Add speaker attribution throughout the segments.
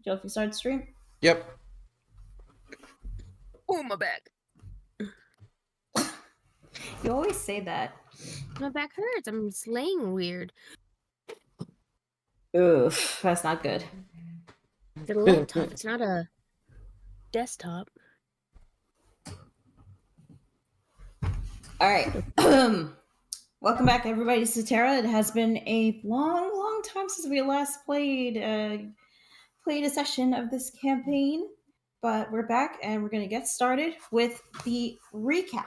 Speaker 1: Joe, if you start the stream.
Speaker 2: Yep.
Speaker 3: Oh, my back.
Speaker 1: You always say that.
Speaker 3: My back hurts. I'm slaying weird.
Speaker 1: Oof, that's not good.
Speaker 3: It's a laptop. It's not a desktop.
Speaker 1: All right. Welcome back, everybody, to Statera. It has been a long time since we last played a session of this campaign, but we're back and we're going to get started with the recap.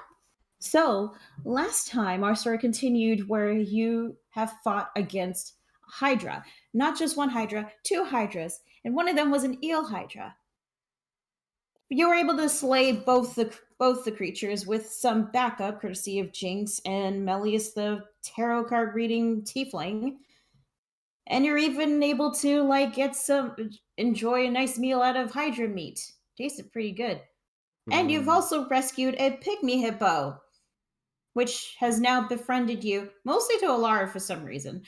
Speaker 1: So, last time our story continued where you have fought against Hydra. Not just one Hydra, two Hydras, and one of them was an eel Hydra. You were able to slay both the creatures with some backup, courtesy of Jinx and Melius, the tarot card reading tiefling. And you're even able to enjoy a nice meal out of Hydra meat. Tasted pretty good. And you've also rescued a pygmy hippo, which has now befriended you, mostly to Alara for some reason.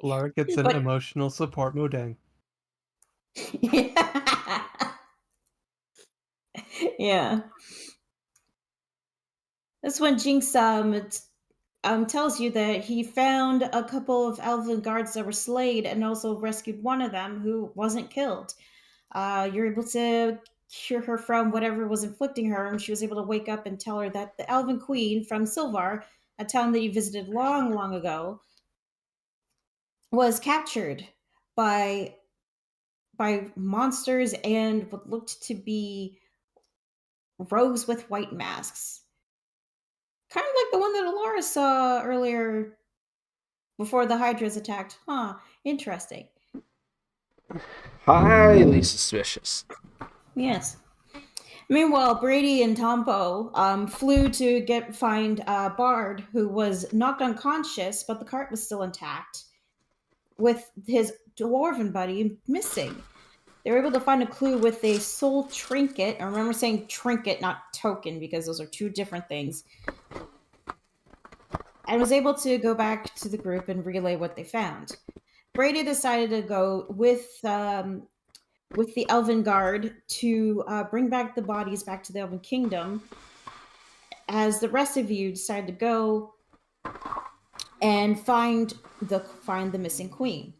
Speaker 4: Alara gets an emotional support modang.
Speaker 1: Yeah. That's when Jinx tells you that he found a couple of Elven guards that were slayed and also rescued one of them who wasn't killed. You're able to cure her from whatever was inflicting her, and she was able to wake up and tell her that the Elven Queen from Sylvar, a town that you visited long ago, was captured by monsters and what looked to be rogues with white masks. Kind of like the one that Alara saw earlier before the Hydras attacked. Huh, interesting.
Speaker 2: Highly suspicious.
Speaker 1: Yes. Meanwhile, Brady and Tompo flew to find Bard, who was knocked unconscious, but the cart was still intact, with his dwarven buddy missing. They were able to find a clue with a soul trinket. I remember saying trinket, not token, because those are two different things. And was able to go back to the group and relay what they found. Brady decided to go with the Elven Guard to bring back the bodies back to the Elven Kingdom, as the rest of you decided to go and find the missing queen.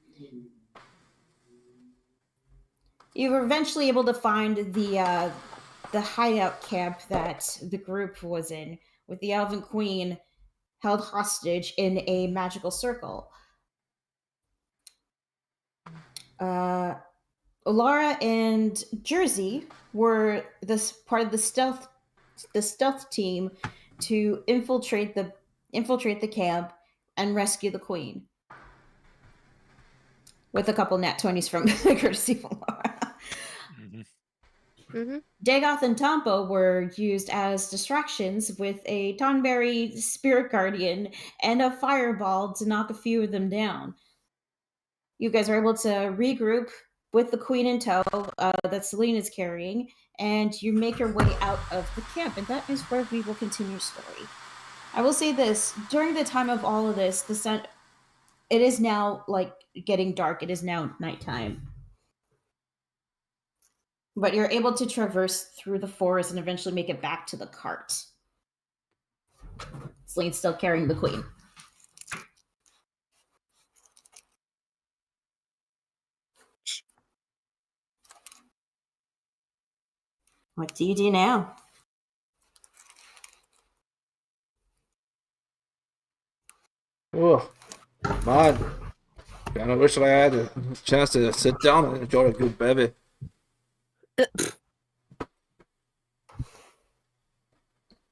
Speaker 1: You were eventually able to find the hideout camp that the group was in, with the Elven Queen held hostage in a magical circle. Alara and Jersey were this part of the stealth team to infiltrate the camp and rescue the queen, with a couple nat 20s from courtesy of Alara. Dagoth and Tompo were used as distractions with a Tonberry spirit guardian and a fireball to knock a few of them down. You guys are able to regroup with the queen in tow that Celine is carrying, and you make your way out of the camp, and that is where we will continue story. I will say this, during the time of all of this, the sun, it is now getting dark. It is now nighttime. But you're able to traverse through the forest and eventually make it back to the cart. Celine's still carrying the queen. What do you do now?
Speaker 2: Oh, man. Kind of wish I had a chance to sit down and enjoy a good bevy.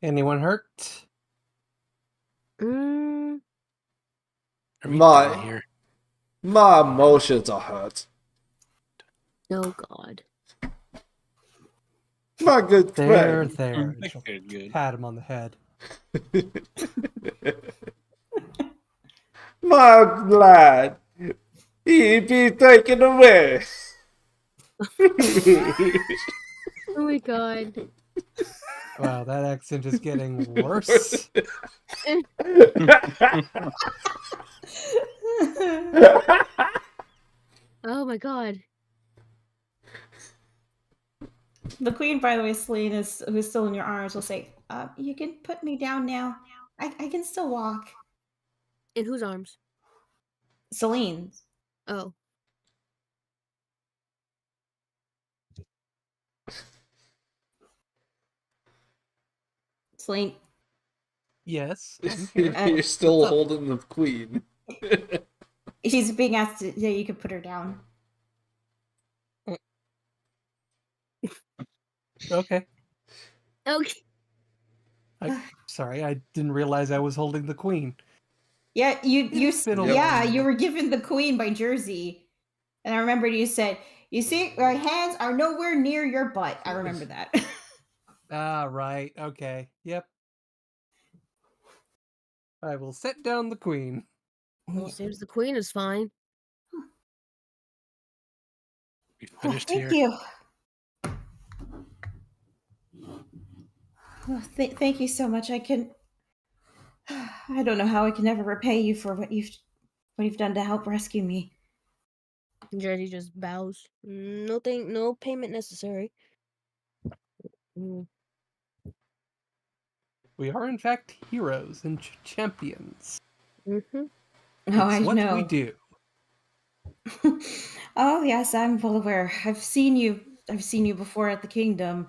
Speaker 4: Anyone hurt?
Speaker 2: My emotions are hurt.
Speaker 3: Oh, God.
Speaker 2: My good friend.
Speaker 4: There. Pat him on the head.
Speaker 2: My lad, he be taken away.
Speaker 3: Oh my God.
Speaker 4: Wow, that accent is getting worse.
Speaker 3: Oh my god.
Speaker 1: The queen, by the way, Celine, who's still in your arms, will say, "You can put me down now. I can still walk."
Speaker 3: In whose arms?
Speaker 1: Celine,
Speaker 3: Oh.
Speaker 1: Celine,
Speaker 4: Yes, I'm here.
Speaker 2: You're still
Speaker 4: What's up?
Speaker 2: holding the queen.
Speaker 1: she's being asked to, yeah, you can put her down.
Speaker 4: Okay.
Speaker 3: Okay.
Speaker 4: Sorry, I didn't realize I was holding the queen.
Speaker 1: Yeah,
Speaker 4: It's been a
Speaker 1: yeah,
Speaker 4: long
Speaker 1: you
Speaker 4: night.
Speaker 1: were given the queen by Jersey, and I remember you said, "You see, my hands are nowhere near your butt." I remember that.
Speaker 4: Ah, right. Okay. Yep. I will set down the queen.
Speaker 3: Well, seems the queen is fine.
Speaker 5: We
Speaker 1: Oh,
Speaker 5: finished
Speaker 1: thank
Speaker 5: here.
Speaker 1: you. Oh, thank you so much. I don't know how I can ever repay you for what you've done to help rescue me.
Speaker 3: Jersey just bows. No payment necessary. Mm.
Speaker 4: We are, in fact, heroes and champions.
Speaker 3: Mm-hmm.
Speaker 1: Oh,
Speaker 4: It's
Speaker 1: I
Speaker 4: what we
Speaker 1: know.
Speaker 4: do.
Speaker 1: Oh, yes, I'm well aware. I've seen you. I've seen you before at the kingdom.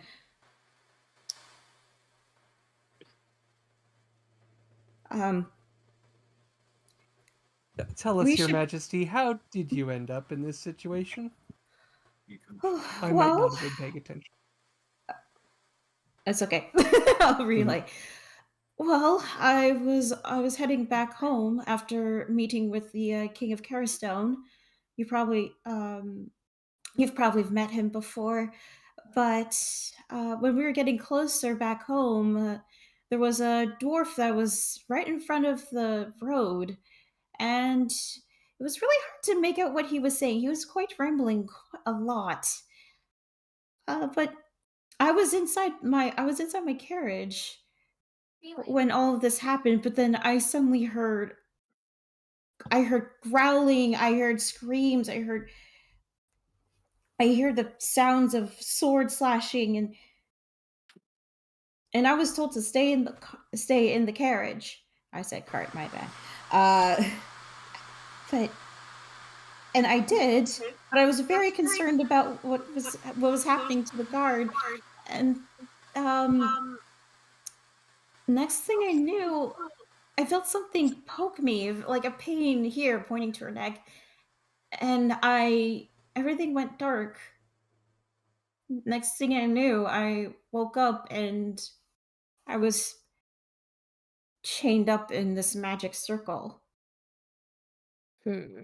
Speaker 1: Um,
Speaker 4: Tell us,
Speaker 1: we
Speaker 4: Your
Speaker 1: should.
Speaker 4: Majesty, how did you end up in this situation? I might
Speaker 1: Well,
Speaker 4: not have been paying attention.
Speaker 1: it's okay. I'll relay. Well, I was heading back home after meeting with the King of Caristone. You probably you've probably met him before, but when we were getting closer back home, there was a dwarf that was right in front of the road, and it was really hard to make out what he was saying. He was quite rambling a lot. But I was inside my carriage when all of this happened, but then I heard growling, I heard screams, I heard the sounds of sword slashing, and I was told to stay in the carriage. I said cart, my bad. Uh but and I did, but I was very concerned about what was happening to the guard, and um next thing I knew, I felt something poke me, like a pain here, pointing to her neck, and I everything went dark. Next thing I knew, I woke up and I was chained up in this magic circle.
Speaker 3: Hmm.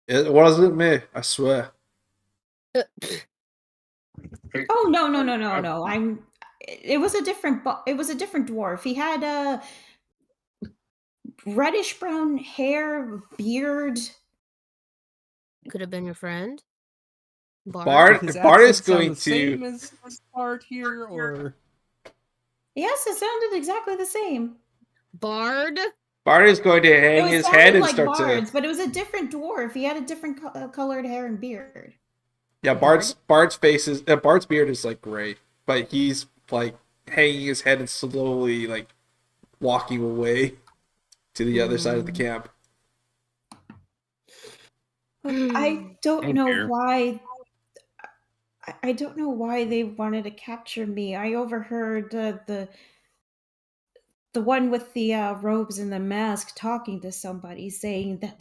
Speaker 2: It wasn't me, I swear.
Speaker 1: Oh, no! It was a different dwarf. He had a reddish brown hair, beard.
Speaker 3: Could have been your friend.
Speaker 4: Did his
Speaker 2: Bart is
Speaker 4: accent sound
Speaker 2: going
Speaker 4: the
Speaker 2: to.
Speaker 4: same as Bart here, or
Speaker 1: Yes, it sounded exactly the same.
Speaker 3: Bard?
Speaker 2: Bart is going to hang
Speaker 1: It
Speaker 2: his head
Speaker 1: sounded
Speaker 2: and
Speaker 1: like
Speaker 2: start to.
Speaker 1: Bard's, but it was a different dwarf. He had a different colored hair and beard.
Speaker 2: Yeah, Bart's face is Bart's beard is like gray, but he's like hanging his head and slowly like walking away to the other side of the camp.
Speaker 1: I don't
Speaker 5: Oh,
Speaker 1: know
Speaker 5: dear.
Speaker 1: why. I don't know why they wanted to capture me. I overheard the one with the robes and the mask talking to somebody, saying that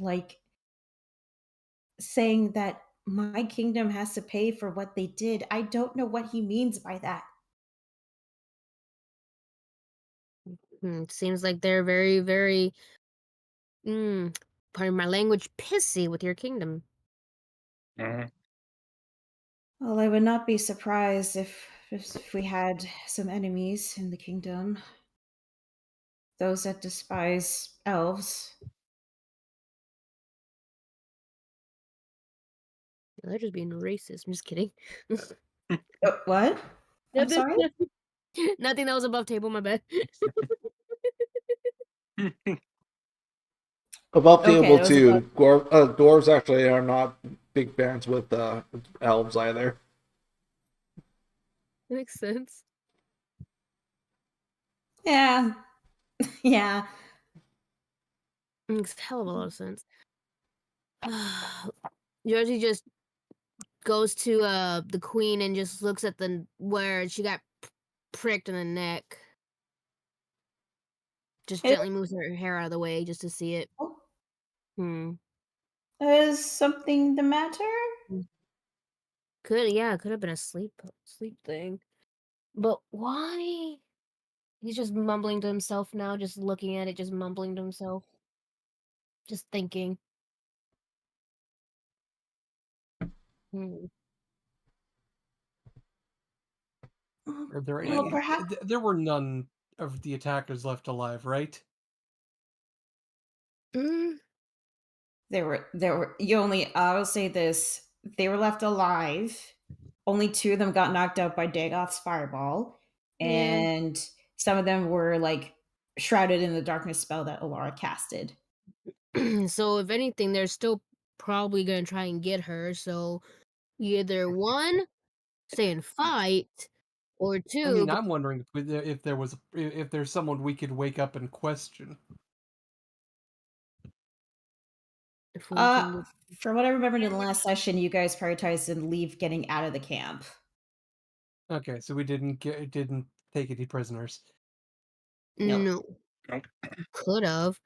Speaker 1: my kingdom has to pay for what they did. I don't know what he means by that.
Speaker 3: Seems like they're very, very, pardon my language, pissy with your kingdom.
Speaker 5: Mhm.
Speaker 1: Well, I would not be surprised if we had some enemies in the kingdom. Those that despise elves.
Speaker 3: They're just being racist. I'm just kidding.
Speaker 1: What? I'm sorry?
Speaker 3: Nothing that was above table, my bad.
Speaker 2: About
Speaker 1: Okay,
Speaker 2: Diablo
Speaker 1: that was
Speaker 2: 2, dwarves actually are not big fans with elves either.
Speaker 3: Makes sense.
Speaker 1: Yeah. Yeah.
Speaker 3: Makes a hell of a lot of sense. Georgie just goes to the queen and just looks at the where she got pricked in the neck. Just
Speaker 1: Is,
Speaker 3: gently moves her hair out of the way just to see it. Hmm.
Speaker 1: is something the matter?
Speaker 3: Could have been a sleep thing. But why? He's just mumbling to himself now, just looking at it, just mumbling to himself. Just thinking. Hmm.
Speaker 4: Are there
Speaker 1: Well,
Speaker 4: any?
Speaker 1: perhaps
Speaker 4: There were none of the attackers left alive, right?
Speaker 3: Mm,
Speaker 1: there were you only I'll say this. They were left alive. Only two of them got knocked out by Dagoth's fireball,
Speaker 3: yeah.
Speaker 1: and some of them were like shrouded in the darkness spell that Alara casted.
Speaker 3: So if anything, they're still probably gonna try and get her. So either one, stay and fight, or
Speaker 4: I
Speaker 3: two,
Speaker 4: mean, I'm wondering if there was if there's someone we could wake up and question.
Speaker 3: if we
Speaker 1: Uh,
Speaker 3: can.
Speaker 1: from what I remembered in the last session, you guys prioritized and leave getting out of the camp.
Speaker 4: Okay, so we didn't take any prisoners.
Speaker 1: Nope.
Speaker 3: No,
Speaker 5: Nope.
Speaker 3: could have,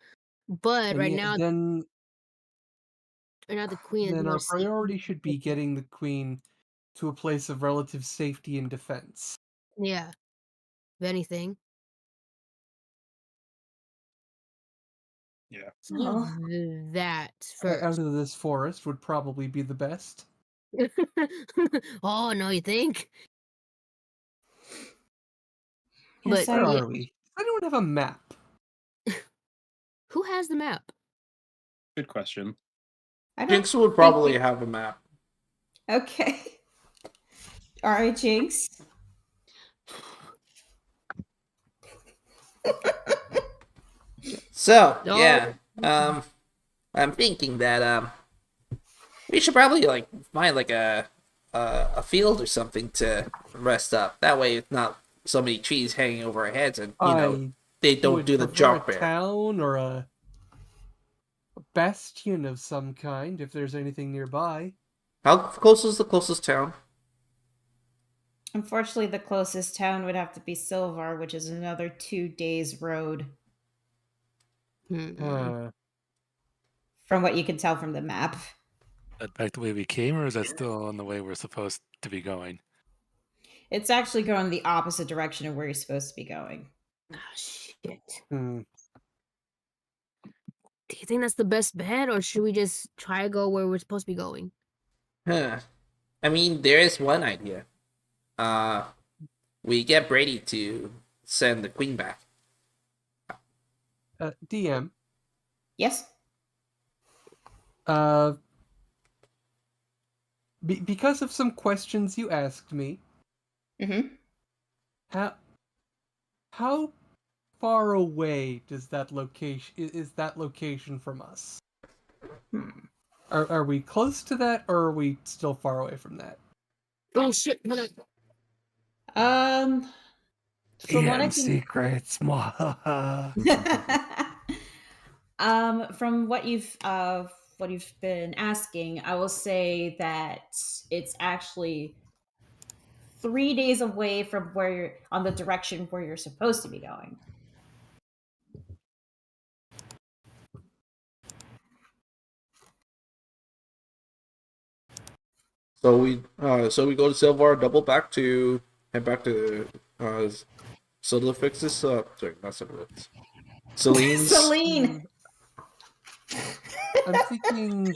Speaker 3: but
Speaker 4: And
Speaker 3: right now,
Speaker 4: then
Speaker 3: the queen is more
Speaker 4: our
Speaker 3: safe.
Speaker 4: priority should be getting the queen to a place of relative safety and defense.
Speaker 3: Yeah, if anything.
Speaker 5: Yeah.
Speaker 3: So
Speaker 1: Oh.
Speaker 3: do that
Speaker 4: Out
Speaker 3: first.
Speaker 4: of this forest would probably be the best.
Speaker 3: Oh no, you think?
Speaker 1: Yes,
Speaker 3: But
Speaker 4: Where
Speaker 1: I
Speaker 4: are we? Does anyone have a map?
Speaker 3: who has the map?
Speaker 5: Good question.
Speaker 1: I don't
Speaker 2: Jinx would
Speaker 1: think
Speaker 2: probably
Speaker 1: you-
Speaker 2: have a map.
Speaker 1: Okay. All right, Jinx.
Speaker 2: So
Speaker 3: No.
Speaker 2: yeah, I'm thinking that we should probably like find like a field or something to rest up. That way, it's not so many trees hanging over our heads, and
Speaker 4: I
Speaker 2: they don't
Speaker 4: would
Speaker 2: do the
Speaker 4: prefer
Speaker 2: jump
Speaker 4: a
Speaker 2: bear.
Speaker 4: town or a bastion of some kind if there's anything nearby.
Speaker 2: How close is the closest town?
Speaker 1: Unfortunately, the closest town would have to be Sylvar, which is another 2 days' road,
Speaker 3: Hmm.
Speaker 1: from what you can tell from the map.
Speaker 6: That back the way we came, or is that still on the way we're supposed to be going?
Speaker 1: It's actually going the opposite direction of where you're supposed to be going.
Speaker 3: Ah, shit.
Speaker 4: Hmm.
Speaker 3: Do you think that's the best bet, or should we just try to go where we're supposed to be going?
Speaker 2: Huh. I mean, there is one idea. We get Brady to send the queen back.
Speaker 4: DM.
Speaker 1: Yes?
Speaker 4: Because of some questions you asked me,
Speaker 1: Mm-hmm.
Speaker 4: how far away does that location is that location from us? Are we close to that, or are we still far away from that?
Speaker 3: Oh shit! Hold on.
Speaker 1: From what I can...
Speaker 6: secrets.
Speaker 1: from what you've been asking, I will say that it's actually 3 days away from where you're on the direction where you're supposed to be going.
Speaker 2: So we go to Sylvar, double back to head back to Solifix's. Sorry, not Solifix. Celine's.
Speaker 1: Celine.
Speaker 4: I'm thinking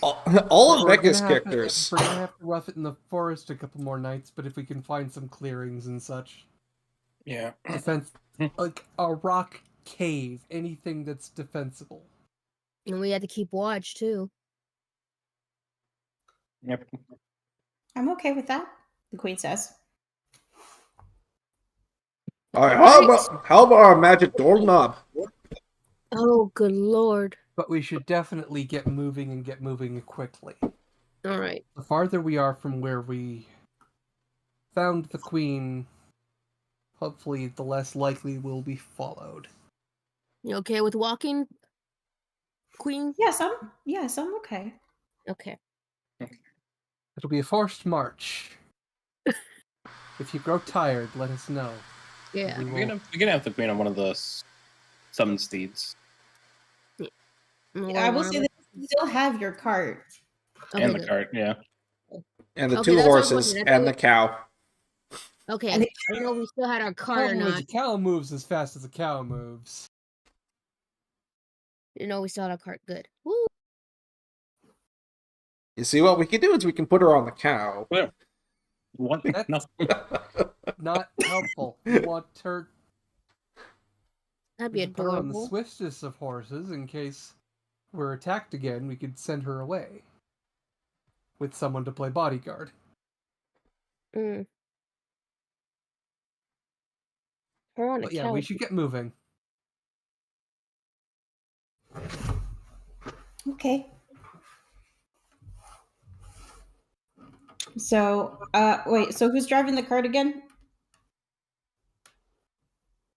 Speaker 2: All of
Speaker 4: we're
Speaker 2: Becca's
Speaker 4: gonna have to-
Speaker 2: characters.
Speaker 4: We're gonna have to rough it in the forest a couple more nights, but if we can find some clearings and such,
Speaker 5: Yeah.
Speaker 4: defense, like a rock cave, anything that's defensible.
Speaker 3: And we had to keep watch too.
Speaker 5: Yep.
Speaker 1: I'm okay with that, the queen says.
Speaker 2: All right,
Speaker 3: Alright.
Speaker 2: how about our magic doorknob?
Speaker 3: Oh, good lord!
Speaker 4: but we should definitely get moving and get moving quickly.
Speaker 3: All right.
Speaker 4: The farther we are from where we found the queen, hopefully the less likely we'll be followed.
Speaker 3: You okay with walking, Queen?
Speaker 1: Yes, I'm okay.
Speaker 3: Okay.
Speaker 4: It'll be a forced march. If you grow tired, let us know.
Speaker 3: Yeah.
Speaker 4: We
Speaker 5: We're
Speaker 4: will...
Speaker 5: gonna have the queen on one of the summoned steeds
Speaker 1: I will say that you still have your cart.
Speaker 3: Okay,
Speaker 5: and the
Speaker 3: good.
Speaker 5: cart. Yeah.
Speaker 2: And the
Speaker 3: Okay,
Speaker 2: two
Speaker 3: that's what I was
Speaker 2: horses
Speaker 3: wondering. I
Speaker 2: and the cow.
Speaker 3: Okay.
Speaker 1: And
Speaker 3: I don't know if we still had our cart or
Speaker 4: Problem is,
Speaker 3: not.
Speaker 4: a cow moves as fast as a cow moves.
Speaker 3: You know, we still had our cart. Good. Woo.
Speaker 2: You see, what we can do is we can put her on the cow.
Speaker 5: What?
Speaker 4: That's-
Speaker 5: No.
Speaker 4: Not helpful. We want her
Speaker 3: That'd be
Speaker 4: we can put her on the
Speaker 3: adorable.
Speaker 4: swiftest of horses in case we're attacked again. We could send her away with someone to play bodyguard.
Speaker 3: Mm. Her on a
Speaker 4: But yeah,
Speaker 3: cow.
Speaker 4: we should get moving.
Speaker 1: Okay. So, wait. So who's driving the cart again?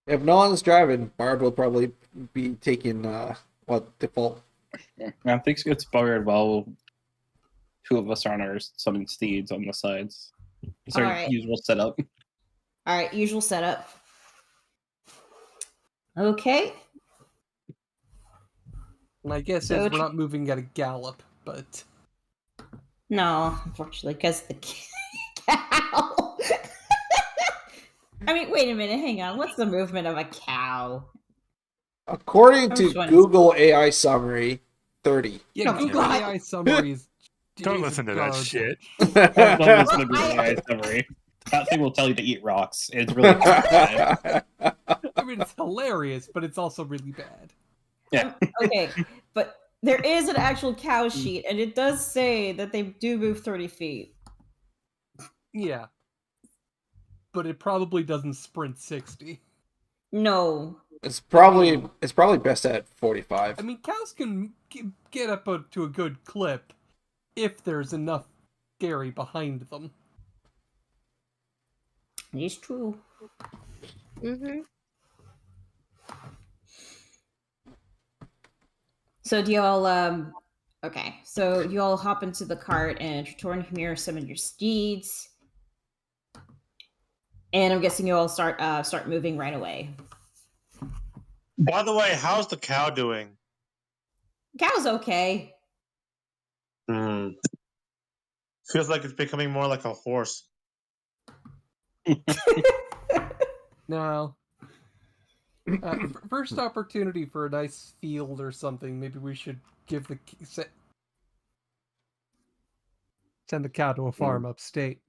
Speaker 2: If no one's driving, Bard will probably be taking default.
Speaker 5: I think it's buggered while two of us are on our summoned steeds on the sides. It's our
Speaker 1: Alright.
Speaker 5: usual setup.
Speaker 1: All right, usual setup. Okay.
Speaker 4: And I guess
Speaker 1: So
Speaker 4: we're not moving at a gallop, but
Speaker 1: No, unfortunately, because the cow. I mean, wait a minute. Hang on. What's the movement of a cow?
Speaker 2: According
Speaker 1: Which
Speaker 2: to
Speaker 1: one?
Speaker 2: Google AI summary, 30.
Speaker 4: yeah,
Speaker 1: Oh,
Speaker 4: Google
Speaker 1: God.
Speaker 4: AI summaries.
Speaker 6: Don't
Speaker 4: is
Speaker 6: listen to that
Speaker 4: garbage.
Speaker 6: shit.
Speaker 5: Don't listen to Google
Speaker 1: I-
Speaker 5: AI summary. That thing will tell you to eat rocks. It's really bad.
Speaker 4: I mean, it's hilarious, but it's also really bad.
Speaker 5: Yeah.
Speaker 1: Okay, but there is an actual cow sheet, and it does say that they do move 30 feet.
Speaker 4: Yeah. But it probably doesn't sprint 60.
Speaker 1: No.
Speaker 2: It's probably best at 45.
Speaker 4: I mean, cows can get up to a good clip if there's enough dairy behind them.
Speaker 1: It's true.
Speaker 3: Mm-hmm.
Speaker 1: So do y'all okay, so you all hop into the cart and Torn Hamir summon your steeds. And I'm guessing you all start moving right away.
Speaker 7: By the way, how's the cow doing?
Speaker 1: Cow's okay.
Speaker 7: Feels like it's becoming more like a horse.
Speaker 4: Now, first opportunity for a nice field or something, maybe we should give send the cow to a farm upstate.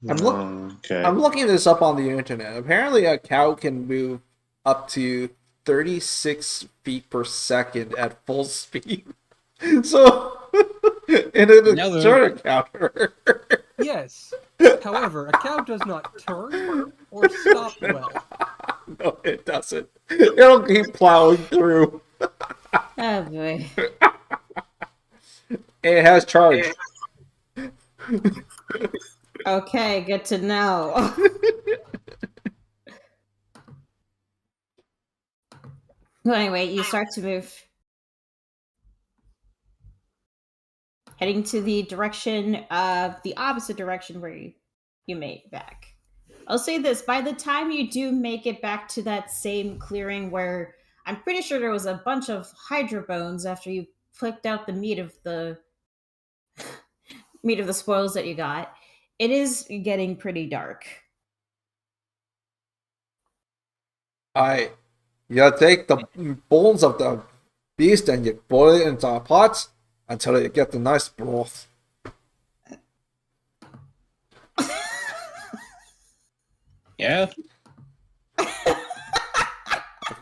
Speaker 2: I'm
Speaker 7: Okay.
Speaker 2: looking this up on the internet. Apparently, a cow can move up to 36 feet per second at full speed. So, in a shorter counter.
Speaker 4: Yes. However, a cow does not turn or stop well.
Speaker 2: No, it doesn't. It'll keep plowing through.
Speaker 1: Oh boy.
Speaker 2: It has charge.
Speaker 1: Okay, good to know. Well, anyway, you start to move. Heading to the direction of the opposite direction where you made back. I'll say this, by the time you do make it back to that same clearing where I'm pretty sure there was a bunch of hydra bones after you flicked out the meat of the spoils that you got, it is getting pretty dark.
Speaker 2: You take the bones of the beast and you boil it into pots until you get the nice broth.
Speaker 5: Yeah.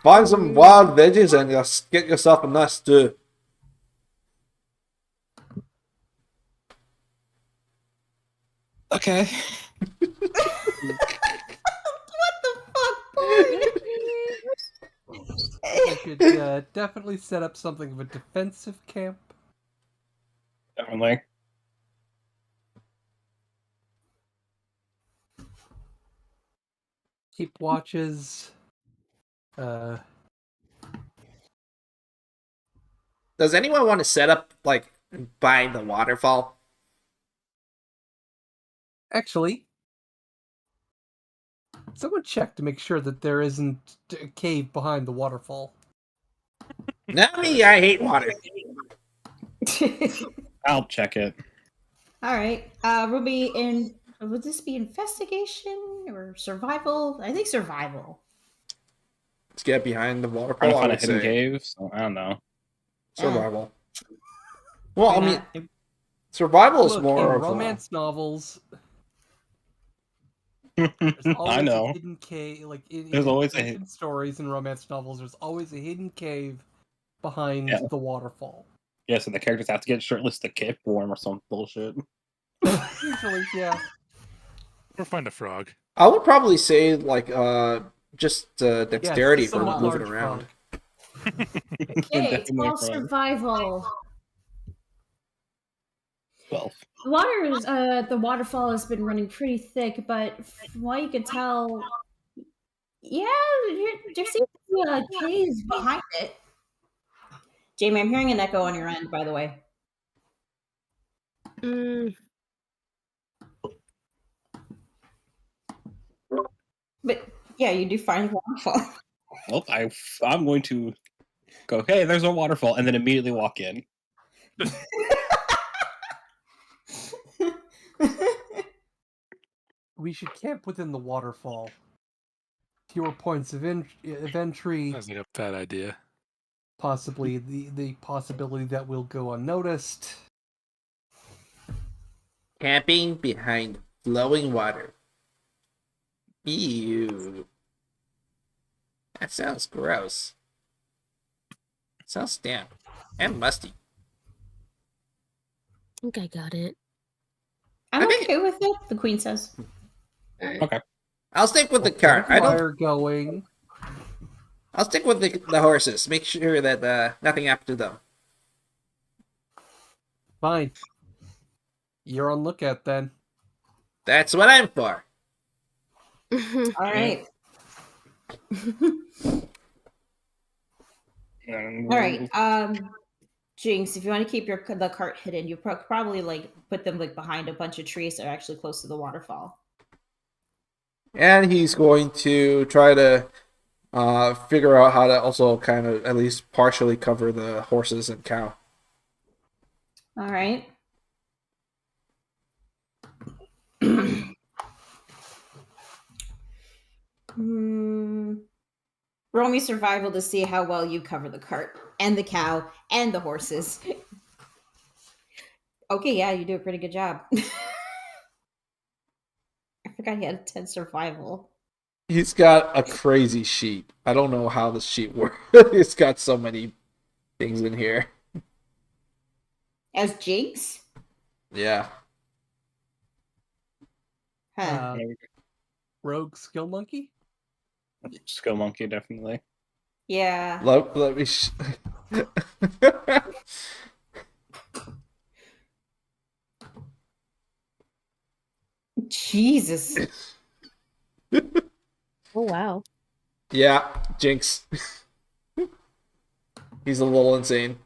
Speaker 2: Find some wild veggies and just get yourself a nice stew.
Speaker 5: Okay.
Speaker 1: What the fuck, boy?
Speaker 4: should definitely set up something of a defensive camp.
Speaker 5: Definitely.
Speaker 4: Keep watches.
Speaker 2: Does anyone want to set up like by the waterfall?
Speaker 4: Actually, someone check to make sure that there isn't a cave behind the waterfall.
Speaker 2: Not me. I hate water.
Speaker 5: I'll check it.
Speaker 1: All right. Ruby, would this be investigation or survival? I think survival.
Speaker 2: Let's get behind the waterfall.
Speaker 5: Trying to
Speaker 2: I
Speaker 5: find a
Speaker 2: would
Speaker 5: hidden
Speaker 2: say
Speaker 5: cave. So I don't know.
Speaker 2: survival. Well, I
Speaker 1: Why
Speaker 2: mean,
Speaker 1: not?
Speaker 2: survival is
Speaker 4: Look,
Speaker 2: more
Speaker 4: in
Speaker 2: of
Speaker 4: romance novels, there's always
Speaker 5: I
Speaker 4: a
Speaker 5: know.
Speaker 4: hidden cave. Like
Speaker 5: There's always a
Speaker 4: in stories and romance novels, there's always a hidden cave behind
Speaker 5: Yeah.
Speaker 4: the waterfall.
Speaker 5: Yeah, so the characters have to get shirtless to keep warm or some bullshit.
Speaker 4: Usually, yeah.
Speaker 6: Or find a frog.
Speaker 2: I would probably say like just dexterity
Speaker 4: Yes,
Speaker 2: for
Speaker 4: somewhat
Speaker 2: moving
Speaker 4: large
Speaker 2: around.
Speaker 4: frog.
Speaker 1: Okay,
Speaker 5: Definitely
Speaker 1: 12
Speaker 5: from
Speaker 1: survival.
Speaker 5: 12.
Speaker 1: The waterfall has been running pretty thick, but from what you can tell, yeah, there seems to be a cave behind it. Jamie, I'm hearing an echo on your end, by the way.
Speaker 3: Mm,
Speaker 1: But yeah, you do find the waterfall.
Speaker 5: Well, I'm going to go, hey, there's a waterfall, and then immediately walk in.
Speaker 4: We should camp within the waterfall. Fewer points of entry.
Speaker 6: Sounds like a bad idea.
Speaker 4: Possibly the possibility that we'll go unnoticed.
Speaker 2: Camping behind flowing water. Ew. That sounds gross. Sounds damp and musty.
Speaker 3: I think I got it.
Speaker 1: I'm
Speaker 2: I think-
Speaker 1: okay with it, the queen says.
Speaker 5: Okay.
Speaker 2: I'll stick with the cart. I don't.
Speaker 4: Fire going.
Speaker 2: I'll stick with the horses. Make sure that nothing happens to them.
Speaker 4: Fine. You're on lookout then.
Speaker 2: That's what I'm for.
Speaker 1: All right. All right. Jinx, if you want to keep the cart hidden, you probably like put them like behind a bunch of trees that are actually close to the waterfall.
Speaker 2: And he's going to try to figure out how to also kind of at least partially cover the horses and cow.
Speaker 1: All right. Roll me survival to see how well you cover the cart and the cow and the horses. Okay, yeah, you do a pretty good job. I forgot he had a 10 survival.
Speaker 2: He's got a crazy sheet. I don't know how the sheet works. It's got so many things in here.
Speaker 1: As Jinx?
Speaker 2: Yeah.
Speaker 1: Huh.
Speaker 4: Rogue skill monkey?
Speaker 5: Skill monkey, definitely.
Speaker 1: Yeah.
Speaker 2: Let me.
Speaker 1: Jesus.
Speaker 3: Oh wow.
Speaker 2: Yeah, Jinx. He's a little insane.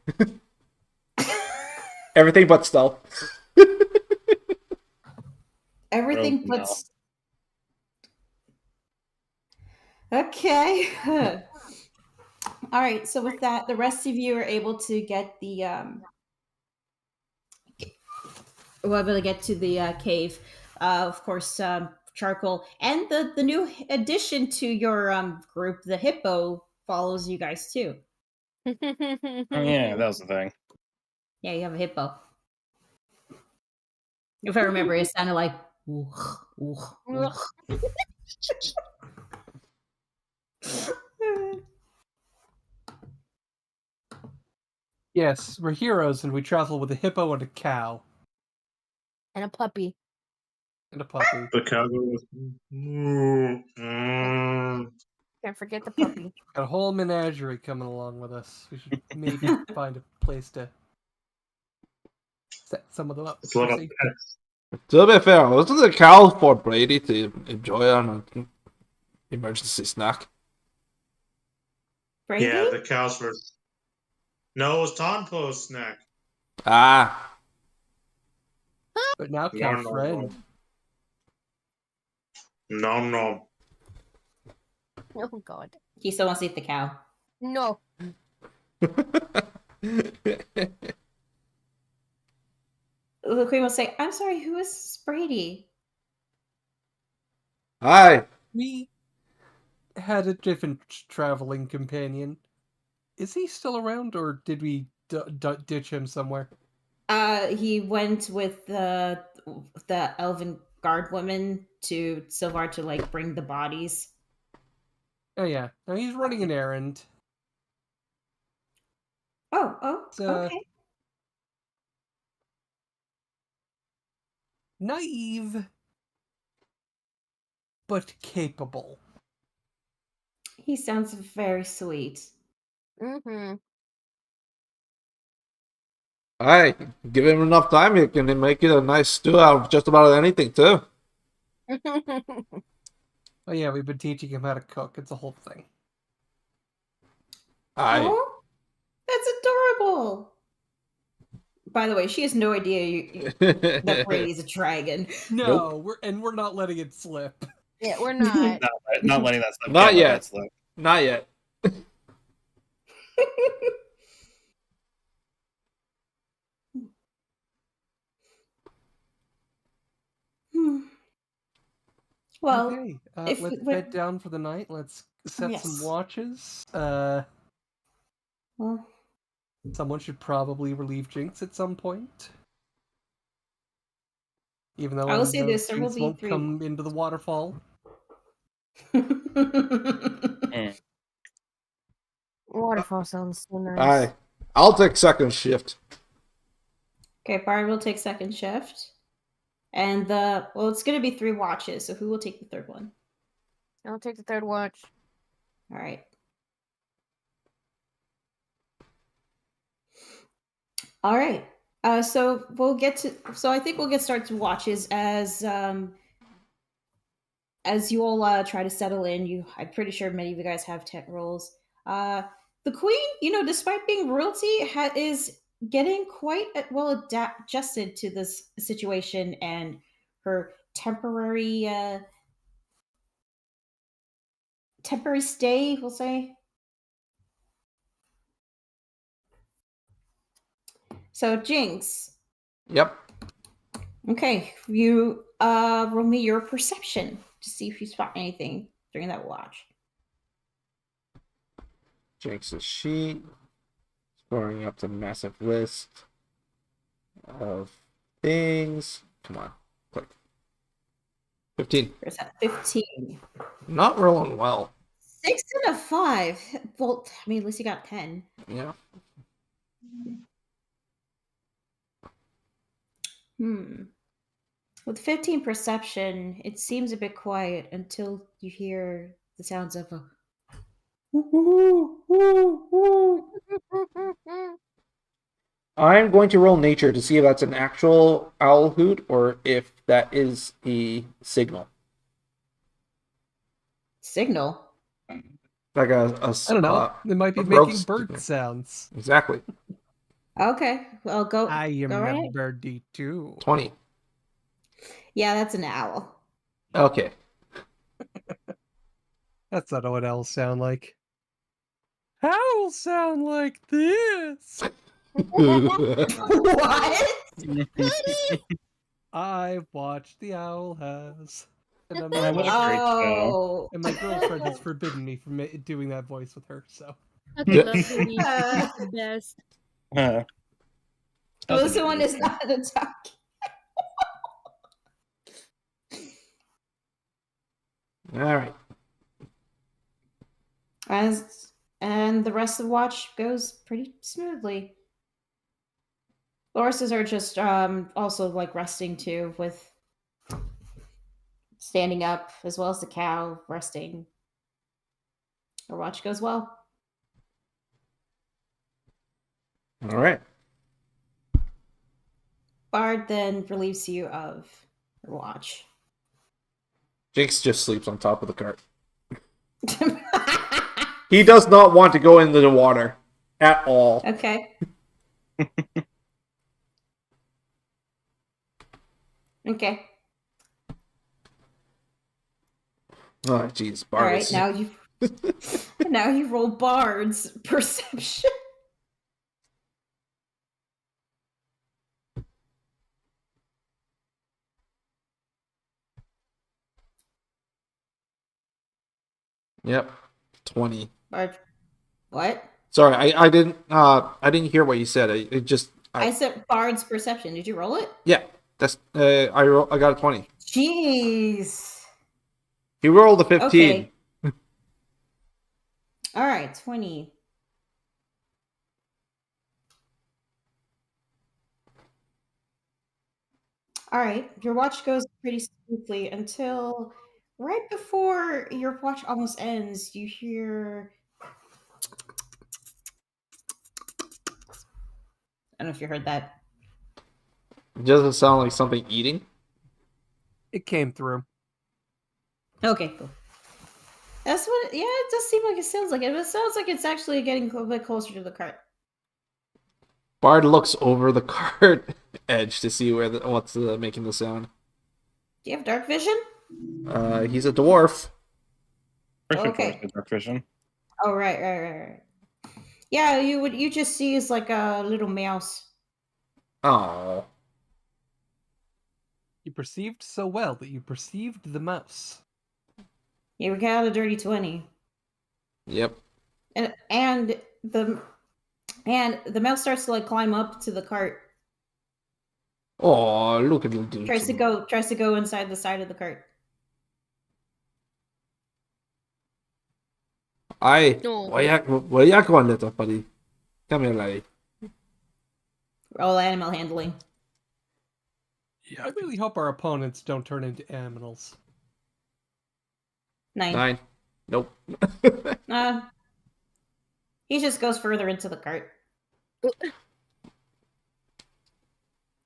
Speaker 2: Everything but stealth.
Speaker 1: Everything
Speaker 5: Oh, no.
Speaker 1: puts. Okay. All right. So with that, the rest of you are able to get the we're able to get to the cave. Of course, charcoal and the new addition to your group, the hippo, follows you guys too.
Speaker 5: Oh, yeah, that was the thing.
Speaker 1: Yeah, you have a hippo. If I remember, it sounded like. "Ooh, ooh, ooh."
Speaker 4: Yes, we're heroes and we travel with a hippo and a cow
Speaker 3: And a puppy.
Speaker 4: and a puppy.
Speaker 7: The cow goes. "Mm, mm."
Speaker 3: Can't forget the puppy.
Speaker 4: Got a whole menagerie coming along with us. We should maybe find a place to set some of them up.
Speaker 7: It's
Speaker 4: for
Speaker 7: like a
Speaker 4: safety.
Speaker 2: To be fair, wasn't the cow for Brady to enjoy on an emergency snack?
Speaker 1: Brady?
Speaker 7: Yeah, the cows were. No, it was Tonpo's snack.
Speaker 2: Ah,
Speaker 4: But now,
Speaker 7: No,
Speaker 4: cow
Speaker 7: no,
Speaker 4: friend.
Speaker 7: No, no.
Speaker 3: Oh God.
Speaker 1: He still wants to eat the cow.
Speaker 3: No.
Speaker 1: The queen will say, I'm sorry, who is Brady?
Speaker 2: Hi.
Speaker 4: We had a different traveling companion. Is he still around, or did we ditch him somewhere?
Speaker 1: He went with the elven guard woman to Sylvar to like bring the bodies.
Speaker 4: Oh yeah, no, he's running an errand.
Speaker 1: Oh,
Speaker 4: So-
Speaker 1: okay.
Speaker 4: Naive, but capable.
Speaker 1: He sounds very sweet.
Speaker 3: Mm-hmm.
Speaker 2: Hi. Give him enough time, he can make it a nice stew out of just about anything, too.
Speaker 4: Oh yeah, we've been teaching him how to cook. It's a whole thing.
Speaker 2: Hi.
Speaker 1: Oh, that's adorable. By the way, she has no idea that Brady's a dragon.
Speaker 4: No, we're not letting it slip.
Speaker 3: Yeah, we're not.
Speaker 5: Not letting that slip.
Speaker 2: Not
Speaker 5: Can't let
Speaker 2: yet.
Speaker 5: that slip.
Speaker 2: Not yet.
Speaker 1: Hmm. Well,
Speaker 4: Okay,
Speaker 1: if
Speaker 4: let's
Speaker 1: we-
Speaker 4: bed down for the night. Let's set
Speaker 1: Yes.
Speaker 4: some watches.
Speaker 1: well,
Speaker 4: Someone should probably relieve Jinx at some point. Even though
Speaker 1: I will say
Speaker 4: know
Speaker 1: this, there will
Speaker 4: Jinx
Speaker 1: be
Speaker 4: won't
Speaker 1: 3.
Speaker 4: come into the waterfall.
Speaker 3: Waterfall sounds so nice.
Speaker 2: Hi. I'll take second shift.
Speaker 1: Okay, Barry will take second shift. And it's going to be 3 watches, so who will take the third one?
Speaker 3: I'll take the third watch.
Speaker 1: All right. All right. So I think we'll get started to watches as you all try to settle in. I'm pretty sure many of you guys have tent roles. The queen, despite being royalty, is getting quite well adjusted to this situation and her temporary stay, we'll say. So Jinx,
Speaker 2: Yep.
Speaker 1: okay, you roll me your perception to see if you spot anything during that watch.
Speaker 2: Jinx's sheet. Scoring up to massive list of things. Come on. Click. 15.
Speaker 1: There's that 15.
Speaker 2: Not rolling well.
Speaker 1: 6 and a 5. Well, I mean, at least you got 10.
Speaker 2: Yeah.
Speaker 1: With 15 perception, it seems a bit quiet until you hear the sounds of a.
Speaker 2: I'm going to roll nature to see if that's an actual owl hoot or if that is a signal.
Speaker 1: Signal.
Speaker 2: Like
Speaker 4: I don't know. They might be
Speaker 2: a
Speaker 4: making
Speaker 2: roast
Speaker 4: bird
Speaker 2: signal.
Speaker 4: sounds.
Speaker 2: Exactly.
Speaker 1: Okay, well, go.
Speaker 4: I am
Speaker 1: go right.
Speaker 4: a birdie too.
Speaker 2: 20.
Speaker 1: Yeah, that's an owl.
Speaker 2: Okay.
Speaker 4: That's not what owls sound like. Owls sound like this.
Speaker 1: What?
Speaker 4: I've watched The Owl Has. And, I'm
Speaker 5: Yeah,
Speaker 4: not-
Speaker 5: what a great show.
Speaker 1: Oh.
Speaker 4: and my girlfriend has forbidden me from doing that voice with her, so.
Speaker 3: Okay, love Judy.
Speaker 1: Uh,
Speaker 3: She's the best.
Speaker 1: this one is not a talk.
Speaker 2: All right.
Speaker 1: And the rest of the watch goes pretty smoothly. The horses are just also like resting too, with standing up, as well as the cow resting. Your watch goes well.
Speaker 2: All right.
Speaker 1: Bard then relieves you of your watch.
Speaker 2: Jinx just sleeps on top of the cart. He does not want to go into the water at all.
Speaker 1: Okay. Okay.
Speaker 2: Oh, jeez,
Speaker 1: All right.
Speaker 2: Bardis.
Speaker 1: Now you roll Bard's perception.
Speaker 2: Yep, 20.
Speaker 1: Bard. What?
Speaker 2: Sorry, I didn't hear what you said.
Speaker 1: I said Bard's perception. Did you roll it?
Speaker 2: Yeah, that's I got a 20.
Speaker 1: Jeez.
Speaker 2: He rolled a 15.
Speaker 1: Okay. All right, 20. All right, your watch goes pretty smoothly until right before your watch almost ends, you hear. I don't know if you heard that.
Speaker 2: Doesn't sound like something eating.
Speaker 4: It came through.
Speaker 1: Okay, cool. That's what. Yeah, it does seem like it sounds like it. But it sounds like it's actually getting a bit closer to the cart.
Speaker 2: Bard looks over the cart edge to see what's making the sound.
Speaker 1: Do you have dark vision?
Speaker 2: He's a dwarf.
Speaker 1: Okay.
Speaker 5: Dark vision.
Speaker 1: Oh, right. Yeah, you just see is like a little mouse.
Speaker 2: Oh,
Speaker 4: You perceived so well that you perceived the mouse.
Speaker 1: You got a dirty 20.
Speaker 2: yep.
Speaker 1: And the mouse starts to like climb up to the cart.
Speaker 2: Oh, look at you do.
Speaker 1: Tries to go inside the side of the cart.
Speaker 2: Aye.
Speaker 3: No.
Speaker 2: Where you going, little buddy? Come here, laddie.
Speaker 1: Roll animal handling.
Speaker 6: Yeah.
Speaker 4: I really hope our opponents don't turn into animals.
Speaker 1: 9.
Speaker 2: 9. Nope.
Speaker 1: He just goes further into the cart.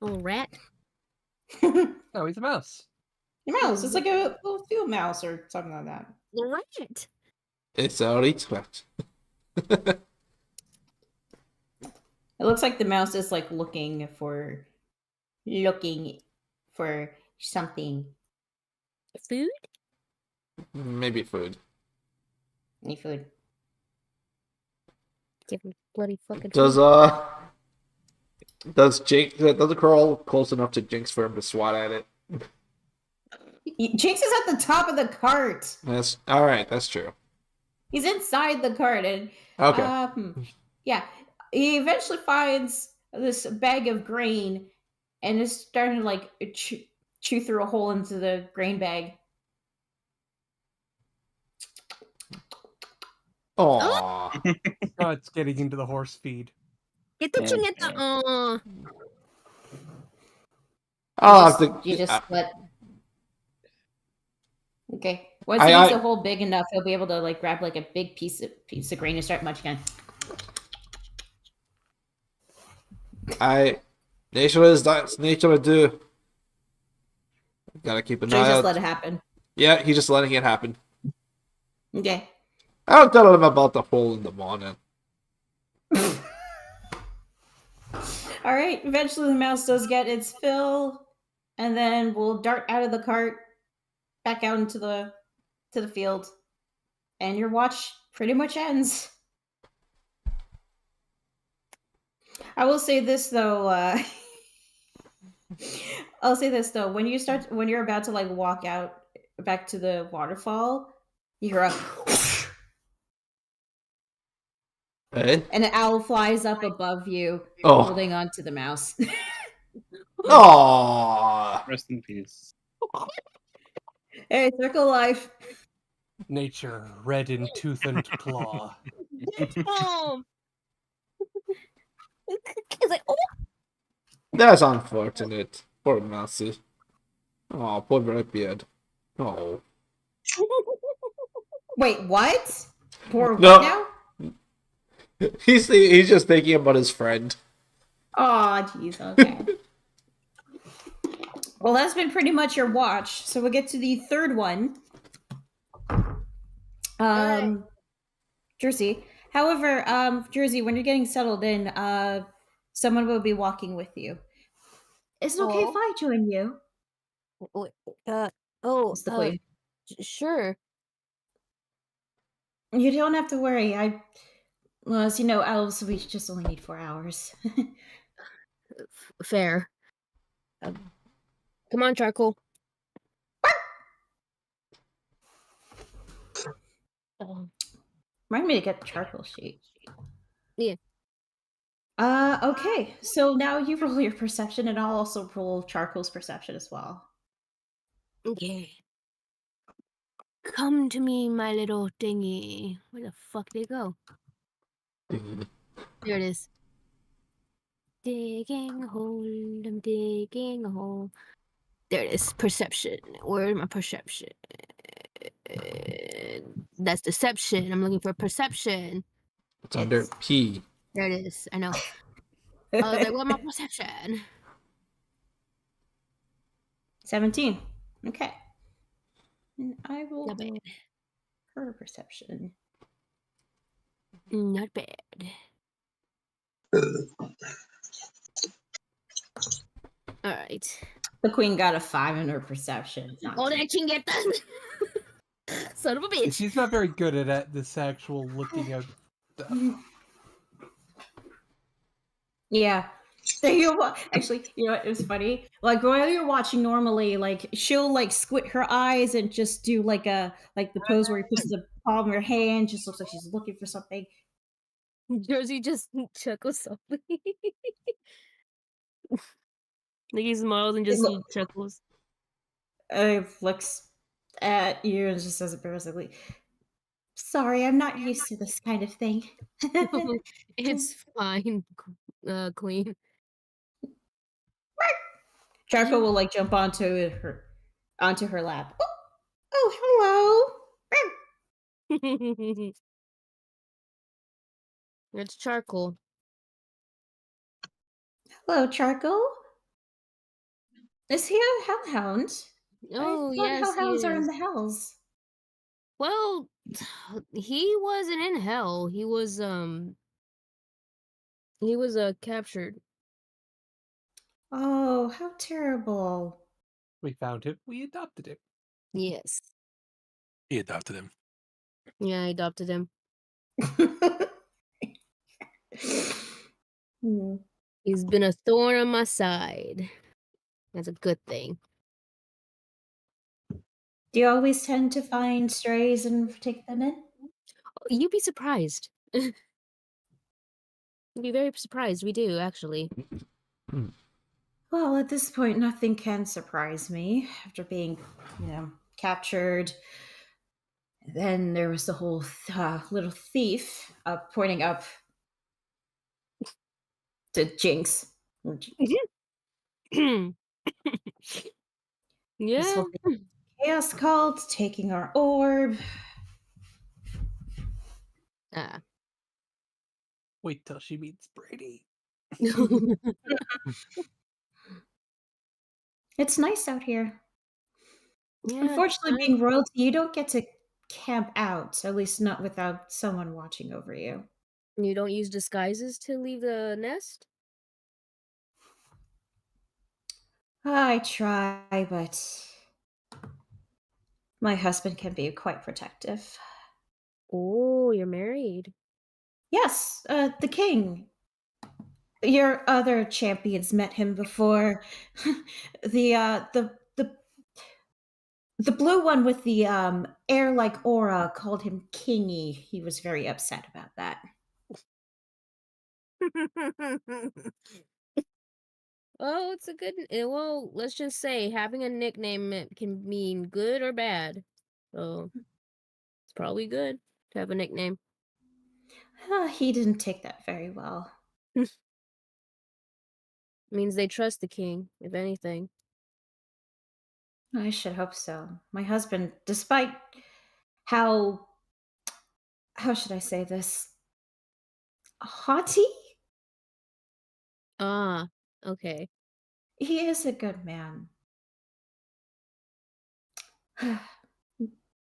Speaker 3: Little rat.
Speaker 4: No, he's a mouse.
Speaker 1: Mouse. It's like a little field mouse or something like that.
Speaker 3: Little rat.
Speaker 2: It's a retweet.
Speaker 1: It looks like the mouse is like looking for something.
Speaker 3: Food?
Speaker 2: Maybe food.
Speaker 1: Any food.
Speaker 3: Give him bloody fucking
Speaker 2: Does
Speaker 3: food.
Speaker 2: does it crawl close enough to Jinx for him to swat at it?
Speaker 1: Jinx is at the top of the cart.
Speaker 2: That's all right. That's true.
Speaker 1: He's inside the cart, and
Speaker 2: Okay.
Speaker 1: yeah, he eventually finds this bag of grain, and is starting to like chew through a hole into the grain bag.
Speaker 2: Aww.
Speaker 4: Oh, it's getting into the horse feed.
Speaker 3: Get the chineta.
Speaker 2: I'll have to.
Speaker 1: You just let. Okay. Once
Speaker 2: I-
Speaker 1: he gets
Speaker 2: I-
Speaker 1: a hole big enough, he'll be able to like grab like a big piece of grain and start munching on.
Speaker 2: Nature is that's nature to do. Gotta keep an
Speaker 1: So
Speaker 2: eye
Speaker 1: just
Speaker 2: out.
Speaker 1: let it happen.
Speaker 2: Yeah, he's just letting it happen.
Speaker 1: Okay.
Speaker 2: I'll tell him about the hole in the morning.
Speaker 1: All right. Eventually, the mouse does get its fill, and then we'll dart out of the cart, back out into the field, and your watch pretty much ends. I will say this though. I'll say this though. When you're about to like walk out back to the waterfall, you hear a
Speaker 2: Eh?
Speaker 1: and an owl flies up above you,
Speaker 2: Oh.
Speaker 1: holding on to the mouse.
Speaker 2: Aww.
Speaker 5: Rest in peace.
Speaker 1: Hey, circle life.
Speaker 4: Nature, red in tooth and claw.
Speaker 3: Oh. It's like, oh.
Speaker 2: That's unfortunate. Poor Mousy. Oh, poor Redbeard. Oh.
Speaker 1: Wait, what? Poor
Speaker 2: No.
Speaker 1: what now?
Speaker 2: He's just thinking about his friend.
Speaker 1: Oh, jeez. Okay. Well, that's been pretty much your watch. So we'll get to the third one.
Speaker 3: Alright.
Speaker 1: Jersey. However, Jersey, when you're getting settled in, someone will be walking with you. Is it okay if
Speaker 3: Oh.
Speaker 1: I join you?
Speaker 3: Wait,
Speaker 1: It's the queen.
Speaker 3: sure.
Speaker 1: You don't have to worry. Well, as you know, elves, we just only need 4 hours.
Speaker 3: Fair. Come on, Charcoal.
Speaker 1: Remind me to get the charcoal sheet.
Speaker 3: Yeah.
Speaker 1: Okay. So now you roll your perception, and I'll also roll charcoal's perception as well.
Speaker 3: Okay. Come to me, my little dingy. Where the fuck did it go? There it is. Digging a hole, I'm digging a hole. There it is. Perception. Where's my perception? That's deception. I'm looking for perception.
Speaker 2: It's under P.
Speaker 3: There it is. I know. I was like, what my perception?
Speaker 1: 17. Okay. And I will
Speaker 3: Not bad.
Speaker 1: roll her perception.
Speaker 3: Not bad. All right.
Speaker 1: The queen got a 5 in her perception. Not
Speaker 3: Oh,
Speaker 1: too-
Speaker 3: that chingueta. Son of a bitch.
Speaker 4: She's not very good at this actual looking at stuff.
Speaker 1: Yeah. Actually, you know what? It was funny. Like while you're watching normally, like she'll like squint her eyes and just do like the pose where you puts the palm of her hand, just looks like she's looking for something.
Speaker 3: Jersey just chuckles softly. Like he smiles and just
Speaker 1: Look.
Speaker 3: chuckles.
Speaker 1: Looks at you and just says embarrassedly, "Sorry, I'm not used to this kind of thing."
Speaker 3: It's fine, Queen.
Speaker 1: Charcoal will like jump onto her lap. Oh, hello.
Speaker 3: It's Charcoal.
Speaker 1: Hello, Charcoal. Is he a hellhound?
Speaker 3: Oh,
Speaker 1: I thought
Speaker 3: yes, he
Speaker 1: hellhounds are in
Speaker 3: is.
Speaker 1: the hells.
Speaker 3: Well, he wasn't in hell. He was captured.
Speaker 1: Oh, how terrible.
Speaker 4: We found him. We adopted him.
Speaker 3: Yes.
Speaker 6: He adopted him.
Speaker 3: Yeah, I adopted him.
Speaker 1: Hmm.
Speaker 3: He's been a thorn on my side. That's a good thing.
Speaker 1: Do you always tend to find strays and take them in?
Speaker 3: You'd be surprised. You'd be very surprised. We do, actually.
Speaker 1: Well, at this point, nothing can surprise me after being, captured. Then there was the whole little thief pointing up to Jinx. This
Speaker 3: Yeah.
Speaker 1: whole thing. Chaos cult taking our orb.
Speaker 3: Ah.
Speaker 4: Wait till she meets Brady.
Speaker 1: It's nice out here.
Speaker 3: Yeah,
Speaker 1: Unfortunately,
Speaker 3: fine.
Speaker 1: being royalty, you don't get to camp out, at least not without someone watching over you.
Speaker 3: You don't use disguises to leave the nest?
Speaker 1: I try, but my husband can be quite protective.
Speaker 3: Oh, you're married.
Speaker 1: Yes, the king. Your other champions met him before. The blue one with the air-like aura called him Kingy. He was very upset about that.
Speaker 3: Oh, it's a good. Well, let's just say having a nickname can mean good or bad. So it's probably good to have a nickname.
Speaker 1: He didn't take that very well.
Speaker 3: Means they trust the king, if anything.
Speaker 1: I should hope so. My husband, despite how how should I say this? Haughty?
Speaker 3: Ah, okay.
Speaker 1: He is a good man. I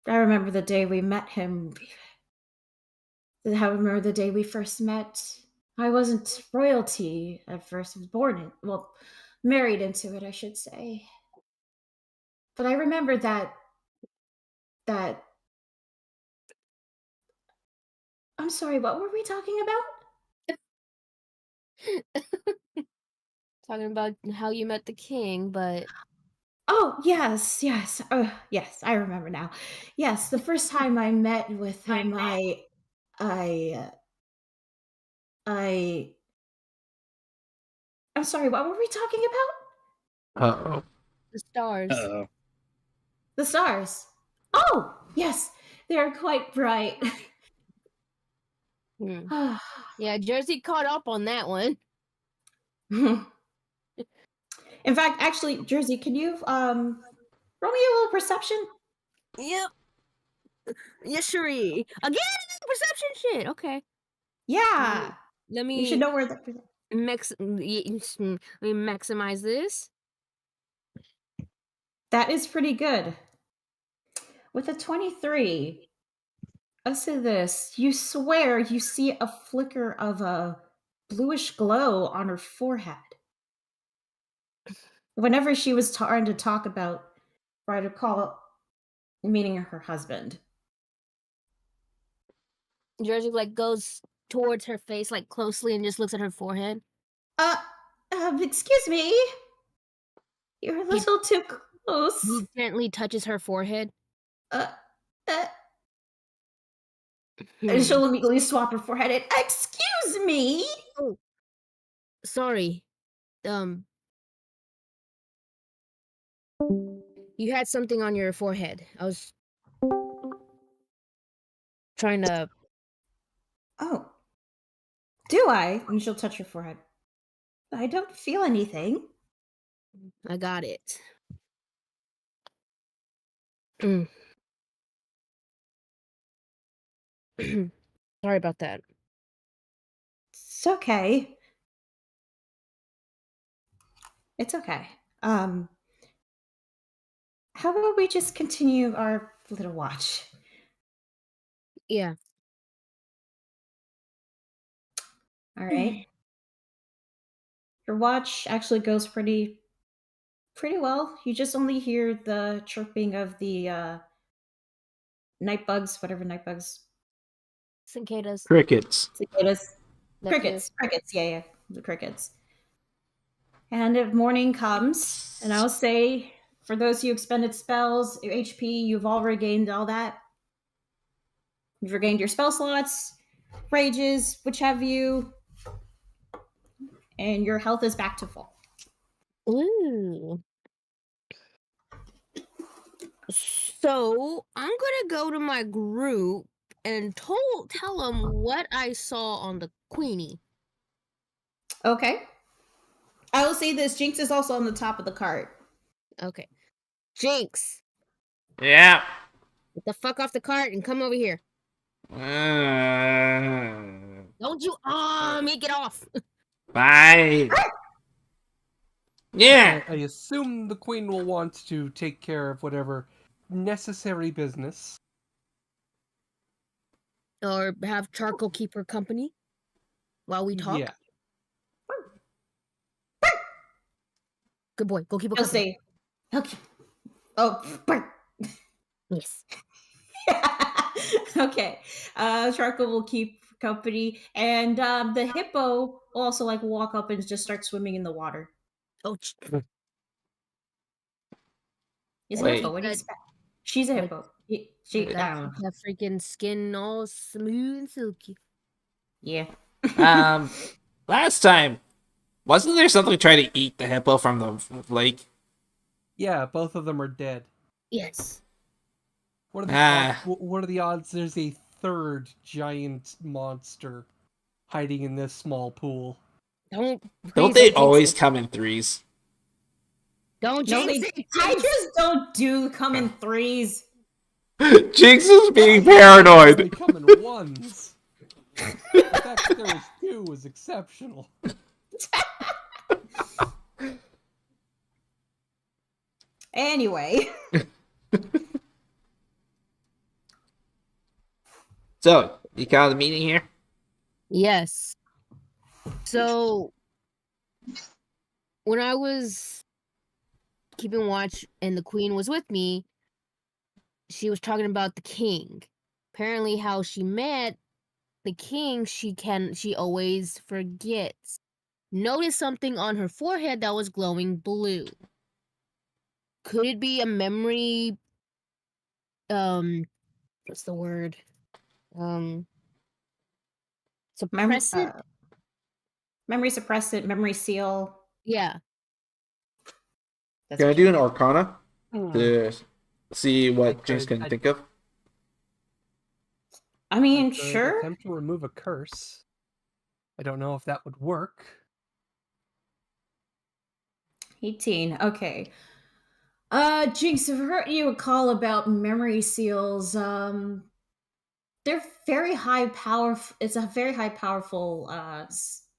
Speaker 1: remember the day we met him. I remember the day we first met. I wasn't royalty at first. I was born in, well, married into it, I should say. But I remember that I'm sorry, what were we talking about?
Speaker 3: Talking about how you met the king, but
Speaker 1: Oh, yes, yes. Yes, I remember now. Yes, the first time I met with him, I, I, I'm sorry, what were we talking about?
Speaker 4: Uh-oh.
Speaker 3: the stars.
Speaker 5: Uh-oh.
Speaker 1: The stars. Oh, yes, they're quite bright.
Speaker 3: Hmm. Yeah, Jersey caught up on that one.
Speaker 1: In fact, actually, Jersey, can you roll me a little perception?
Speaker 3: Yep. Yeshuri. Again, perception shit. Okay.
Speaker 1: Yeah,
Speaker 3: Let
Speaker 1: you should
Speaker 3: me
Speaker 1: know where the.
Speaker 3: let me maximize this.
Speaker 1: That is pretty good. With a 23, let's say this: you swear you see a flicker of a bluish glow on her forehead. Whenever she was trying to talk about, or I recall meeting her husband.
Speaker 3: Jersey like goes towards her face like closely and just looks at her forehead.
Speaker 1: Excuse me. You're a little too close.
Speaker 3: He gently touches her forehead.
Speaker 1: Uh, uh,
Speaker 3: Hmm.
Speaker 1: and she'll immediately swap her forehead and, excuse me.
Speaker 3: Oh, sorry. You had something on your forehead. I was trying to.
Speaker 1: Oh, do I? And she'll touch her forehead. I don't feel anything.
Speaker 3: I got it. Mm. Sorry about that.
Speaker 1: It's okay. It's okay. How about we just continue our little watch?
Speaker 3: Yeah.
Speaker 1: All right. Your watch actually goes pretty well. You just only hear the chirping of the night bugs, whatever night bugs.
Speaker 3: Cicadas.
Speaker 2: Crickets.
Speaker 1: Cicadas.
Speaker 3: That too.
Speaker 1: Crickets, yeah, the crickets. And if morning comes, and I'll say, for those of you who expended spells, your HP, you've all regained all that. You've regained your spell slots, rages, which have you, and your health is back to full.
Speaker 3: Ooh. So I'm gonna go to my group and tell them what I saw on the Queenie.
Speaker 1: Okay. I will say this: Jinx is also on the top of the cart.
Speaker 3: Okay. Jinx,
Speaker 2: Yeah.
Speaker 3: get the fuck off the cart and come over here. Don't you me get off.
Speaker 2: Bye. Yeah.
Speaker 4: I assume the queen will want to take care of whatever necessary business.
Speaker 3: Or have Charcoal keep her company while we talk.
Speaker 4: Yeah.
Speaker 3: Good boy. Go keep her
Speaker 1: He'll
Speaker 3: company.
Speaker 1: say, okay. Oh,
Speaker 3: Yes.
Speaker 1: okay. Charcoal will keep company, and the hippo will also like walk up and just start swimming in the water.
Speaker 3: Oh,
Speaker 1: He's a
Speaker 2: Wait.
Speaker 1: hippo. What do you expect? She's a
Speaker 3: Like-
Speaker 1: hippo. She, I
Speaker 3: that,
Speaker 1: don't know.
Speaker 3: that freaking skin all smooth and silky.
Speaker 1: Yeah.
Speaker 2: Last time, wasn't there something trying to eat the hippo from the lake?
Speaker 4: Yeah, both of them are dead.
Speaker 3: Yes.
Speaker 4: What are the what are the odds there's a third giant monster hiding in this small pool?
Speaker 2: Don't
Speaker 3: Please
Speaker 2: they
Speaker 3: jinx
Speaker 2: always
Speaker 3: it.
Speaker 2: come in threes?
Speaker 3: Don't
Speaker 1: No,
Speaker 3: jinx it.
Speaker 1: Hydras don't do come in threes.
Speaker 2: Jinx is being
Speaker 4: They
Speaker 2: paranoid.
Speaker 4: come in ones. The fact that there was 2 was exceptional.
Speaker 1: Anyway.
Speaker 2: So, you count the meeting here?
Speaker 3: Yes. So when I was keeping watch and the queen was with me, she was talking about the king. Apparently how she met the king, she always forgets. Noticed something on her forehead that was glowing blue. Could it be a memory what's the word? Suppressant?
Speaker 1: Memory suppressant, memory seal.
Speaker 3: Yeah.
Speaker 1: That's
Speaker 2: Can I
Speaker 1: what
Speaker 2: do
Speaker 1: you
Speaker 2: an
Speaker 1: get.
Speaker 2: Arcana to see what Jinx
Speaker 4: could-
Speaker 2: can think of?
Speaker 1: I mean,
Speaker 4: I could
Speaker 1: sure.
Speaker 4: attempt to remove a curse. I don't know if that would work.
Speaker 1: 18. Okay. Jinx, I've heard you recall about memory seals. They're very high power. It's a very high powerful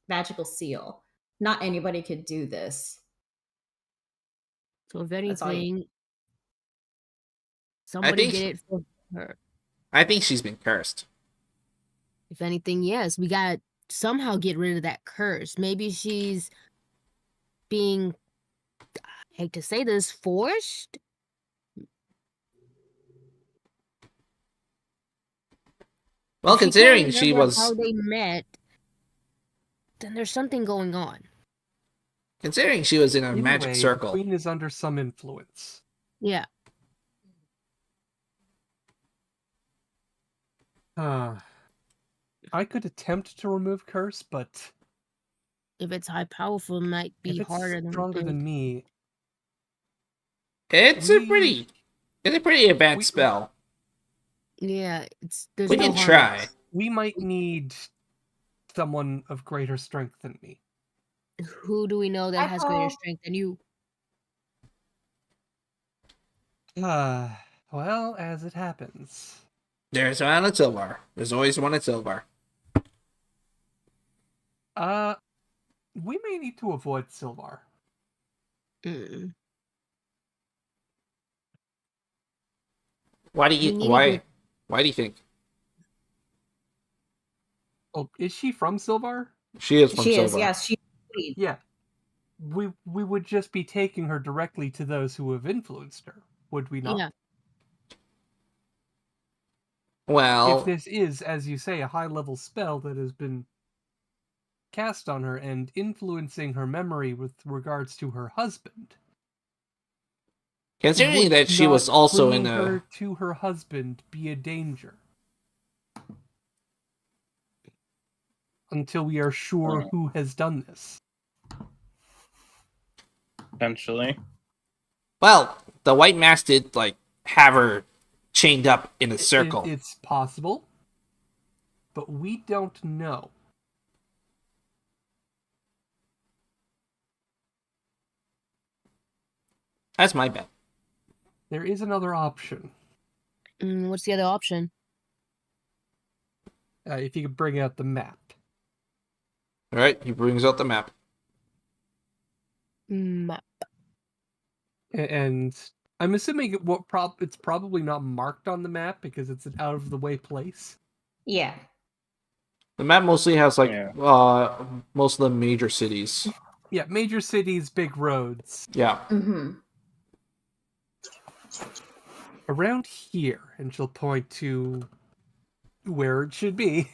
Speaker 1: magical seal. Not anybody could do this.
Speaker 3: So if
Speaker 1: That's all you-
Speaker 3: anything, somebody
Speaker 2: think
Speaker 3: get
Speaker 2: she-
Speaker 3: it for her.
Speaker 2: I think she's been cursed.
Speaker 3: If anything, yes, we gotta somehow get rid of that curse. Maybe she's being, I hate to say this, forced?
Speaker 2: Well,
Speaker 3: If she can't
Speaker 2: considering she
Speaker 3: remember
Speaker 2: was
Speaker 3: how they met, then there's something going on.
Speaker 2: in a
Speaker 4: Either
Speaker 2: magic
Speaker 4: way,
Speaker 2: circle.
Speaker 4: the queen is under some influence.
Speaker 3: Yeah.
Speaker 4: I could attempt to remove curse, but
Speaker 3: If it's high powerful, it might be
Speaker 4: if it's
Speaker 3: harder than we
Speaker 4: stronger
Speaker 3: think.
Speaker 4: than me,
Speaker 2: It's a pretty advanced
Speaker 4: we-
Speaker 2: spell.
Speaker 3: Yeah, there's
Speaker 2: We
Speaker 3: no
Speaker 2: can
Speaker 3: harm.
Speaker 2: try.
Speaker 4: we might need someone of greater strength than me.
Speaker 3: Who do we know that has greater
Speaker 1: Apple.
Speaker 3: strength than you?
Speaker 4: Well, as it happens.
Speaker 2: There's one at Sylvar. There's always one at Sylvar.
Speaker 4: We may need to avoid Sylvar.
Speaker 3: Mm.
Speaker 2: Why do
Speaker 3: We
Speaker 2: you
Speaker 3: need
Speaker 2: why
Speaker 3: to-
Speaker 2: why do you think?
Speaker 4: Oh, is she from Sylvar?
Speaker 2: She is from
Speaker 1: She is,
Speaker 2: Sylvar.
Speaker 1: yes. She's queen.
Speaker 4: Yeah. We would just be taking her directly to those who have influenced her, would we not?
Speaker 3: Yeah.
Speaker 2: Well,
Speaker 4: If this is, as you say, a high-level spell that has been cast on her and influencing her memory with regards to her husband,
Speaker 2: considering
Speaker 4: would
Speaker 2: that she was
Speaker 4: not
Speaker 2: also in
Speaker 4: bringing her
Speaker 2: a
Speaker 4: to her husband be a danger? Until we are sure who has done this.
Speaker 5: Potentially.
Speaker 2: well, the White Mass did like have her chained up in a circle.
Speaker 4: It's possible, but we don't know.
Speaker 2: That's my bet.
Speaker 4: There is another option.
Speaker 3: What's the other option?
Speaker 4: If you could bring out the map.
Speaker 2: All right, he brings out the map.
Speaker 3: Map.
Speaker 4: And I'm assuming it's probably not marked on the map because it's an out of the way place.
Speaker 1: Yeah.
Speaker 2: The map mostly has like
Speaker 5: Yeah.
Speaker 2: most of the major cities.
Speaker 4: Yeah, major cities, big roads.
Speaker 2: Yeah.
Speaker 1: Mm-hmm.
Speaker 4: Around here, and she'll point to where it should be.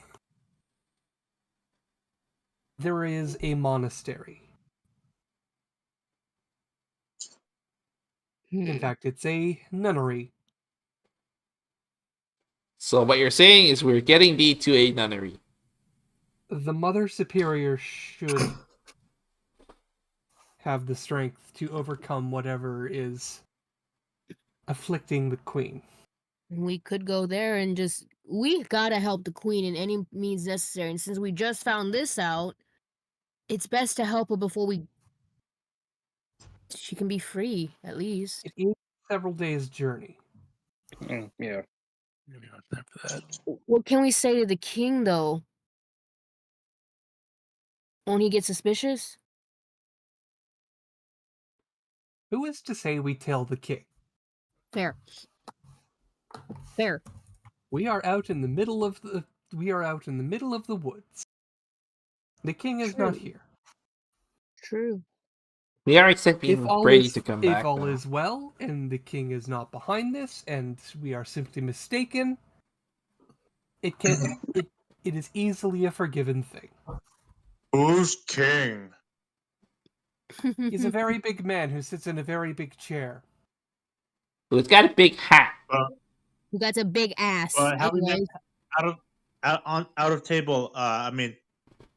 Speaker 4: There is a monastery. In fact, it's a nunnery.
Speaker 2: So what you're saying is we're getting thee to a nunnery.
Speaker 4: The Mother Superior should have the strength to overcome whatever is afflicting the queen.
Speaker 3: We could go there and we gotta help the queen in any means necessary. And since we just found this out, it's best to help her before she can be free, at least.
Speaker 4: It is several days' journey.
Speaker 5: Yeah.
Speaker 6: Maybe not time for that.
Speaker 3: What can we say to the king, though? Won't he get suspicious?
Speaker 4: Who is to say we tell the king?
Speaker 3: Fair. Fair.
Speaker 4: We are out in the middle of the woods. The king is not
Speaker 3: True.
Speaker 4: here.
Speaker 3: True.
Speaker 2: We are expecting
Speaker 4: If all
Speaker 2: Brady
Speaker 4: is
Speaker 2: to come
Speaker 4: if
Speaker 2: back.
Speaker 4: all
Speaker 2: though.
Speaker 4: is well and the king is not behind this and we are simply mistaken, it is easily a forgiven thing.
Speaker 7: Who's king?
Speaker 4: He's a very big man who sits in a very big chair.
Speaker 2: Who's got a big hat?
Speaker 3: Who got a big ass.
Speaker 7: Have we met
Speaker 3: Anyways.
Speaker 7: out of table?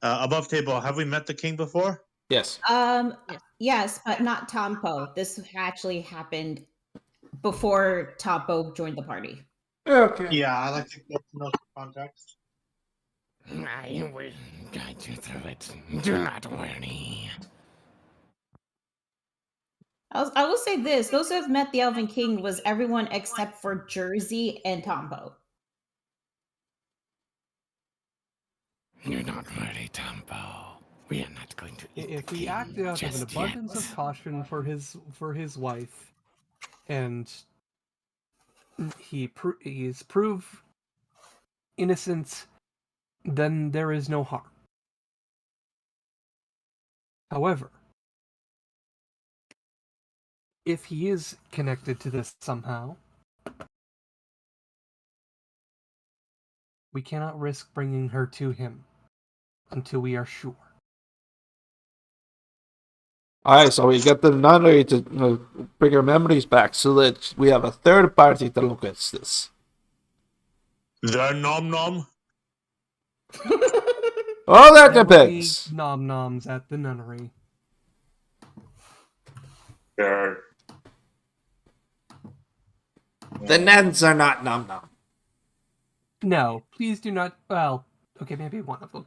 Speaker 7: Above table. Have we met the king before?
Speaker 2: Yes.
Speaker 1: Yes, but not Tompo. This actually happened before Tompo joined the party.
Speaker 2: Okay.
Speaker 7: Yeah, I like to get to know the context.
Speaker 8: I will guide you through it. Do not worry.
Speaker 1: I will say this: those who have met the Elven King was everyone except for Jersey and Tompo.
Speaker 8: Do not worry, Tampo. We are not going to eat
Speaker 4: If
Speaker 8: the
Speaker 4: he
Speaker 8: king
Speaker 4: acted out of an
Speaker 8: just
Speaker 4: abundance
Speaker 8: yet.
Speaker 4: of caution for his wife, and he is prove innocent, then there is no harm. However, if he is connected to this somehow, we cannot risk bringing her to him until we are sure.
Speaker 2: Alright, so we get the nunnery to bring her memories back so that we have a third party to look at this.
Speaker 7: The nom nom.
Speaker 2: Oh, that
Speaker 4: There will be
Speaker 2: depends.
Speaker 4: nom noms at the nunnery.
Speaker 7: Sure.
Speaker 2: The nuns are not num num.
Speaker 4: No, please do not. Well, okay, maybe one of them.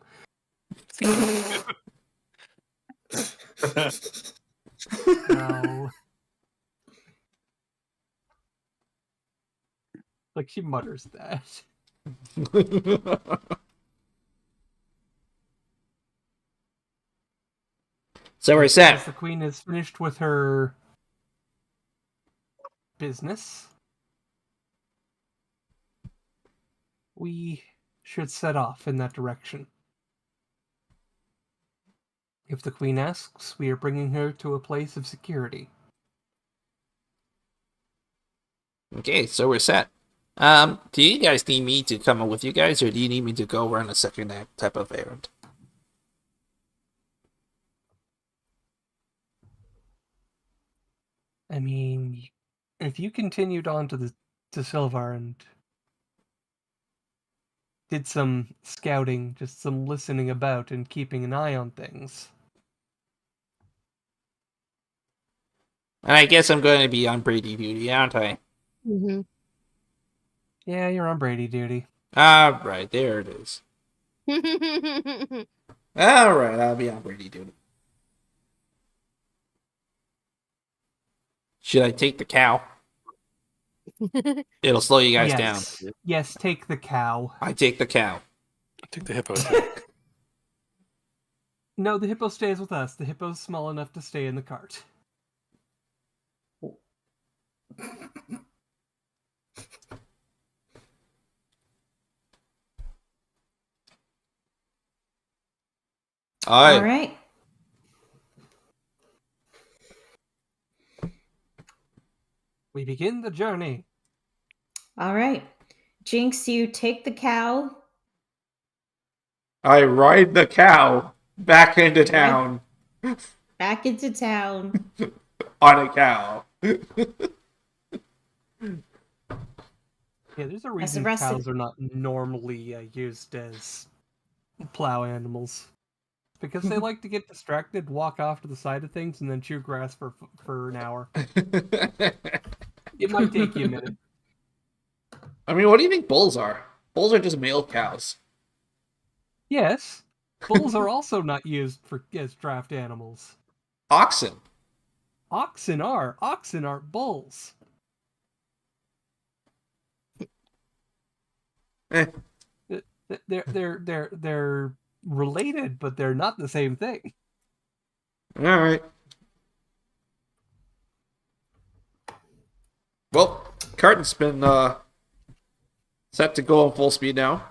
Speaker 4: No. Like she mutters that.
Speaker 2: So we're
Speaker 4: As
Speaker 2: set.
Speaker 4: the queen is finished with her business, we should set off in that direction. If the queen asks, we are bringing her to a place of security.
Speaker 2: Okay, so we're set. Do you guys need me to come with you guys, or do you need me to go run a second type of errand?
Speaker 4: I mean, if you continued on to Sylvar and did some scouting, just some listening about and keeping an eye on things.
Speaker 2: And I guess I'm going to be on Brady duty, aren't I?
Speaker 3: Mm-hmm.
Speaker 4: Yeah, you're on Brady duty.
Speaker 2: Alright, there it is. Alright, I'll be on Brady duty. Should I take the cow? It'll slow you guys down.
Speaker 4: Yes, take the cow.
Speaker 2: I take the cow.
Speaker 6: I think the hippo too.
Speaker 4: No, the hippo stays with us. The hippo's small enough to stay in the cart.
Speaker 1: All right.
Speaker 4: We begin the journey.
Speaker 1: All right. Jinx, you take the cow.
Speaker 2: I ride the cow back into town
Speaker 1: Back into town.
Speaker 2: on a cow.
Speaker 4: Yeah, there's a
Speaker 1: As
Speaker 4: reason
Speaker 1: the rest of-
Speaker 4: cows are not normally used as plow animals. Because they like to get distracted, walk off to the side of things, and then chew grass for an hour. It might take you a minute.
Speaker 2: I mean, what do you think bulls are? Bulls are just male cows.
Speaker 4: Yes, bulls are also not used as draft animals.
Speaker 2: Oxen.
Speaker 4: Oxen aren't bulls.
Speaker 2: Eh,
Speaker 4: They're related, but they're not the same thing.
Speaker 2: all right. Well, Carton's been set to go on full speed now.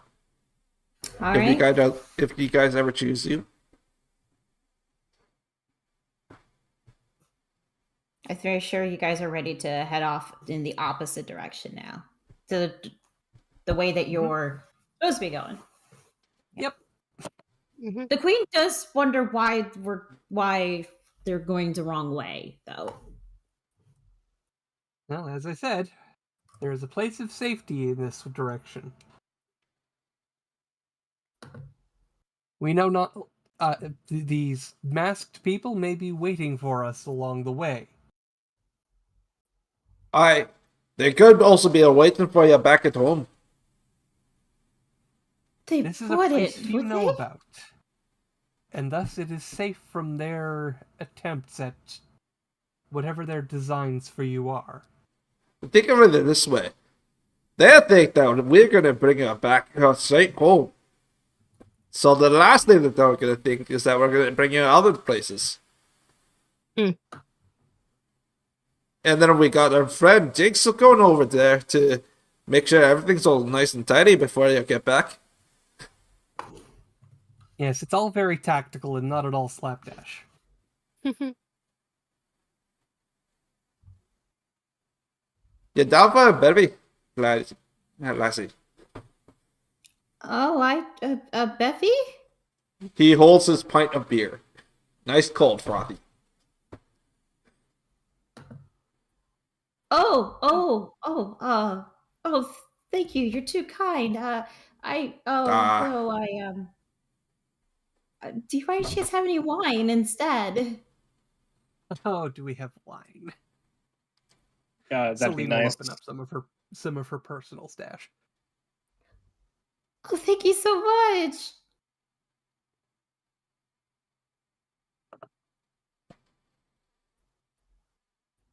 Speaker 1: All
Speaker 2: If you
Speaker 1: right.
Speaker 2: guys ever choose to.
Speaker 1: I'm very sure you guys are ready to head off in the opposite direction now, to the way that you're supposed to be going.
Speaker 4: Yep.
Speaker 3: Mhm.
Speaker 1: The queen does wonder why they're going the wrong way, though.
Speaker 4: Well, as I said, there is a place of safety in this direction. We know not these masked people may be waiting for us along the way.
Speaker 2: They could also be waiting for you back at home.
Speaker 1: They
Speaker 4: This is a
Speaker 1: would
Speaker 4: place
Speaker 1: it,
Speaker 4: few
Speaker 1: would
Speaker 4: know
Speaker 1: they?
Speaker 4: about, and thus it is safe from their attempts at whatever their designs for you are.
Speaker 2: Think of it this way. They think that we're going to bring her back straight home. So the last thing that they're going to think is that we're going to bring you other places.
Speaker 3: Mm.
Speaker 2: And then we got our friend Jinx going over there to make sure everything's all nice and tidy before you get back.
Speaker 4: Yes, it's all very tactical and not at all slapdash.
Speaker 2: You down for a baby, lassie?
Speaker 1: Oh, Beffy?
Speaker 2: He holds his pint of beer. Nice cold frothy.
Speaker 1: Oh, thank you. You're too kind. Though do you by chance have any wine instead?
Speaker 4: Oh, do we have wine?
Speaker 5: That'd be
Speaker 4: Celine will
Speaker 5: nice.
Speaker 4: open up some of her personal stash.
Speaker 1: Oh, thank you so much.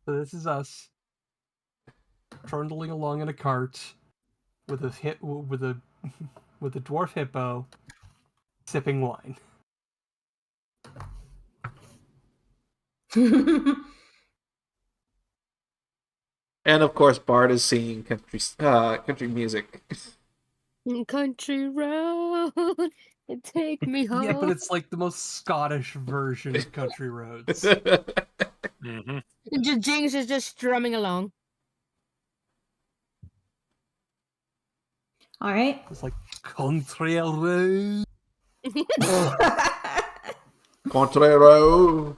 Speaker 4: So this is us trundling along in a cart with a with a dwarf hippo sipping wine.
Speaker 2: And of course, Bart is singing country music.
Speaker 3: Country road, take me home.
Speaker 4: Yeah, but it's like the most Scottish version of Country Roads.
Speaker 6: Mm-hmm.
Speaker 3: Jinx is just strumming along.
Speaker 1: All right.
Speaker 4: It's like Country Road.
Speaker 2: Contrario.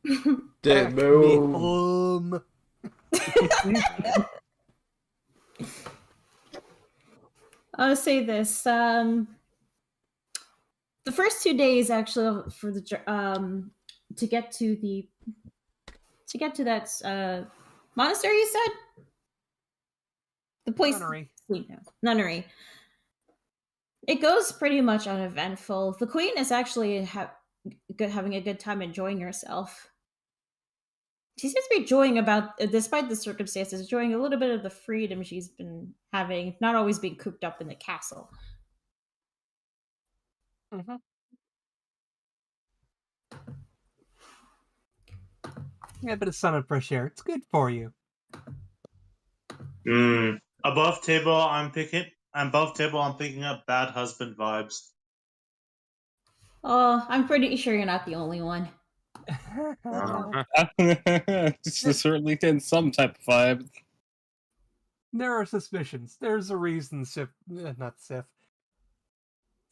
Speaker 4: Back me
Speaker 2: Demo.
Speaker 4: home.
Speaker 1: I'll say this. The first 2 days actually for the to get to that monastery, you said? The place nunnery. It goes pretty much uneventful. The queen is actually having a good time enjoying herself. She seems to be enjoying despite the circumstances, enjoying a little bit of the freedom she's been having, not always being cooped up in the castle.
Speaker 4: Mm-hmm. Yeah, a bit of sun and fresh air. It's good for you.
Speaker 7: Above table, I'm picking up bad husband vibes.
Speaker 1: Oh, I'm pretty sure you're not the only one.
Speaker 5: Just certainly in some type of vibe.
Speaker 4: There are suspicions. There's a reason not Sif.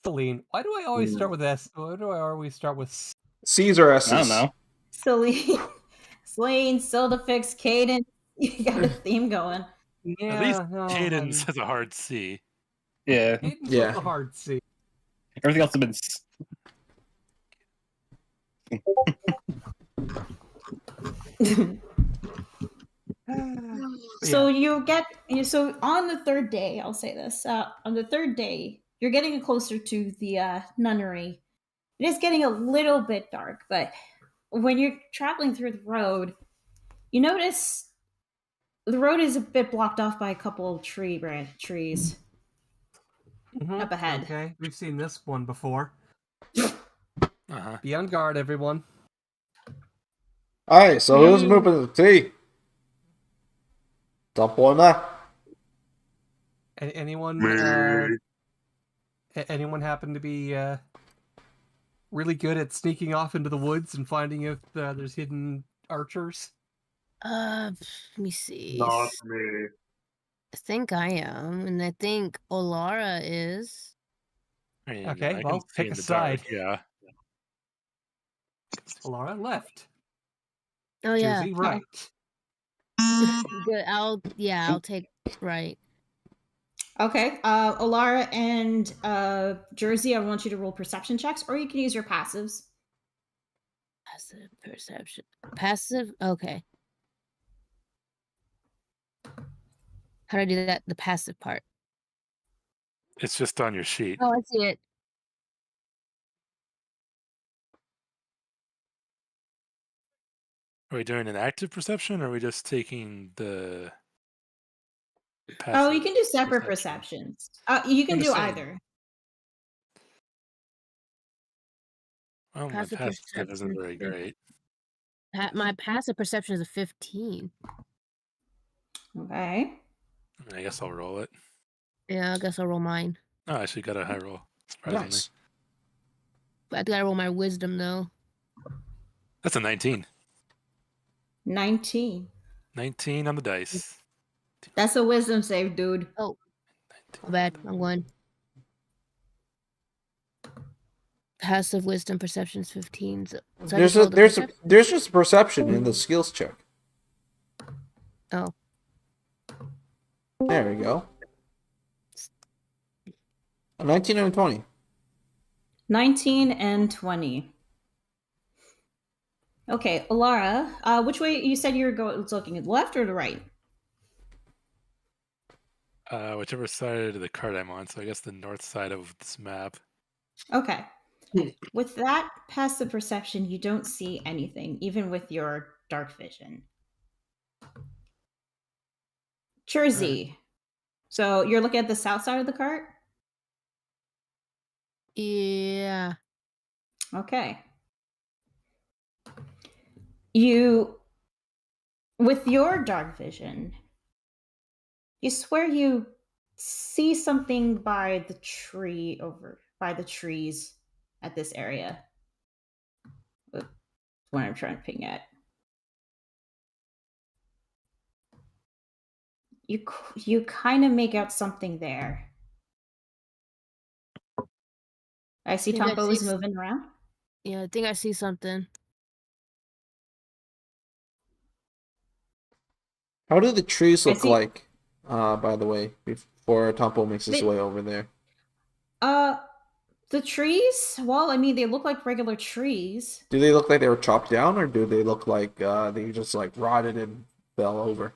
Speaker 4: Celine. Why do I always start with S? Why do I always start with
Speaker 2: Caesar
Speaker 5: I
Speaker 2: S's.
Speaker 5: don't know.
Speaker 1: Celine, Sildafix, Cadence. You got a theme going.
Speaker 4: Yeah,
Speaker 6: At least
Speaker 4: no,
Speaker 6: Cadence has a hard C.
Speaker 5: Yeah.
Speaker 4: Cadence
Speaker 2: Yeah.
Speaker 4: was a hard C.
Speaker 5: Everything else has been.
Speaker 1: So so on the third day, I'll say this. On the third day, you're getting closer to the nunnery. It is getting a little bit dark, but when you're traveling through the road, you notice the road is a bit blocked off by a couple of trees.
Speaker 4: Mhm,
Speaker 1: up ahead.
Speaker 4: Okay, we've seen this one before.
Speaker 6: Uh-huh.
Speaker 4: Be on guard, everyone.
Speaker 2: Alright, so who's moving the tea? Temple and I.
Speaker 4: Anyone? Anyone happen to be really good at sneaking off into the woods and finding if there's hidden archers?
Speaker 3: Let me see.
Speaker 9: Not me.
Speaker 3: I think I am, and I think Olara is.
Speaker 6: I mean,
Speaker 4: Okay,
Speaker 6: I
Speaker 4: well,
Speaker 6: can see
Speaker 4: pick
Speaker 6: in
Speaker 4: a
Speaker 6: the dark.
Speaker 4: side.
Speaker 6: Yeah.
Speaker 4: Laura left.
Speaker 3: Oh yeah.
Speaker 4: Jersey right.
Speaker 3: Good. I'll take right.
Speaker 1: Okay. Alara and Jersey, I want you to roll perception checks, or you can use your passives.
Speaker 3: Passive perception. Passive. Okay. How do I do that? The passive part.
Speaker 6: It's just on your sheet.
Speaker 3: Oh, I see it.
Speaker 6: Are we doing an active perception, or are we just taking the passive?
Speaker 1: Oh, you can do separate
Speaker 6: perception?
Speaker 1: perceptions. You can
Speaker 6: I'm
Speaker 1: do
Speaker 6: just saying.
Speaker 1: either.
Speaker 6: Well, my
Speaker 3: Passive
Speaker 6: passive
Speaker 3: perception
Speaker 6: isn't very
Speaker 3: is-
Speaker 6: great.
Speaker 3: My passive perception is a 15.
Speaker 1: Okay.
Speaker 6: I guess I'll roll it.
Speaker 3: Yeah, I guess I'll roll mine.
Speaker 6: Oh, I actually got a high roll, surprisingly.
Speaker 2: Nice.
Speaker 3: But I gotta roll my wisdom though.
Speaker 6: That's a 19.
Speaker 1: 19.
Speaker 6: 19 on the dice.
Speaker 1: That's a wisdom save, dude.
Speaker 3: Oh, my bad. I'm going. Passive wisdom perception is 15. So I
Speaker 2: There's
Speaker 3: just
Speaker 2: a
Speaker 3: rolled the
Speaker 2: there's a
Speaker 3: perception.
Speaker 2: there's just perception in the skills check.
Speaker 3: Oh.
Speaker 2: There we go. A 19 and a 20.
Speaker 1: 19 and 20. Okay, Alara, which way you said you were looking at the left or the right?
Speaker 6: Whichever side of the card I'm on, so I guess the north side of this map.
Speaker 1: Okay. With that passive perception, you don't see anything, even with your dark vision. Jersey. So you're looking at the south side of the cart?
Speaker 3: Yeah.
Speaker 1: Okay. You, with your dark vision, you swear you see something by the tree by the trees at this area. That's what I'm trying to ping at. You kind of make out something there. I see
Speaker 3: Think I
Speaker 1: Tompo
Speaker 3: see
Speaker 1: is moving around.
Speaker 3: Yeah, I think I see something.
Speaker 2: How do the trees
Speaker 1: I
Speaker 2: look
Speaker 1: see-
Speaker 2: like? By the way, before Tompo makes his
Speaker 1: They-
Speaker 2: way over there.
Speaker 1: The trees, well, I mean, they look like regular trees.
Speaker 2: Do they look like they were chopped down, or do they look like they just like rotted and fell over?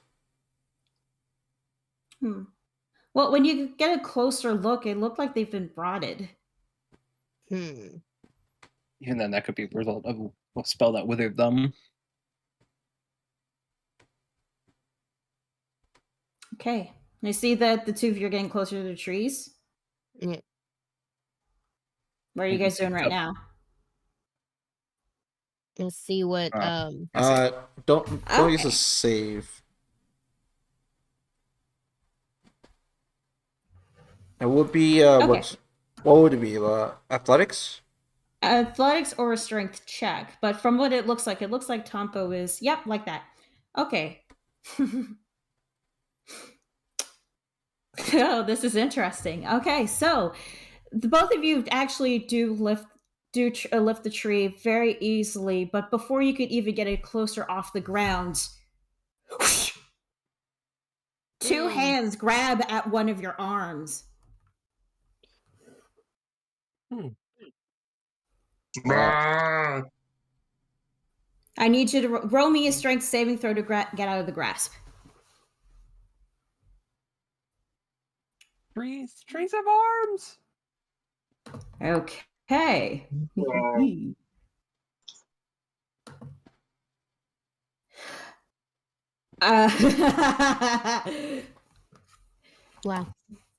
Speaker 1: Well, when you get a closer look, it looked like they've been rotted.
Speaker 3: Hmm.
Speaker 5: Even then, that could be a result of a spell that withered them.
Speaker 1: Okay. I see that the two of you are getting closer to the trees.
Speaker 3: Yeah.
Speaker 1: What are you guys doing right now?
Speaker 3: Let's see what
Speaker 2: Don't use
Speaker 1: Okay.
Speaker 2: a save. It would be what would it be? Athletics?
Speaker 1: Athletics or a strength check. But from what it looks like Tompo is, yep, like that. Okay. Oh, this is interesting. Okay, so both of you actually do lift the tree very easily, but before you could even get it closer off the ground, two hands grab at one of your arms.
Speaker 9: Ah,
Speaker 1: I need you to roll me a strength saving throw to get out of the grasp.
Speaker 4: Trees have arms.
Speaker 1: Okay.
Speaker 3: wow.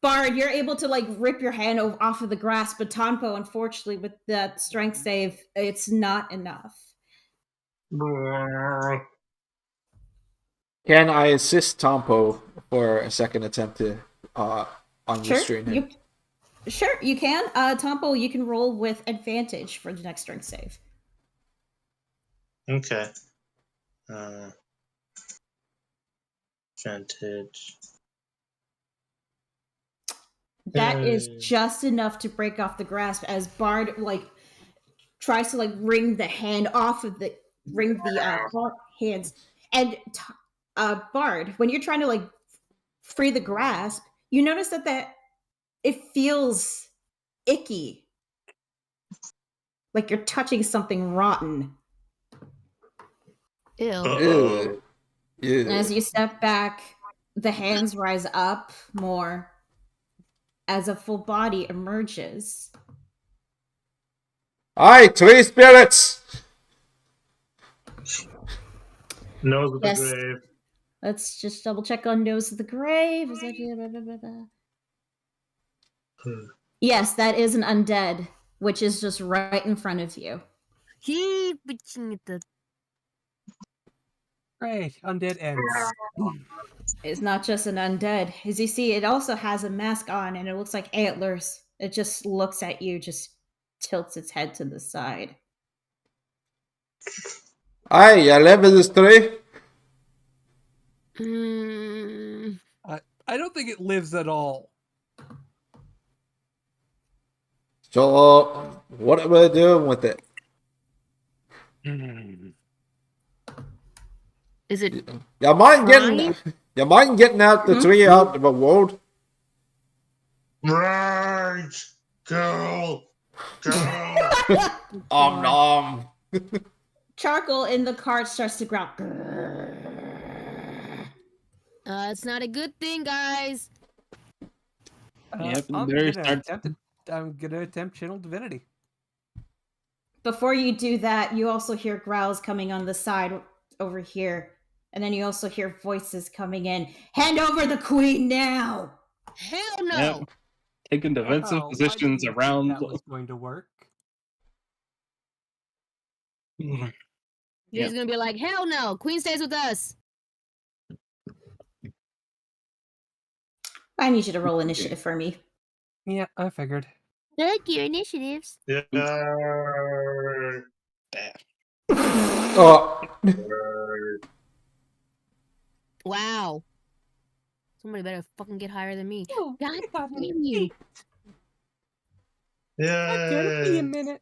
Speaker 1: Bard, you're able to like rip your hand off of the grass, but Tonpo, unfortunately, with that strength save, it's not enough.
Speaker 2: Can I assist Tompo for a second attempt to unrestrain him?
Speaker 1: Sure, you can. Tompo, you can roll with advantage for the next strength save.
Speaker 7: Okay. Advantage.
Speaker 1: That is
Speaker 7: Yay.
Speaker 1: just enough to break off the grasp as Bard like tries to like wring the hand off of the hands. And Bard, when you're trying to like free the grasp, you notice that it feels icky, like you're touching something rotten.
Speaker 3: Ew.
Speaker 2: Ew.
Speaker 1: And as
Speaker 2: Ew.
Speaker 1: you step back, the hands rise up more as a full body emerges.
Speaker 2: Aye, tree spirits!
Speaker 7: Nose of the
Speaker 1: Yes.
Speaker 7: grave.
Speaker 1: Let's just double check on Nose of the Grave. Is that Yes, that is an undead, which is just right in front of you.
Speaker 4: Great, undead ends.
Speaker 1: It's not just an undead. As you see, it also has a mask on and it looks like antlers. It just looks at you, just tilts its head to the side.
Speaker 2: Aye, you live in this tree?
Speaker 4: I don't think it lives at all.
Speaker 2: So, what am I doing with it?
Speaker 3: Is it
Speaker 2: You mind
Speaker 3: Fine.
Speaker 2: getting out the tree out of the road?
Speaker 9: Right. Go. Go.
Speaker 2: Nom.
Speaker 1: Charcoal in the cart starts to growl.
Speaker 3: it's not a good thing, guys.
Speaker 5: Yep,
Speaker 4: I'm
Speaker 5: there
Speaker 4: gonna attempt channel divinity.
Speaker 1: Before you do that, you also hear growls coming on the side over here. And then you also hear voices coming in. Hand over the queen now!
Speaker 3: Hell no.
Speaker 5: Yep. Taking defensive
Speaker 4: Why
Speaker 5: positions
Speaker 4: didn't you think
Speaker 5: around.
Speaker 4: that was going to work.
Speaker 3: He's
Speaker 5: Yep.
Speaker 3: gonna be like, hell no. Queen stays with us.
Speaker 1: I need you to roll initiative for me.
Speaker 4: Yeah, I figured.
Speaker 3: Look, your initiatives.
Speaker 9: Yeah.
Speaker 2: Oh,
Speaker 3: Wow. Somebody better fucking get higher than me.
Speaker 4: Oh,
Speaker 3: God
Speaker 4: I got an
Speaker 3: damn you.
Speaker 4: 8. Give me a
Speaker 9: Yeah.
Speaker 4: minute.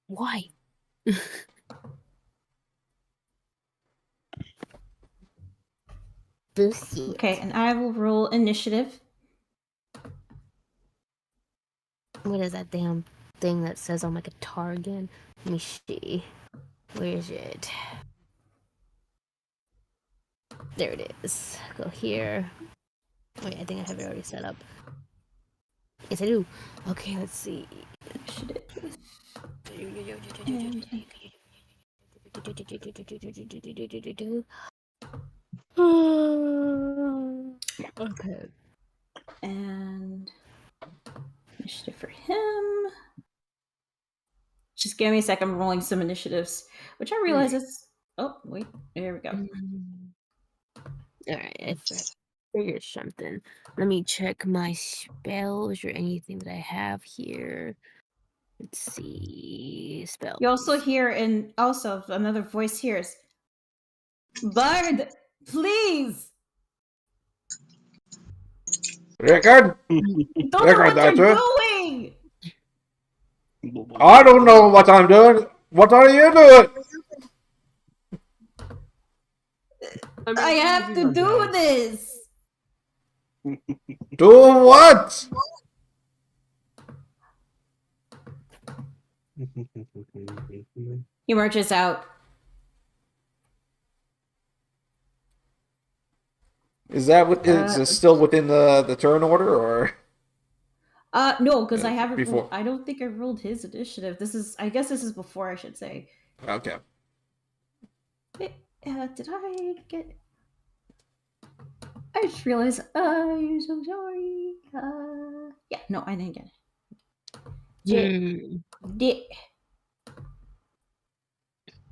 Speaker 3: Why? Bullshit.
Speaker 1: Okay, and I will roll initiative.
Speaker 3: What is that damn thing that says on my guitar again? Let me see. Where is it? There it is. Go here. Wait, I think I have it already set up. Yes, I do. Okay, let's see.
Speaker 1: Initiative.
Speaker 3: Okay.
Speaker 1: And initiative for him. Just give me a sec. I'm rolling some initiatives, which I realize is. Oh, wait. There we go.
Speaker 3: Alright, I figured something. Let me check my spells or anything that I have here. Let's see. Spells.
Speaker 1: You also hear, and also another voice here is Bard, please!
Speaker 2: Rickard?
Speaker 1: Don't know
Speaker 2: Rickard,
Speaker 1: what
Speaker 2: that's
Speaker 1: you're
Speaker 2: it.
Speaker 1: doing!
Speaker 2: I don't know what I'm doing. What are you doing?
Speaker 1: I have to do this!
Speaker 2: Do what?
Speaker 1: He emerges out.
Speaker 2: Is it still within the turn order or?
Speaker 1: No, because I haven't.
Speaker 2: Before.
Speaker 1: I don't think I rolled his initiative. I guess this is before, I should say.
Speaker 2: Okay.
Speaker 1: Did I get? I just realized. I'm so sorry. Yeah, no, I didn't get it. Did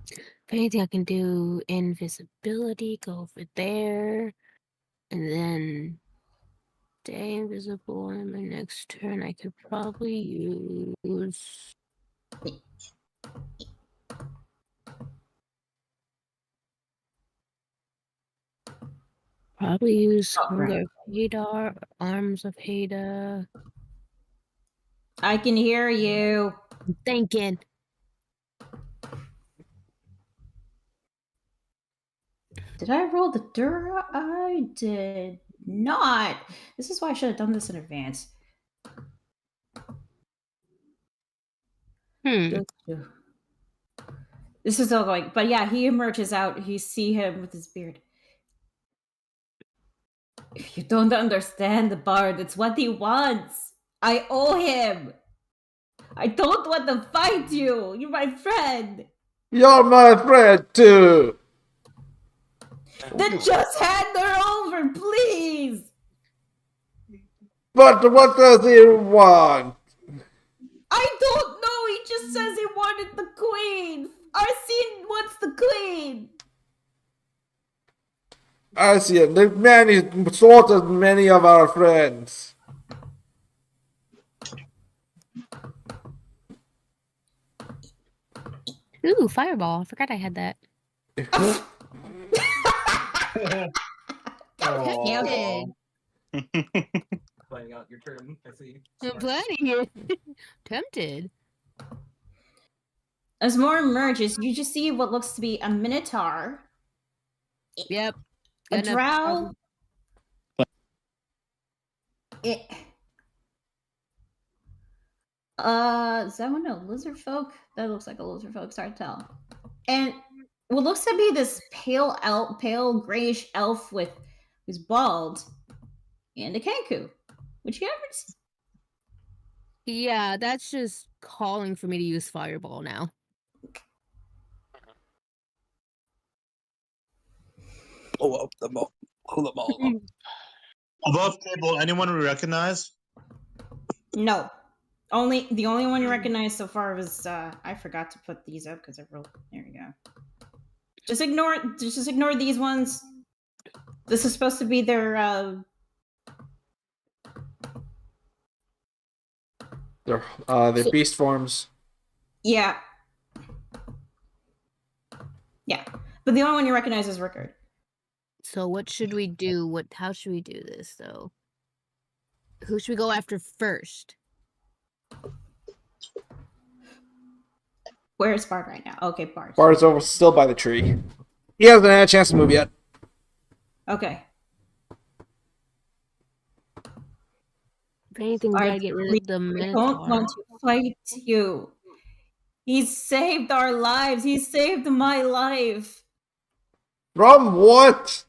Speaker 3: If anything, I can do invisibility, go over there, and then stay invisible. And my next turn, I could probably use. Probably use Hunger of Hadar, Arms of Hada.
Speaker 1: I can hear you.
Speaker 3: I'm thinking.
Speaker 1: Did I roll the Dura? I did not. This is why I should have done this in advance. This is all going, but yeah, he emerges out. You see him with his beard. If you don't understand the bard, it's what he wants. I owe him. I don't want to fight you. You're my friend.
Speaker 2: You're my friend too.
Speaker 1: Then just hand her over, please.
Speaker 2: But what does he want?
Speaker 1: I don't know. He just says he wanted the queen. Arsene wants the queen.
Speaker 2: I see it. The man is slaughtered many of our friends.
Speaker 3: Ooh, fireball. I forgot I had that.
Speaker 4: Oh.
Speaker 3: Tempted.
Speaker 4: Playing out your turn. I see.
Speaker 3: I'm planning it. Tempted.
Speaker 1: As more emerges, you just see what looks to be a minotaur,
Speaker 3: Yep.
Speaker 1: a
Speaker 3: Gonna
Speaker 1: drow. Is that one a lizard folk? That looks like a lizard folk. It's hard to tell. And what looks to be this pale grayish elf who's bald, and a kanku, which you haven't.
Speaker 3: Yeah, that's just calling for me to use fireball now.
Speaker 5: Blow up the ball. Blow them all up.
Speaker 7: Above table, anyone we recognize?
Speaker 1: No. The only one you recognize so far was I forgot to put these up because I wrote. There you go. Just ignore these ones. This is supposed to be their
Speaker 2: beast forms.
Speaker 1: yeah. Yeah. But the only one you recognize is Rickard.
Speaker 3: So what should we do? How should we do this though? Who should we go after first?
Speaker 1: Where's Bard right now? Okay, Bard.
Speaker 2: Bard's over, still by the tree. He hasn't had a chance to move yet.
Speaker 1: Okay.
Speaker 3: If anything, we gotta get rid of the
Speaker 1: I
Speaker 3: minotaur.
Speaker 1: don't want to fight you. He saved our lives. He saved my life.
Speaker 2: From what?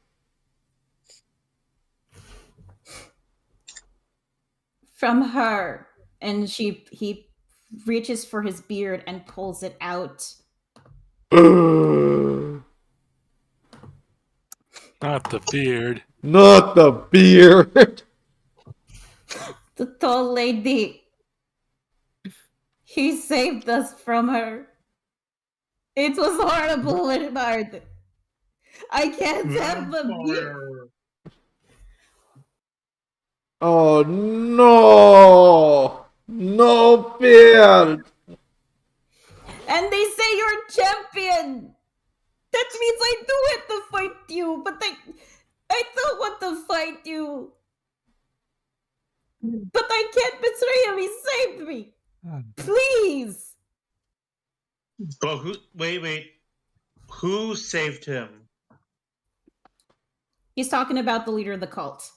Speaker 1: From her. And he reaches for his beard and pulls it out.
Speaker 6: Not the beard.
Speaker 2: Not the beard.
Speaker 1: The tall lady. He saved us from her. It was horrible and hard. I can't have a beard.
Speaker 2: Oh no! No beard!
Speaker 1: And they say you're champion. That means I do have to fight you, but I don't want to fight you. But I can't betray him. He saved me. Please.
Speaker 7: But wait. Who saved him?
Speaker 1: He's talking about the leader of the cult.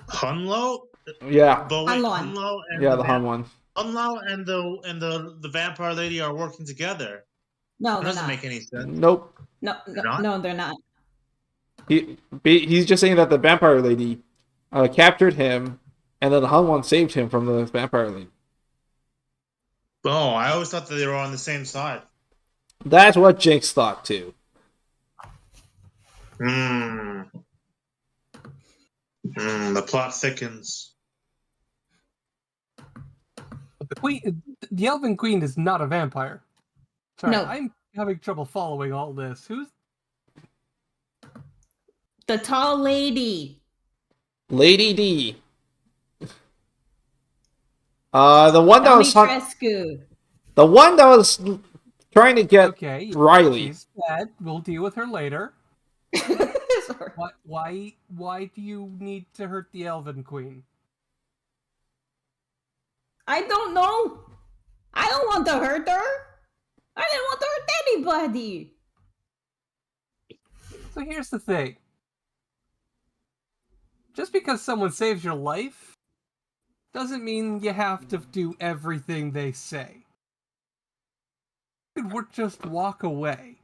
Speaker 7: Hunlo?
Speaker 2: Yeah.
Speaker 7: Hunlo and
Speaker 2: Yeah, the Hun one.
Speaker 7: Hunlo and the vampire lady are working together.
Speaker 1: No,
Speaker 7: That
Speaker 1: they're
Speaker 7: doesn't
Speaker 1: not.
Speaker 7: make any sense.
Speaker 2: Nope.
Speaker 1: No,
Speaker 7: not?
Speaker 1: no, they're not.
Speaker 2: He's just saying that the vampire lady captured him, and then the Hun one saved him from the vampire lady.
Speaker 7: Oh, I always thought that they were on the same side.
Speaker 2: That's what Jinx thought too.
Speaker 9: Hmm. The plot thickens.
Speaker 4: But the Elven Queen is not a vampire. Sorry,
Speaker 1: No.
Speaker 4: I'm having trouble following all this. Who's
Speaker 1: The tall lady.
Speaker 2: Lady D. The one that was
Speaker 1: Dimitrescu.
Speaker 2: the one that was trying to get
Speaker 4: okay?
Speaker 2: Riley.
Speaker 4: She's dead. We'll deal with her later.
Speaker 1: Sorry.
Speaker 4: Why do you need to hurt the Elven Queen?
Speaker 1: I don't know. I don't want to hurt her. I didn't want to hurt anybody.
Speaker 4: So here's the thing. Just because someone saves your life doesn't mean you have to do everything they say. You could just walk away.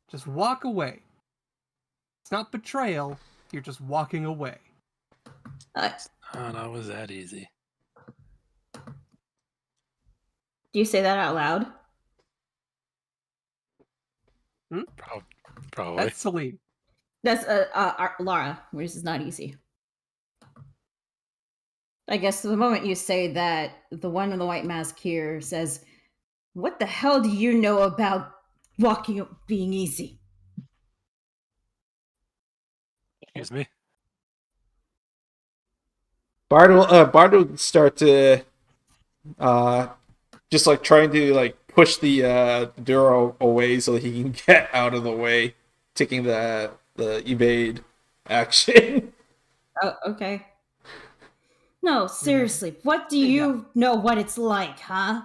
Speaker 4: Just walk away. It's not betrayal. You're just walking away.
Speaker 1: Do
Speaker 6: Oh, that was that easy.
Speaker 1: you say that out loud?
Speaker 6: Probably.
Speaker 4: That's Celine.
Speaker 1: That's Laura. This is not easy. I guess the moment you say that, the one in the white mask here says, "What the hell do you know about walking being easy?"
Speaker 6: Excuse me.
Speaker 2: Bard would start to just like trying to like push the door away so that he can get out of the way, taking the evade action.
Speaker 1: Oh, okay. No, seriously, what do you know what it's like, huh?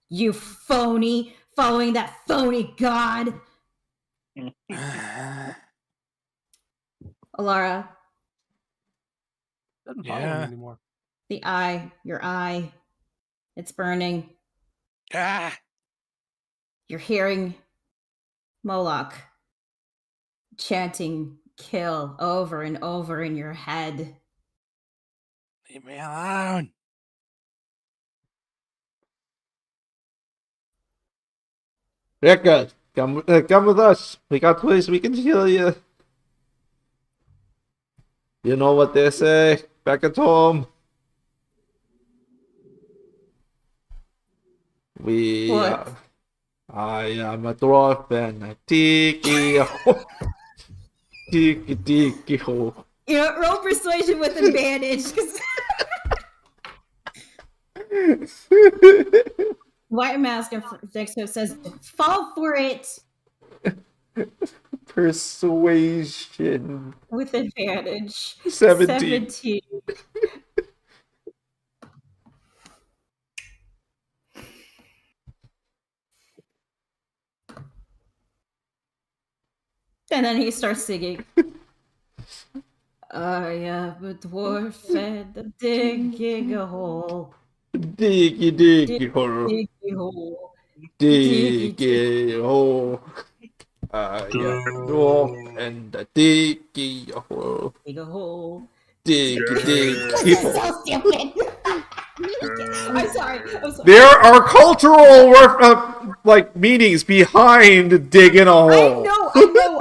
Speaker 1: You phony, following that phony god. Alara,
Speaker 4: Doesn't follow
Speaker 6: Yeah.
Speaker 4: me anymore.
Speaker 1: the eye, your eye, it's burning.
Speaker 6: Ah!
Speaker 1: You're hearing Moloch chanting kill over and over in your head.
Speaker 6: Leave me alone.
Speaker 2: Rekka, come with us. We got place we can heal you. You know what they say back at home.
Speaker 1: What?
Speaker 2: I am a dwarf and a tiki ho. Tiki ho.
Speaker 1: You know, roll persuasion with advantage, because White Mask and Dexter says, "Fall for it."
Speaker 2: Persuasion.
Speaker 1: With advantage.
Speaker 2: 17.
Speaker 1: 17. And then he starts singing. I am a dwarf and I'm digging a hole.
Speaker 2: Diggy hole.
Speaker 1: Diggy hole.
Speaker 2: Diggy hole. I am a dwarf and a diggy hole.
Speaker 1: Dig a hole.
Speaker 2: Diggy
Speaker 1: This
Speaker 2: diggy
Speaker 1: is
Speaker 2: hole.
Speaker 1: so stupid. I'm sorry.
Speaker 2: There are cultural like meanings behind digging a hole.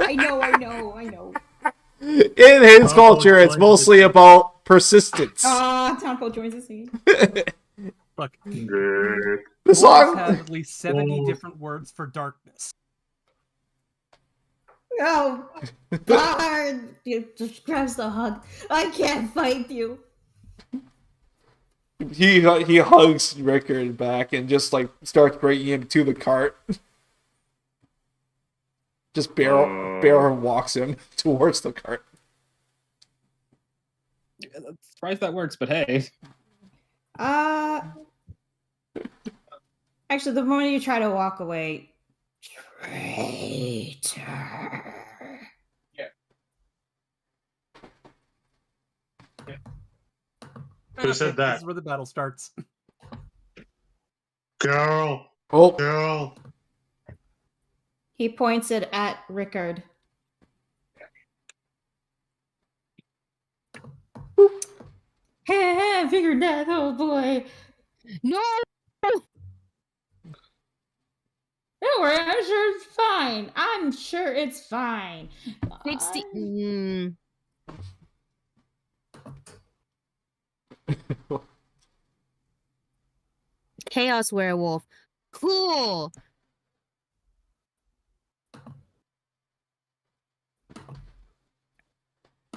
Speaker 1: I know.
Speaker 2: In his culture, it's mostly about persistence.
Speaker 1: Townfolk joins the scene.
Speaker 4: Look,
Speaker 2: The
Speaker 4: dwarves
Speaker 2: song.
Speaker 4: have at least 70 different words for darkness.
Speaker 1: Oh, Bard! You just grabs the hug. I can't fight you.
Speaker 2: He hugs Rickard back and just like starts bringing him to the cart. Just barrel walks him towards the cart.
Speaker 5: Yeah, surprised that works, but hey.
Speaker 1: Actually, the moment you try to walk away, traitor.
Speaker 7: Who said that?
Speaker 4: This is where the battle starts.
Speaker 9: Girl.
Speaker 2: Oh,
Speaker 9: Girl.
Speaker 1: He points it at Rickard. Hey, I figured that, oh boy.
Speaker 3: No!
Speaker 1: No, Don't worry, I'm sure it's fine. I'm sure it's fine.
Speaker 3: 60. Chaos werewolf. Cool.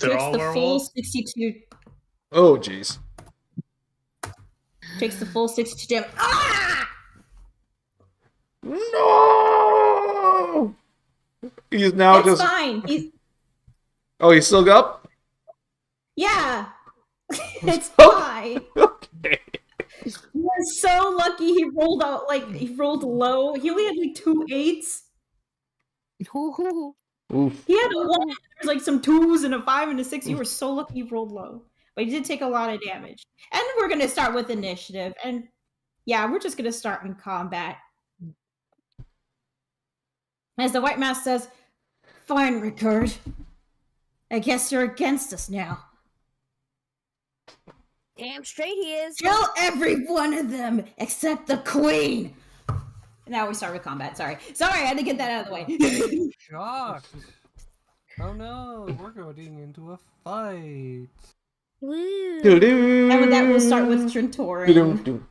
Speaker 9: They're
Speaker 1: Takes
Speaker 9: all
Speaker 1: the full
Speaker 9: werewolves?
Speaker 1: 62.
Speaker 2: Oh, jeez.
Speaker 1: Takes the full 62 damage. Ah!
Speaker 2: No! He's now
Speaker 1: It's
Speaker 2: just.
Speaker 1: fine. He's
Speaker 2: Oh, he's still up?
Speaker 1: yeah. It's
Speaker 2: Oh.
Speaker 1: fine.
Speaker 2: Okay.
Speaker 1: He was so lucky he rolled out he rolled low. He only had like 2 8s.
Speaker 3: Ooh.
Speaker 2: Oof.
Speaker 1: He had a 1, there's like some 2s and a 5 and a 6. You were so lucky he rolled low. But he did take a lot of damage. And we're gonna start with initiative. And yeah, we're just gonna start in combat. As the White Mask says, "Fine, Rickard. I guess you're against us now.
Speaker 3: Damn straight he is.
Speaker 1: Kill every one of them except the Queen." Now we start with combat. Sorry, I had to get that out of the way.
Speaker 4: Shocked. Oh no, we're going into a fight.
Speaker 3: Woo.
Speaker 2: Doo-doo.
Speaker 1: And with that, we'll start with Trentorin.
Speaker 2: Doo-doo-doo.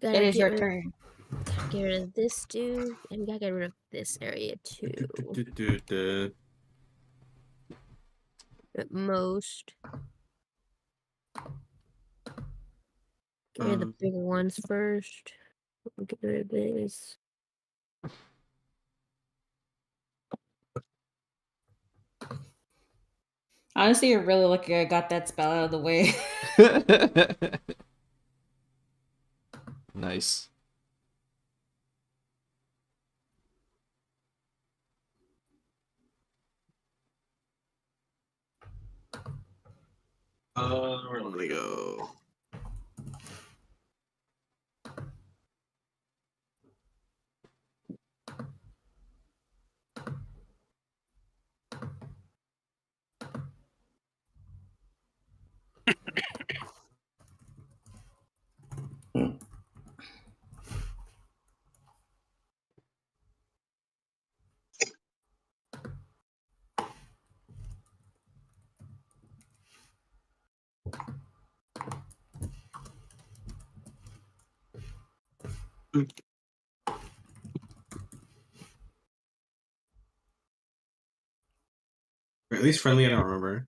Speaker 3: Gotta
Speaker 1: It is
Speaker 3: get
Speaker 1: your
Speaker 3: rid-
Speaker 1: turn.
Speaker 3: Get rid of this dude, and we gotta get rid of this area too. At most. Get rid of the bigger ones first. Get rid of this.
Speaker 1: Honestly, you're really lucky I got that spell out of the way.
Speaker 2: Nice.
Speaker 10: Where do we go? At least friendly, I don't remember.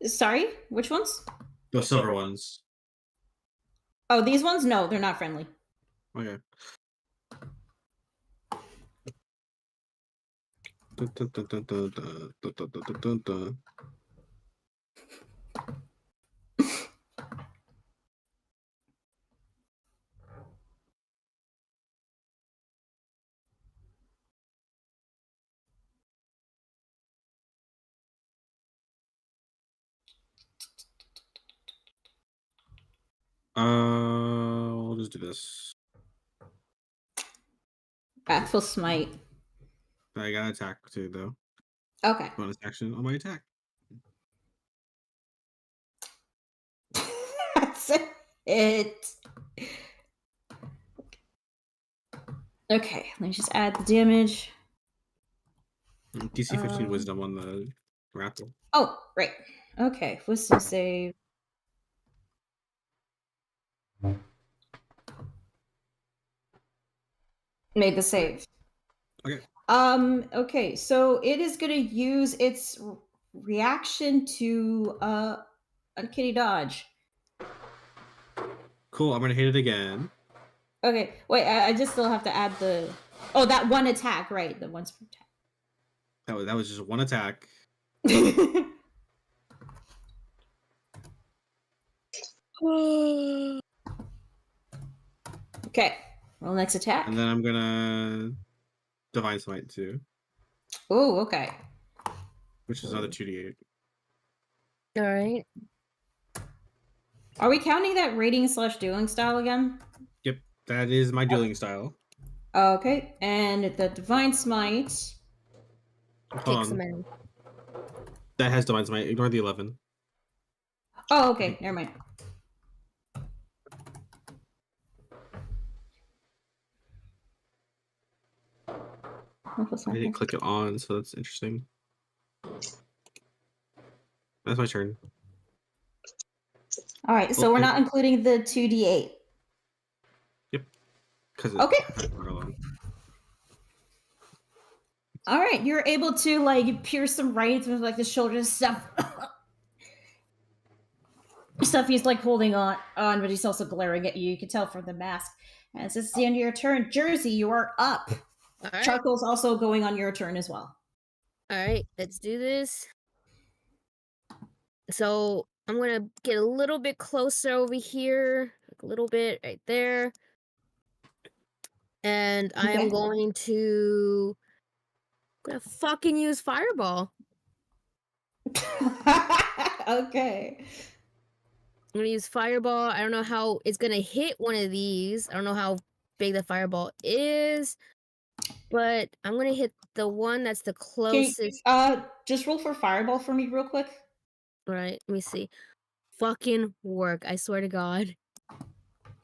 Speaker 1: Sorry, which ones?
Speaker 10: The silver ones.
Speaker 1: Oh, these ones? No, they're not friendly.
Speaker 10: Okay. Dun, dun, dun, dun, dun, dun, dun, dun, dun, dun, dun. We'll just do this.
Speaker 1: Wrathful Smite.
Speaker 10: I got attack too, though.
Speaker 1: Okay.
Speaker 10: Bonus action on my attack.
Speaker 1: That's it. Okay, let me just add the damage.
Speaker 10: DC 15 wisdom on the grapple.
Speaker 1: Oh, right. Okay, wisdom save. Made the save.
Speaker 10: Okay.
Speaker 1: Okay, so it is gonna use its reaction to Uncanny Dodge.
Speaker 10: Cool, I'm gonna hit it again.
Speaker 1: Okay, wait, I just still have to add the that one attack, right? The once per attack.
Speaker 10: That was just one attack.
Speaker 1: Okay, well, next attack.
Speaker 10: And then I'm gonna Divine Smite too,
Speaker 1: Oh, okay.
Speaker 10: which is another 2d8.
Speaker 3: All right.
Speaker 1: Are we counting that rating / dueling style again?
Speaker 10: Yep, that is my dueling style.
Speaker 1: Okay, and the Divine Smite.
Speaker 10: Hold
Speaker 3: Takes
Speaker 10: on.
Speaker 3: them in.
Speaker 10: That has Divine Smite. Ignore the 11.
Speaker 1: Oh, okay. Never mind.
Speaker 10: I didn't click it on, so that's interesting. That's my turn.
Speaker 1: All right, so we're not including the 2d8.
Speaker 10: Yep. Because
Speaker 1: Okay. All right, you're able to like pierce some right through like the shoulders stuff. Stuff he's like holding on, but he's also glaring at you. You can tell from the mask. And since it's the end of your turn, Jersey, you are up.
Speaker 3: All right.
Speaker 1: Charcoal's also going on your turn as well.
Speaker 3: All right, let's do this. So I'm gonna get a little bit closer over here, like a little bit right there, and I am going to fucking use Fireball.
Speaker 1: Okay.
Speaker 3: I'm gonna use Fireball. I don't know how it's gonna hit one of these. I don't know how big the Fireball is, but I'm gonna hit the one that's the closest.
Speaker 1: Just roll for Fireball for me real quick.
Speaker 3: Right, let me see. Fucking work, I swear to God.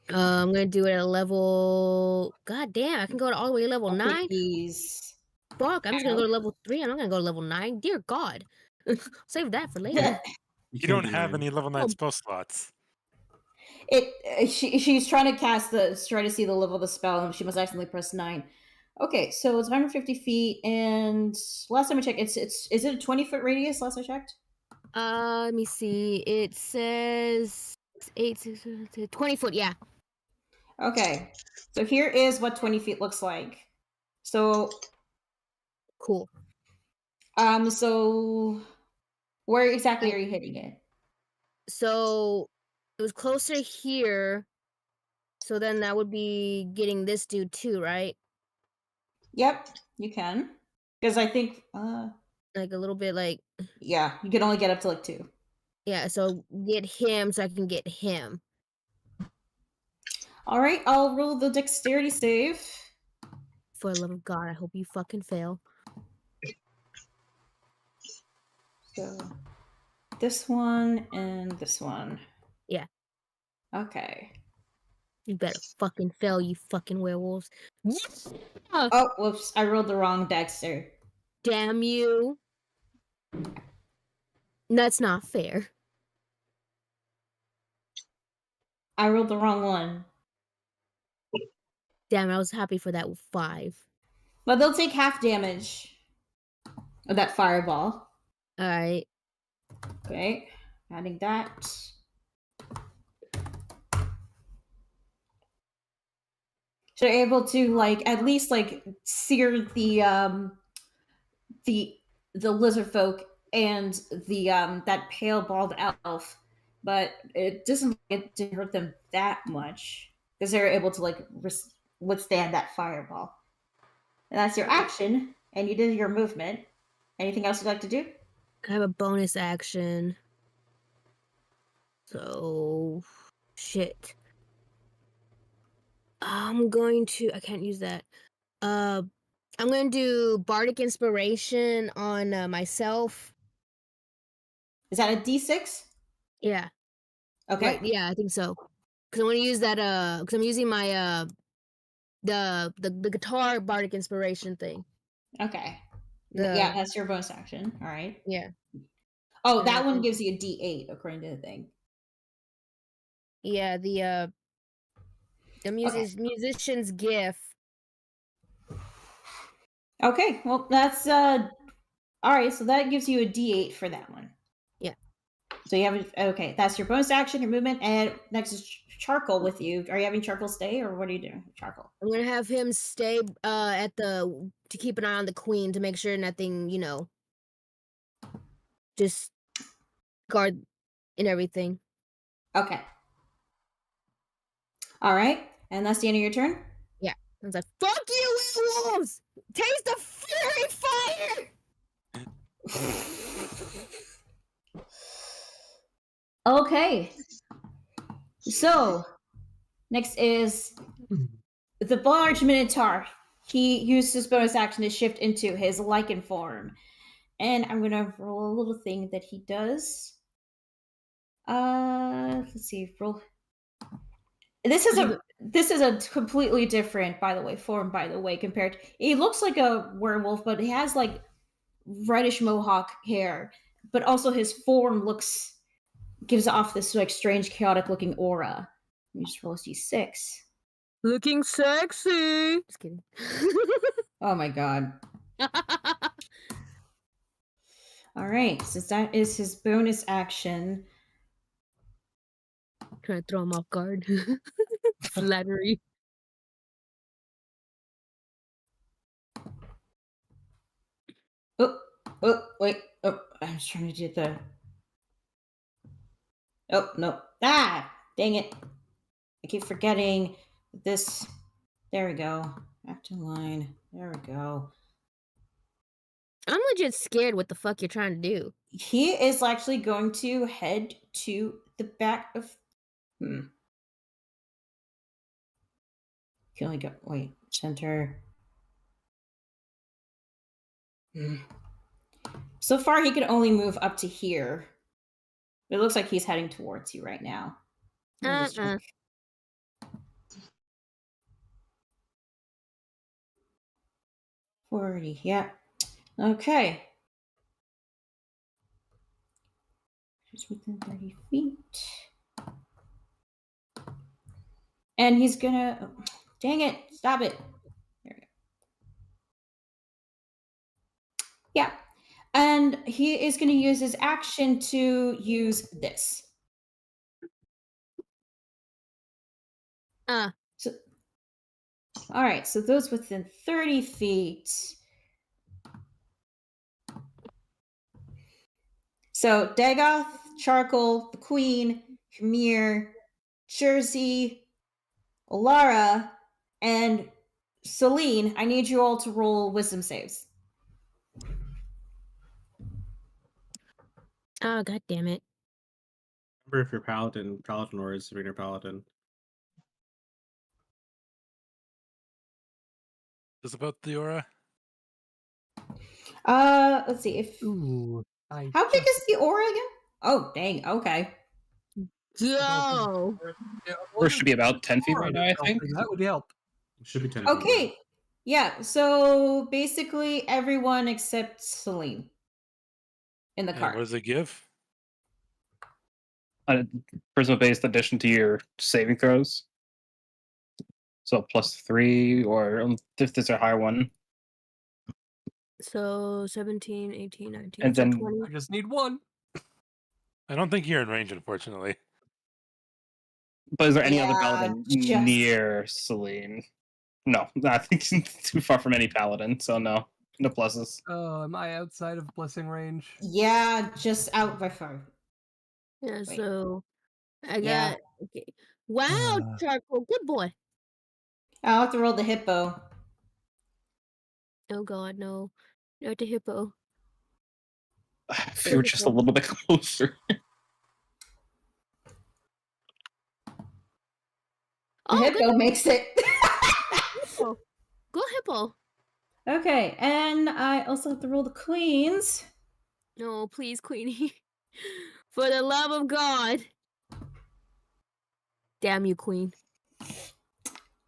Speaker 3: I'm gonna do it at a level. God damn, I can go all the way to level 9. Fuck, I'm just gonna go to level 3. I'm not gonna go to level 9. Dear God. Save that for later.
Speaker 6: You don't have any level 9 spell slots.
Speaker 1: She's trying to try to see the level of the spell, and she must accidentally press 9. Okay, so it's 150 feet, and last time I checked, is it a 20-foot radius? Last I checked.
Speaker 3: Let me see. It says 20 foot. Yeah.
Speaker 1: Okay, so here is what 20 feet looks like. So
Speaker 3: cool.
Speaker 1: So where exactly are you hitting it?
Speaker 3: So it was closer here. So then that would be getting this dude too, right?
Speaker 1: Yep, you can. Because I think
Speaker 3: like a little bit like
Speaker 1: yeah, you can only get up to like 2.
Speaker 3: Yeah, so get him so I can get him.
Speaker 1: All right, I'll roll the dexterity save.
Speaker 3: For the love of God, I hope you fucking fail.
Speaker 1: So this one and this one.
Speaker 3: Yeah.
Speaker 1: Okay.
Speaker 3: You better fucking fail, you fucking werewolves.
Speaker 1: Oh, whoops. I rolled the wrong dexter.
Speaker 3: Damn you. That's not fair.
Speaker 1: I rolled the wrong one.
Speaker 3: Damn, I was happy for that 5.
Speaker 1: But they'll take half damage of that fireball.
Speaker 3: Alright.
Speaker 1: Okay. Adding that. So you're able to like at least like sear the lizard folk and the that pale bald elf, but it doesn't hurt them that much because they're able to like withstand that fireball. And that's your action, and you did your movement. Anything else you'd like to do?
Speaker 3: I have a bonus action. So shit. I'm going to I can't use that. I'm going to do Bardic Inspiration on myself.
Speaker 1: Is that a D6?
Speaker 3: Yeah.
Speaker 1: Okay.
Speaker 3: Right, yeah, I think so. Cuz I'm going to use that cuz I'm using my the guitar Bardic Inspiration thing.
Speaker 1: Okay. Yeah, that's your bonus action. All right.
Speaker 3: Yeah.
Speaker 1: Oh, that one gives you a D8 according to the thing.
Speaker 3: Yeah, the musician's gift.
Speaker 1: Okay, well that's all right. So that gives you a D8 for that one.
Speaker 3: Yeah.
Speaker 1: So you have okay. That's your bonus action, your movement, and next is Charcoal with you. Are you having Charcoal stay, or what are you doing, Charcoal?
Speaker 3: I'm gonna have him stay at the to keep an eye on the queen to make sure nothing, just guard and everything.
Speaker 1: Okay. All right, and that's the end of your turn.
Speaker 3: Yeah. I was like, "Fuck you, werewolves! Taste the fury fire!"
Speaker 1: Okay. So, next is the large Minotaur. He used his bonus action to shift into his lichen form. And I'm going to roll a little thing that he does. Let's see. Roll. This is a completely different, by the way, form. By the way, compared, he looks like a werewolf, but he has like reddish mohawk hair. But also his form gives off this like strange, chaotic looking aura. Let me just roll a d6.
Speaker 3: Looking sexy. Just kidding.
Speaker 1: Oh my god. All right, since that is his bonus action.
Speaker 3: Trying to throw him off guard. Flattery.
Speaker 1: Wait. Oh, I was trying to do the. Oh, no. Ah! Dang it. I keep forgetting this. There we go. Back to line. There we go.
Speaker 3: I'm legit scared what the fuck you're trying to do.
Speaker 1: He is actually going to head to the back of. Can only go. Wait. Center. So far, he can only move up to here. It looks like he's heading towards you right now. Let me just check. 40, yeah. Okay. Just within 30 feet. And he's gonna. Dang it! Stop it! There we go. Yeah. And he is going to use his action to use this. So, all right, so those within 30 feet. So Dagoth, Charcoal, the Queen, Khmer, Jersey, Alara, and Celine, I need you all to roll wisdom saves.
Speaker 3: Oh, god damn it.
Speaker 10: Remember if you're paladin or is Serena paladin.
Speaker 6: Is about the aura?
Speaker 1: Let's see if.
Speaker 4: Ooh,
Speaker 1: How big is the aura again? Oh, dang. Okay.
Speaker 3: Yo!
Speaker 5: Or should be about 10 feet right now, I think.
Speaker 4: That would help.
Speaker 10: Should be 10 feet.
Speaker 1: Okay. Yeah. So basically, everyone except Celine in the
Speaker 6: And
Speaker 1: cart.
Speaker 6: what does it give?
Speaker 5: Charisma-based addition to your saving throws. So +3, or if there's a higher one.
Speaker 3: So 17, 18, 19,
Speaker 5: And
Speaker 3: so
Speaker 5: then
Speaker 3: 20.
Speaker 4: I just need one.
Speaker 6: I don't think you're in range, unfortunately.
Speaker 5: But is there any other
Speaker 1: Yeah,
Speaker 5: paladin
Speaker 1: just-
Speaker 5: near Celine? No, I think it's too far from any paladin, so no. No pluses.
Speaker 4: Oh, am I outside of blessing range?
Speaker 1: Yeah, just out by far.
Speaker 3: Yeah,
Speaker 1: Wait.
Speaker 3: so I got
Speaker 1: Yeah.
Speaker 3: okay. Wow, Charcoal, good boy.
Speaker 1: I'll have to roll the hippo.
Speaker 3: Oh god, no. Not the hippo.
Speaker 5: If you were just a little bit closer.
Speaker 1: The
Speaker 3: Oh,
Speaker 1: hippo makes it.
Speaker 3: hippo. Go hippo.
Speaker 1: Okay, and I also have to roll the queens.
Speaker 3: No, please, Queenie. For the love of God. Damn you, Queen.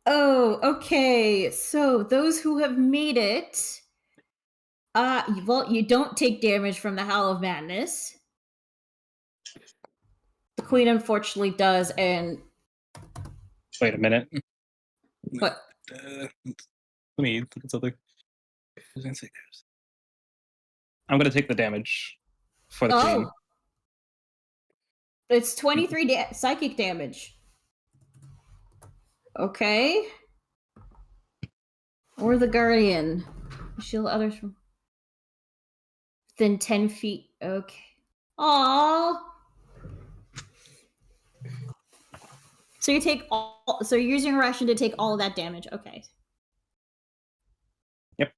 Speaker 1: Oh, okay. So those who have made it, well, you don't take damage from the Howl of Madness. The queen unfortunately does, and
Speaker 5: Wait a minute.
Speaker 1: what?
Speaker 5: Let me look at something. I'm gonna take the damage for the queen.
Speaker 1: Oh, it's 23 psychic damage. Okay. Or the guardian. Shield others from within 10 feet. Okay. Aww. So you take all. So you're using a ration to take all of that damage. Okay.
Speaker 5: Yep.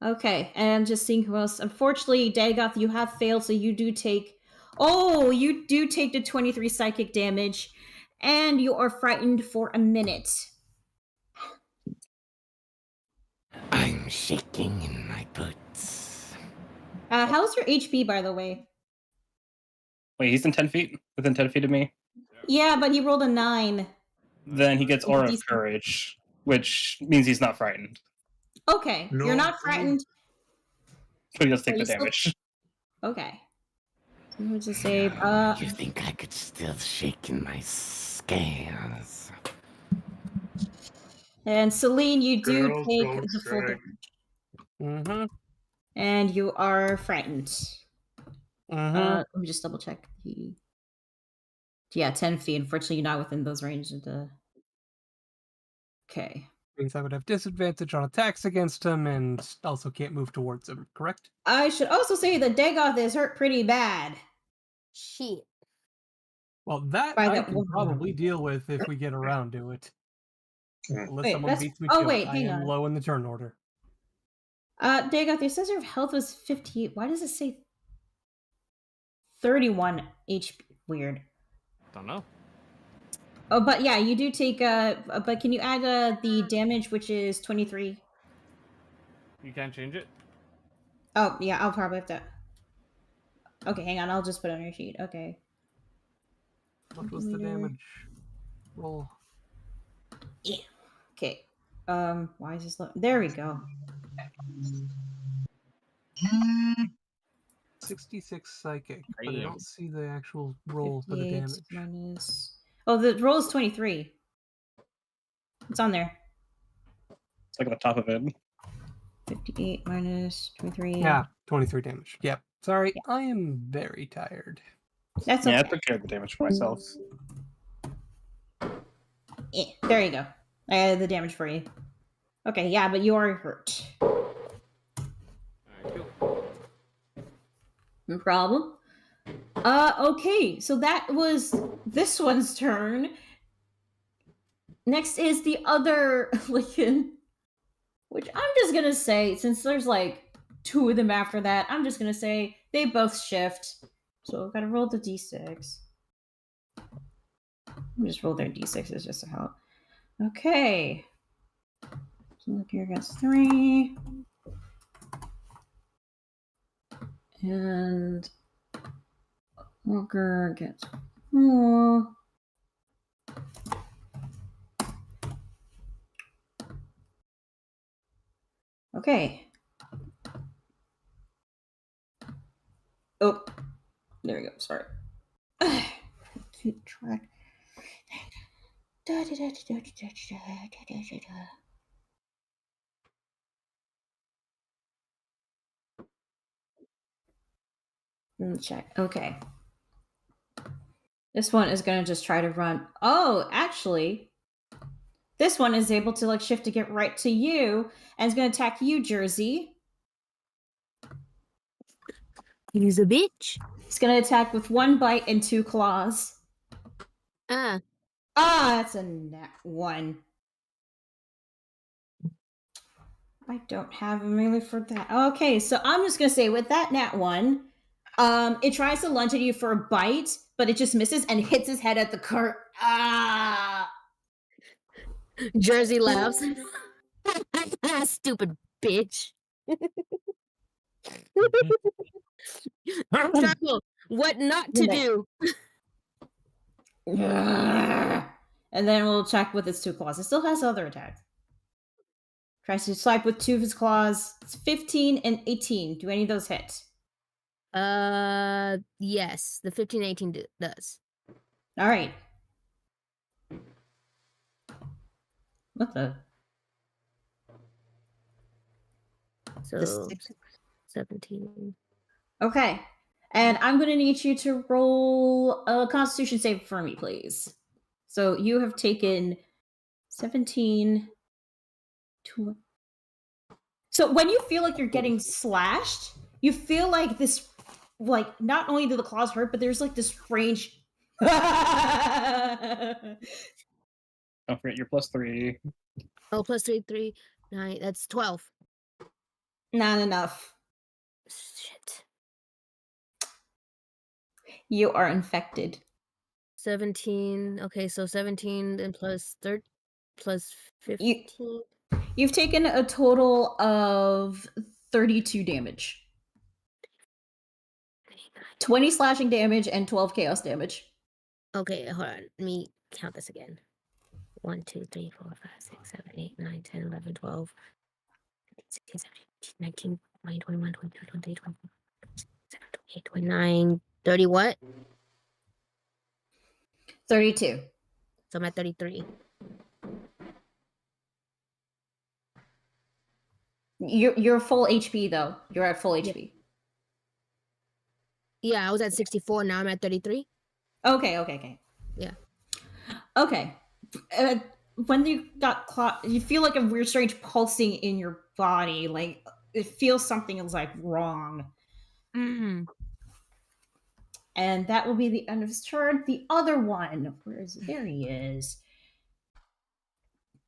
Speaker 1: Okay, and just seeing who else. Unfortunately, Dagoth, you have failed, so you do take. Oh, you do take the 23 psychic damage, and you are frightened for a minute.
Speaker 8: I'm shaking in my boots.
Speaker 1: How's your HP, by the way?
Speaker 5: Wait, he's in 10 feet? Within 10 feet of me?
Speaker 1: Yeah, but he rolled a 9.
Speaker 5: Then he gets Aura of
Speaker 1: Decent.
Speaker 5: Courage, which means he's not frightened.
Speaker 1: Okay, you're
Speaker 9: No.
Speaker 1: not frightened.
Speaker 5: But he does take
Speaker 1: But
Speaker 5: the
Speaker 1: you still-
Speaker 5: damage.
Speaker 1: Okay. So what's it say?
Speaker 8: You think I could still shake in my scales?
Speaker 1: And Celine, you do
Speaker 9: Girls
Speaker 1: take
Speaker 9: don't
Speaker 1: the full
Speaker 9: say.
Speaker 1: damage.
Speaker 4: Mm-hmm.
Speaker 1: And you are frightened.
Speaker 4: Mm-hmm.
Speaker 1: Let me just double check the. Yeah, 10 feet. Unfortunately, you're not within those ranges of the. Okay.
Speaker 4: Means I would have disadvantage on attacks against him and also can't move towards him, correct?
Speaker 1: I should also say that Dagoth is hurt pretty bad.
Speaker 3: Shit.
Speaker 4: Well, that
Speaker 1: By
Speaker 4: I
Speaker 1: that
Speaker 4: can
Speaker 1: one.
Speaker 4: probably deal with if we get around to it. Unless
Speaker 1: Wait,
Speaker 4: someone
Speaker 1: that's-
Speaker 4: beats me
Speaker 1: oh,
Speaker 4: to
Speaker 1: wait,
Speaker 4: it. I
Speaker 1: hang
Speaker 4: am
Speaker 1: on.
Speaker 4: low in the turn order.
Speaker 1: Dagoth, your sense of health was 58. Why does it say 31 HP? Weird.
Speaker 11: Don't know.
Speaker 1: Oh, but yeah, you do take but can you add the damage, which is 23?
Speaker 11: You can't change it.
Speaker 1: Oh, yeah, I'll probably have to. Okay, hang on, I'll just put it on your sheet. Okay.
Speaker 4: What was the damage roll?
Speaker 1: Yeah. Okay. Why is this low? There we go.
Speaker 4: 66 psychic, but I don't see the actual roll for the
Speaker 1: 58
Speaker 4: damage.
Speaker 1: minus. Oh, the roll is 23. It's on there.
Speaker 5: It's like at the top of it.
Speaker 1: 58 minus 23.
Speaker 4: Yeah, 23 damage. Yep. Sorry, I am very tired.
Speaker 1: That's
Speaker 5: Yeah, I
Speaker 1: okay.
Speaker 5: took care of the damage for myself.
Speaker 1: Yeah, there you go. I added the damage for you. Okay, yeah, but you are hurt.
Speaker 11: Alright, cool.
Speaker 1: No problem. Okay, so that was this one's turn. Next is the other Lycan, which I'm just gonna say, since there's like 2 of them after that, I'm just gonna say they both shift. So I've gotta roll the d6. Let me just roll their d6s just to help. Okay. So look here, gets 3. And Walker gets 4. Okay. Oh, there we go. Sorry. Keep track. Check. Okay. This one is gonna just try to run. Oh, actually, this one is able to like shift to get right to you, and is gonna attack you, Jersey.
Speaker 3: He's a bitch.
Speaker 1: He's gonna attack with 1 bite and 2 claws.
Speaker 3: Ah.
Speaker 1: That's a nat 1. I don't have a melee for that. Okay, so I'm just gonna say with that nat 1, it tries to lunge at you for a bite, but it just misses and hits his head at the cart. Ah!
Speaker 3: Jersey laughs. Stupid bitch. Circle, what not to do.
Speaker 1: And then we'll check with its 2 claws. It still has other attacks. Tries to swipe with 2 of his claws. It's 15 and 18. Do any of those hit?
Speaker 3: Yes, the 15-18 does.
Speaker 1: All right. What the?
Speaker 3: So 17.
Speaker 1: Okay. And I'm going to need you to roll a Constitution save for me, please. So you have taken 17. So when you feel like you're getting slashed, you feel like this, like, not only do the claws hurt, but there's like this strange.
Speaker 5: Don't forget your +3.
Speaker 3: Oh, +3, 9. That's 12.
Speaker 1: Not enough.
Speaker 3: Shit.
Speaker 1: You are infected.
Speaker 3: 17. Okay, so 17 and plus 15.
Speaker 1: You've taken a total of 32 damage. 20 slashing damage and 12 chaos damage.
Speaker 3: Okay, hold on. Let me count this again. 1, 2, 3, 4, 5, 6, 7, 8, 9, 10, 11, 12, 16, 17, 18, 19, 20, 21, 22, 23, 24, 27, 28, 29, 30 what?
Speaker 1: 32.
Speaker 3: So I'm at 33.
Speaker 1: You're full HP though. You're at full HP.
Speaker 3: Yeah, I was at 64. Now I'm at 33.
Speaker 1: Okay.
Speaker 3: Yeah.
Speaker 1: Okay. When you got caught, you feel like a weird, strange pulsing in your body. Like it feels something is like wrong,
Speaker 3: Mm.
Speaker 1: and that will be the end of his turn. The other one, where is? There he is.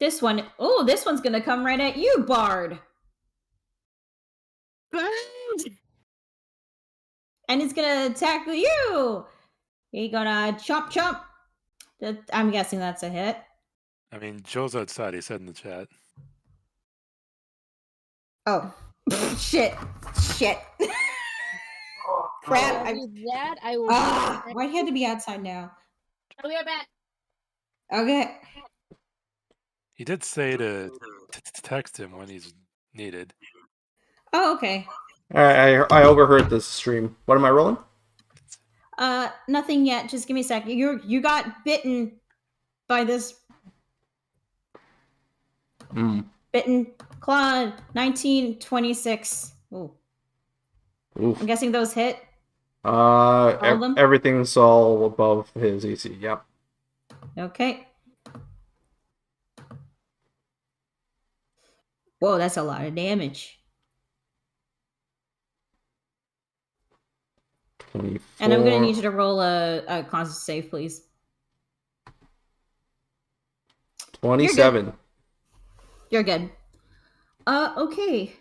Speaker 1: This one, oh, this one's gonna come right at you, Bard, and it's gonna tackle you. He's gonna chomp. I'm guessing that's a hit.
Speaker 6: I mean, Joe's outside. He said in the chat.
Speaker 1: Oh, shit. Crap.
Speaker 3: That I will.
Speaker 1: Why do you have to be outside now?
Speaker 3: I'll be right back.
Speaker 1: Okay.
Speaker 6: He did say to text him when he's needed.
Speaker 1: Oh, okay.
Speaker 10: I overheard this stream. What am I rolling?
Speaker 1: Nothing yet. Just give me a second. You got bitten by this bitten claw. 1926. Ooh.
Speaker 10: Oof.
Speaker 1: I'm guessing those hit. All of them?
Speaker 10: Everything's all above his AC. Yep.
Speaker 1: Okay. Whoa, that's a lot of damage.
Speaker 10: 24.
Speaker 1: And I'm gonna need you to roll a constant save, please.
Speaker 10: 27.
Speaker 1: You're good. Okay.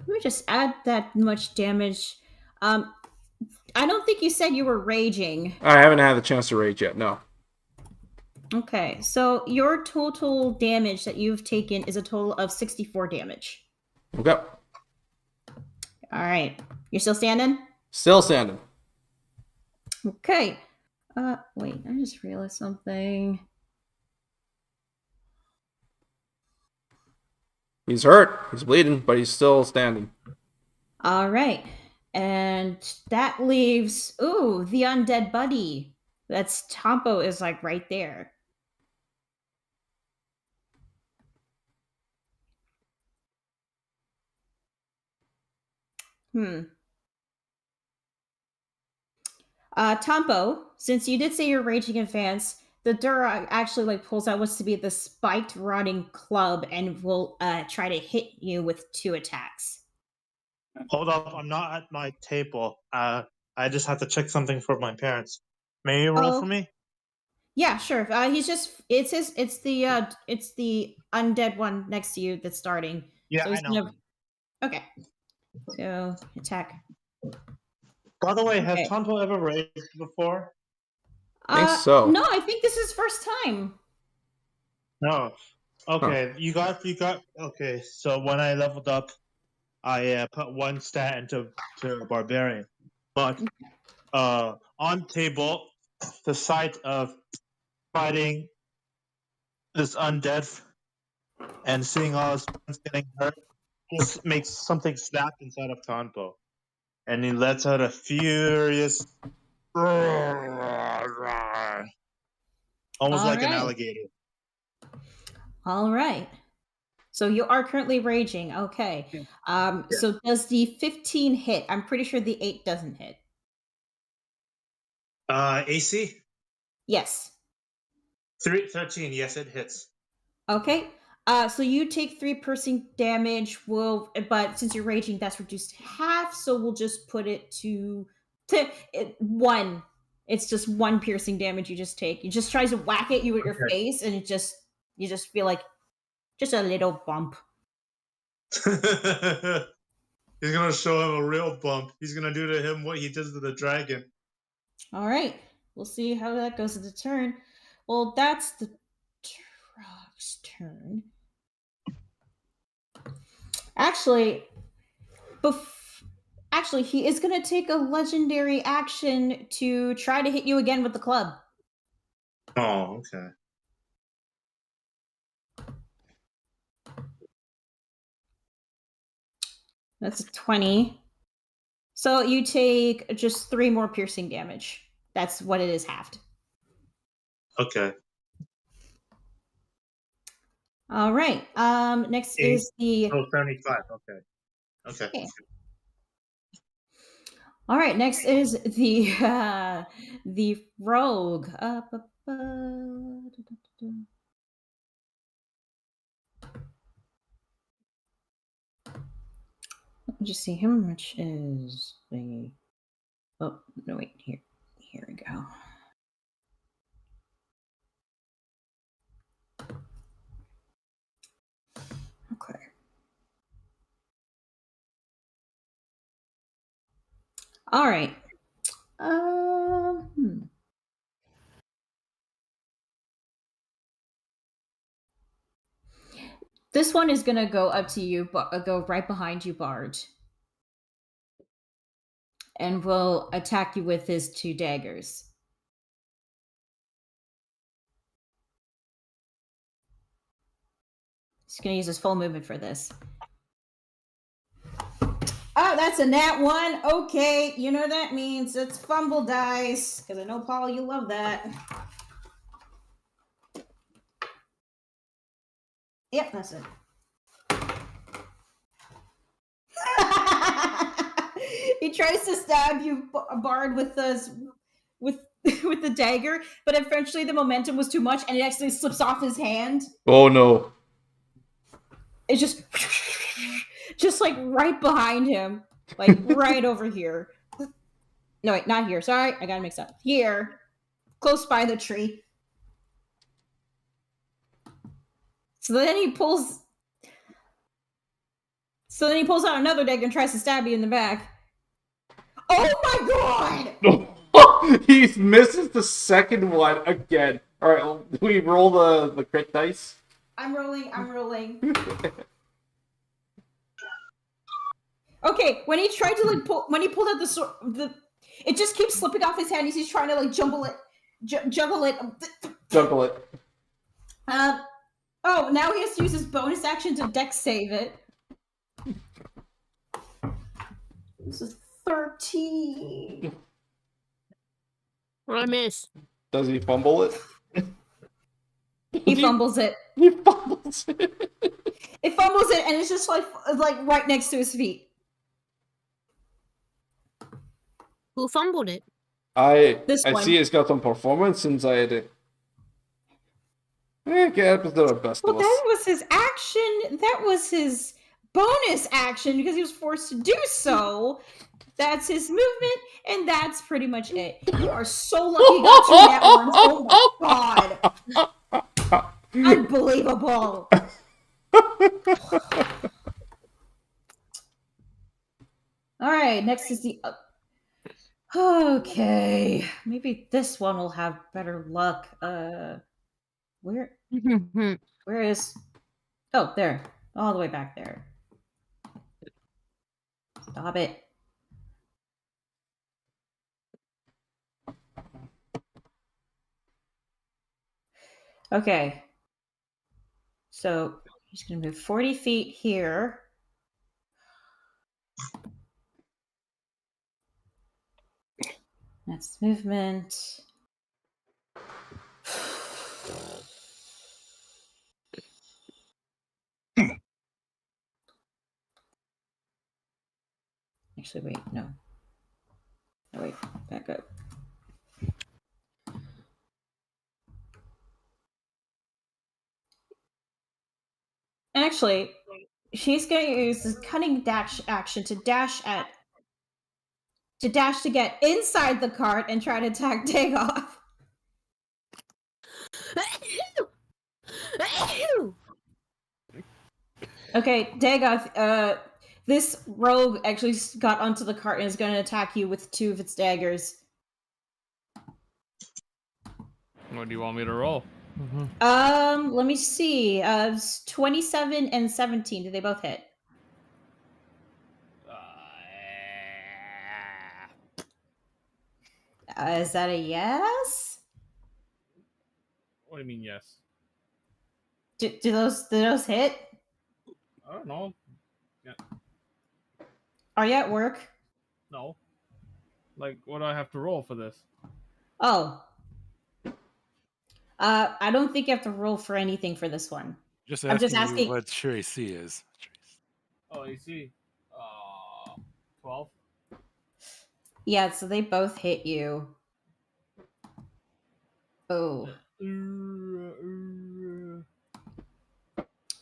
Speaker 1: Let me just add that much damage. I don't think you said you were raging.
Speaker 10: I haven't had the chance to rage yet. No.
Speaker 1: Okay, so your total damage that you've taken is a total of 64 damage.
Speaker 10: Okay.
Speaker 1: All right. You're still standing?
Speaker 10: Still standing.
Speaker 1: Okay. Wait, I just realized something.
Speaker 10: He's hurt. He's bleeding, but he's still standing.
Speaker 1: All right. And that leaves, the undead buddy. That's Tompo is like right there. Tompo, since you did say you're raging advance, the Dura actually like pulls out what's to be the spiked rotting club and will try to hit you with 2 attacks.
Speaker 7: Hold up, I'm not at my table. I just have to check something for my parents. May you roll for me?
Speaker 1: Yeah, sure. It's the undead one next to you that's starting.
Speaker 7: Yeah,
Speaker 1: so he's
Speaker 7: I know.
Speaker 1: Okay. So attack.
Speaker 7: By the way, has Tonto ever raged before?
Speaker 10: I think so.
Speaker 1: No, I think this is first time.
Speaker 7: No. Okay, you got okay, so when I leveled up, I put 1 stat into barbarian. But on table, the sight of fighting this undead and seeing all his friends getting hurt just makes something snap inside of Tonto. And he lets out a furious almost like an alligator.
Speaker 1: All right. So you are currently raging. Okay. So does the 15 hit? I'm pretty sure the 8 doesn't hit.
Speaker 7: AC?
Speaker 1: Yes.
Speaker 7: 13, yes, it hits.
Speaker 1: Okay. So you take 3 piercing damage. But since you're raging, that's reduced to half. So we'll just put it to 1. It's just 1 piercing damage you just take. It just tries to whack at you with your face, and you just feel like just a little bump.
Speaker 7: He's gonna show him a real bump. He's gonna do to him what he does to the dragon.
Speaker 1: All right. We'll see how that goes at the turn. Well, that's the Trog's turn. Actually, Actually, he is going to take a legendary action to try to hit you again with the club.
Speaker 9: Oh, okay.
Speaker 1: That's a 20. So you take just 3 more piercing damage. That's what it is halved.
Speaker 9: Okay.
Speaker 1: All right. Next
Speaker 9: Eight.
Speaker 1: is the.
Speaker 9: Oh, 75. Okay. Okay.
Speaker 1: Okay. All right. Next is the rogue. Let me just see how much is the. Oh no! Wait here. Here we go. Okay. All right. This one is gonna go up to you, but go right behind you, Bard, and will attack you with his 2 daggers. He's gonna use his full movement for this. Oh, that's a nat 1. Okay, you know what that means. It's fumble dice, because I know, Paul, you love that. Yep, that's it. He tries to stab you, Bard, with with the dagger, but eventually the momentum was too much, and it actually slips off his hand.
Speaker 2: Oh no!
Speaker 1: It's just like right behind him, like right over here. No, wait, not here. Sorry, I got mixed up. Here, close by the tree. So then he pulls out another dagger and tries to stab you in the back. Oh my god!
Speaker 2: He misses the second one again. All right, do we roll the crit dice?
Speaker 1: I'm rolling. Okay, when he tried to when he pulled out the sword, it just keeps slipping off his hand. He's trying to juggle it.
Speaker 2: Juggle it.
Speaker 1: Oh, now he has to use his bonus action to dex save it. This is 13.
Speaker 3: What I miss?
Speaker 2: Does he fumble it?
Speaker 1: He fumbles it.
Speaker 2: He fumbles it.
Speaker 1: It fumbles it, and it's just like right next to his feet.
Speaker 3: Who fumbled it?
Speaker 2: I
Speaker 1: one.
Speaker 2: see he's got some performance anxiety. It happens to the best
Speaker 1: Well,
Speaker 2: of us.
Speaker 1: that was his action. That was his bonus action because he was forced to do so. That's his movement, and that's pretty much it. You are so lucky you got 2 nat 1s. Oh my god. Unbelievable. All right, next is the... Okay, maybe this one will have better luck. Where is... Oh, there. All the way back there. Stop it. Okay. So he's going to move 40 feet here. That's movement. Actually, wait, no. Oh, wait, back up. Actually, she's going to use this cunning dash action to dash to get inside the cart and try to attack Dagoth. Okay, Dagoth, this rogue actually got onto the cart and is going to attack you with 2 of its daggers.
Speaker 11: What do you want me to roll?
Speaker 1: Let me see. 27 and 17. Do they both hit? Is that a yes?
Speaker 11: What do you mean, yes?
Speaker 1: Do those hit?
Speaker 11: I don't know.
Speaker 1: Are you at work?
Speaker 11: No. Like, what do I have to roll for this?
Speaker 1: Oh. I don't think you have to roll for anything for this one.
Speaker 6: Just
Speaker 1: I'm just
Speaker 6: asking you
Speaker 1: asking.
Speaker 6: what your AC is.
Speaker 11: Oh, AC. 12.
Speaker 1: Yeah, so they both hit you. Oh.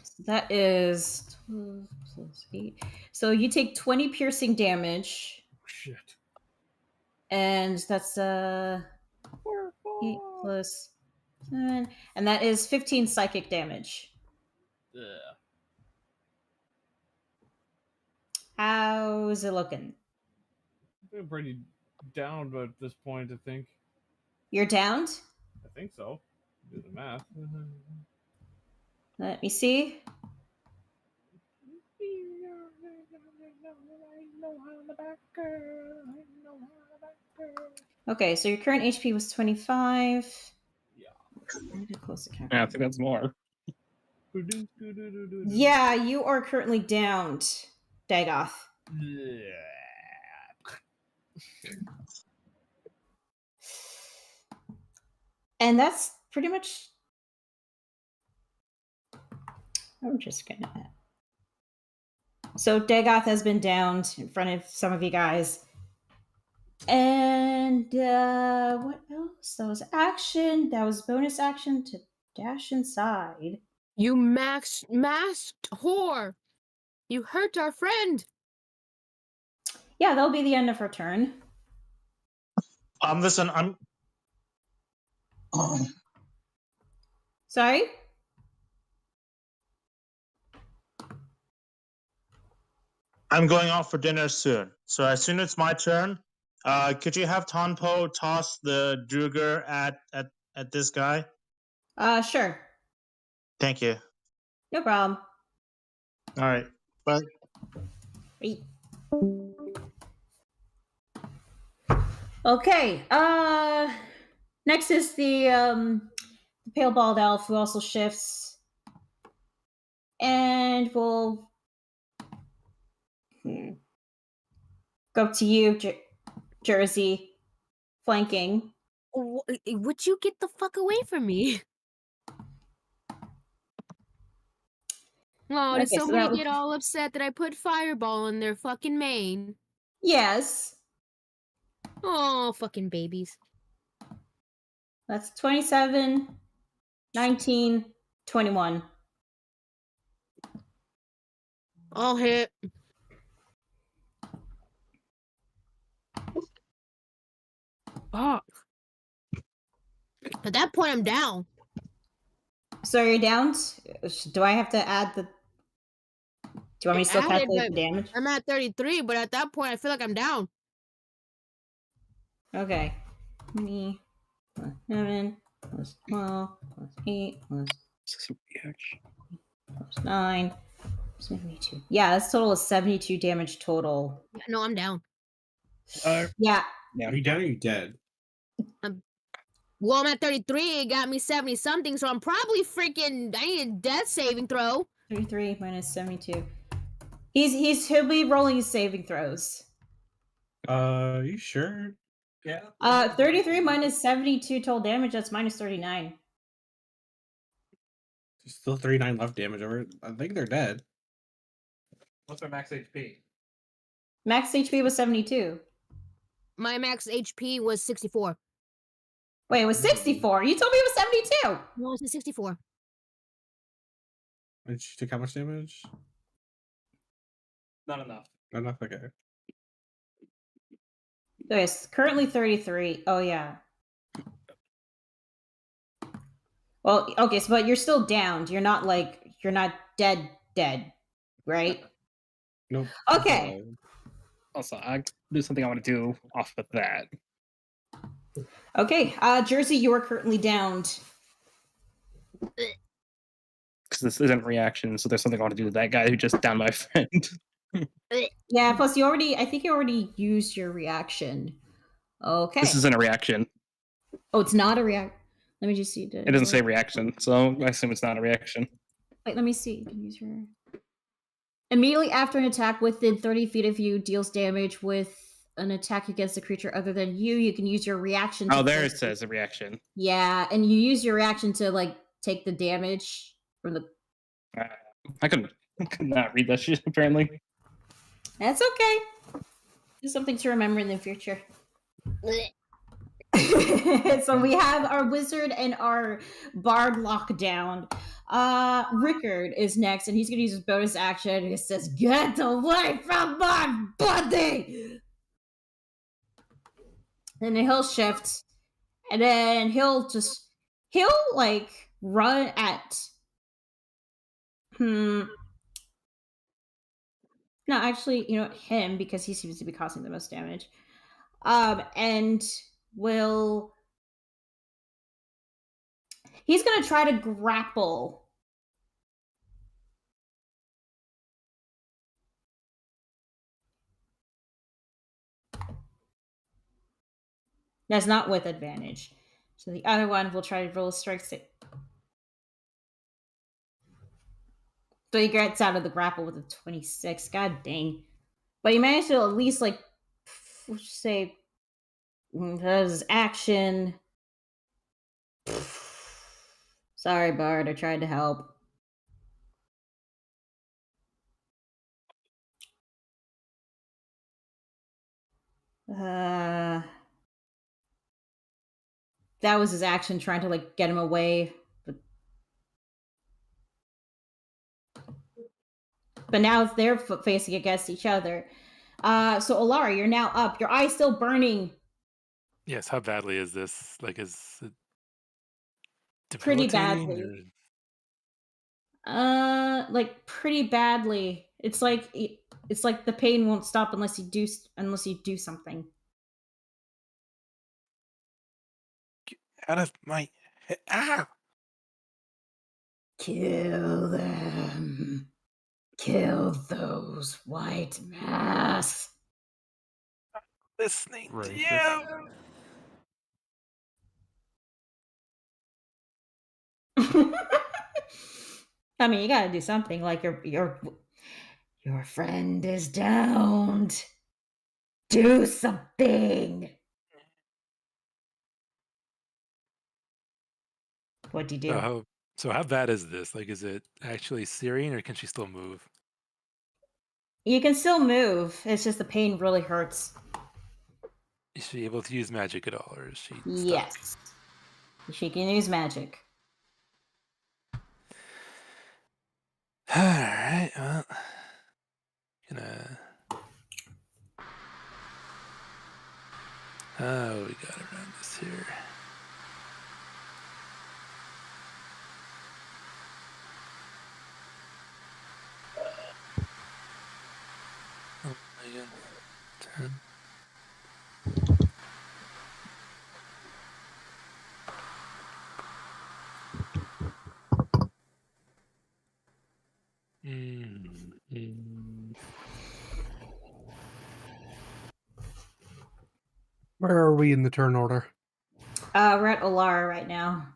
Speaker 1: So that is 12 plus 8. So you take 20 piercing damage.
Speaker 11: Shit.
Speaker 1: And that's 8 plus 7. And that is 15 psychic damage.
Speaker 11: Yeah.
Speaker 1: How's it looking?
Speaker 11: I'm pretty down at this point, I think.
Speaker 1: You're downed?
Speaker 11: I think so. Do the math.
Speaker 1: Let me see. Okay, so your current HP was 25.
Speaker 11: Yeah.
Speaker 1: I need to close the
Speaker 5: Yeah, I
Speaker 1: camera.
Speaker 5: think that's more.
Speaker 1: Yeah, you are currently downed, Dagoth. And that's pretty much. I'm just gonna. So Dagoth has been downed in front of some of you guys. And what else? That was action. That was bonus action to dash inside.
Speaker 3: You masked whore! You hurt our friend!
Speaker 1: Yeah, that'll be the end of her turn.
Speaker 7: Listen,
Speaker 1: Sorry?
Speaker 7: I'm going out for dinner soon. So as soon as it's my turn, could you have Tonpo toss the Druger at this guy?
Speaker 1: Sure.
Speaker 7: Thank you.
Speaker 1: No problem.
Speaker 7: All right. Bye.
Speaker 1: Wait. Okay. Next is the pale bald elf who also shifts. And we'll go to you, Jersey, flanking.
Speaker 3: Would you get the fuck away from me? Oh,
Speaker 1: Okay,
Speaker 3: did
Speaker 1: so
Speaker 3: somebody
Speaker 1: that
Speaker 3: get all upset that I put Fireball in their fucking main?
Speaker 1: Yes.
Speaker 3: Oh, fucking babies.
Speaker 1: That's 27, 19, 21.
Speaker 3: I'll hit. Fuck. At that point, I'm down.
Speaker 1: So you're down? Do I have to add the... Do you want me to still
Speaker 3: Added,
Speaker 1: calculate
Speaker 3: but
Speaker 1: the damage?
Speaker 3: I'm at 33, but at that point, I feel like I'm down.
Speaker 1: Okay. Me plus 7 plus 12 plus 8 plus 9 72. Yeah, that's total of 72 damage total.
Speaker 3: No, I'm down.
Speaker 1: Yeah.
Speaker 10: Are you down or are you dead?
Speaker 3: Well, I'm at 33. It got me 70 something, so I'm probably freaking. I need a death saving throw.
Speaker 1: 33 minus 72. He'll be rolling his saving throws.
Speaker 10: You sure? Yeah.
Speaker 1: 33 minus 72 total damage, that's minus 39.
Speaker 10: There's still 39 left damage over it. I think they're dead.
Speaker 4: What's their max HP?
Speaker 1: Max HP was 72.
Speaker 3: My max HP was 64.
Speaker 1: Wait, it was 64. You told me it was 72.
Speaker 3: No, it's 64.
Speaker 10: And she took how much damage?
Speaker 4: Not enough.
Speaker 10: Not enough? Okay.
Speaker 1: Okay, it's currently 33. Oh, yeah. Well, okay, so but you're still downed. You're not dead, right?
Speaker 10: Nope.
Speaker 1: Okay.
Speaker 5: Also, I do something I want to do off of that.
Speaker 1: Okay, Jersey, you are currently downed.
Speaker 5: Because this isn't reaction, so there's something I want to do to that guy who just downed my friend.
Speaker 1: Yeah, plus I think you already used your reaction. Okay.
Speaker 5: This isn't a reaction.
Speaker 1: Oh, it's not a react. Let me just see.
Speaker 5: It doesn't say reaction, so I assume it's not a reaction.
Speaker 1: Wait, let me see. You can use your. Immediately after an attack within 30 feet of you deals damage with an attack against a creature other than you. You can use your reaction.
Speaker 5: Oh, there it says a reaction.
Speaker 1: Yeah, and you use your reaction to like take the damage from the.
Speaker 5: I could not read that shit. Apparently,
Speaker 1: That's okay. Just something to remember in the future. So we have our wizard and our bard locked down. Rickard is next, and he's gonna use his bonus action. He says, "Get away from my body!" And then he'll shift, and then he'll like run at. No, actually, you know him, because he seems to be causing the most damage. And will. He's gonna try to grapple. That's not with advantage. So the other one will try to roll a strike. So he gets out of the grapple with a 26. God dang. But he managed to at least, like, say, his action. Sorry, Bard, I tried to help. That was his action, trying to, like, get him away. But now they're facing against each other. So, Alara, you're now up. Your eye's still burning.
Speaker 6: Yes, how badly is this? Like, is it
Speaker 1: Pretty
Speaker 6: debilitating?
Speaker 1: badly. Like pretty badly. It's like the pain won't stop unless you do something.
Speaker 6: Get out of my head. Ah!
Speaker 1: Kill them. Kill those white masks.
Speaker 6: Listening to
Speaker 4: Racist.
Speaker 6: you.
Speaker 1: I mean, you gotta do something. Like your friend is downed. Do something. What do you do?
Speaker 6: So how bad is this? Like, is it actually Syrian, or can she still move?
Speaker 1: You can still move. It's just the pain really hurts.
Speaker 6: Is she able to use magic at all, or is she stuck?
Speaker 1: Yes. She can use magic.
Speaker 6: All right. Well, gonna. Oh, we got around this here. Oh my god. 10.
Speaker 4: Where are we in the turn order?
Speaker 1: We're at Alara right now.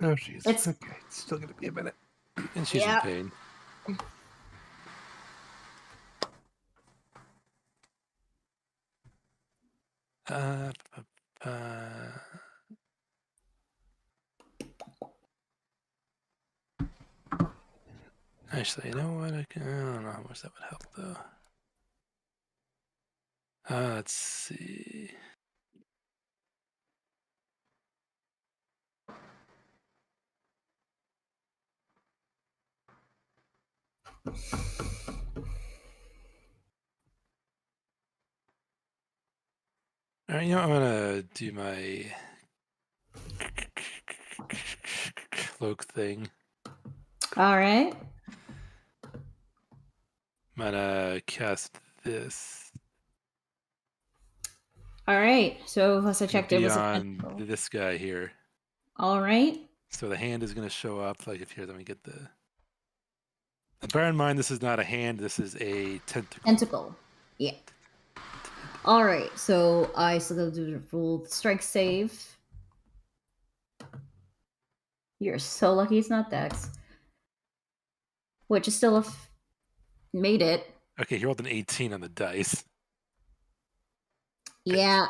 Speaker 4: Oh, jeez.
Speaker 1: It's-
Speaker 4: Okay, it's still gonna be a minute.
Speaker 6: And she's in pain. Actually, you know what? I don't know how much that would help, though. Let's see. All right, you know, I'm gonna do my cloak thing.
Speaker 1: All right.
Speaker 6: I'm gonna cast this.
Speaker 1: All right. So let's check. It was a
Speaker 6: Beyond
Speaker 1: tentacle.
Speaker 6: this guy here.
Speaker 1: All right.
Speaker 6: So the hand is gonna show up. Like, if here, let me get the. And bear in mind, this is not a hand. This is a tentacle.
Speaker 1: Tentacle. Yeah. All right, so I still gotta do the full strike save. You're so lucky it's not Dex, which is still made it.
Speaker 6: Okay, he rolled an 18 on the dice.
Speaker 1: Yeah.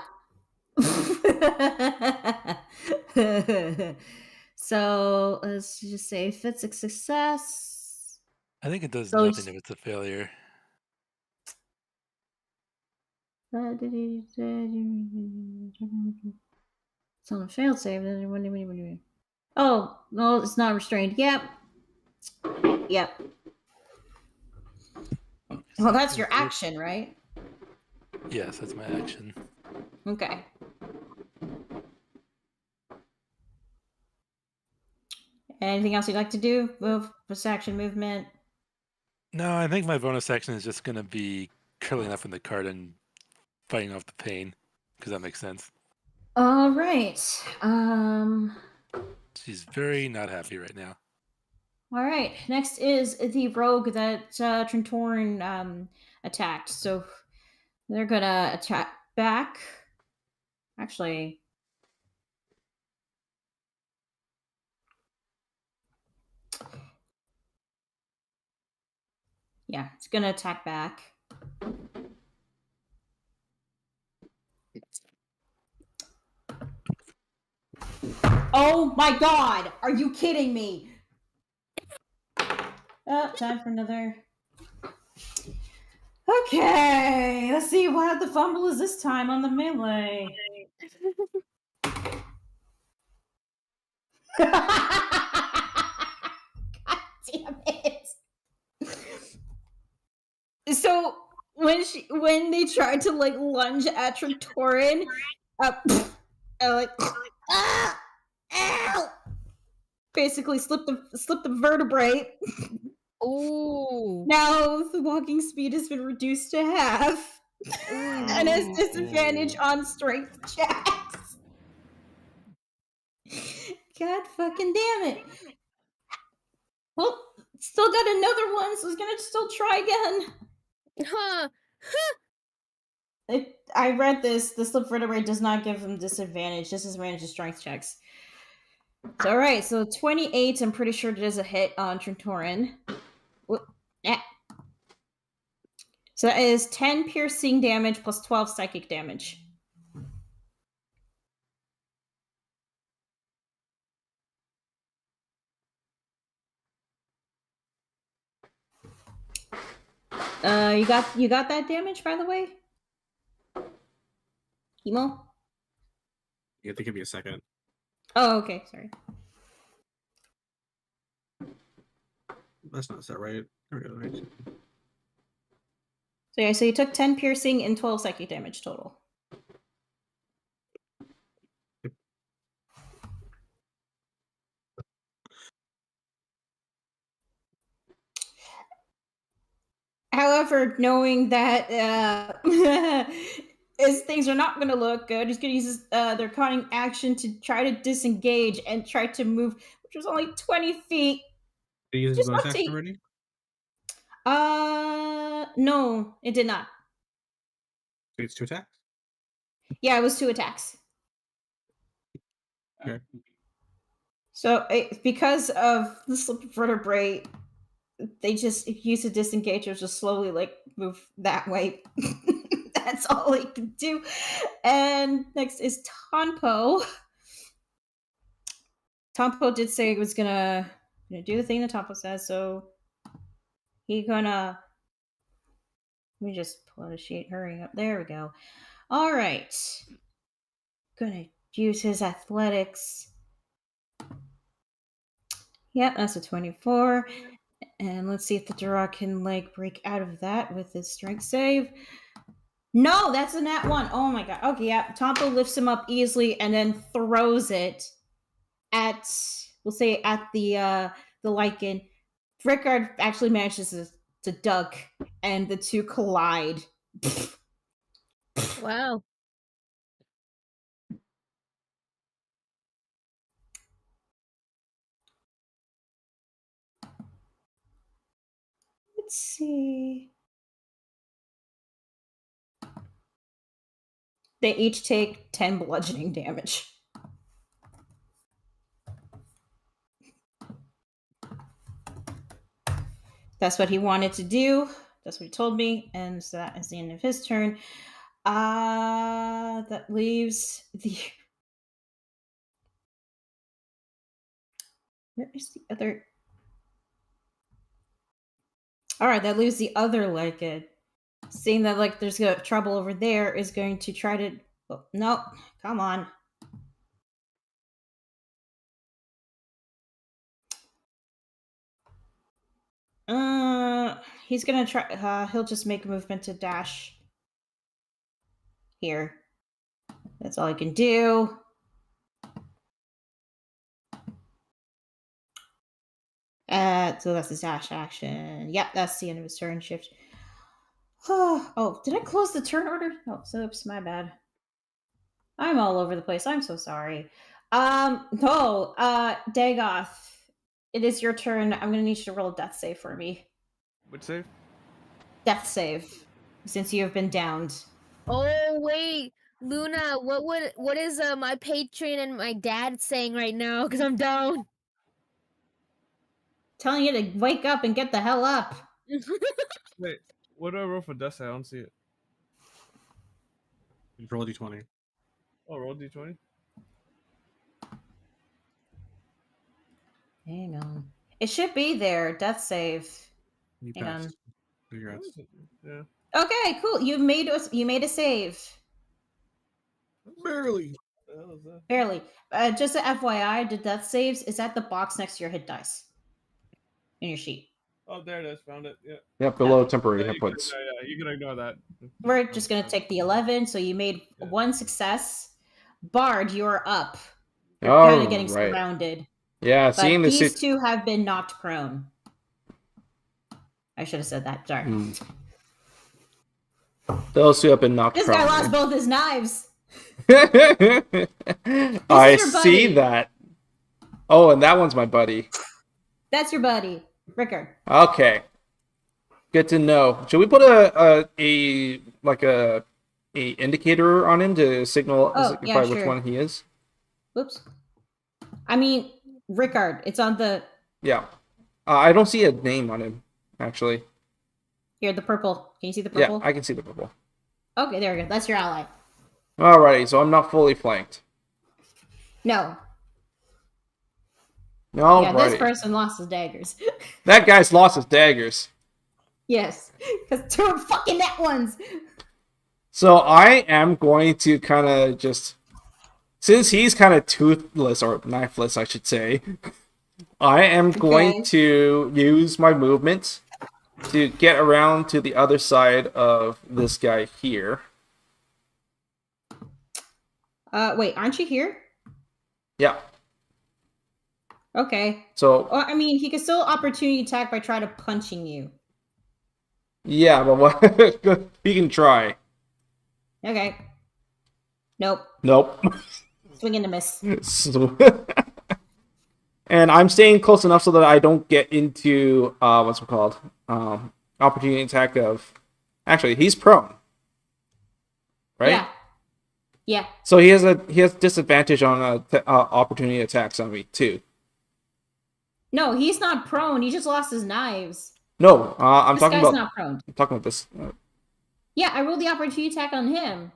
Speaker 1: So let's just say if it's a success.
Speaker 6: I think it does
Speaker 1: So
Speaker 6: nothing if it's a failure.
Speaker 1: It's on a failed save. Oh, no, it's not restrained. Yep. Yep. Well, that's your action, right?
Speaker 6: Yes, that's my action.
Speaker 1: Okay. Anything else you'd like to do? Move, plus action, movement.
Speaker 6: No, I think my bonus action is just going to be curling up in the cart and fighting off the pain, because that makes sense.
Speaker 1: All right.
Speaker 6: She's very not happy right now.
Speaker 1: All right. Next is the rogue that Trentorin attacked. So they're gonna attack back. Actually, yeah, it's gonna attack back. Oh my god! Are you kidding me? Oh, time for another. Okay, let's see what the fumble is this time on the melee. God damn it! So when they tried to like lunge at Trentorin, like ow! Basically slipped the vertebrae.
Speaker 3: Ooh.
Speaker 1: Now the walking speed has been reduced to half, and has disadvantage on strength checks. God fucking damn it! Well, still got another one, so I was gonna still try again.
Speaker 3: Huh.
Speaker 1: I read this. The slip vertebrae does not give him disadvantage. Just disadvantage to strength checks. So, all right, so 28. I'm pretty sure it is a hit on Trentorin. Yeah. So that is 10 piercing damage plus 12 psychic damage. You got that damage, by the way? Emo?
Speaker 10: You have to give me a second.
Speaker 1: Oh, okay, sorry.
Speaker 10: That's not set right. There we go. Right.
Speaker 1: So yeah, so you took 10 piercing and 12 psychic damage total. However, knowing that as things are not going to look good, he's going to use their cunning action to try to disengage and try to move, which was only 20 feet.
Speaker 10: Did you use
Speaker 1: Just
Speaker 10: his bonus
Speaker 1: not
Speaker 10: action
Speaker 1: to-
Speaker 10: already?
Speaker 1: No, it did not.
Speaker 10: So it's 2 attacks?
Speaker 1: Yeah, it was 2 attacks.
Speaker 10: Okay.
Speaker 1: So because of the slip vertebrae, they just use a disengage, or just slowly like move that way. That's all he can do. And next is Tonpo. Tonpo did say he was gonna do the thing that Tonpo says, so he gonna. Let me just pull out a sheet. Hurry up. There we go. All right. Gonna use his athletics. Yep, that's a 24. And let's see if the Dura can like break out of that with his strength save. No, that's a nat 1. Oh my god. Okay, yeah. Tompo lifts him up easily and then throws it at, we'll say, at the lichen. Rickard actually manages to duck, and the two collide.
Speaker 3: Wow.
Speaker 1: Let's see. They each take 10 bludgeoning damage. That's what he wanted to do. That's what he told me. And so that is the end of his turn. That leaves the... Where is the other... Alright, that leaves the other Lycid. Seeing that like there's trouble over there, is going to try to... Oh, no, come on. He's gonna try. He'll just make a movement to dash here. That's all I can do. So that's his dash action. Yep, that's the end of his turn shift. Oh, did I close the turn order? Oh, oops, my bad. I'm all over the place. I'm so sorry. Dagoth, it is your turn. I'm gonna need you to roll a death save for me.
Speaker 11: Which save?
Speaker 1: Death save, since you have been downed.
Speaker 3: Oh wait, Luna, what is my patron and my dad saying right now? Because I'm down.
Speaker 1: Telling you to wake up and get the hell up.
Speaker 11: Wait, what do I roll for death save? I don't see it.
Speaker 10: Roll d20.
Speaker 11: Oh, roll d20.
Speaker 1: Hang on. It should be there. Death save.
Speaker 10: You
Speaker 1: Hang
Speaker 10: passed.
Speaker 1: on.
Speaker 10: Congrats.
Speaker 11: Yeah.
Speaker 1: Okay, cool. You made a save.
Speaker 10: Barely.
Speaker 11: What the hell is that?
Speaker 1: Barely. Just a FYI, the death saves is at the box next to your hit dice in your sheet.
Speaker 11: Oh, there it is. Found it. Yeah.
Speaker 10: Yep, below
Speaker 1: Yeah.
Speaker 10: temporary
Speaker 11: Yeah,
Speaker 10: hit points.
Speaker 11: yeah, you can ignore that.
Speaker 1: We're just gonna take the 11. So you made one success. Bard, you're up. You're kind of getting
Speaker 10: Alright.
Speaker 1: surrounded.
Speaker 10: Yeah,
Speaker 1: But
Speaker 10: seeing this.
Speaker 1: these two have been knocked prone. I should have said that. Sorry.
Speaker 10: Those two have been knocked
Speaker 1: This
Speaker 10: prone.
Speaker 1: guy lost both his knives.
Speaker 10: I
Speaker 1: your
Speaker 10: see
Speaker 1: buddy.
Speaker 10: that. Oh, and that one's my buddy.
Speaker 1: That's your buddy, Rickard.
Speaker 10: Okay. Good to know. Should we put a indicator on him to signify which
Speaker 1: sure.
Speaker 10: one he is?
Speaker 1: Whoops. I mean, Rickard. It's on the
Speaker 10: Yeah. I don't see a name on him, actually.
Speaker 1: here. The purple. Can you see the purple?
Speaker 10: Yeah, I can see the purple.
Speaker 1: Okay, there we go. That's your ally.
Speaker 10: Alrighty, so I'm not fully flanked.
Speaker 1: No.
Speaker 10: No,
Speaker 1: Yeah, this person lost his daggers.
Speaker 10: That guy's lost his daggers.
Speaker 1: Yes, because two are fucking net ones.
Speaker 10: So I am going to kind of just, since he's kind of toothless, or knifeless, I should say, I am going to use my movement to get around to the other side of this guy here.
Speaker 1: Wait, aren't you here?
Speaker 10: Yeah.
Speaker 1: Okay.
Speaker 10: So,
Speaker 1: Well, I mean, he can still opportunity attack by trying to punching you.
Speaker 10: yeah, but what? He can try.
Speaker 1: Okay. Nope.
Speaker 10: Nope.
Speaker 1: Swing and a miss.
Speaker 10: And I'm staying close enough so that I don't get into what's it called? Opportunity attack of. Actually, he's prone, right?
Speaker 1: Yeah. Yeah.
Speaker 10: So he has disadvantage on opportunity attacks on me too.
Speaker 1: No, he's not prone. He just lost his knives.
Speaker 10: No, I'm
Speaker 1: This
Speaker 10: talking
Speaker 1: guy's
Speaker 10: about.
Speaker 1: not prone.
Speaker 10: I'm talking about this.
Speaker 1: Yeah, I rolled the opportunity attack on him.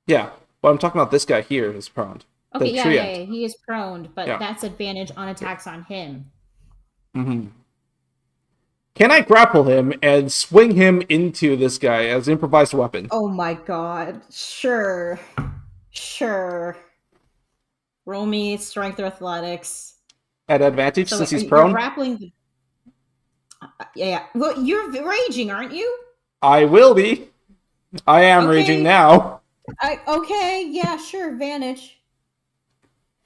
Speaker 10: Yeah, but I'm talking about this guy here who's prone.
Speaker 1: Okay,
Speaker 10: The
Speaker 1: yeah,
Speaker 10: triad.
Speaker 1: he is prone, but
Speaker 10: Yeah.
Speaker 1: that's advantage on attacks on him.
Speaker 10: Mm-hmm. Can I grapple him and swing him into this guy as improvised weapon?
Speaker 1: Oh my god. Sure. Roll me strength or athletics.
Speaker 10: At advantage
Speaker 1: So
Speaker 10: since he's
Speaker 1: you're
Speaker 10: prone?
Speaker 1: grappling. Yeah. Well, you're raging, aren't you?
Speaker 10: I will be. I am raging now.
Speaker 1: Okay, yeah, sure, advantage.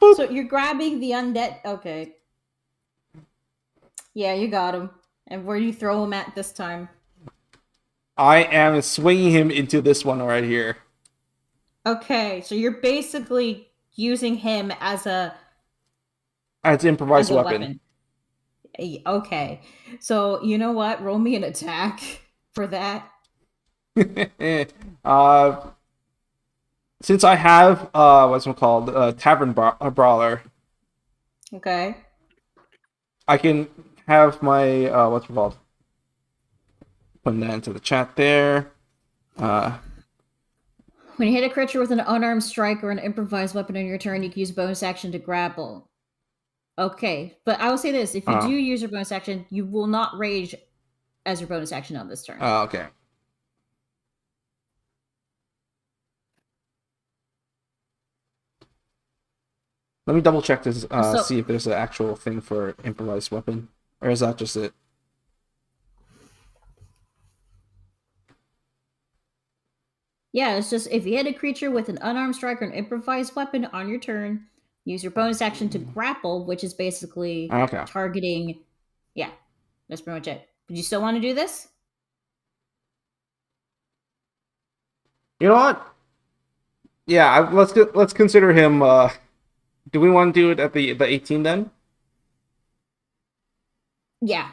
Speaker 10: Boop.
Speaker 1: So you're grabbing the undead. Okay. Yeah, you got him. And where do you throw him at this time?
Speaker 10: I am swinging him into this one right here.
Speaker 1: Okay, so you're basically using him as a
Speaker 10: Improvised weapon.
Speaker 1: Okay, so you know what? Roll me an attack for that.
Speaker 10: since I have what's it called, tavern brawler,
Speaker 1: Okay.
Speaker 10: I can have my what's it called. Putting that into the chat there.
Speaker 1: When you hit a creature with an unarmed strike or an improvised weapon on your turn, you can use a bonus action to grapple. Okay, but I will say this: if you do use your bonus action, you will not rage as your bonus action on this turn.
Speaker 10: Oh, okay. Let me double check this. See if there's an actual thing for improvised weapon, or is that just it?
Speaker 1: Yeah, it's just if you hit a creature with an unarmed strike or an improvised weapon on your turn, use your bonus action to grapple, which is basically targeting. Yeah, that's pretty much it. But you still want to do this?
Speaker 10: You know what? Yeah, let's consider him. Do we want to do it at the 18 then?
Speaker 1: Yeah.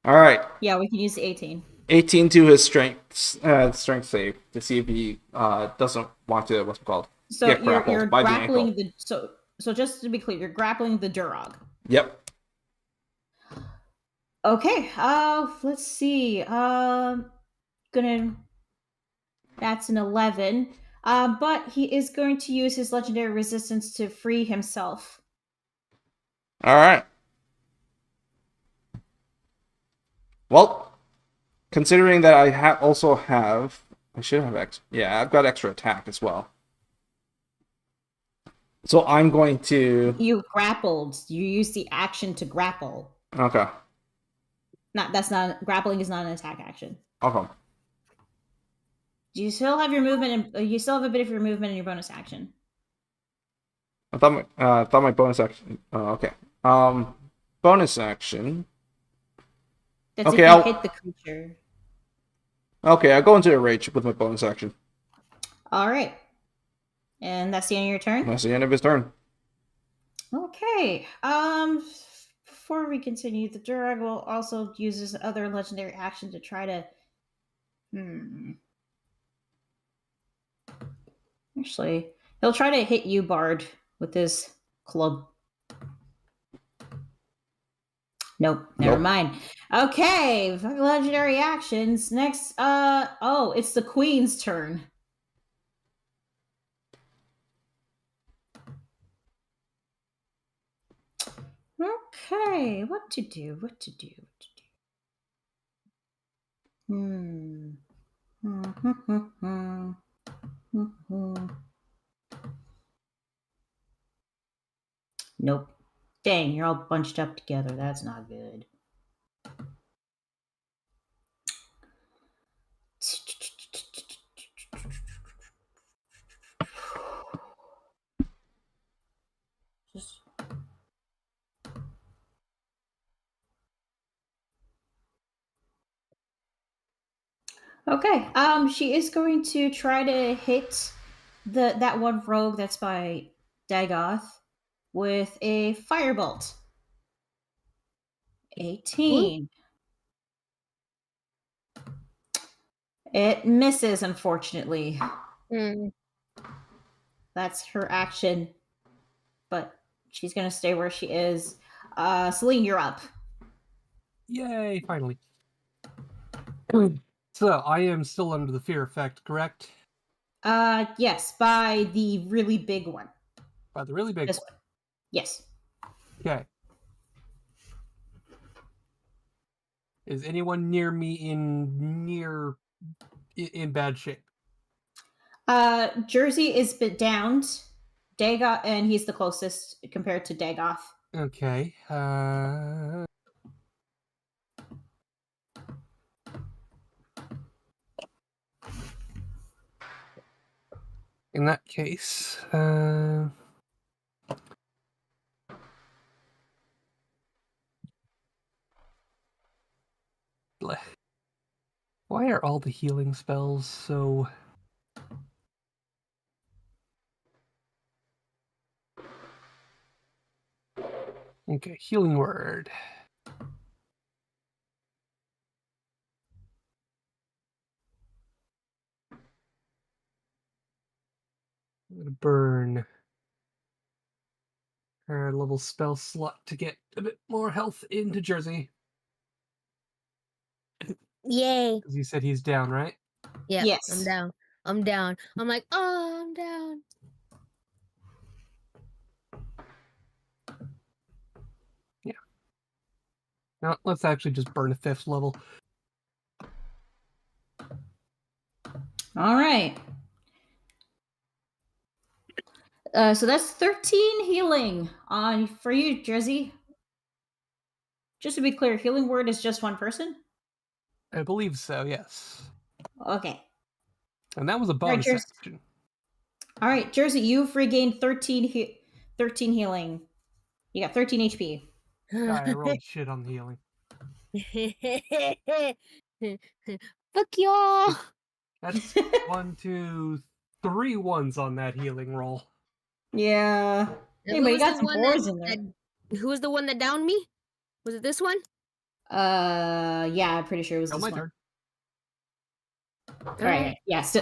Speaker 10: All right.
Speaker 1: Yeah, we can use the 18.
Speaker 10: 18 to his strength save to see if he doesn't want to what's it called.
Speaker 1: So
Speaker 10: get grappled
Speaker 1: you're
Speaker 10: by
Speaker 1: grappling
Speaker 10: the ankle.
Speaker 1: So just to be clear, you're grappling the Durog.
Speaker 10: Yep.
Speaker 1: Okay. Let's see. That's an 11. But he is going to use his legendary resistance to free himself.
Speaker 10: All right. Well, considering that I also have, I should have extra. Yeah, I've got extra attack as well. So I'm going to.
Speaker 1: You grappled. You use the action to grapple.
Speaker 10: Okay.
Speaker 1: Grappling is not an attack action.
Speaker 10: Okay.
Speaker 1: Do you still have your movement? You still have a bit of your movement in your bonus action.
Speaker 10: I thought my bonus action. Okay. Bonus action.
Speaker 1: That's
Speaker 10: okay,
Speaker 1: if you hit the creature.
Speaker 10: Okay, I'll go into a rage with my bonus action.
Speaker 1: All right. And that's the end of your turn?
Speaker 10: That's the end of his turn.
Speaker 1: Okay. Before we continue, the Durag will also use his other legendary action to try to. Actually, he'll try to hit you, Bard, with his club. Nope, never mind. Okay, legendary actions. Next, it's the Queen's turn. Okay, what to do? Nope. Dang, you're all bunched up together. That's not good. Okay. She is going to try to hit that one rogue that's by Dagoth with a firebolt. 18. It misses, unfortunately. That's her action. But she's gonna stay where she is. Celine, you're up.
Speaker 4: Yay, finally. So, I am still under the fear effect, correct?
Speaker 1: Yes, by the really big one.
Speaker 4: By the really big one?
Speaker 1: Yes.
Speaker 4: Okay. Is anyone near me in bad shape?
Speaker 1: Jersey is downed. Dagoth, and he's the closest compared to Dagoth.
Speaker 4: Okay. In that case, why are all the healing spells so... Okay, healing word. burn her level spell slot to get a bit more health into Jersey.
Speaker 3: Yay.
Speaker 4: Because you said he's down, right?
Speaker 3: Yeah,
Speaker 1: Yes.
Speaker 3: I'm down. I'm down. I'm like, oh, I'm down.
Speaker 4: Now, let's actually just burn a 5th level.
Speaker 1: All right. So that's 13 healing on for you, Jersey. Just to be clear, healing word is just one person?
Speaker 4: I believe so, yes.
Speaker 1: Okay.
Speaker 4: And that was a
Speaker 1: right,
Speaker 4: bonus
Speaker 1: Jersey.
Speaker 4: action.
Speaker 1: All right, Jersey, you've regained 13 healing. You got 13 HP.
Speaker 4: I rolled shit on the healing.
Speaker 3: Fuck y'all.
Speaker 4: That's 1, 2, 3 ones on that healing roll.
Speaker 1: Yeah.
Speaker 3: And
Speaker 1: Hey,
Speaker 3: who
Speaker 1: but you
Speaker 3: was
Speaker 1: got
Speaker 3: the
Speaker 1: some
Speaker 3: one
Speaker 1: fours in there.
Speaker 3: who was the one that downed me? Was it this one?
Speaker 1: Yeah, I'm pretty sure it was
Speaker 4: Oh,
Speaker 1: this
Speaker 4: my
Speaker 1: one.
Speaker 4: turn.
Speaker 1: All right. Yeah. So,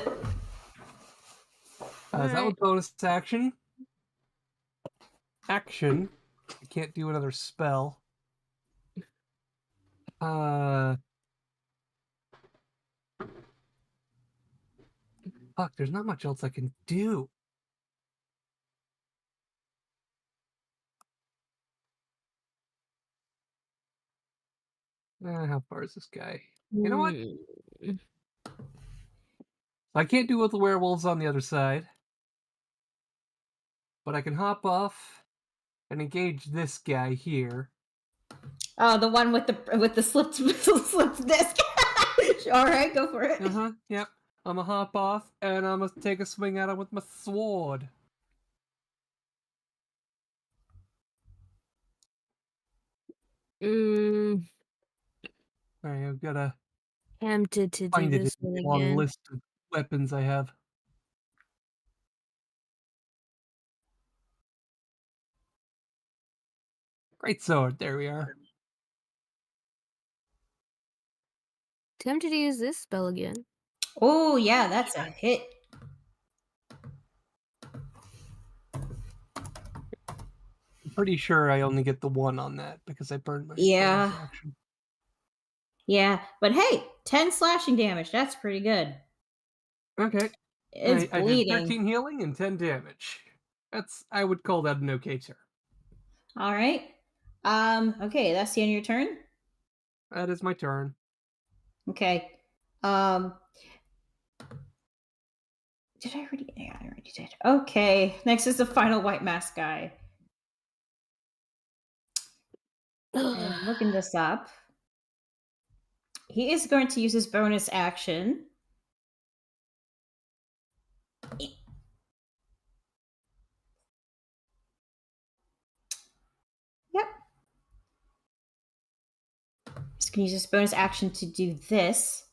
Speaker 4: That was bonus action. Action. I can't do another spell. Fuck, there's not much else I can do. How far is this guy? You know what? I can't do with the werewolves on the other side. But I can hop off and engage this guy here.
Speaker 1: oh, the one with the slipped disc. All right, go for it.
Speaker 4: Yep. I'm gonna hop off and I'm gonna take a swing at him with my sword.
Speaker 3: Mm,
Speaker 4: Alright, I've gotta
Speaker 3: tempted to do
Speaker 4: find it
Speaker 3: this
Speaker 4: in
Speaker 3: one
Speaker 4: the long
Speaker 3: again.
Speaker 4: list of weapons I have. Great sword, there we are.
Speaker 3: Tempted to use this spell again.
Speaker 1: Oh, yeah, that's a hit.
Speaker 4: I'm pretty sure I only get the 1 on that because I burned my
Speaker 1: Yeah.
Speaker 4: bonus action.
Speaker 1: Yeah, but hey, 10 slashing damage. That's pretty good.
Speaker 4: Okay.
Speaker 1: It's
Speaker 4: I did
Speaker 1: bleeding.
Speaker 4: 13 healing and 10 damage. I would call that an okay turn.
Speaker 1: All right. Okay, that's the end of your turn.
Speaker 4: That is my turn.
Speaker 1: Okay. Did I already? Yeah, I already did. Okay. Next is the final white mask guy. And I'm looking this up. He is going to use his bonus action. Yep. He's going to use his bonus action to do this.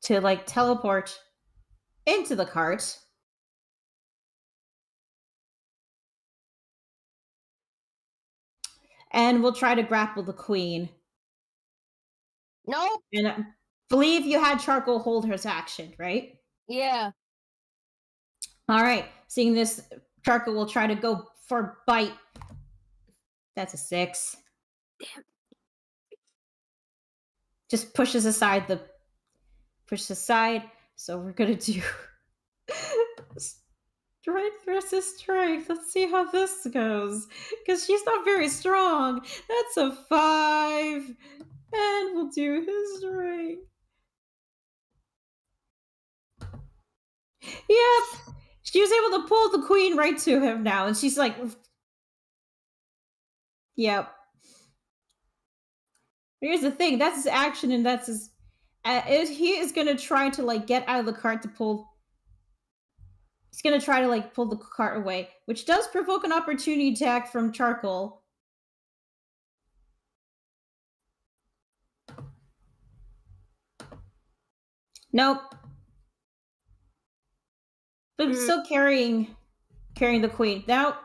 Speaker 1: To like teleport into the cart. And we'll try to grapple the queen.
Speaker 3: No.
Speaker 1: And I believe you had Charcoal hold his action, right?
Speaker 3: Yeah.
Speaker 1: All right. Seeing this, Charcoal will try to go for bite. That's a 6.
Speaker 3: Damn.
Speaker 1: Just pushes aside. So we're gonna do strength versus strength. Let's see how this goes. Because she's not very strong. That's a 5. And we'll do his strength. Yep. She was able to pull the queen right to him now. And she's like, yep. Here's the thing. That's his action and that's his... he is going to try to like get out of the cart to pull... He's going to try to like pull the cart away. Which does provoke an opportunity attack from Charcoal. Nope. But I'm still carrying the queen. Now,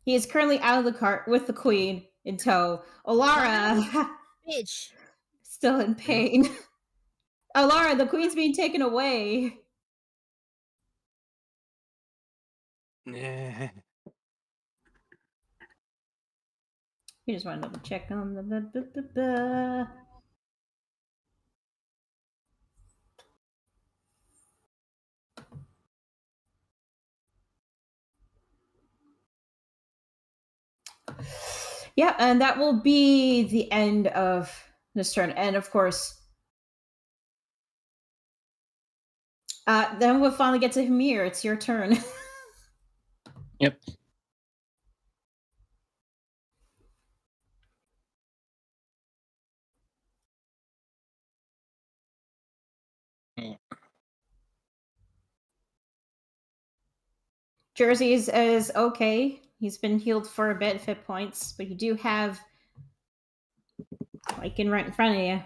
Speaker 1: he is currently out of the cart with the queen in tow. Alara,
Speaker 3: Bitch.
Speaker 1: still in pain. Alara, the queen's being taken away.
Speaker 6: Yeah.
Speaker 1: You just want to double check on the. Yeah, and that will be the end of this turn. And of course, then we'll finally get to Hamir. It's your turn.
Speaker 5: Yep.
Speaker 1: Jersey is okay. He's been healed for a bit, hit points, but you do have Lycan right in front of you.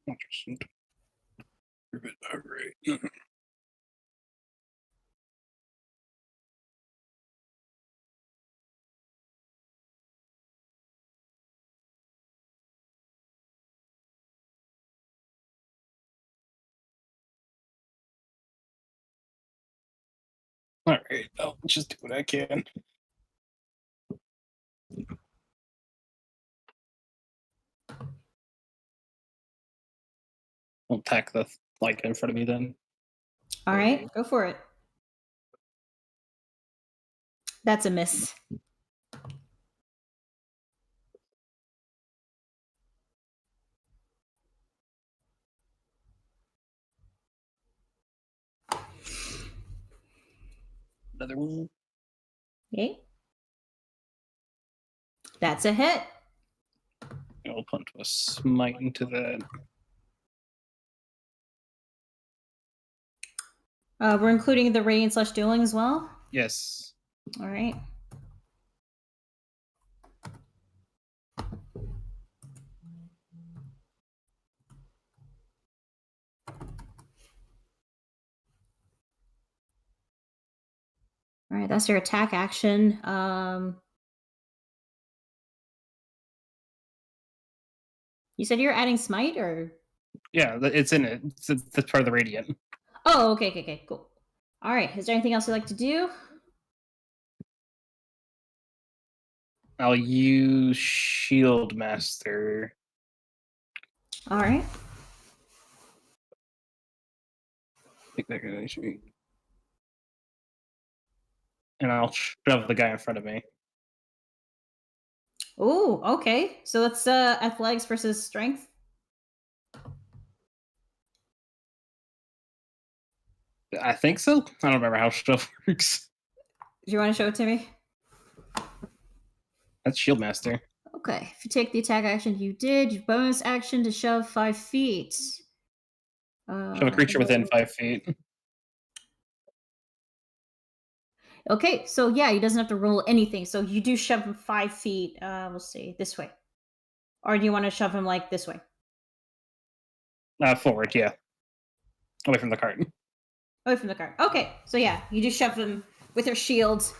Speaker 5: Interesting.
Speaker 6: Alright.
Speaker 5: All right, I'll just do what I can. I'll attack the like in front of me then.
Speaker 1: All right, go for it. That's a miss.
Speaker 5: Another one.
Speaker 1: Okay. That's a hit.
Speaker 5: I'll punch a smite into that.
Speaker 1: We're including the radiant / dueling as well.
Speaker 5: Yes.
Speaker 1: All right. All right, that's your attack action. You said you're adding smite, or?
Speaker 5: Yeah, it's in it. That's part of the radiant.
Speaker 1: Oh, okay, cool. All right, is there anything else you'd like to do?
Speaker 5: I'll use Shield Master.
Speaker 1: All right.
Speaker 5: Take that guy. And I'll shove the guy in front of me.
Speaker 1: Oh, okay. So it's athletics versus strength.
Speaker 5: I think so. I don't remember how shove works.
Speaker 1: Do you want to show it to me?
Speaker 5: That's Shield Master.
Speaker 1: Okay. If you take the attack action you did, your bonus action to shove 5 feet.
Speaker 5: Shove a creature within 5 feet.
Speaker 1: Okay, so yeah, he doesn't have to roll anything. So you do shove him 5 feet. We'll see, this way. Or do you want to shove him like this way?
Speaker 5: Forward, yeah. Away from the cart.
Speaker 1: Away from the cart. Okay, so yeah, you just shove him with your shield.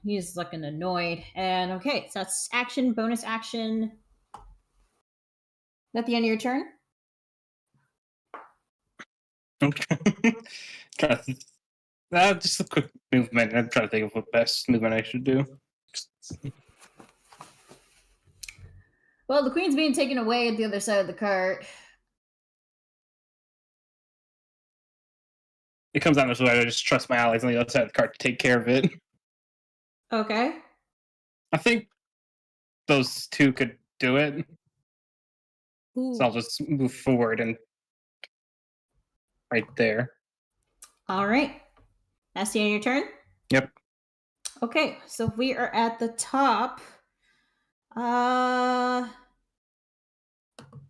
Speaker 1: He's looking annoyed. And okay, so that's action, bonus action. Is that the end of your turn?
Speaker 5: Okay. Just a quick movement. I'm trying to think of what best movement I should do.
Speaker 1: Well, the queen's being taken away at the other side of the cart.
Speaker 5: It comes down to this way. I just trust my allies on the other side of the cart to take care of it.
Speaker 1: Okay.
Speaker 5: I think those two could do it.
Speaker 3: Ooh.
Speaker 5: So I'll just move forward and right there.
Speaker 1: All right. That's the end of your turn?
Speaker 5: Yep.
Speaker 1: Okay, so we are at the top. We're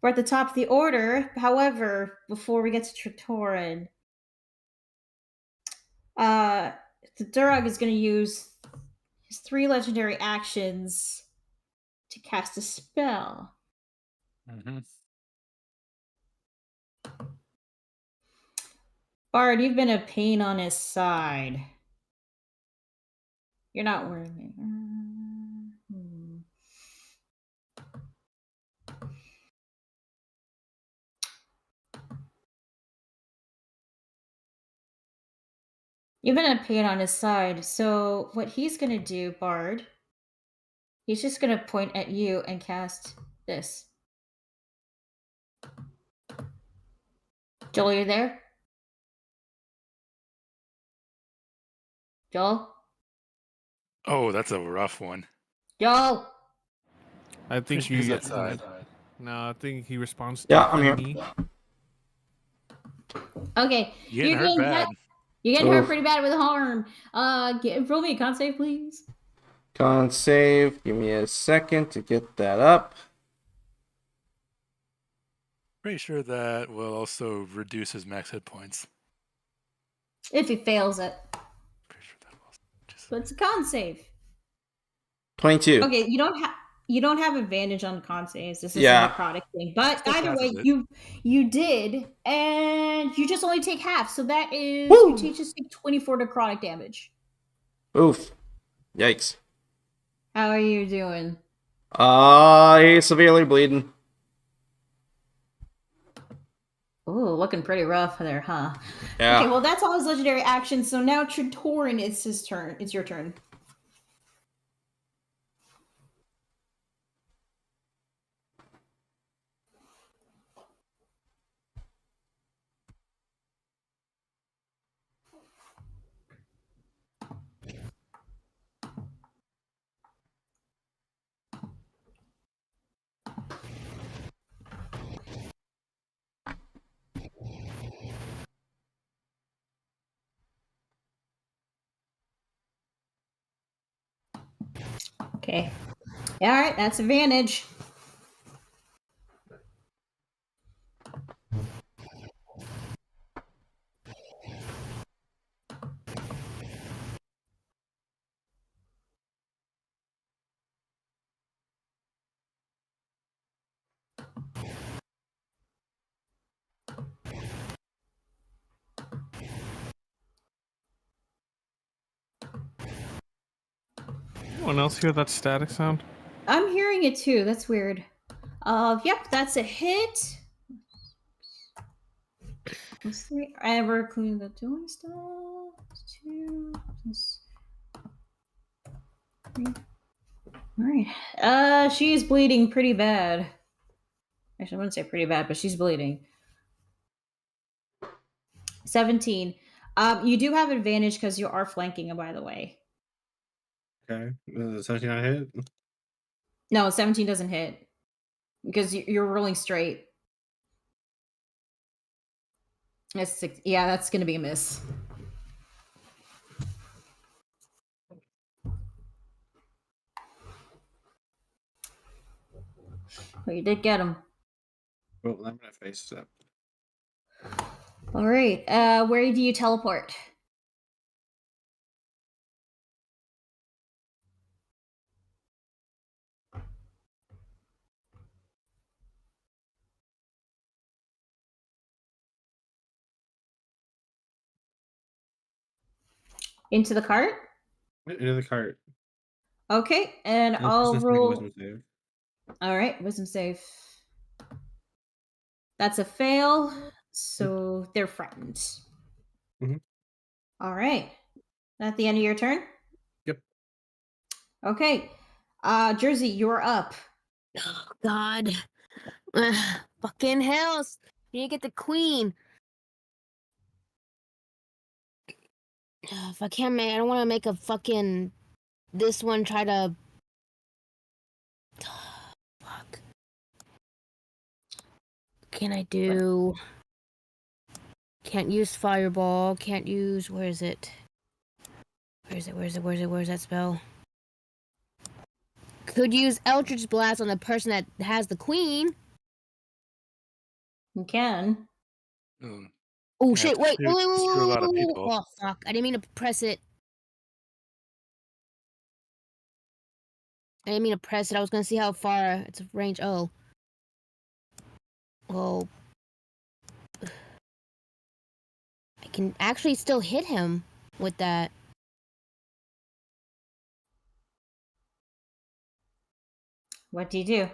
Speaker 1: at the top of the order. However, before we get to Tritorin, the Durag is going to use his 3 legendary actions to cast a spell.
Speaker 6: Mm-hmm.
Speaker 1: Bard, you've been a pain on his side. You're not wearing it. You've been a pain on his side. So what he's gonna do, Bard, he's just gonna point at you and cast this. Joel, you there? Joel?
Speaker 6: Oh, that's a rough one.
Speaker 1: Joel!
Speaker 11: I think
Speaker 6: Fish is
Speaker 11: he.
Speaker 6: outside.
Speaker 11: No, I think he responds to
Speaker 10: Yeah, I'm here.
Speaker 11: me.
Speaker 1: Okay.
Speaker 6: You getting hurt bad.
Speaker 1: You're getting hurt
Speaker 10: Oof.
Speaker 1: pretty bad with harm. Roll me a con save, please.
Speaker 10: Con save. Give me a second to get that up.
Speaker 6: Pretty sure that will also reduce his max hit points.
Speaker 1: If he fails it.
Speaker 6: Pretty sure that will.
Speaker 1: So it's a con save.
Speaker 10: 22.
Speaker 1: Okay, you don't have advantage on con saves. This is
Speaker 10: Yeah.
Speaker 1: a necrotic thing. But
Speaker 6: Still
Speaker 1: either way,
Speaker 6: passes it.
Speaker 1: you did, and you just only take half. So that is
Speaker 10: Woo!
Speaker 1: you just take 24 necrotic damage.
Speaker 10: Oof. Yikes.
Speaker 1: How are you doing?
Speaker 10: He's severely bleeding.
Speaker 1: Ooh, looking pretty rough there, huh?
Speaker 10: Yeah.
Speaker 1: Okay, well that's all his legendary actions. So now Tritorin, it's his turn. It's your turn. Okay. All right, that's advantage.
Speaker 11: Anyone else hear that static sound?
Speaker 1: I'm hearing it too. That's weird. Yep, that's a hit. Plus 3. Ever clean the doing stuff. 2 plus 3. Alright. She's bleeding pretty bad. Actually, I wouldn't say pretty bad, but she's bleeding. 17. You do have advantage because you are flanking, by the way.
Speaker 12: Okay. 17 I hit.
Speaker 1: No, 17 doesn't hit. Because you're rolling straight. That's 6. Yeah, that's gonna be a miss. Well, you did get him.
Speaker 12: Well, I'm gonna face that.
Speaker 1: All right. Where do you teleport? Into the cart?
Speaker 12: Into the cart.
Speaker 1: Okay, and
Speaker 12: No,
Speaker 1: I'll
Speaker 12: just make a
Speaker 1: roll.
Speaker 12: wisdom save.
Speaker 1: All right, wisdom save. That's a fail, so they're frightened.
Speaker 12: Mhm.
Speaker 1: All right. At the end of your turn?
Speaker 12: Yep.
Speaker 1: Okay. Jersey, you're up.
Speaker 3: Oh, God. Fucking hell. You need to get the queen. If I can't make, I don't want to make a fucking, this one try to, fuck. Can I do, can't use fireball, can't use, where is it? Where's that spell? Could use Eldritch Blast on the person that has the queen.
Speaker 1: You can.
Speaker 3: Oh
Speaker 6: Yeah,
Speaker 3: shit, wait,
Speaker 6: screw a lot of people.
Speaker 3: oh fuck, I didn't mean to press it. I was gonna see how far it's range. Oh. Well, I can actually still hit him with that.
Speaker 1: What do you do?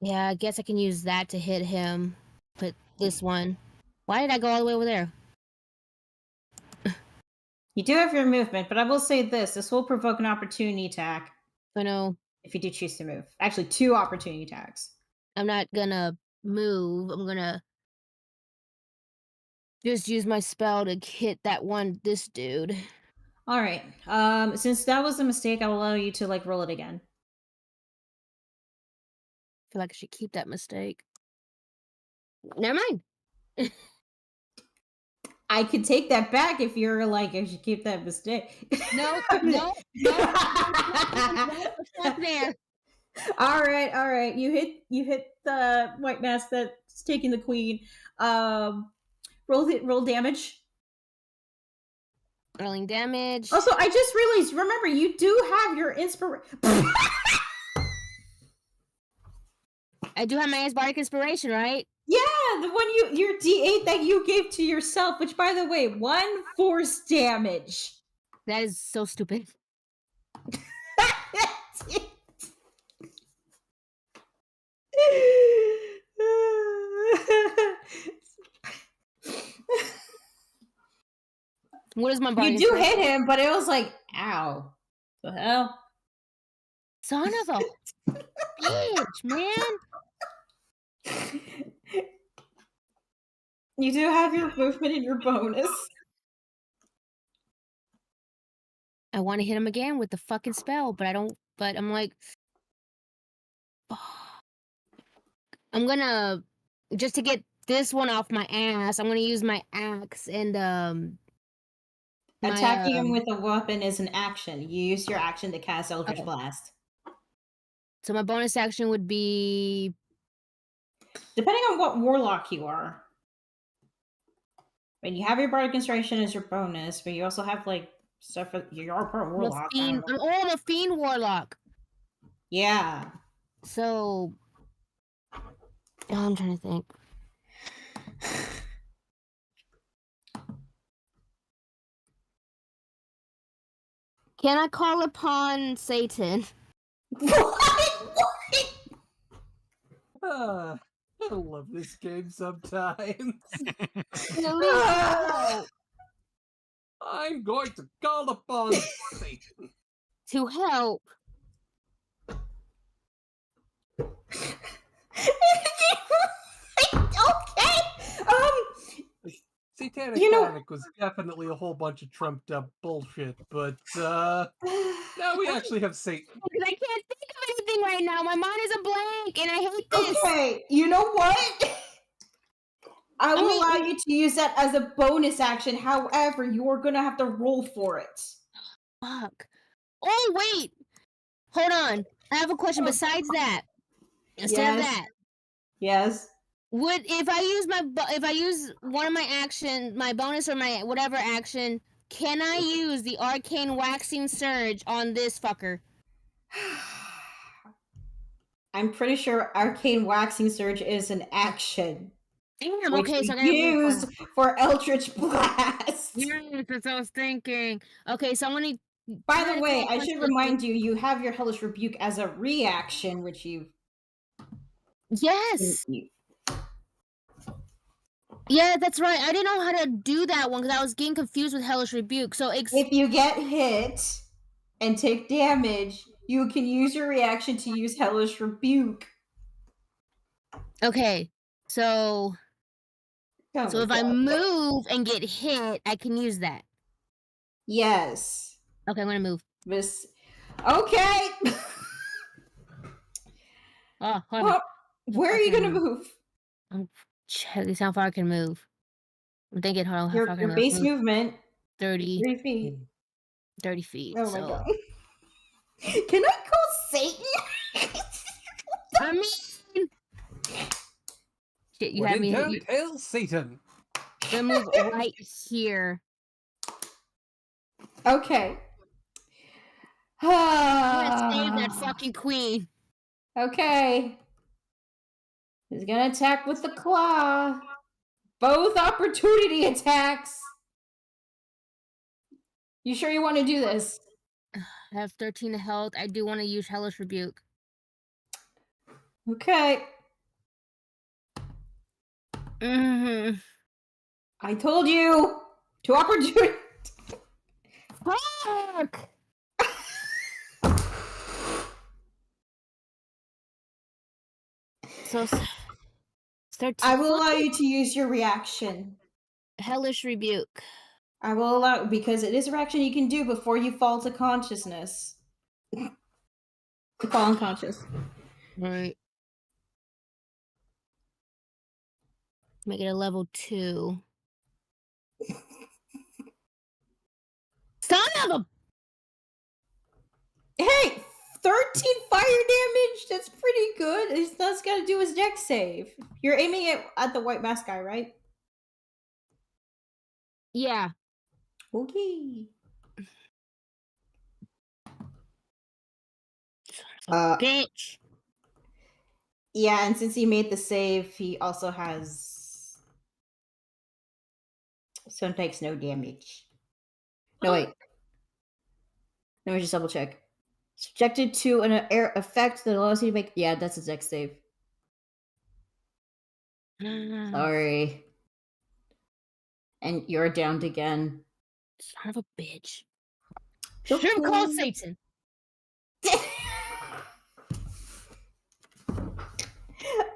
Speaker 3: Yeah, I guess I can use that to hit him with this one. Why did I go all the way over there?
Speaker 1: You do have your movement, but I will say this: this will provoke an opportunity attack.
Speaker 3: I know.
Speaker 1: If you do choose to move, actually, 2 opportunity attacks.
Speaker 3: I'm not gonna move. I'm gonna just use my spell to hit this dude.
Speaker 1: All right. Since that was a mistake, I'll allow you to roll it again.
Speaker 3: I feel like I should keep that mistake. Never mind.
Speaker 1: I could take that back if you're like, I should keep that mistake.
Speaker 3: No. Fuck there.
Speaker 1: All right. You hit the white mask that's taking the queen. Roll damage.
Speaker 3: Rolling damage.
Speaker 1: Also, I just realized. Remember, you do have your inspiration.
Speaker 3: I do have my bardic inspiration, right?
Speaker 1: Yeah, the one your D8 that you gave to yourself. Which, by the way, 1 force damage.
Speaker 3: That is so stupid. What is my body?
Speaker 1: You do hit him, but it was like, ow. The hell?
Speaker 3: Son of a bitch, man.
Speaker 1: You do have your movement and your bonus.
Speaker 3: I want to hit him again with the fucking spell, but I don't. But I'm like, I'm gonna just to get this one off my ass. I'm gonna use my axe and
Speaker 1: attacking him with a weapon is an action. You use your action to cast Eldritch Blast.
Speaker 3: So my bonus action would be,
Speaker 1: depending on what warlock you are. And you have your bardic inspiration as your bonus, but you also have stuff for your part warlock.
Speaker 3: I'm a fiend warlock.
Speaker 1: Yeah.
Speaker 3: So I'm trying to think. Can I call upon Satan?
Speaker 4: I love this game sometimes. I'm going to call upon Satan
Speaker 3: to help.
Speaker 1: Okay.
Speaker 4: Satanic Panic was definitely a whole bunch of trumped up bullshit, but now we actually have Satan.
Speaker 3: Because I can't think of anything right now. My mind is a blank, and I hate this.
Speaker 1: Okay, you know what? I will allow you to use that as a bonus action. However, you are going to have to roll for it.
Speaker 3: Fuck. Oh, wait. Hold on. I have a question besides that. Instead of that.
Speaker 1: Yes.
Speaker 3: Would if I use one of my action, my bonus or my whatever action, can I use the arcane waxing surge on this fucker?
Speaker 1: I'm pretty sure arcane waxing surge is an action.
Speaker 3: Damn, okay, so I gotta
Speaker 1: used for Eldritch Blast.
Speaker 3: Yes, that's what I was thinking. Okay, so I'm gonna.
Speaker 1: By the way, I should remind you, you have your Hellish Rebuke as a reaction, which you.
Speaker 3: Yes. Yeah, that's right. I didn't know how to do that one because I was getting confused with Hellish Rebuke. So if
Speaker 1: you get hit and take damage, you can use your reaction to use Hellish Rebuke.
Speaker 3: Okay, so if I move and get hit, I can use that.
Speaker 1: Yes.
Speaker 3: Okay, I'm gonna move.
Speaker 1: Okay. Where are you gonna move?
Speaker 3: I'm checking how far I can move. I'm thinking how far I can
Speaker 1: your base movement
Speaker 3: 30
Speaker 1: feet.
Speaker 3: 30 feet.
Speaker 1: Oh my god. Can I call Satan?
Speaker 3: I mean, shit, you
Speaker 4: what
Speaker 3: had me.
Speaker 4: You tell Satan.
Speaker 3: Gonna move right here.
Speaker 1: Okay.
Speaker 3: I'm gonna save that fucking queen.
Speaker 1: Okay. He's gonna attack with the claw. Both opportunity attacks. You sure you want to do this?
Speaker 3: I have 13 health. I do want to use Hellish Rebuke.
Speaker 1: Okay.
Speaker 3: Mm-hmm.
Speaker 1: I told you. 2 opportunities.
Speaker 3: Fuck! So, start.
Speaker 1: I will allow you to use your reaction.
Speaker 3: Hellish rebuke.
Speaker 1: I will allow, because it is a reaction you can do before you fall to consciousness. Fall unconscious.
Speaker 3: Right. Make it a level 2. Son of a.
Speaker 1: Hey, 13 fire damage. That's pretty good. That's got to do his dex save. You're aiming at the white mask guy, right?
Speaker 3: Yeah.
Speaker 1: Okay.
Speaker 3: Bitch.
Speaker 1: Yeah, and since he made the save, he also has. So it takes no damage. No, wait. Let me just double check. Subjected to an air effect that allows you to make. Yeah, that's a dex save. Sorry. And you're downed again.
Speaker 3: Son of a bitch. Should have called Satan.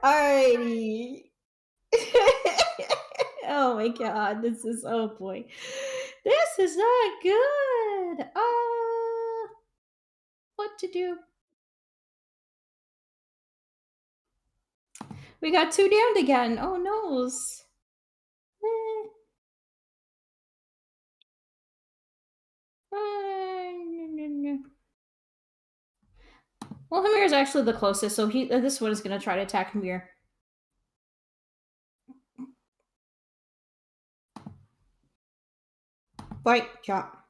Speaker 1: Alrighty. Oh my god, this is, oh boy. This is not good. What to do? We got 2 downed again. Oh noes. Well, Hamir is actually the closest, so this one is going to try to attack Hamir. Bite, chop.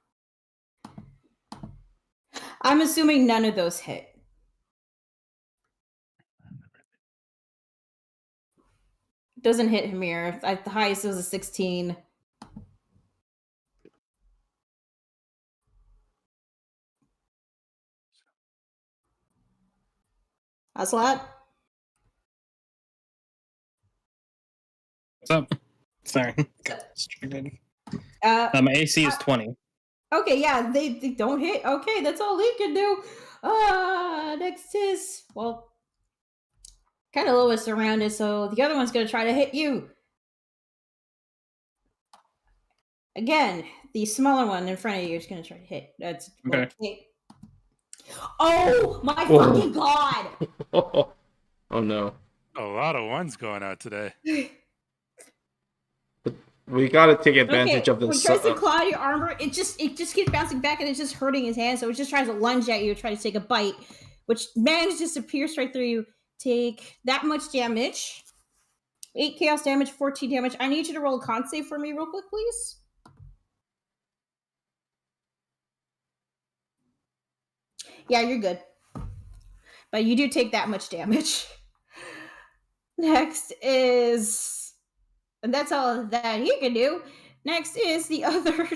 Speaker 1: I'm assuming none of those hit. Doesn't hit Hamir. At the highest, it was a 16. Ocelot?
Speaker 5: What's up? Sorry. My AC is 20.
Speaker 1: Okay, yeah, they don't hit. Okay, that's all he can do. Next is, well, kind of lowest surrounded, so the other one's going to try to hit you. Again, the smaller one in front of you is going to try to hit. That's
Speaker 5: okay.
Speaker 1: Oh my fucking god!
Speaker 10: Oh no.
Speaker 6: A lot of ones going out today.
Speaker 10: We gotta take advantage of
Speaker 1: When
Speaker 10: this.
Speaker 1: he tries to claw your armor, it just keeps bouncing back and it's just hurting his hand, so it just tries to lunge at you, try to take a bite, which manages to pierce right through you. Take that much damage. 8 chaos damage, 14 damage. I need you to roll a con save for me real quick, please. Yeah, you're good. But you do take that much damage. Next is... And that's all that he can do. Next is the other...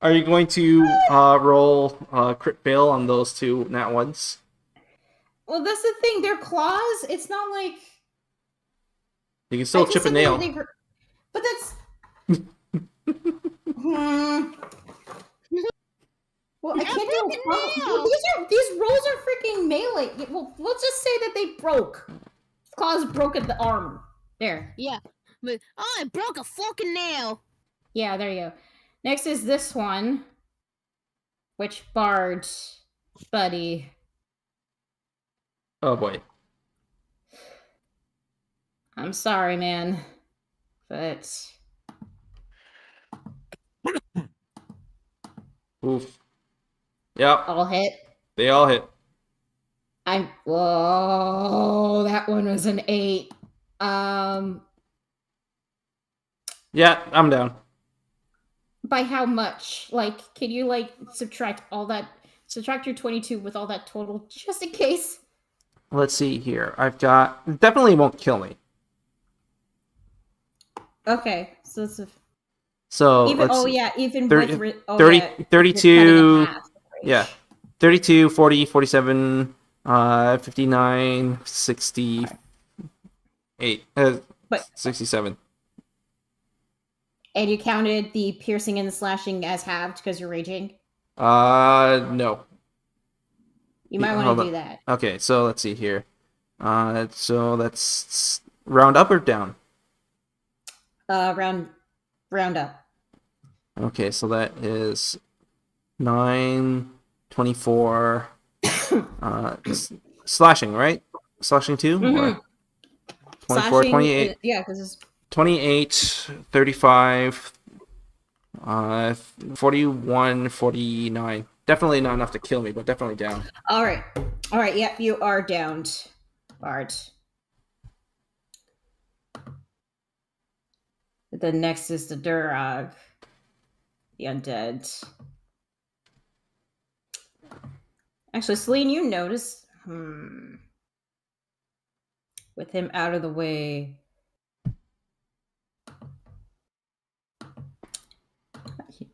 Speaker 10: Are you going to roll crit fail on those 2 nat ones?
Speaker 1: Well, that's the thing. They're claws. It's not like...
Speaker 10: You can still chip a nail.
Speaker 1: But that's... Well, I can't do a well, these rolls are freaking melee. Well, let's just say that they broke. Claws broke at the arm. There.
Speaker 3: Yeah. But, I broke a fucking nail.
Speaker 1: Yeah, there you go. Next is this one. Which Bard, buddy.
Speaker 10: Oh boy.
Speaker 1: I'm sorry, man. But...
Speaker 10: Oof. Yep.
Speaker 1: All hit.
Speaker 10: They all hit.
Speaker 1: Whoa, that one was an 8.
Speaker 10: Yeah, I'm down.
Speaker 1: By how much? Like, can you subtract your 22 with all that total, just in case?
Speaker 10: Let's see here. I've got... Definitely won't kill me.
Speaker 1: Okay, so it's a...
Speaker 10: So,
Speaker 1: even,
Speaker 10: let's see.
Speaker 1: yeah, even
Speaker 10: 30,
Speaker 1: with...
Speaker 10: 30,
Speaker 1: yeah,
Speaker 10: 32... Yeah. 32, 40, 47, 59, 68, 67.
Speaker 1: And you counted the piercing and the slashing as halved because you're raging?
Speaker 10: No.
Speaker 1: You might want to do that.
Speaker 10: Okay, so let's see here. So that's round up or down?
Speaker 1: Round up.
Speaker 10: Okay, so that is 9, 24, slashing, right? Slashing 2? Or 24,
Speaker 1: Slashing,
Speaker 10: 28.
Speaker 1: yeah, because it's
Speaker 10: 28, 35, 41, 49. Definitely not enough to kill me, but definitely down.
Speaker 1: all right. Yep, you are downed, Bart. The next is the Durag, the undead. Actually, Celine, you notice, with him out of the way,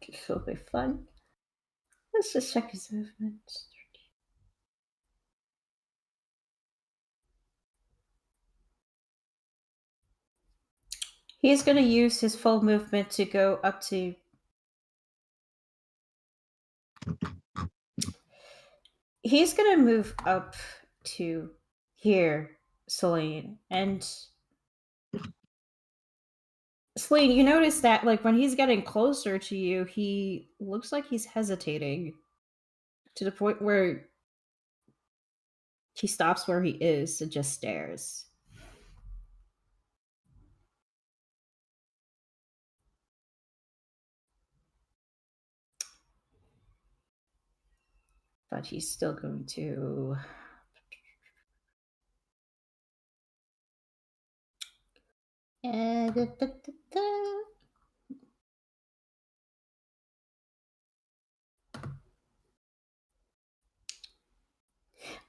Speaker 1: it'll be fun. Let's just check his movement. He's going to use his full movement to go up to... He's going to move up to here, Celine. And Celine, you notice that like when he's getting closer to you, he looks like he's hesitating to the point where he stops where he is and just stares. But he's still going to...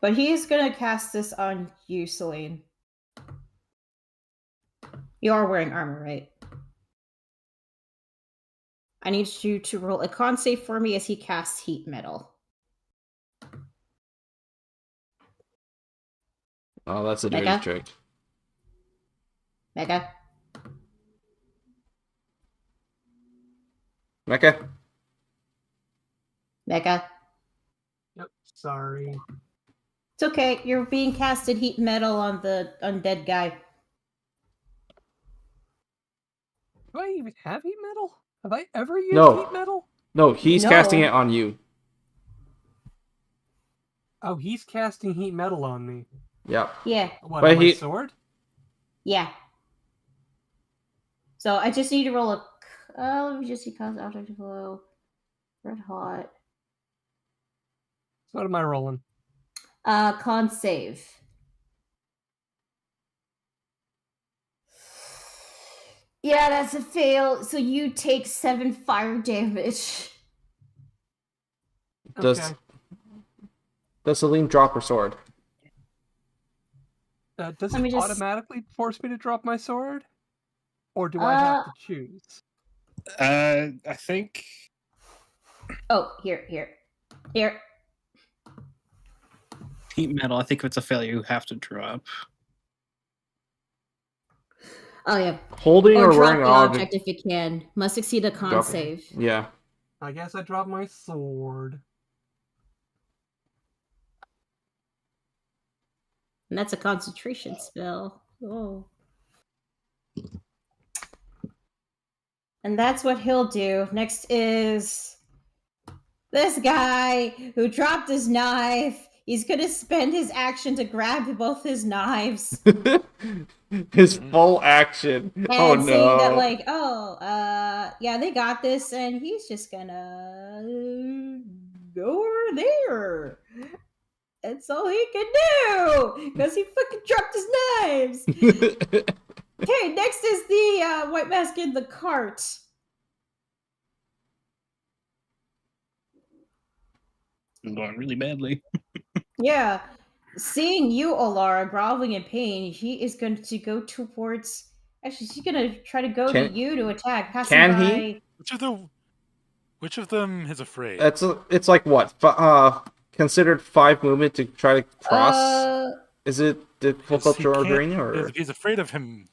Speaker 1: But he's going to cast this on you, Celine. You are wearing armor, right? I need you to roll a con save for me as he casts heat metal.
Speaker 10: Oh, that's a dirty
Speaker 1: Mega?
Speaker 10: trick.
Speaker 1: Mega?
Speaker 10: Mecca?
Speaker 1: Mega?
Speaker 4: Yep, sorry.
Speaker 1: It's okay. You're being casted heat metal on the undead guy.
Speaker 4: Do I even have heat metal? Have I ever used
Speaker 10: No.
Speaker 4: heat metal?
Speaker 10: No, he's casting it on you.
Speaker 4: Oh, he's casting heat metal on me.
Speaker 10: Yep.
Speaker 1: Yeah.
Speaker 4: What,
Speaker 10: But
Speaker 4: on my
Speaker 10: he-
Speaker 4: sword?
Speaker 1: Yeah. So I just need to roll a... let me just see cause object below. Red hot.
Speaker 4: So what am I rolling?
Speaker 1: Con save. Yeah, that's a fail. So you take 7 fire damage.
Speaker 10: Does Celine drop her sword?
Speaker 4: Does
Speaker 1: Let me
Speaker 4: it
Speaker 1: just-
Speaker 4: automatically force me to drop my sword? Or do I have to choose?
Speaker 5: I think
Speaker 1: Oh, here.
Speaker 5: heat metal. I think if it's a failure, you have to drop.
Speaker 1: Oh, yeah.
Speaker 10: Holding or
Speaker 1: Or drop
Speaker 10: wearing
Speaker 1: the
Speaker 10: an
Speaker 1: object if you can. Must succeed a con
Speaker 10: Drop-
Speaker 1: save.
Speaker 10: Yeah.
Speaker 4: I guess I dropped my sword.
Speaker 1: And that's a concentration spell. Oh. And that's what he'll do. Next is this guy who dropped his knife. He's gonna spend his action to grab both his knives.
Speaker 10: His full action.
Speaker 1: And
Speaker 10: Oh no.
Speaker 1: saying that like, yeah, they got this, and he's just gonna go over there. That's all he can do because he fucking dropped his knives. Okay, next is the white mask in the cart.
Speaker 5: I'm going really badly.
Speaker 1: Yeah, seeing you, Alara, groveling in pain, he is going to go towards. Actually, he's going to try to go to you to attack. Passing
Speaker 10: can
Speaker 1: by...
Speaker 10: he?
Speaker 6: Which of them is afraid?
Speaker 10: It's like what? Considered 5 movement to try to cross? Is it difficult to
Speaker 6: Because
Speaker 10: agree or?
Speaker 6: if he's afraid of him,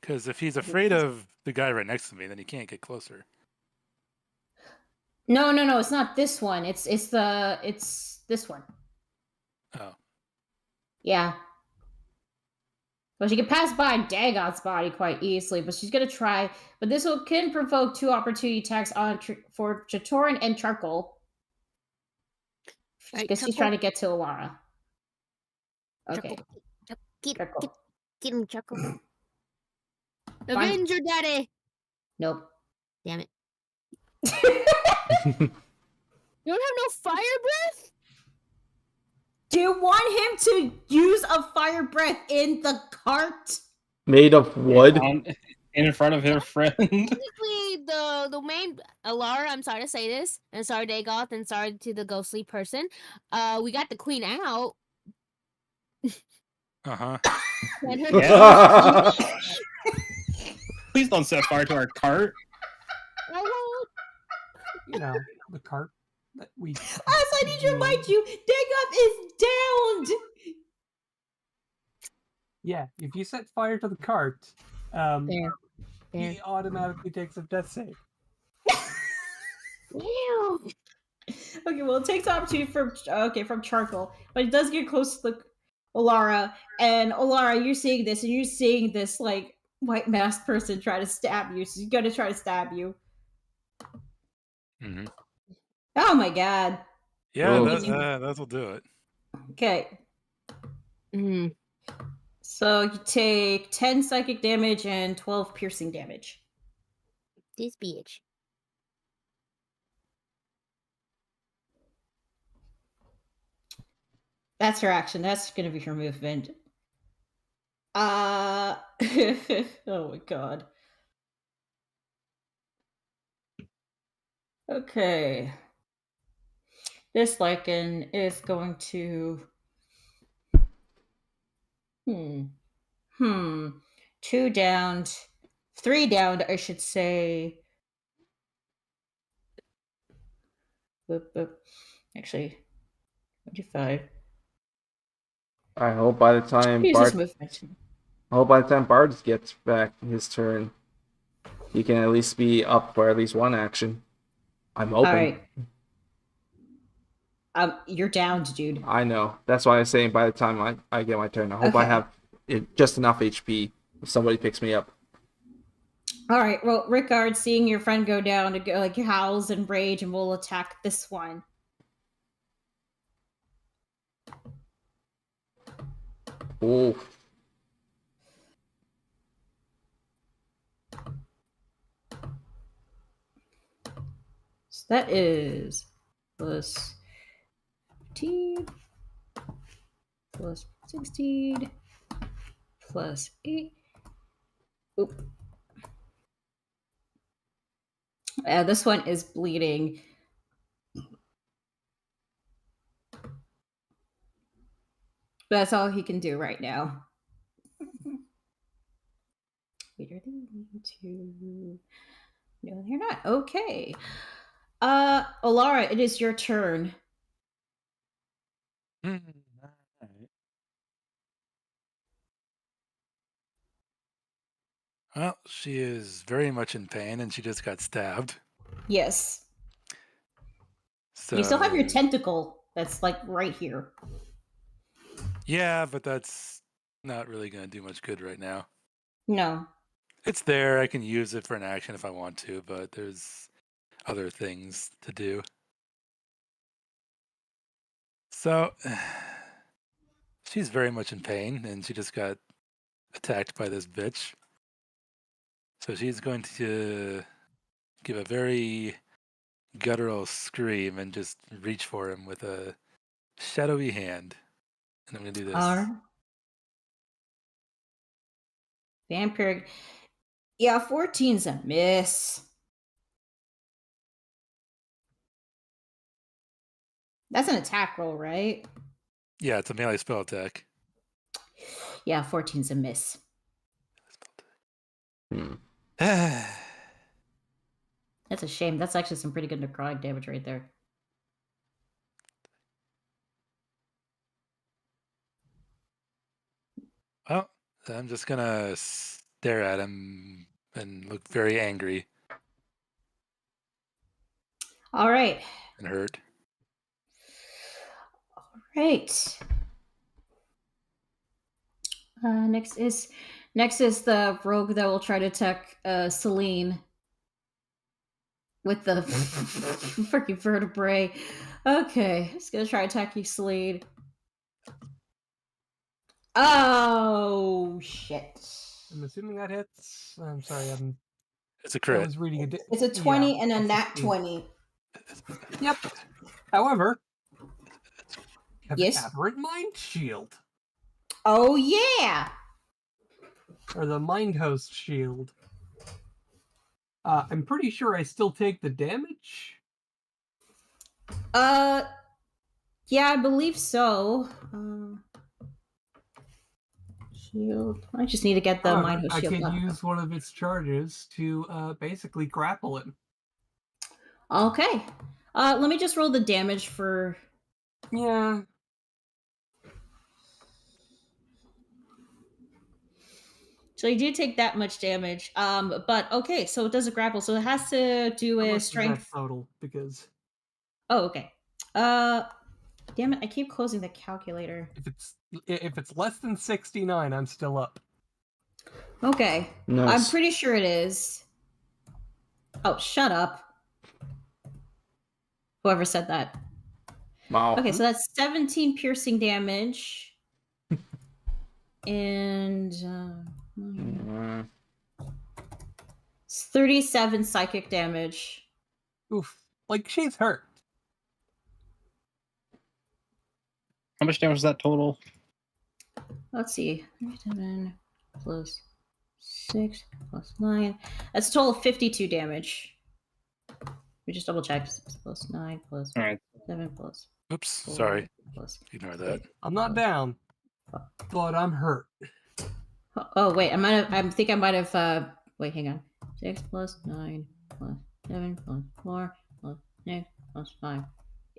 Speaker 6: Because if he's afraid of the guy right next to me, then he can't get closer.
Speaker 1: No, it's not this one. It's this one.
Speaker 6: Oh.
Speaker 1: Yeah. Well, she can pass by Dagon's body quite easily, but she's gonna try. But this can provoke 2 opportunity attacks on for Chatoran and Charcoal.
Speaker 3: Right,
Speaker 1: Because she's
Speaker 3: Charcoal.
Speaker 1: trying to get to Alara. Okay.
Speaker 3: Charcoal. Get him, Charcoal. Avenge your daddy.
Speaker 1: Nope.
Speaker 3: Damn it. You don't have no fire breath?
Speaker 1: Do you want him to use a fire breath in the cart?
Speaker 10: Made of wood.
Speaker 5: In front of her friend.
Speaker 3: Technically, the main Alara, I'm sorry to say this, and sorry Dagoth, and sorry to the ghostly person. We got the queen out.
Speaker 6: Uh-huh.
Speaker 5: Yeah. Please don't set fire to our cart.
Speaker 3: I won't.
Speaker 4: You know, the cart that we.
Speaker 1: I need to remind you, Dagoth is downed.
Speaker 4: Yeah, if you set fire to the cart,
Speaker 3: There.
Speaker 4: he automatically takes a death save.
Speaker 3: Ew.
Speaker 1: Okay, well, it takes opportunity from Charcoal, but it does get close to the Alara, and Alara, you're seeing this, and you're seeing this like white masked person try to stab you. So he's gonna try to stab you.
Speaker 6: Mm-hmm.
Speaker 1: Oh my god.
Speaker 6: Yeah,
Speaker 10: Whoa.
Speaker 6: that'll do it.
Speaker 1: Okay,
Speaker 3: Mm.
Speaker 1: so you take 10 psychic damage and 12 piercing damage.
Speaker 3: This bitch.
Speaker 1: That's her action. That's gonna be her movement. Oh my god. Okay. This lichen is going to 2 downed, 3 downed, I should say. Boop, boop. Actually, 25.
Speaker 10: I hope by the time
Speaker 1: Uses
Speaker 10: Bart,
Speaker 1: movement.
Speaker 10: I hope by the time Bart gets back his turn, he can at least be up for at least one action. I'm hoping.
Speaker 1: All right. You're downed, dude.
Speaker 10: I know. That's why I'm saying by the time I get my turn, I hope I
Speaker 1: Okay.
Speaker 10: have just enough HP if somebody picks me up.
Speaker 1: All right. Well, Rickard, seeing your friend go down, to go, like howls in rage, and will attack this one.
Speaker 10: Oh,
Speaker 1: So that is plus 15 plus 16 plus 8. Oop. This one is bleeding. That's all he can do right now. Wait, are they to... No, they're not. Okay. Alara, it is your turn.
Speaker 6: Well, she is very much in pain, and she just got stabbed.
Speaker 1: Yes.
Speaker 6: So
Speaker 1: You still have your tentacle that's like right here.
Speaker 6: yeah, but that's not really going to do much good right now.
Speaker 1: No.
Speaker 6: It's there. I can use it for an action if I want to, but there's other things to do. So she's very much in pain, and she just got attacked by this bitch. So she's going to give a very guttural scream and just reach for him with a shadowy hand. And I'm going to do this.
Speaker 1: Vampiric. Yeah, 14's a miss. That's an attack roll, right?
Speaker 6: Yeah, it's a melee spell attack.
Speaker 1: Yeah, 14's a miss.
Speaker 6: Well,
Speaker 1: That's a shame. That's actually some pretty good necrotic damage right there.
Speaker 6: I'm just going to stare at him and look very angry
Speaker 1: All right.
Speaker 6: and hurt.
Speaker 1: Right. Next is the rogue that will try to attack Celine with the freaking vertebrae. Okay, it's gonna try attacking Celine. Oh shit!
Speaker 4: I'm assuming that hits. I'm sorry,
Speaker 6: It's a
Speaker 4: I
Speaker 6: crit.
Speaker 4: was reading it.
Speaker 1: It's a 20 and a
Speaker 4: a
Speaker 1: nat
Speaker 4: 16.
Speaker 1: 20.
Speaker 4: Yep. However, you have
Speaker 1: Yes?
Speaker 4: the Aberrant Mind Shield.
Speaker 1: Oh yeah!
Speaker 4: Or the Mind Host Shield. I'm pretty sure I still take the damage.
Speaker 1: Yeah, I believe so. Shield. I just need to get the
Speaker 4: However,
Speaker 1: Mind Host
Speaker 4: I
Speaker 1: Shield.
Speaker 4: could
Speaker 1: up.
Speaker 4: use one of its charges to basically grapple him.
Speaker 1: Okay. Let me just roll the damage for.
Speaker 4: Yeah.
Speaker 1: So you did take that much damage. But okay, so it does a grapple, so it has to do
Speaker 4: How
Speaker 1: a
Speaker 4: much is
Speaker 1: strength.
Speaker 4: that total? Because
Speaker 1: Oh, okay. Damn it! I keep closing the calculator.
Speaker 4: if it's less than 69, I'm still up.
Speaker 1: Okay,
Speaker 10: Nice.
Speaker 1: I'm pretty sure it is. Oh, shut up! Whoever said that.
Speaker 10: Wow.
Speaker 1: Okay, so that's 17 piercing damage, and it's 37 psychic damage.
Speaker 4: Oof. Like, she's hurt.
Speaker 5: How much damage is that total?
Speaker 1: Let's see. 37 plus 6 plus 9. That's a total of 52 damage. We just double check. 6 plus 9 plus
Speaker 5: All right.
Speaker 1: 7 plus.
Speaker 6: Oops,
Speaker 1: 4
Speaker 6: sorry.
Speaker 1: plus
Speaker 6: Ignore that.
Speaker 1: 8
Speaker 4: I'm not
Speaker 1: plus-
Speaker 4: down, but I'm hurt.
Speaker 1: Oh wait, I think I might have. Wait, hang on. 6 plus 9 plus 7 plus 4 plus 6 plus 5.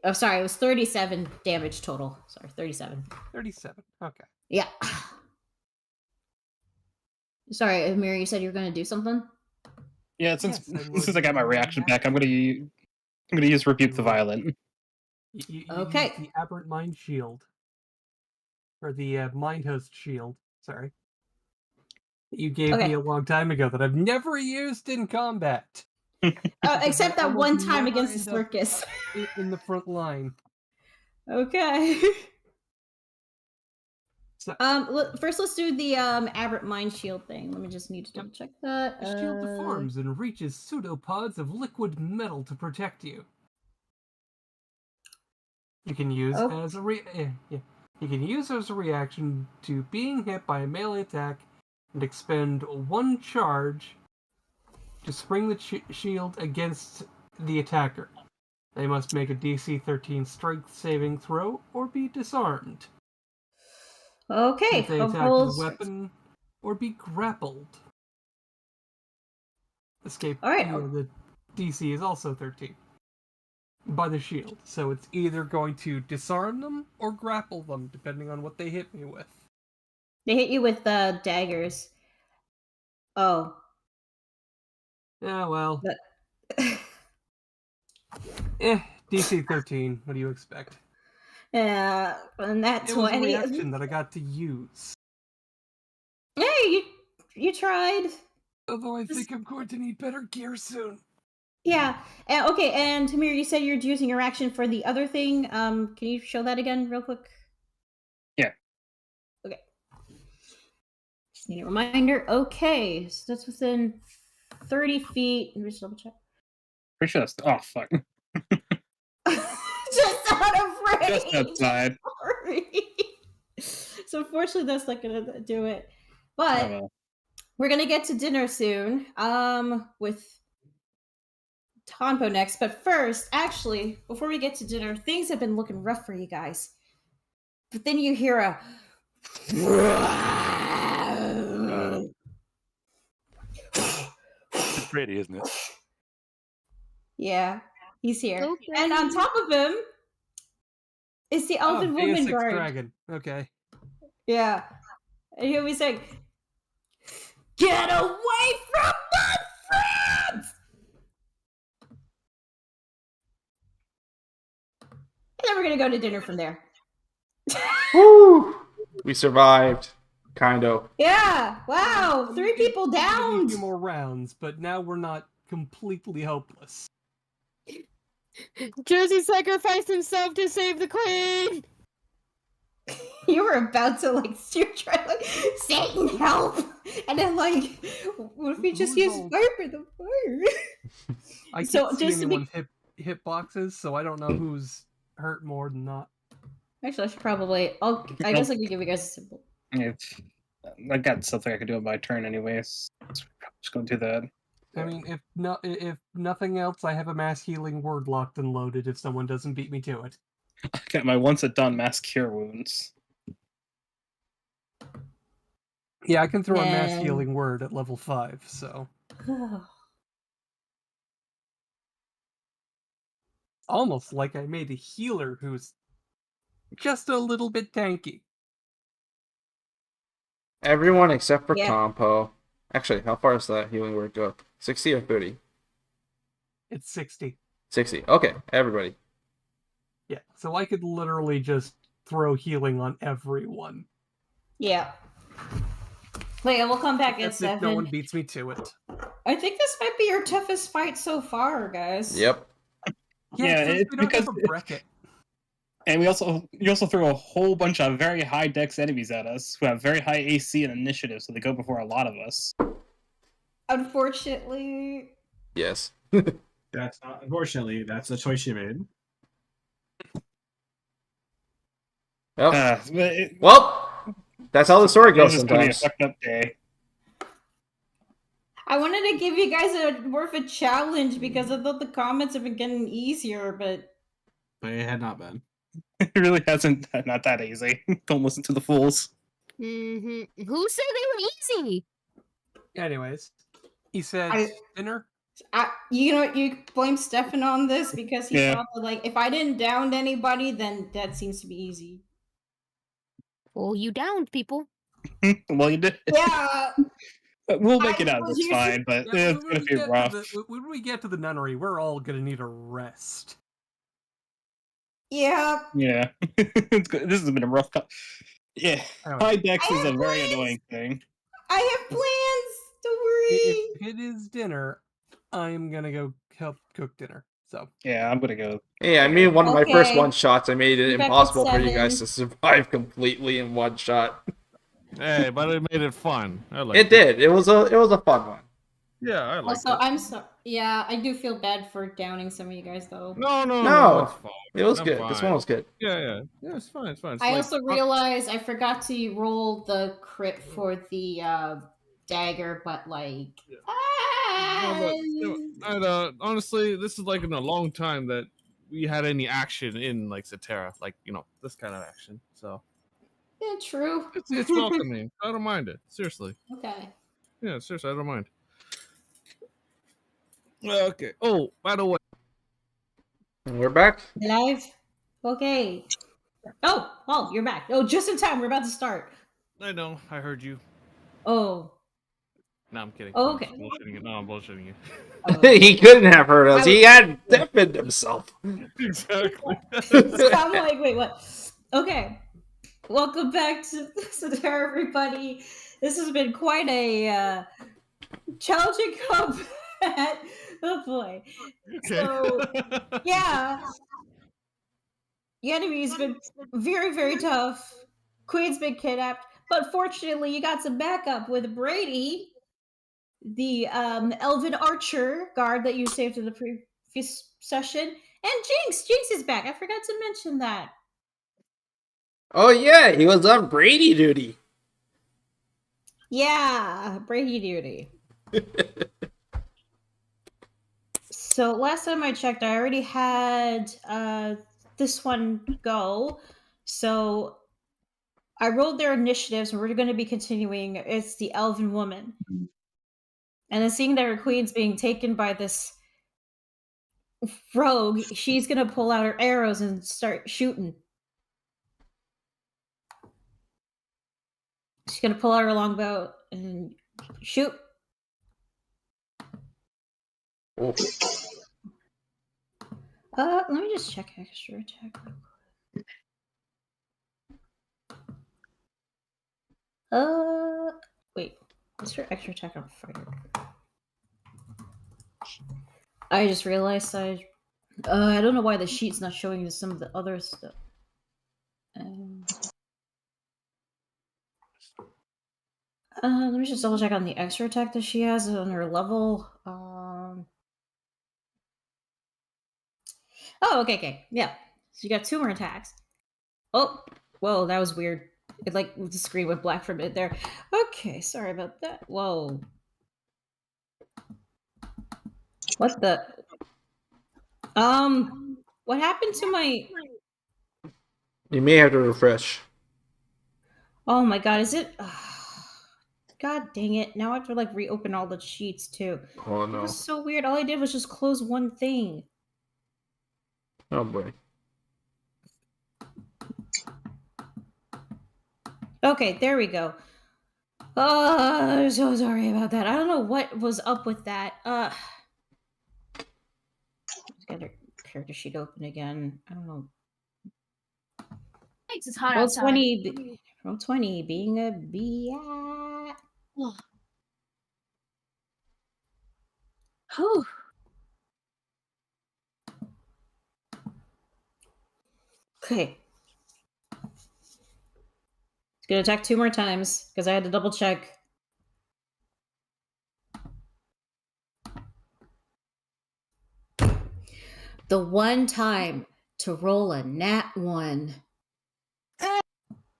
Speaker 1: Oh, sorry, it was 37 damage total. Sorry, 37.
Speaker 4: 37. Okay.
Speaker 1: Yeah. Sorry, Amir, you said you were going to do something?
Speaker 5: Yeah, since
Speaker 4: Yes, I
Speaker 5: since
Speaker 4: would
Speaker 5: I got my
Speaker 4: do
Speaker 5: reaction
Speaker 4: that.
Speaker 5: back, I'm gonna use Rebuke the Violent.
Speaker 4: You
Speaker 1: Okay.
Speaker 4: use the Aberrant Mind Shield. Or the Mind Host Shield. Sorry. That you gave me
Speaker 1: Okay.
Speaker 4: a long time ago that I've never used in combat.
Speaker 1: Except that
Speaker 4: Almost
Speaker 1: one time
Speaker 4: never
Speaker 1: against the
Speaker 4: end up
Speaker 1: circus.
Speaker 4: in the front line.
Speaker 1: Okay.
Speaker 4: So,
Speaker 1: First let's do the Aberrant Mind Shield thing. Let me just need to double check that.
Speaker 4: the shield deforms and reaches pseudopods of liquid metal to protect you. You can use as a you can use as a reaction to being hit by a melee attack and expend one charge to spring the shield against the attacker. They must make a DC 13 strength saving throw or be disarmed.
Speaker 1: Okay.
Speaker 4: If they attack with a weapon or be grappled. Escape.
Speaker 1: All right.
Speaker 4: The DC is also 13 by the shield, so it's either going to disarm them or grapple them, depending on what they hit me with.
Speaker 1: They hit you with daggers. Oh.
Speaker 4: Yeah, well.
Speaker 1: But...
Speaker 4: DC 13. What do you expect?
Speaker 1: Yeah, and that 20.
Speaker 4: It was a reaction that I got to use.
Speaker 1: Hey, you tried.
Speaker 4: Although I think I'm going to need better gear soon.
Speaker 1: Yeah. Okay, and Tamir, you said you're using your action for the other thing. Can you show that again real quick?
Speaker 5: Yeah.
Speaker 1: Okay. Just need a reminder. Okay, so that's within 30 feet. Let me just double check.
Speaker 5: Pretty sure that's. Oh, fuck.
Speaker 1: Just out of range.
Speaker 5: Just outside.
Speaker 1: Sorry. So unfortunately, that's not gonna do it. But we're gonna get to dinner soon. With Tonpo next. But first, actually, before we get to dinner, things have been looking rough for you guys. But then you hear a.
Speaker 6: It's pretty, isn't it?
Speaker 1: Yeah, he's here.
Speaker 3: Okay.
Speaker 1: And on top of him is the Elven
Speaker 4: Deus
Speaker 1: woman
Speaker 4: Ex
Speaker 1: guard.
Speaker 4: Dragon. Okay.
Speaker 1: Yeah. And he'll be saying, Get away from my friends! And then we're gonna go to dinner from there.
Speaker 10: Woo! We survived. Kind of.
Speaker 1: Yeah, wow, 3 people
Speaker 4: Maybe a
Speaker 1: downed.
Speaker 4: few more rounds, but now we're not completely hopeless.
Speaker 3: Jersey sacrificed himself to save the queen.
Speaker 1: You were about to like try like Satan help, and then like, what if we just
Speaker 4: Who's
Speaker 1: use
Speaker 4: all-
Speaker 1: fire for the fire?
Speaker 4: I can't
Speaker 1: So,
Speaker 4: see
Speaker 1: just to be-
Speaker 4: anyone's hit boxes, so I don't know who's hurt more than not.
Speaker 1: Actually, I should probably. I guess I could give you guys a symbol.
Speaker 5: I got something I could do on my turn anyways. Just gonna do that.
Speaker 4: I mean, if nothing else, I have a mass healing word locked and loaded. If someone doesn't beat me to it,
Speaker 5: I got my once it done mass cure wounds.
Speaker 4: yeah, I can throw a mass
Speaker 1: And-
Speaker 4: healing word at level 5. So almost like I made a healer who's just a little bit tanky.
Speaker 10: Everyone except for
Speaker 1: Yeah.
Speaker 10: Compo. Actually, how far does that healing word go? 60 or 30?
Speaker 4: It's 60.
Speaker 10: 60. Okay, everybody.
Speaker 4: Yeah, so I could literally just throw healing on everyone.
Speaker 1: Yeah. Wait, we'll come back at
Speaker 4: That's if no one
Speaker 1: 7.
Speaker 4: beats me to it.
Speaker 1: I think this might be your toughest fight so far, guys.
Speaker 10: Yep.
Speaker 5: Yeah,
Speaker 4: since
Speaker 5: it's
Speaker 4: we don't have
Speaker 5: because-
Speaker 4: a bracket.
Speaker 5: And you also throw a whole bunch of very high dex enemies at us who have very high AC and initiative, so they go before a lot of us.
Speaker 1: Unfortunately.
Speaker 10: Yes.
Speaker 12: That's not, unfortunately, that's a choice you made.
Speaker 10: Well,
Speaker 5: But
Speaker 10: well, that's how the story
Speaker 5: it's
Speaker 10: goes
Speaker 5: just gonna be a
Speaker 10: sometimes.
Speaker 5: fucked up day.
Speaker 1: I wanted to give you guys more of a challenge because I thought the comments have been getting easier, but
Speaker 12: But it had not been.
Speaker 5: It really hasn't not that easy. Don't listen to the fools.
Speaker 3: Who said they were easy?
Speaker 4: Anyways, he said
Speaker 1: I-
Speaker 4: dinner.
Speaker 1: you blame Stefan on this because he
Speaker 5: Yeah.
Speaker 1: thought that like if I didn't down anybody, then that seems to be easy.
Speaker 3: Well, you downed people.
Speaker 5: Well, you did.
Speaker 1: Yeah.
Speaker 5: We'll make
Speaker 1: I
Speaker 5: it out
Speaker 1: was
Speaker 5: this
Speaker 1: using-
Speaker 5: fine, but
Speaker 4: Yeah,
Speaker 5: it's gonna be rough.
Speaker 4: When we get to the nunnery, we're all gonna need a rest.
Speaker 1: Yeah.
Speaker 5: Yeah, it's good. This has been a rough. Yeah,
Speaker 4: Anyway,
Speaker 5: high dex
Speaker 1: I
Speaker 5: is a
Speaker 1: have
Speaker 5: very
Speaker 1: plans.
Speaker 5: annoying thing.
Speaker 1: I have plans. Don't worry.
Speaker 4: if it is dinner, I'm gonna go help cook dinner. So
Speaker 5: Yeah, I'm gonna go.
Speaker 10: Hey, I mean, one of my first
Speaker 1: Okay.
Speaker 10: one shots, I made it
Speaker 1: You back at
Speaker 10: impossible for you guys
Speaker 1: 7.
Speaker 10: to survive completely in one shot.
Speaker 11: Hey, but it made it fun. I like
Speaker 10: It did. It was a fun one.
Speaker 11: Yeah, I like
Speaker 1: Also,
Speaker 11: it.
Speaker 1: I'm sorry. Yeah, I do feel bad for downing some of you guys though.
Speaker 10: No,
Speaker 11: it's fine.
Speaker 10: It was
Speaker 11: I'm
Speaker 10: good. This
Speaker 11: fine.
Speaker 10: one was good.
Speaker 11: Yeah, it's fine. It's fine. It's
Speaker 1: I
Speaker 11: like-
Speaker 1: also realized I forgot to roll the crit for the dagger, but like.
Speaker 11: honestly, this is like in a long time that we had any action in like Statera, like this kind of action. So
Speaker 1: Yeah, true.
Speaker 11: it's welcoming. I don't mind it. Seriously.
Speaker 1: Okay.
Speaker 11: Yeah, seriously, I don't mind. Okay. Oh, by the way,
Speaker 10: And we're back.
Speaker 1: Live? Okay. Oh, you're back. Oh, just in time. We're about to start.
Speaker 11: I know I heard you.
Speaker 1: Oh.
Speaker 11: No, I'm kidding.
Speaker 1: Oh,
Speaker 11: I'm
Speaker 1: okay.
Speaker 11: just bullshitting you. No, I'm bullshitting you.
Speaker 10: He couldn't have heard us. He had deafened himself.
Speaker 11: Exactly.
Speaker 1: So I'm like, wait, what? Okay. Welcome back to Statera, everybody. This has been quite a challenging combat. Oh boy. So, yeah. The enemy's been very, very tough. Queen's been kidnapped. But fortunately, you got some backup with Brady, the Elven archer guard that you saved in the previous session. And Jinx. Jinx is back. I forgot to mention that.
Speaker 10: Oh yeah, he was on Brady duty.
Speaker 1: Yeah, Brady duty. So last time I checked, I already had this one go. So I rolled their initiatives, and we're going to be continuing. It's the Elven woman. And then seeing that her queen's being taken by this rogue, she's going to pull out her arrows and start shooting. She's going to pull out her longbow and Shoot.
Speaker 10: Oh.
Speaker 1: Let me just check extra attack real quick. Wait. What's your extra attack on fighter? I just realized I don't know why the sheet's not showing some of the other stuff. Let me just double check on the extra attack that she has on her level. Oh, okay. Yeah. So you got 2 more attacks. Oh, whoa, that was weird. It like the screen went black for a bit there. Okay, sorry about that. Whoa. What the? What happened to my?
Speaker 10: You may have to refresh.
Speaker 1: Oh my god, is it? God dang it! Now I have to like reopen all the sheets too.
Speaker 10: Oh
Speaker 1: It
Speaker 10: no.
Speaker 1: was so weird. All I did was just close one thing.
Speaker 10: Oh boy.
Speaker 1: Okay, there we go. Oh, I'm so sorry about that. I don't know what was up with that. Just got her character sheet open again. I don't know.
Speaker 13: Thanks, it's hot
Speaker 1: Roll
Speaker 13: outside.
Speaker 1: 20. Roll 20. Being a biatch.
Speaker 13: Whew.
Speaker 1: Okay. It's gonna attack 2 more times because I had to double check. The one time to roll a nat 1.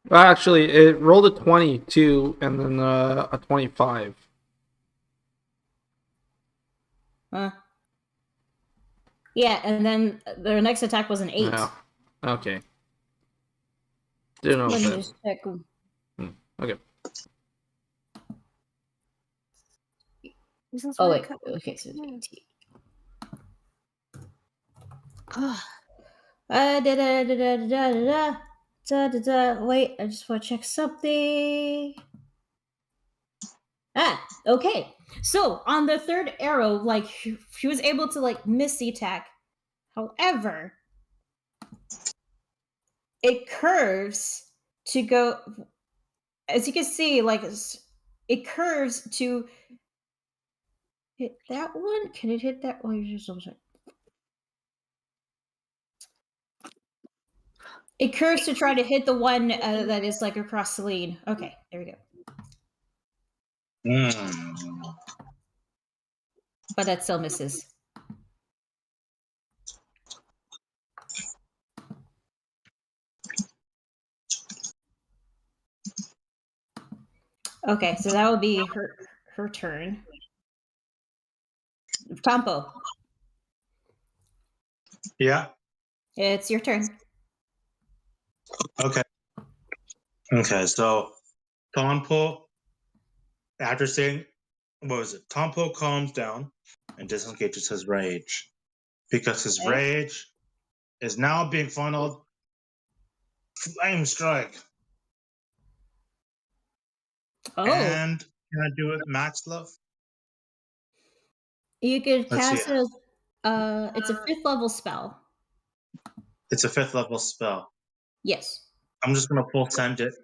Speaker 10: Well, actually, it rolled a 22 and then a 25.
Speaker 1: Huh? Yeah, and then their next attack was an 8.
Speaker 10: Yeah. Okay. Didn't know
Speaker 1: Let me
Speaker 10: that.
Speaker 1: just check.
Speaker 10: Okay.
Speaker 1: Oh wait. Okay, so it's 18. Wait, I just want to check something. Okay. So on the 3rd arrow, like she was able to like miss the attack. However, it curves to go. As you can see, like it curves to hit that one. Can it hit that one? Just double check. It curves to try to hit the one that is like across the lead. Okay, there we go. But that still misses. Okay, so that would be her turn. Tompo,
Speaker 9: Yeah.
Speaker 1: it's your turn.
Speaker 9: Okay. Okay. So Tompo, after saying, what was it? Tompo calms down and disengages his rage because his rage is now being funneled. Flame strike.
Speaker 1: Oh.
Speaker 9: And can I do it max love?
Speaker 1: You could
Speaker 9: Let's see.
Speaker 1: cast it as it's a 5th level spell.
Speaker 9: It's a 5th level spell.
Speaker 1: Yes.
Speaker 9: I'm just gonna full send it.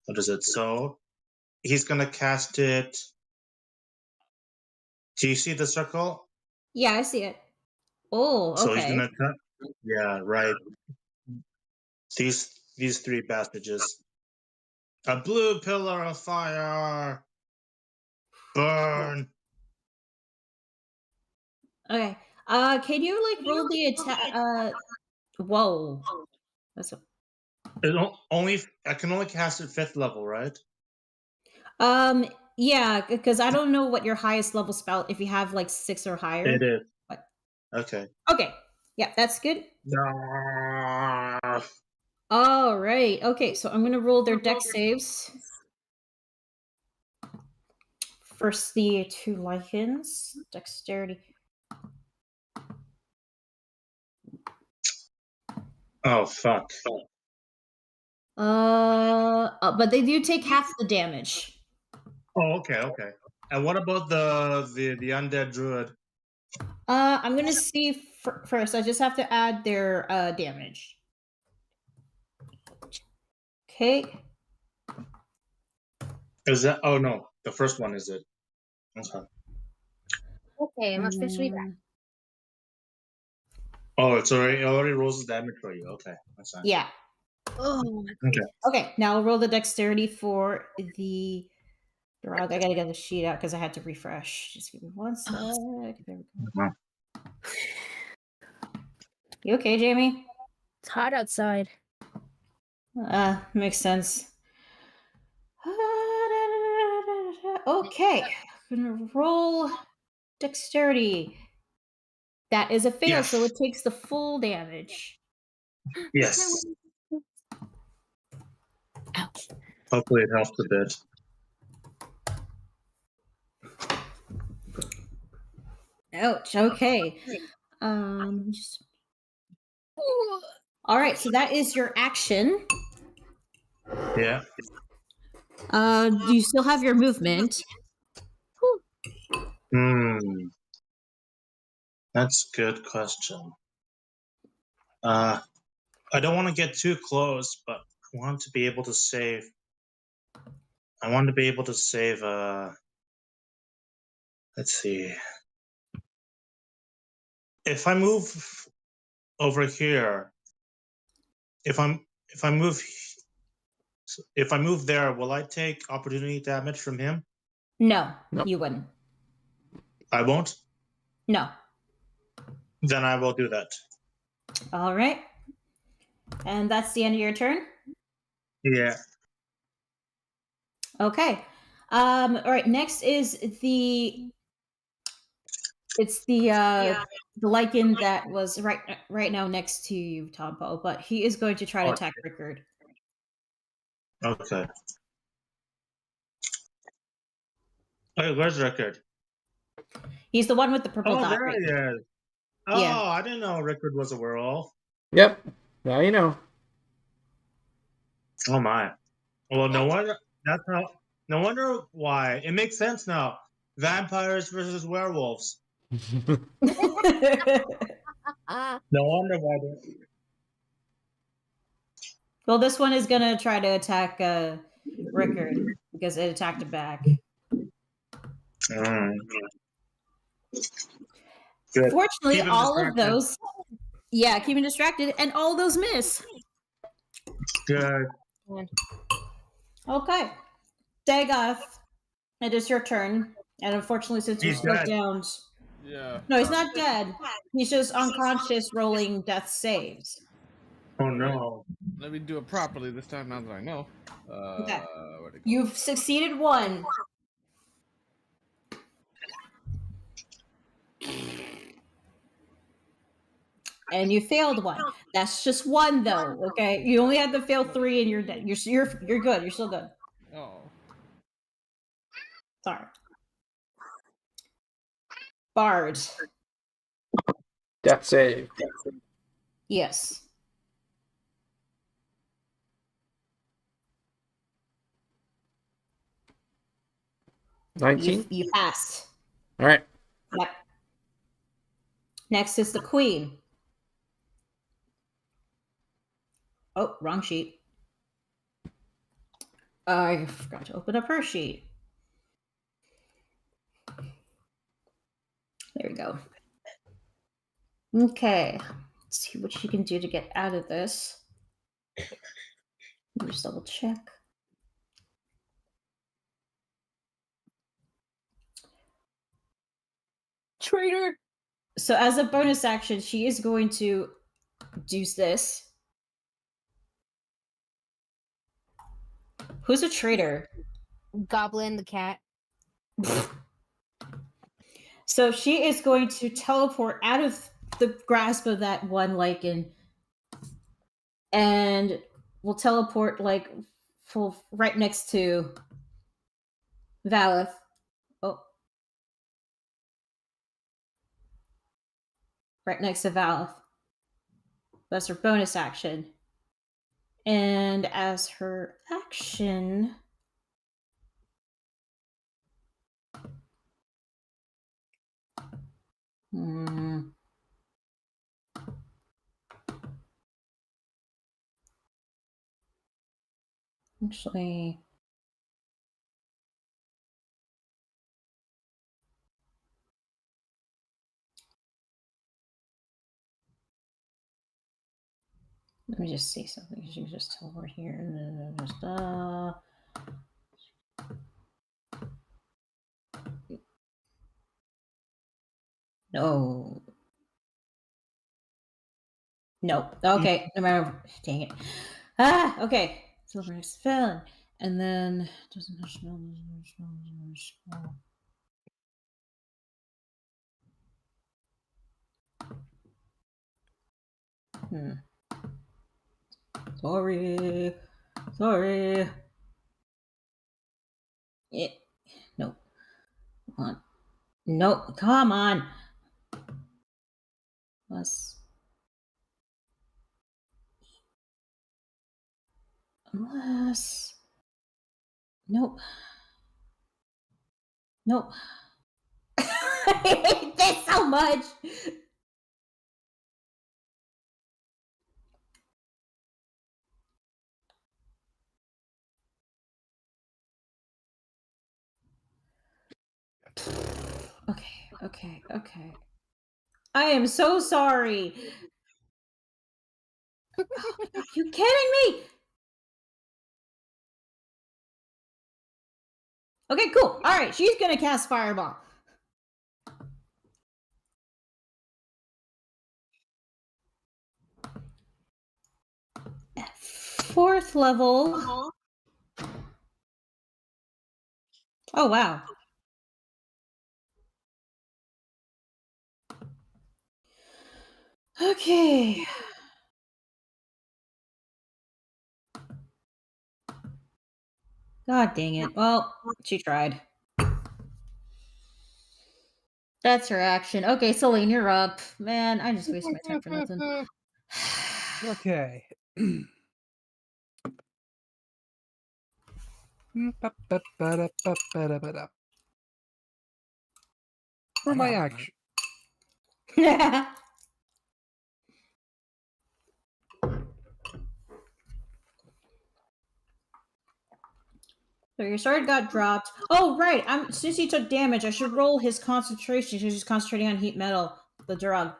Speaker 9: What is it? So he's gonna cast it. Do you see the circle?
Speaker 1: Yeah, I see it. Oh, okay.
Speaker 9: So he's gonna cut. Yeah, right. These 3 passages. A blue pillar of fire. Burn.
Speaker 1: Okay. Can you like roll the attack? Whoa. That's a...
Speaker 9: Only I can only cast it 5th level, right?
Speaker 1: Yeah, because I don't know what your highest level spell. If you have like 6 or higher.
Speaker 9: It is.
Speaker 1: What?
Speaker 9: Okay.
Speaker 1: Okay. Yeah, that's good.
Speaker 9: No.
Speaker 1: All right. Okay, so I'm gonna roll their deck saves. First, the 2 lichens, dexterity.
Speaker 9: Oh fuck.
Speaker 1: But they do take half the damage.
Speaker 9: Oh, okay, okay. And what about the undead druid?
Speaker 1: I'm gonna see first. I just have to add their damage. Okay.
Speaker 9: Is that? Oh no, the first one is it? Okay.
Speaker 3: Okay, I'm officially back.
Speaker 9: Oh, it already rolls the damage for you. Okay, that's fine.
Speaker 1: Yeah.
Speaker 3: Oh,
Speaker 9: Okay.
Speaker 1: Okay. Now I'll roll the dexterity for the dog. I gotta get the sheet out because I had to refresh. Just give me one sec. There we go. You okay, Jamie?
Speaker 3: it's hot outside.
Speaker 1: Makes sense. Okay. I'm gonna roll dexterity. That is a fail, so
Speaker 9: Yes.
Speaker 1: it takes the full damage.
Speaker 9: Yes.
Speaker 3: Ouch.
Speaker 9: Hopefully it helps a bit.
Speaker 1: Ouch. Okay. Just... All right. So that is your action.
Speaker 9: Yeah.
Speaker 1: Do you still have your movement?
Speaker 9: That's a good question. I don't want to get too close, but I want to be able to save. I want to be able to save. Let's see. If I move over here, if I move there, will I take opportunity damage from him?
Speaker 1: No,
Speaker 10: Nope.
Speaker 1: you wouldn't.
Speaker 9: I won't.
Speaker 1: No.
Speaker 9: Then I will do that.
Speaker 1: All right. And that's the end of your turn?
Speaker 9: Yeah.
Speaker 1: Okay. All right, next is the lichen that was right now next to you, Tompo, but he is going to try to attack Rickard.
Speaker 9: Okay. Hey, where's Rickard?
Speaker 1: He's the one with the purple
Speaker 9: Oh,
Speaker 1: dot.
Speaker 9: there
Speaker 1: Right?
Speaker 9: he is. Oh,
Speaker 1: Yeah.
Speaker 9: I didn't know Rickard was a werewolf.
Speaker 10: Yep. Now you know.
Speaker 9: Oh my. Well, no wonder. That's how. No wonder why. It makes sense now. Vampires versus werewolves. No wonder why.
Speaker 1: Well, this one is gonna try to attack Rickard because it attacked him back.
Speaker 9: Good.
Speaker 1: Fortunately,
Speaker 9: Keep him
Speaker 1: all of
Speaker 9: distracted.
Speaker 1: those, yeah, keep him distracted, and all those miss.
Speaker 9: Good.
Speaker 1: Okay, Dagoth, it is your turn, and unfortunately, since you're
Speaker 9: He's
Speaker 1: still
Speaker 9: dead.
Speaker 1: down,
Speaker 11: Yeah.
Speaker 1: no, he's not dead. He's just unconscious, rolling death saves.
Speaker 9: Oh no.
Speaker 11: Let me do it properly this time. Now that I know.
Speaker 1: Okay.
Speaker 11: Where'd it go?
Speaker 1: You've succeeded one. And you failed one. That's just one, though. Okay, you only had to fail 3, and you're dead. You're good. You're still good.
Speaker 11: Oh.
Speaker 1: Sorry. Bard.
Speaker 10: Death save.
Speaker 1: Yes. You
Speaker 10: 19.
Speaker 1: passed.
Speaker 10: All right.
Speaker 1: Yep. Next is the queen. Oh, wrong sheet. I forgot to open up her sheet. There we go. Okay. Let's see what she can do to get out of this. Let me just double check.
Speaker 3: Traitor.
Speaker 1: So as a bonus action, she is going to do this. Who's a traitor?
Speaker 3: Goblin the cat.
Speaker 1: So she is going to teleport out of the grasp of that one lichen and will teleport like full right next to Valeth. Oh. Right next to Valeth. That's her bonus action. And as her action, actually, let me just see something. You can just teleport here. Just, no. No. Okay. No matter. Dang it. Okay. Sylvar is felon. And then doesn't smell. Sorry. Sorry. Nope. Come on. Nope. Come on. Unless. Nope. Nope. I hate this so much. Okay. I am so sorry. Are you kidding me? Okay, cool. All right, she's gonna cast Fireball. At 4th level. Oh, wow. Okay. God dang it. Well, she tried. That's her action. Okay, Celine, you're up. Man, I just wasted my time for nothing.
Speaker 4: Okay. For my action.
Speaker 1: So your sword got dropped. Oh, right. Since he took damage, I should roll his concentration because he's concentrating on heat metal, the drug.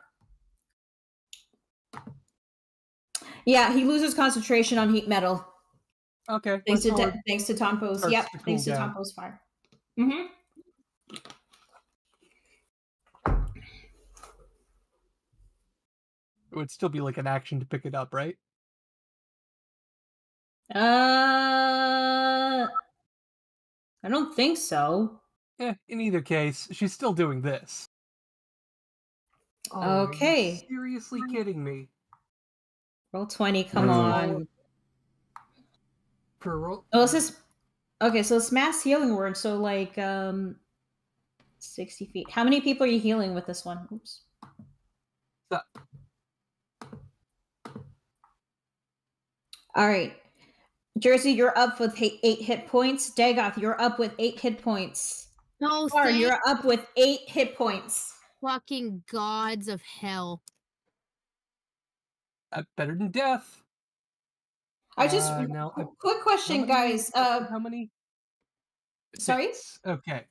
Speaker 1: Yeah, he loses concentration on heat metal.
Speaker 4: Okay.
Speaker 1: Thanks to Tompo's.
Speaker 4: Starts
Speaker 1: Yep,
Speaker 4: to cool
Speaker 1: thanks to
Speaker 4: down.
Speaker 1: Tompo's fire. Mm-hmm.
Speaker 4: It would still be like an action to pick it up, right?
Speaker 1: I don't think so.
Speaker 4: In either case, she's still doing this. Oh, are you
Speaker 1: Okay.
Speaker 4: seriously kidding me?
Speaker 1: Roll 20, come on.
Speaker 4: Per roll.
Speaker 1: Oh, this is okay, so it's mass healing word, so like 60 feet. How many people are you healing with this one? Oops. All right. Jersey, you're up with 8 hit points. Dagoth, you're up with 8 hit points.
Speaker 3: No,
Speaker 1: Sylvar, you're up with 8 hit points.
Speaker 3: Fucking gods of hell.
Speaker 4: Better than death.
Speaker 1: I just quick question, guys.
Speaker 4: How many?
Speaker 1: Sorry?
Speaker 4: 6. Okay.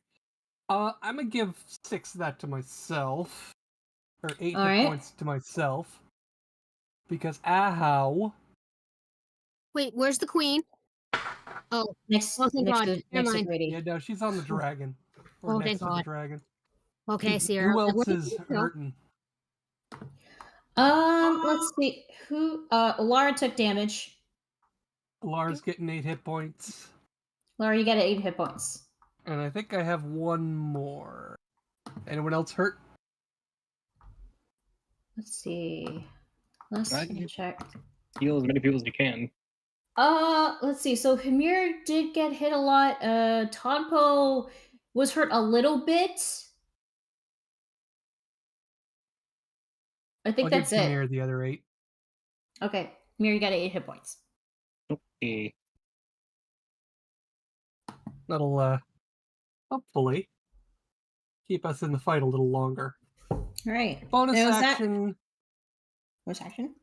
Speaker 4: I'm gonna give 6 of that to myself. Or 8 hit points to myself. Because ow.
Speaker 3: Wait, where's the queen? Oh,
Speaker 1: next
Speaker 3: thank God.
Speaker 1: to
Speaker 3: Never mind.
Speaker 1: Grady.
Speaker 4: Yeah, no, she's on the dragon. Or
Speaker 3: Oh,
Speaker 4: next
Speaker 3: thank
Speaker 4: to the
Speaker 3: God.
Speaker 4: dragon.
Speaker 3: Okay, Sierra.
Speaker 4: Who else is hurting?
Speaker 1: Let's see. Lara took damage.
Speaker 4: Lara's getting 8 hit points.
Speaker 1: Lara, you got 8 hit points.
Speaker 4: And I think I have one more. Anyone else hurt?
Speaker 1: Let's see. Let's check.
Speaker 5: Heal as many people as you can.
Speaker 1: Let's see. So Hamir did get hit a lot. Tonpo was hurt a little bit. I think
Speaker 4: I'll
Speaker 1: that's
Speaker 4: give
Speaker 1: it.
Speaker 4: Hamir the other 8.
Speaker 1: Okay, Hamir, you got 8 hit points.
Speaker 5: E.
Speaker 4: That'll hopefully keep us in the fight a little longer.
Speaker 1: All right.
Speaker 4: Bonus
Speaker 1: Now, is that-
Speaker 4: action,
Speaker 1: Bonus action?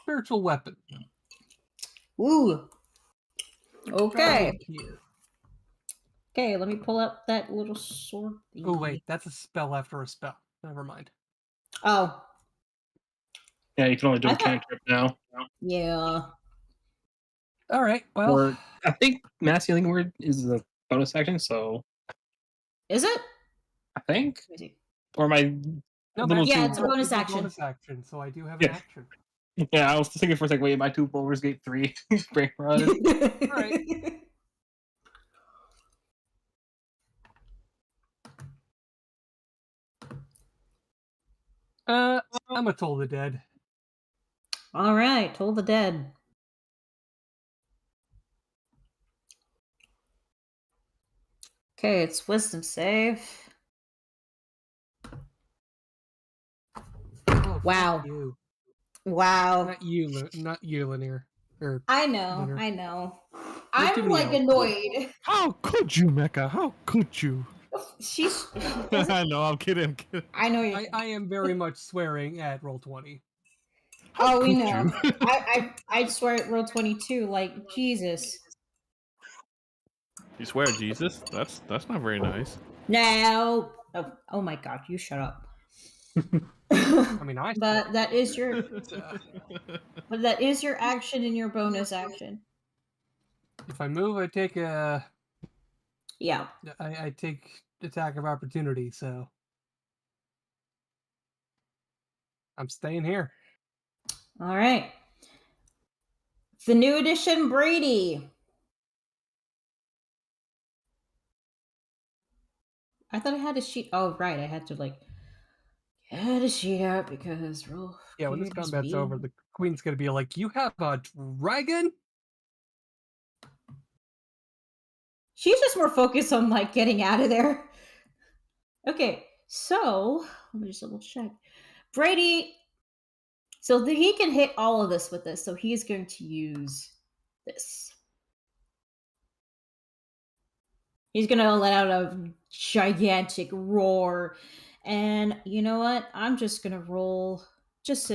Speaker 4: spiritual weapon.
Speaker 1: Ooh. Okay.
Speaker 4: Right here.
Speaker 1: Okay, let me pull up that little sword thing.
Speaker 4: Oh wait, that's a spell after a spell. Never mind.
Speaker 1: Oh,
Speaker 5: Yeah, you can only do
Speaker 1: I
Speaker 5: a
Speaker 1: thought-
Speaker 5: cantrip now.
Speaker 1: yeah.
Speaker 4: All right. Well,
Speaker 5: Or I think mass healing word is the bonus action, so
Speaker 1: Is it?
Speaker 5: I think.
Speaker 1: Let me see.
Speaker 5: Or am I
Speaker 4: no,
Speaker 5: little
Speaker 1: Yeah,
Speaker 5: too-
Speaker 1: it's a bonus
Speaker 4: it's a
Speaker 1: action.
Speaker 4: bonus action, so I do have an
Speaker 5: Yeah.
Speaker 4: action.
Speaker 5: Yeah, I was thinking for a second, wait, am I two Baldur's Gate 3 brain rot?
Speaker 1: Right.
Speaker 4: I'm a Toll the Dead.
Speaker 1: All right, Toll the Dead. Okay, it's wisdom save.
Speaker 4: Oh,
Speaker 1: Wow.
Speaker 4: fuck you.
Speaker 1: Wow.
Speaker 4: Not you, Lanier. Or
Speaker 1: I know,
Speaker 4: Winner.
Speaker 1: I know.
Speaker 4: too
Speaker 1: I'm
Speaker 4: many
Speaker 1: like
Speaker 4: elves.
Speaker 1: annoyed.
Speaker 11: How could you, Mecca? How could you?
Speaker 1: She's.
Speaker 11: I know, I'm kidding, I'm kidding.
Speaker 1: I know you.
Speaker 4: I am very much swearing at Roll20.
Speaker 1: Oh, we
Speaker 11: could
Speaker 1: know.
Speaker 11: you?
Speaker 1: I swear at roll 22. Like Jesus.
Speaker 11: You swear, Jesus? That's not very nice.
Speaker 1: No. Oh my God! You shut up.
Speaker 4: I mean, I.
Speaker 1: But that is your.
Speaker 4: uh,
Speaker 1: But that is your action and your bonus action.
Speaker 4: if I move, I take a.
Speaker 1: Yeah.
Speaker 4: I take attack of opportunity, so I'm staying here.
Speaker 1: All right. The new edition, Brady. I thought I had a sheet. Oh, right. I had to like get a sheet out because roll.
Speaker 4: Yeah, when this
Speaker 1: creators
Speaker 4: combat's
Speaker 1: be-
Speaker 4: over, the queen's gonna be like, "You have a dragon?"
Speaker 1: She's just more focused on like getting out of there. Okay, so let me just double check. Brady. So that he can hit all of this with this, so he's going to use this. He's gonna let out a gigantic roar, and you know what? I'm just gonna roll just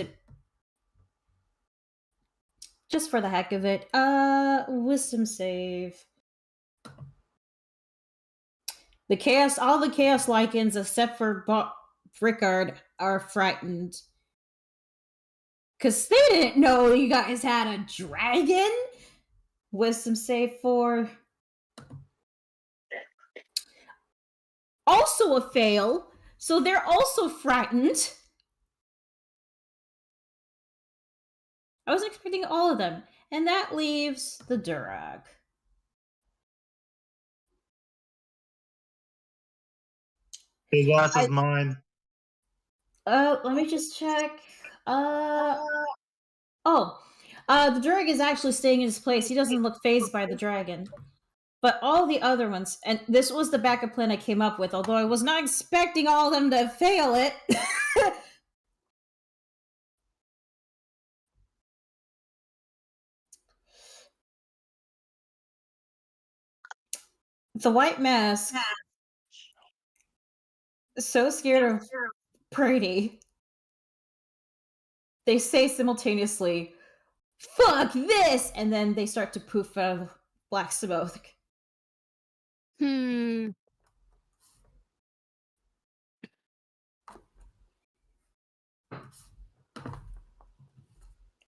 Speaker 1: for the heck of it. Wisdom save. All the chaos lichens except for Rickard are frightened. Because they didn't know you guys had a dragon. Wisdom save for. Also a fail. So they're also frightened. I was expecting all of them. And that leaves the Durag.
Speaker 7: His ass is mine.
Speaker 1: Let me just check. The Durag is actually staying in his place. He doesn't look phased by the dragon. But all the other ones, and this was the backup plan I came up with, although I was not expecting all of them to fail it. The White Mask is so scared of Brady. They say simultaneously, "Fuck this!" and then they start to poof out of black smoke.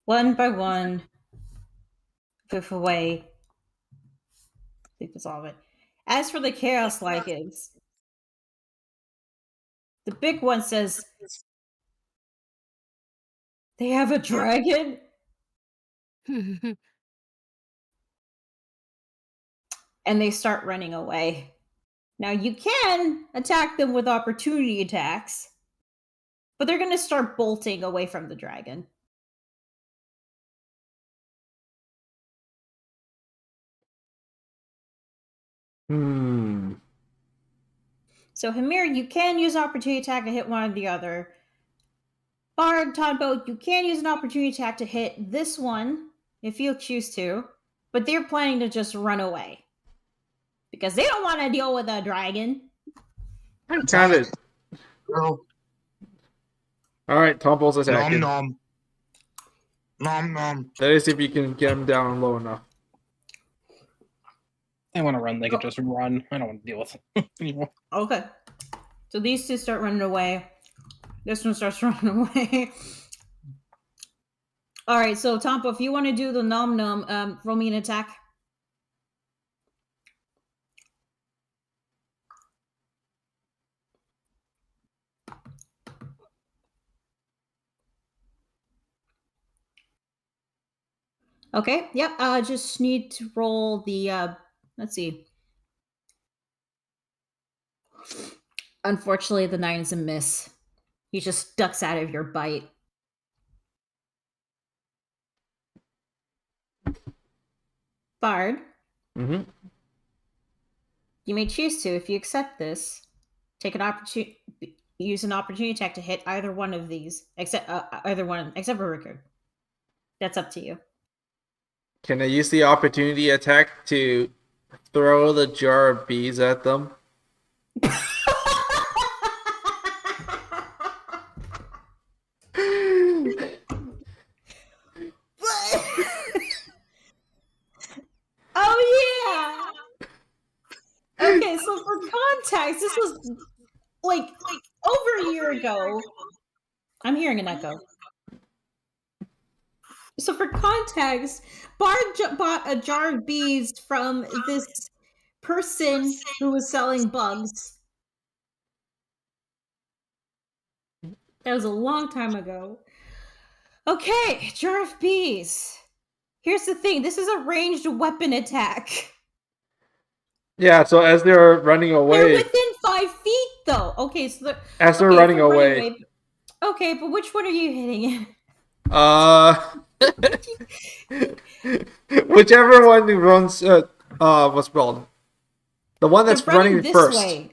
Speaker 1: One by one, poof away. I think that's all of it. As for the chaos lichens, the big one says, "They have a dragon?" And they start running away. Now you can attack them with opportunity attacks, but they're going to start bolting away from the dragon. So Hamir, you can use opportunity attack to hit one or the other. Bard, Todboat, you can use an opportunity attack to hit this one if you choose to, but they're planning to just run away because they don't want to deal with a dragon.
Speaker 10: Kind of.
Speaker 9: No.
Speaker 10: All right, Tomple's
Speaker 9: Nom
Speaker 10: attacking.
Speaker 9: nom. Nom nom.
Speaker 10: That is if you can get him down low enough.
Speaker 5: They want to run, they could just run. I don't want to deal with it anymore.
Speaker 1: Okay. So these two start running away. This one starts running away. All right, so Tompo, if you want to do the nom nom, roll me an attack. Okay, yep. Just need to roll the let's see. Unfortunately, the 9 is a miss. He just ducks out of your bite. Bard,
Speaker 10: Mm-hmm.
Speaker 1: you may choose to, if you accept this, take an opportunity, use an opportunity attack to hit either one of these, except for Rickard. That's up to you.
Speaker 10: Can I use the opportunity attack to throw the jar of bees at them?
Speaker 1: Oh yeah. Okay, so for context, this was like over a year ago. I'm hearing an echo. So for context, Bard bought a jar of bees from this person who was selling bugs. That was a long time ago. Okay, jar of bees. Here's the thing. This is a ranged weapon attack.
Speaker 10: Yeah, so as they're running away...
Speaker 1: They're within 5 feet, though. Okay, so
Speaker 10: as they're running away...
Speaker 1: Okay, but which one are you hitting?
Speaker 10: Whichever one runs, what's it called? The one that's running
Speaker 1: this
Speaker 10: first.
Speaker 1: Way.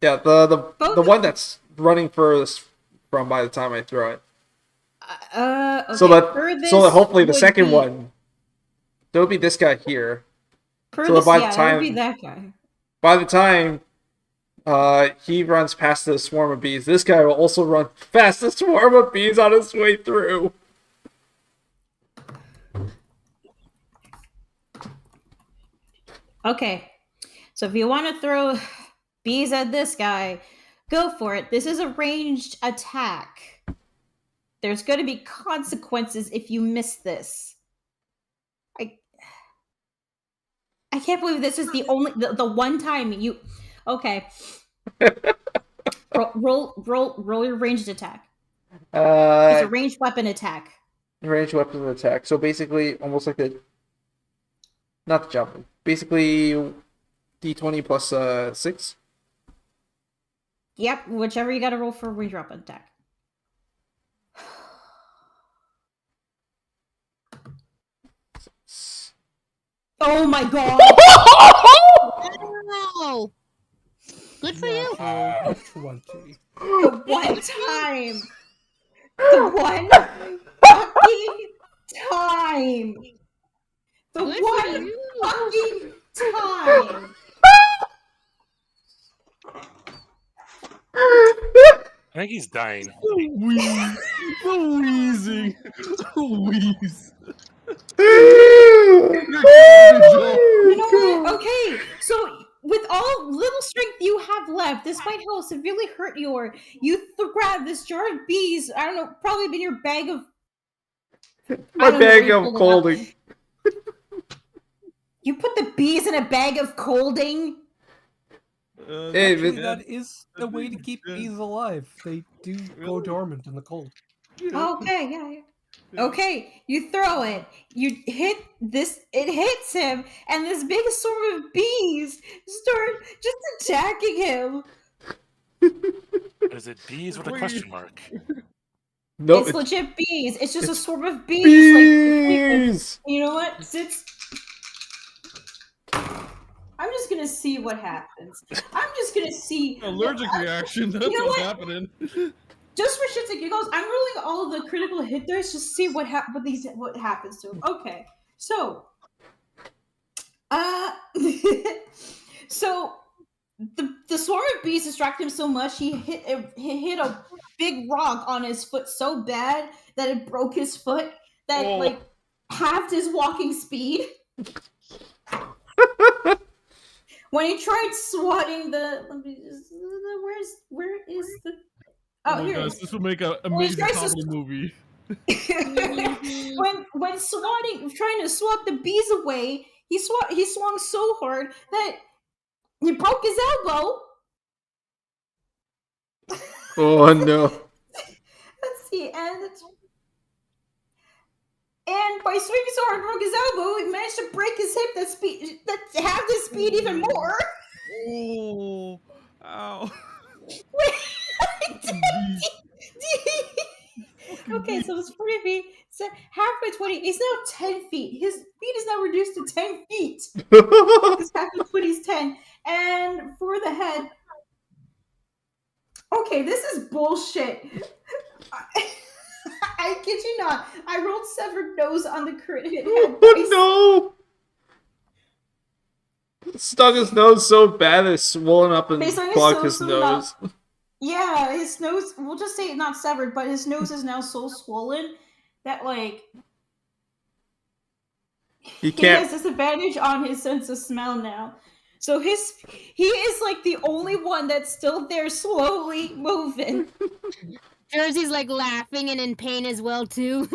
Speaker 10: Yeah, the one that's running furthest from by the time I throw it.
Speaker 1: Okay.
Speaker 10: So that hopefully the second one, there would be this guy here.
Speaker 1: Furthest, so that would be that guy.
Speaker 10: By the time he runs past the swarm of bees, this guy will also run past the swarm of bees on his way through.
Speaker 1: Okay, so if you want to throw bees at this guy, go for it. This is a ranged attack. There's going to be consequences if you miss this. I can't believe this is the only the one time you. Okay. roll your ranged attack. It's a ranged weapon attack.
Speaker 10: Ranged weapon attack. So basically, almost like not the jump. Basically, D20 plus 6.
Speaker 1: Yep, whichever you got to roll for a ranged weapon attack. Oh my god!
Speaker 3: Wow! Good for you.
Speaker 4: 20.
Speaker 1: The one time. The one fucking time. The
Speaker 3: Good
Speaker 1: one fucking time.
Speaker 6: I think he's dying.
Speaker 11: The wheezing. The wheeze.
Speaker 1: You know what? Okay, so with all little strength you have left, this might help severely hurt you grab this jar of bees. I don't know, probably been your bag of
Speaker 10: my bag of colding.
Speaker 1: You put the bees in a bag of colding?
Speaker 4: Actually, that is the way to keep bees alive. They do go dormant in the cold.
Speaker 1: Okay, yeah. Okay, you throw it. You hit this. It hits him, and this big swarm of bees start just attacking him.
Speaker 6: Is it bees with a question mark?
Speaker 10: No,
Speaker 1: it's legit bees. It's just a swarm of bees. Like, you know what? I'm just gonna see what happens. I'm just gonna see
Speaker 11: allergic reaction. That's what's happening.
Speaker 1: Just for shits and giggles, I'm rolling all of the critical hit dice just to see what happens to him. Okay, so Uh, so the swarm of bees distracted him so much he hit a big rock on his foot so bad that it broke his foot that
Speaker 10: Oh.
Speaker 1: like halved his walking speed. When he tried swatting where is the
Speaker 11: Oh my
Speaker 1: here it
Speaker 11: gosh,
Speaker 1: is.
Speaker 11: this would make an
Speaker 1: When he
Speaker 11: amazing
Speaker 1: tries to
Speaker 11: comedy movie.
Speaker 1: when trying to swat the bees away, he swung so hard that he broke his elbow.
Speaker 10: Oh no.
Speaker 1: Let's see, and by swinging so hard, broke his elbow. He managed to break his hip. That halved his speed even more.
Speaker 11: Oh, ow.
Speaker 1: Okay, so it's 40 feet. So half by 20. It's now 10 feet. His speed is now reduced to 10 feet. Because half by 20 is 10. And for the head. Okay, this is bullshit. I kid you not. I rolled severed nose on the crit hit head dice.
Speaker 10: No! Stuck his nose so bad it's swollen up and clogged his nose.
Speaker 1: Yeah, his nose, we'll just say not severed, but his nose is now so swollen that, like, he has disadvantage on his sense of smell now. So he is, like, the only one that's still there slowly moving.
Speaker 3: Jersey's, like, laughing and in pain as well, too.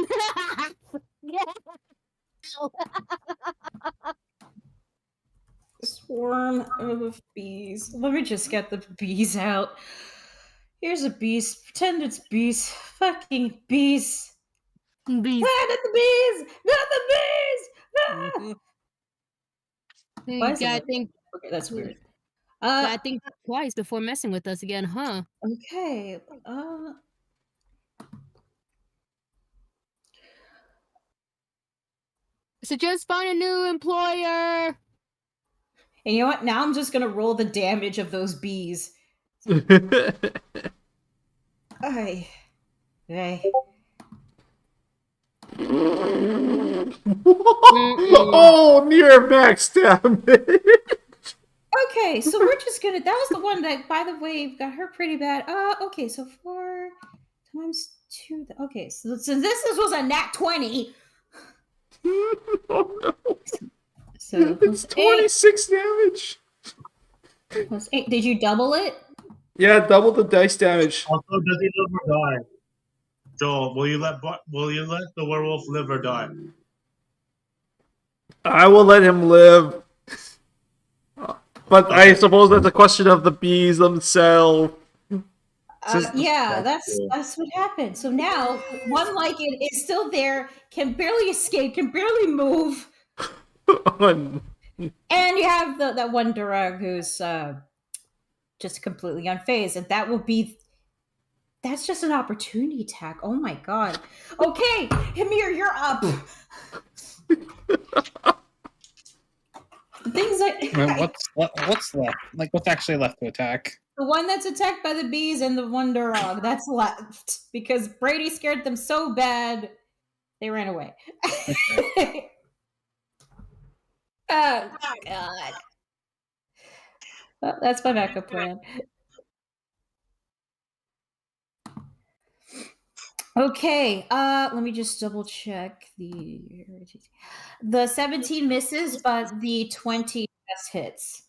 Speaker 1: Swarm of bees. Let me just get the bees out. Here's a bees. Pretend it's bees. Fucking bees.
Speaker 3: Bees.
Speaker 1: Ah, not the bees! Not the bees! Ah! Why
Speaker 3: You
Speaker 1: is it
Speaker 3: gotta
Speaker 1: like
Speaker 3: think.
Speaker 1: that? Okay, that's weird.
Speaker 3: Gotta think twice before messing with us again, huh?
Speaker 1: Okay.
Speaker 3: So just find a new employer.
Speaker 1: And you know what? Now I'm just gonna roll the damage of those bees. Ay. Ay.
Speaker 10: Oh, near max damage.
Speaker 1: Okay, so we're just gonna. That was the one that, by the way, got hurt pretty bad. Okay, so 4 times 2. Okay, so this was a nat 20.
Speaker 10: Oh no.
Speaker 1: So
Speaker 10: It's 26 damage.
Speaker 1: Plus 8. Did you double it?
Speaker 10: Yeah, double the dice damage.
Speaker 9: Also, does he live or die? Joel, will you let the werewolf live or die?
Speaker 10: I will let him live. But I suppose that's a question of the bees themselves.
Speaker 1: Yeah, that's what happened. So now one like it is still there, can barely escape, can barely move. And you have that one Durag who's just completely unfazed, and that's just an opportunity attack. Oh my god. Okay, Himir, you're up. Things like
Speaker 5: What's left? Like, what's actually left to attack?
Speaker 1: the one that's attacked by the bees and the one Durag that's left because Brady scared them so bad they ran away. Oh god. Well, that's my backup plan. Okay, let me just double check the 17 misses, but the 20 just hits.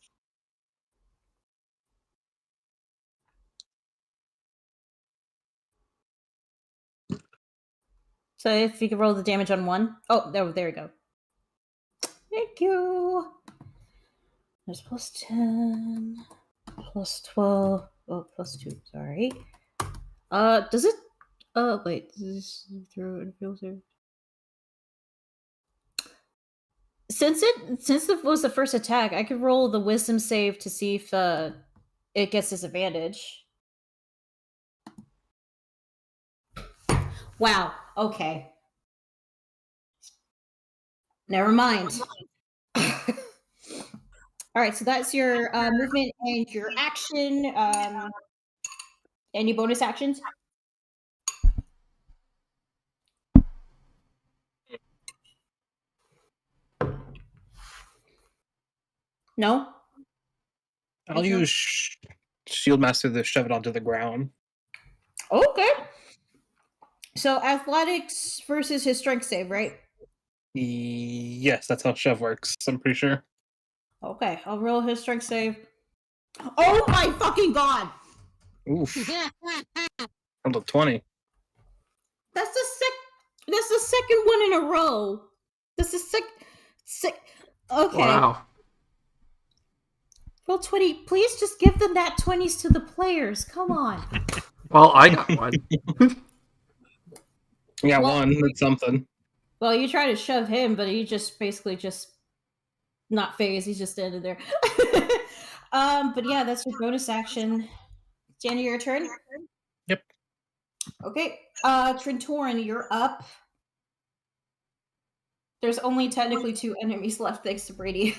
Speaker 1: So if you could roll the damage on 1. Oh, there we go. Thank you. There's plus 10, plus 12, oh, plus 2, sorry. Does it, wait, does this throw and filter? Since it was the first attack, I could roll the wisdom save to see if it gets disadvantage. Wow. Okay. Never mind. All right. So that's your movement and your action. Any bonus actions? No.
Speaker 5: I'll
Speaker 1: Okay.
Speaker 5: use Shield Master to shove it onto the ground.
Speaker 1: Okay. So athletics versus his strength save, right?
Speaker 5: Yes, that's how shove works. I'm pretty sure.
Speaker 1: Okay, I'll roll his strength save. Oh my fucking god!
Speaker 5: Oof. Rolled a 20.
Speaker 1: That's the second one in a row. That's the Okay.
Speaker 10: Wow.
Speaker 1: Roll 20. Please just give the nat 20s to the players. Come on.
Speaker 10: Well, I got one.
Speaker 5: Yeah,
Speaker 1: Well-
Speaker 5: one. That's something.
Speaker 1: Well, you try to shove him, but he just basically just not phased. He's just standing there. But yeah, that's your bonus action. Danny, your turn.
Speaker 5: Yep.
Speaker 1: Okay. Trentoran, you're up. There's only technically 2 enemies left, thanks to Brady.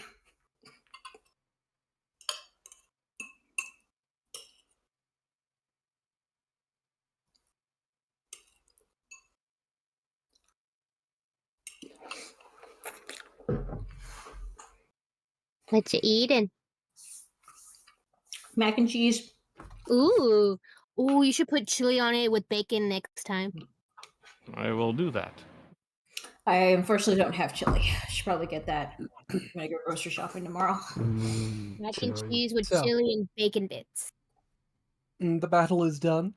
Speaker 3: What you eating?
Speaker 1: Mac and cheese.
Speaker 3: Ooh. Ooh, you should put chili on it with bacon next time.
Speaker 11: I will do that.
Speaker 1: I unfortunately don't have chili. I should probably get that when I go grocery shopping tomorrow.
Speaker 3: Mac and
Speaker 10: Chili.
Speaker 3: cheese with
Speaker 4: So-
Speaker 3: chili and bacon bits.
Speaker 4: The battle is done.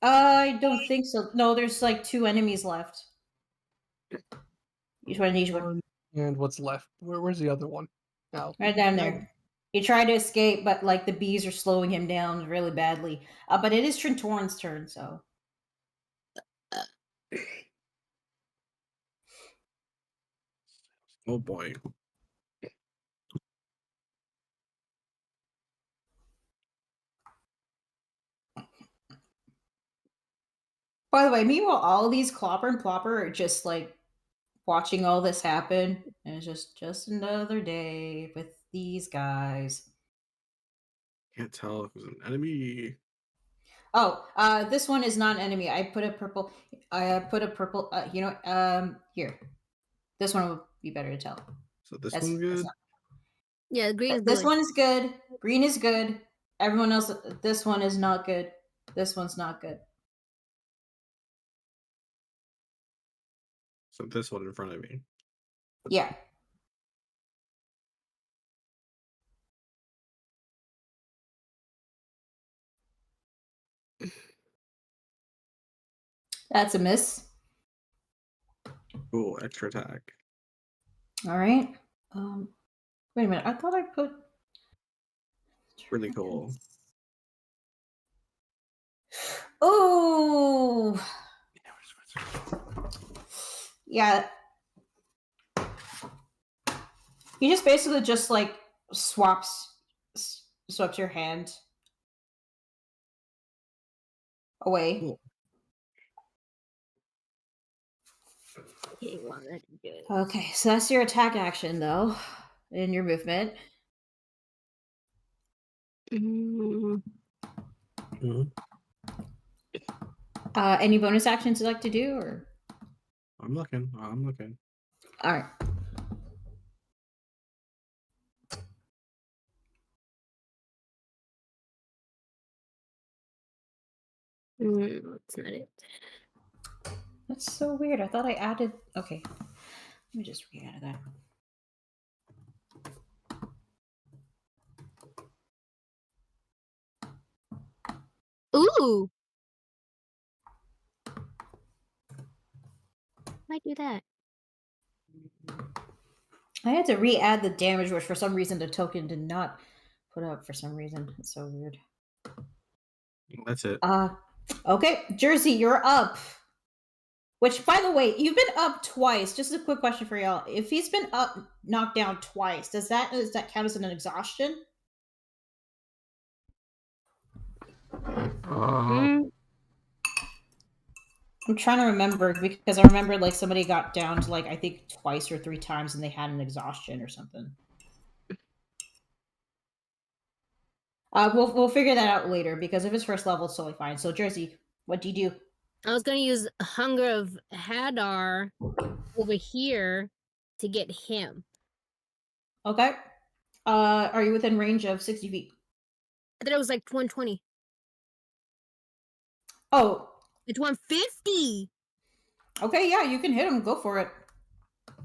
Speaker 1: I don't think so. No, there's like 2 enemies left. Each one.
Speaker 4: And what's left? Where's the other one? Oh,
Speaker 1: Right down there. He tried to escape, but like the bees are slowing him down really badly. But it is Trentoran's turn, so.
Speaker 12: Oh boy.
Speaker 1: By the way, meanwhile, all these Clopper and Plopper are just like watching all this happen. And it's just another day with these guys.
Speaker 12: Can't tell if it was an enemy.
Speaker 1: Oh, this one is not an enemy. I put a purple. Here. This one would be better to tell.
Speaker 12: So this
Speaker 1: That's-
Speaker 12: one
Speaker 1: that's
Speaker 12: good.
Speaker 1: not-
Speaker 3: Yeah, the green is
Speaker 1: This
Speaker 3: good.
Speaker 1: one is good. Green is good. Everyone else, this one is not good. This one's not good.
Speaker 12: So this one in front of me.
Speaker 1: Yeah. That's a miss.
Speaker 12: Cool, extra attack.
Speaker 1: All right. Wait a minute. I thought I put.
Speaker 12: Really cool.
Speaker 1: Oh. Yeah. He just basically just like swaps your hand away.
Speaker 12: Cool.
Speaker 3: Okay, well, that's good.
Speaker 1: Okay, so that's your attack action though, in your movement.
Speaker 3: Mm,
Speaker 1: Any bonus actions you'd like to do, or
Speaker 12: I'm looking.
Speaker 1: all right?
Speaker 3: that's not it.
Speaker 1: That's so weird. I thought I added. Okay, let me just re-add that.
Speaker 3: Ooh. Might do that.
Speaker 1: I had to re-add the damage, which for some reason the token did not put up. For some reason, it's so weird.
Speaker 12: That's it.
Speaker 1: Okay, Jersey, you're up. Which, by the way, you've been up twice. Just a quick question for y'all: if he's been knocked down twice, does that count as an exhaustion?
Speaker 3: Mm,
Speaker 1: I'm trying to remember because I remember like somebody got down to like I think twice or 3 times and they had an exhaustion or something. We'll figure that out later because if it's first level, it's totally fine. So Jersey, what do you do?
Speaker 3: I was gonna use Hunger of Hadar over here to get him.
Speaker 1: Okay. Are you within range of 60 feet?
Speaker 3: I thought it was like 120.
Speaker 1: Oh,
Speaker 3: It's 150.
Speaker 1: okay. Yeah, you can hit him. Go for it.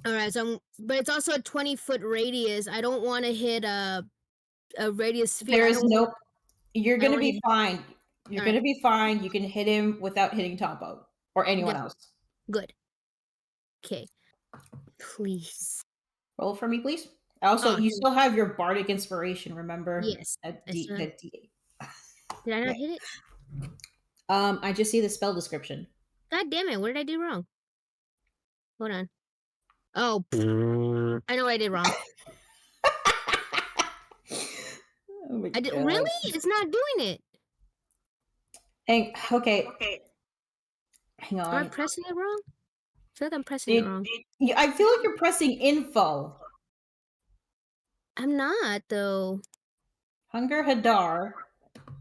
Speaker 3: All right, but it's also a 20-foot radius. I don't want to hit a radius sphere.
Speaker 1: There is no. You're
Speaker 3: I don't
Speaker 1: gonna
Speaker 3: wanna
Speaker 1: be
Speaker 3: hit-
Speaker 1: fine. You're
Speaker 3: Alright.
Speaker 1: gonna be fine. You can hit him without hitting Topo or anyone
Speaker 3: Good.
Speaker 1: else.
Speaker 3: Good. Okay. Please.
Speaker 1: Roll for me, please. Also,
Speaker 3: Oh,
Speaker 1: you
Speaker 3: shit.
Speaker 1: still have your bardic inspiration. Remember?
Speaker 3: Yes.
Speaker 1: At
Speaker 3: I
Speaker 1: D,
Speaker 3: still-
Speaker 1: the D8.
Speaker 3: Did I not
Speaker 1: Yeah.
Speaker 3: hit it?
Speaker 1: I just see the spell description.
Speaker 3: God damn it! What did I do wrong? Hold on. Oh, I know what I did wrong.
Speaker 1: Oh my
Speaker 3: I did
Speaker 1: God.
Speaker 3: really? It's not doing it.
Speaker 1: Okay. Hang
Speaker 3: Am I
Speaker 1: on.
Speaker 3: pressing it wrong? I feel like I'm pressing it wrong.
Speaker 1: I feel like you're pressing info.
Speaker 3: I'm not though.
Speaker 1: Hunger Hadar.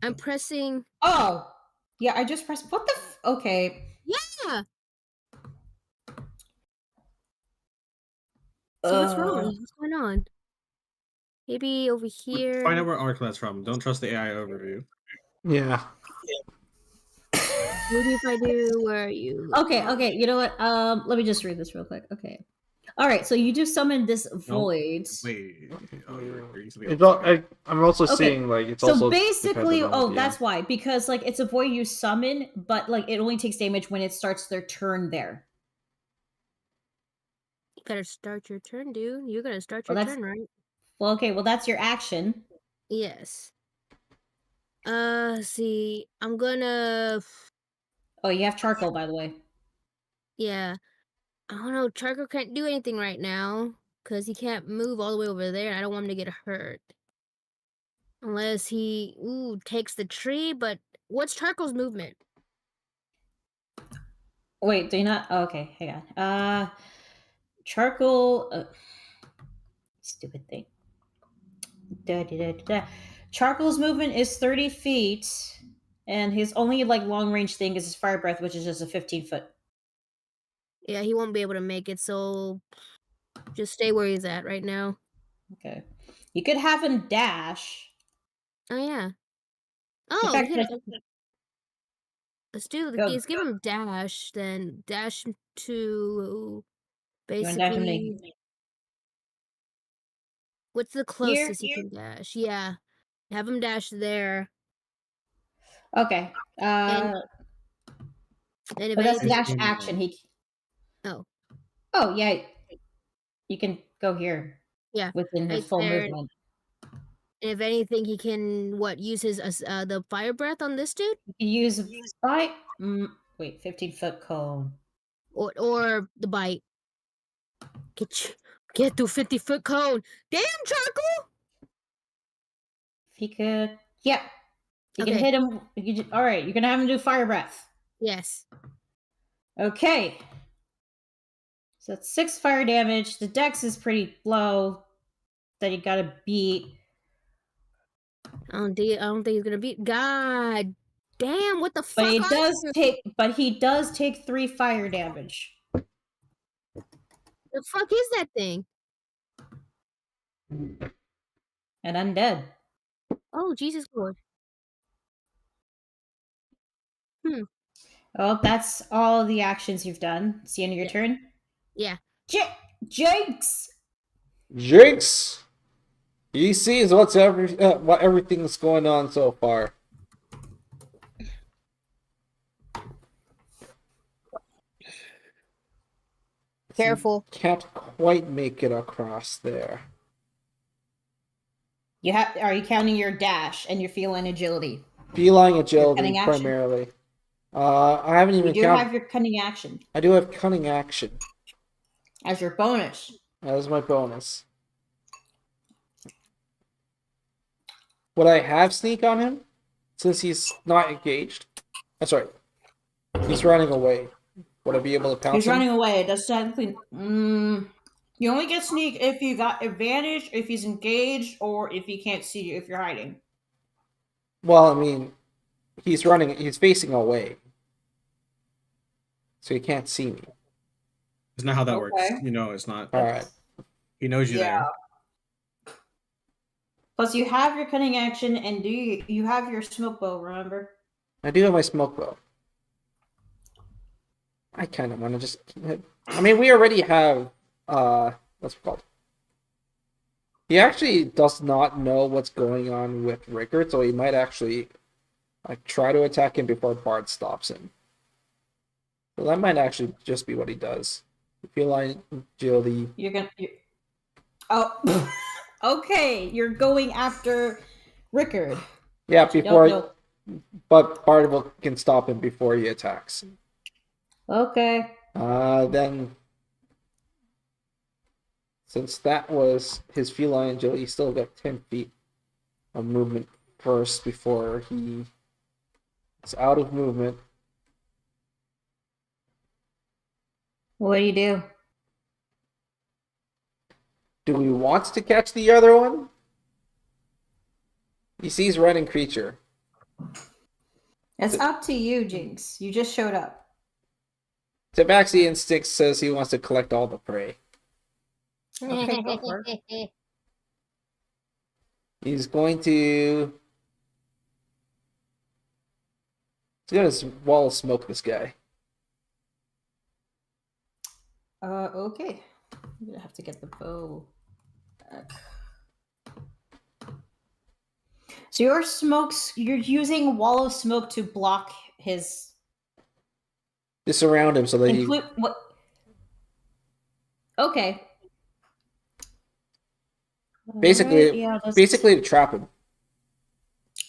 Speaker 3: I'm pressing.
Speaker 1: Oh, yeah. I just pressed. What the? Okay.
Speaker 3: Yeah. So what's wrong? What's going on? Maybe over here.
Speaker 12: Find out where Arclad's from. Don't trust the AI overview.
Speaker 10: Yeah.
Speaker 3: Maybe if I do, where are you?
Speaker 1: Okay. You know what? Let me just read this real quick. Okay. All right. So you do summon this void.
Speaker 12: Wait. Oh, you're using
Speaker 10: It's
Speaker 12: the
Speaker 10: all, I'm also
Speaker 1: Okay.
Speaker 10: seeing like it's
Speaker 1: So
Speaker 10: also
Speaker 1: basically,
Speaker 10: dependent on the
Speaker 1: that's
Speaker 10: DM.
Speaker 1: why, because like it's a void you summon, but like it only takes damage when it starts their turn there.
Speaker 3: You gotta start your turn, dude. You gotta start
Speaker 1: Well,
Speaker 3: your
Speaker 1: that's
Speaker 3: turn, right?
Speaker 1: well. Okay. Well, that's your action.
Speaker 3: Yes. See, I'm gonna.
Speaker 1: Oh, you have charcoal, by the way.
Speaker 3: Yeah. I don't know. Charcoal can't do anything right now because he can't move all the way over there. I don't want him to get hurt. Unless he takes the tree, but what's Charcoal's movement?
Speaker 1: Wait, do you not? Oh, okay, hang on. Charcoal. Stupid thing. Charcoal's movement is 30 feet, and his only like long range thing is his fire breath, which is just a 15-foot.
Speaker 3: Yeah, he won't be able to make it, so just stay where he's at right now.
Speaker 1: Okay. You could have him dash.
Speaker 3: Oh yeah.
Speaker 1: In
Speaker 3: Oh,
Speaker 1: fact,
Speaker 3: let's do
Speaker 1: Go.
Speaker 3: let's give him dash, then dash him to
Speaker 1: You wanna dash him to-
Speaker 3: basically. What's the closest he can dash? Yeah. Have him dash there.
Speaker 1: Okay.
Speaker 3: And if
Speaker 1: but that's a dash
Speaker 3: anything-
Speaker 1: action.
Speaker 3: Oh.
Speaker 1: Oh yeah. You can go here.
Speaker 3: Yeah.
Speaker 1: Within his
Speaker 3: right
Speaker 1: full
Speaker 3: there.
Speaker 1: movement.
Speaker 3: If anything, he can use his the fire breath on this dude,
Speaker 1: You can use bite. Wait, 15-foot cone.
Speaker 3: or the bite. Get to 50-foot cone. Damn, Charcoal.
Speaker 1: If he could, yeah. You can
Speaker 3: Okay.
Speaker 1: hit him. All right, you're gonna have him do fire breath.
Speaker 3: Yes.
Speaker 1: Okay. So it's 6 fire damage. The dex is pretty low. That you gotta beat.
Speaker 3: I don't think he's gonna beat. God damn! What the fuck?
Speaker 1: But he
Speaker 3: are
Speaker 1: does
Speaker 3: you?
Speaker 1: take. But he does take 3 fire damage.
Speaker 3: The fuck is that thing?
Speaker 1: And undead.
Speaker 3: Oh Jesus Lord.
Speaker 1: Well, that's all the actions you've done. It's the end of your turn.
Speaker 3: Yeah.
Speaker 1: Jinx.
Speaker 10: Jinx. He sees what everything's going on so far.
Speaker 3: Careful.
Speaker 10: Can't quite make it across there.
Speaker 1: You have. Are you counting your dash and your feline agility?
Speaker 10: Feline agility
Speaker 1: cunning action?
Speaker 10: primarily. I haven't even
Speaker 1: You do
Speaker 10: counted.
Speaker 1: have your cunning action
Speaker 10: I do have cunning action
Speaker 1: as your bonus.
Speaker 10: as my bonus. Would I have sneak on him since he's not engaged? That's right. He's running away. Would I be able to pounce
Speaker 1: He's
Speaker 10: him?
Speaker 1: running away. That's technically. You only get sneak if you got advantage, if he's engaged, or if he can't see you if you're hiding.
Speaker 10: Well, I mean, he's running. He's facing away, so he can't see me.
Speaker 12: It's not how that works.
Speaker 1: Okay.
Speaker 12: You know, it's not.
Speaker 10: All right.
Speaker 12: He knows you
Speaker 1: Yeah.
Speaker 12: there.
Speaker 1: Plus, you have your cunning action, and you have your smoke bow? Remember?
Speaker 10: I do have my smoke bow. I kind of want to just. I mean, we already have. What's it called? He actually does not know what's going on with Rickard, so he might actually like try to attack him before Bard stops him. So that might actually just be what he does. Feline agility.
Speaker 1: Oh, okay. You're going after Rickard.
Speaker 10: Yeah, before. But Bard can stop him before he attacks.
Speaker 1: Okay.
Speaker 10: Then. Since that was his feline agility, he still got 10 feet of movement first before he is out of movement.
Speaker 1: What do you do?
Speaker 10: Do we want to catch the other one? He sees running creature.
Speaker 1: It's up to you, Jinx. You just showed up.
Speaker 10: Tabaxi Instinct says he wants to collect all the prey.
Speaker 1: Okay, go for it.
Speaker 10: He's going to... He's going to wall of smoke this guy.
Speaker 1: Okay. I'm gonna have to get the bow back. So you're using wall of smoke to block his...
Speaker 10: To surround him so that he...
Speaker 1: What? Okay.
Speaker 10: Basically,
Speaker 1: right, yeah,
Speaker 10: basically to trap him.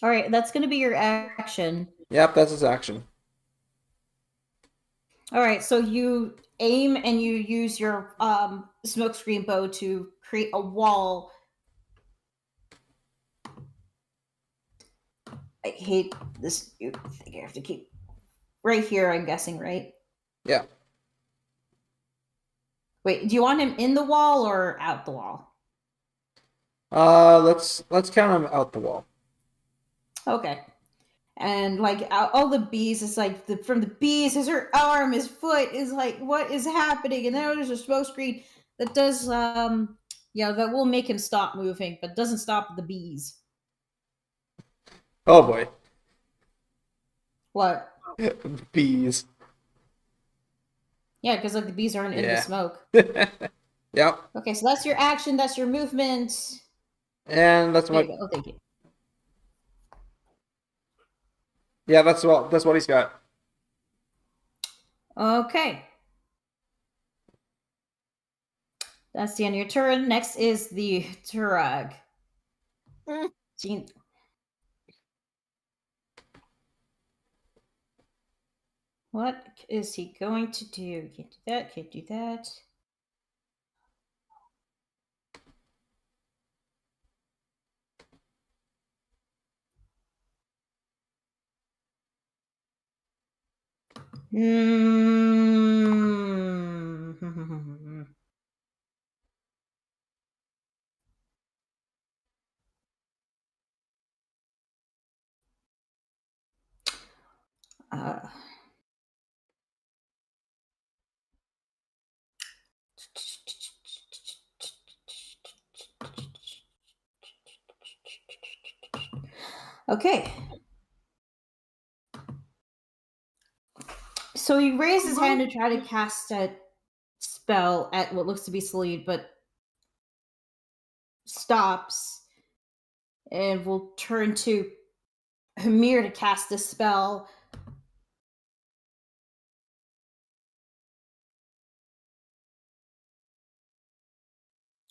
Speaker 1: All right, that's going to be your action.
Speaker 10: Yep, that's his action.
Speaker 1: All right, so you aim and you use your smokescreen bow to create a wall. I hate this. You think I have to keep right here? I'm guessing, right?
Speaker 10: Yeah.
Speaker 1: Wait, do you want him in the wall or out the wall?
Speaker 10: Let's count him out the wall.
Speaker 1: Okay. And like all the bees, it's like from the bees, is her arm, his foot is like, what is happening? And then there's a smoke screen that does, that will make him stop moving, but doesn't stop the bees.
Speaker 10: Oh boy.
Speaker 1: What?
Speaker 10: Bees.
Speaker 1: Yeah, because like the bees aren't in the smoke.
Speaker 10: Yep.
Speaker 1: Okay, so that's your action, that's your movement.
Speaker 10: And that's
Speaker 1: There
Speaker 10: what.
Speaker 1: you go. Oh, thank you.
Speaker 10: Yeah, that's what he's got.
Speaker 1: Okay. That's the end of your turn. Next is the Turag. Jean. What is he going to do? Can't do that, can't do that. Okay. So he raises his hand to try to cast a spell at what looks to be Sleed, but stops and will turn to Hamir to cast a spell.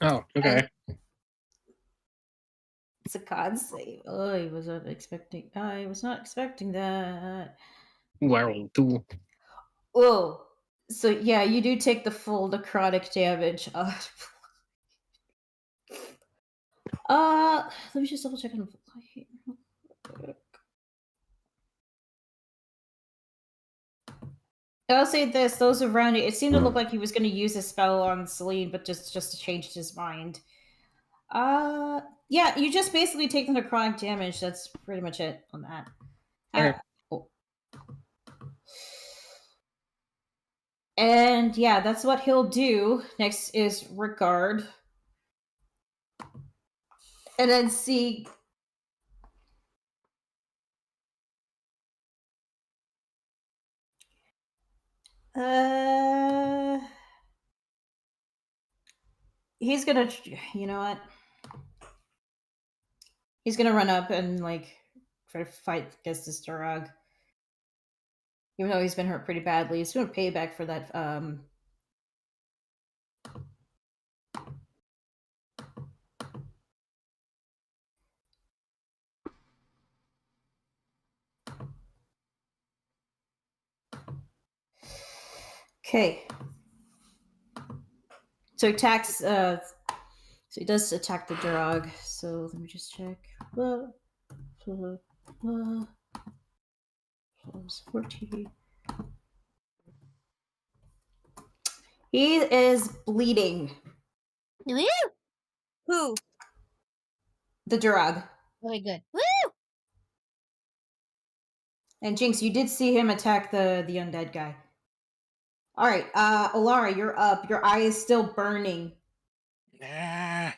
Speaker 5: Oh, okay.
Speaker 1: It's a con save. Oh, I was not expecting that.
Speaker 5: Well, too.
Speaker 1: Oh, so yeah, you do take the full necrotic damage. Let me just double check on. I'll say this: those around it seemed to look like he was going to use a spell on Celine, but just changed his mind. Yeah, you just basically take the necrotic damage. That's pretty much it on that.
Speaker 5: Okay.
Speaker 1: And yeah, that's what he'll do. Next is Rickard. And then see. He's gonna. You know what? He's gonna run up and like try to fight against this Durag. Even though he's been hurt pretty badly, he's gonna pay back for that. Okay. So he attacks. So he does attack the Durag. So let me just check. Plus 14. He is bleeding.
Speaker 3: Who?
Speaker 1: The Durag.
Speaker 3: Okay, good. Woo!
Speaker 1: And Jinx, you did see him attack the undead guy. All right, Alara, you're up. Your eye is still burning.
Speaker 6: Nah.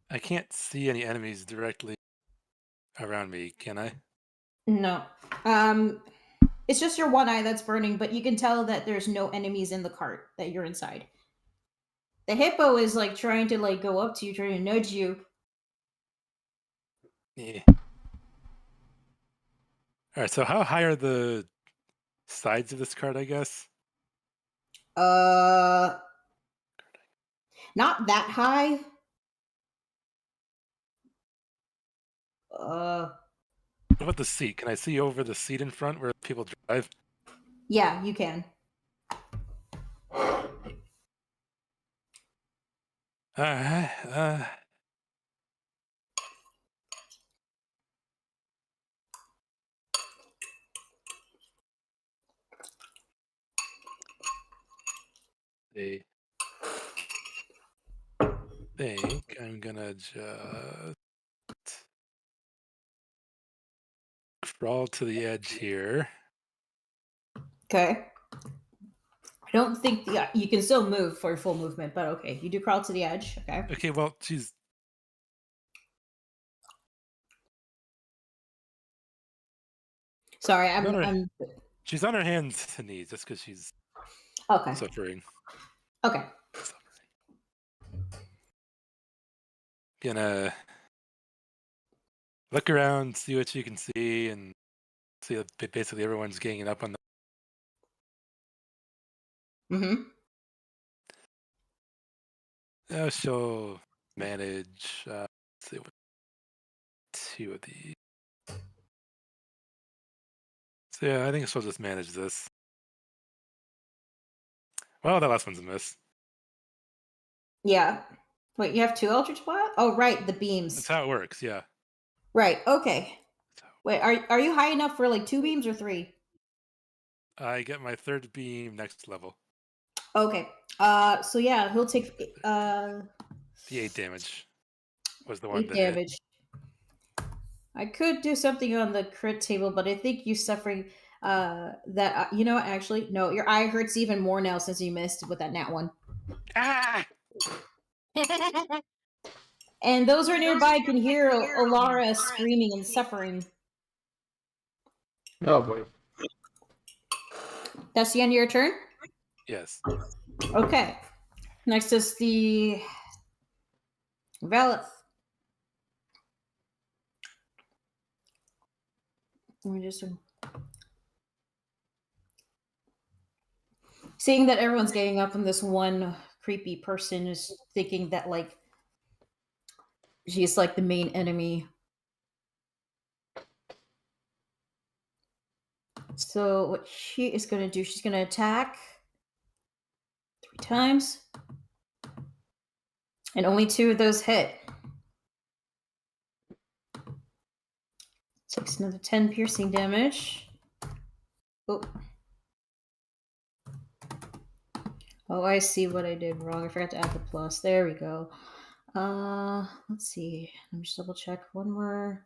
Speaker 6: I can't see any enemies directly around me, can I?
Speaker 1: No. It's just your one eye that's burning, but you can tell that there's no enemies in the cart that you're inside. The hippo is like trying to like go up to you, trying to nudge you.
Speaker 6: Yeah. Alright, so how high are the sides of this card, I guess?
Speaker 1: Not that high.
Speaker 6: What about the seat? Can I see over the seat in front where people drive?
Speaker 1: Yeah, you can.
Speaker 6: I think I'm gonna just crawl to the edge here.
Speaker 1: Okay. I don't think you can still move for your full movement, but okay, you do crawl to the edge. Okay.
Speaker 6: Okay, well, she's
Speaker 1: Sorry,
Speaker 6: she's on her hands and knees just because she's
Speaker 1: okay.
Speaker 6: suffering.
Speaker 1: Okay.
Speaker 6: Gonna look around, see what you can see, and see that basically everyone's ganging up on the.
Speaker 1: Mm-hmm.
Speaker 6: She'll manage. Let's see what 2 of these. So yeah, I think she'll just manage this. Well, that last one's a miss.
Speaker 1: Yeah. Wait, you have 2 Eldritch Blast? Oh, right, the beams.
Speaker 6: That's how it works. Yeah.
Speaker 1: Right. Okay. Wait, are you high enough for like 2 beams or 3?
Speaker 6: I get my 3rd beam next level.
Speaker 1: Okay. So yeah, he'll take
Speaker 6: The 8 damage was the one
Speaker 1: 8
Speaker 6: that hit.
Speaker 1: damage. I could do something on the crit table, but I think you suffering that you know, actually, no, your eye hurts even more now since you missed with that nat 1.
Speaker 6: Ah!
Speaker 1: And those are nearby can hear Alara screaming and suffering.
Speaker 10: Oh boy.
Speaker 1: That's the end of your turn?
Speaker 6: Yes.
Speaker 1: Okay. Next is the Velith. Let me just seeing that everyone's getting up and this one creepy person is thinking that like she's like the main enemy. So what she is going to do, she's going to attack 3 times. And only 2 of those hit. Takes another 10 piercing damage. Oh. Oh, I see what I did wrong. I forgot to add the plus. There we go. Let's see. Let me just double check one more.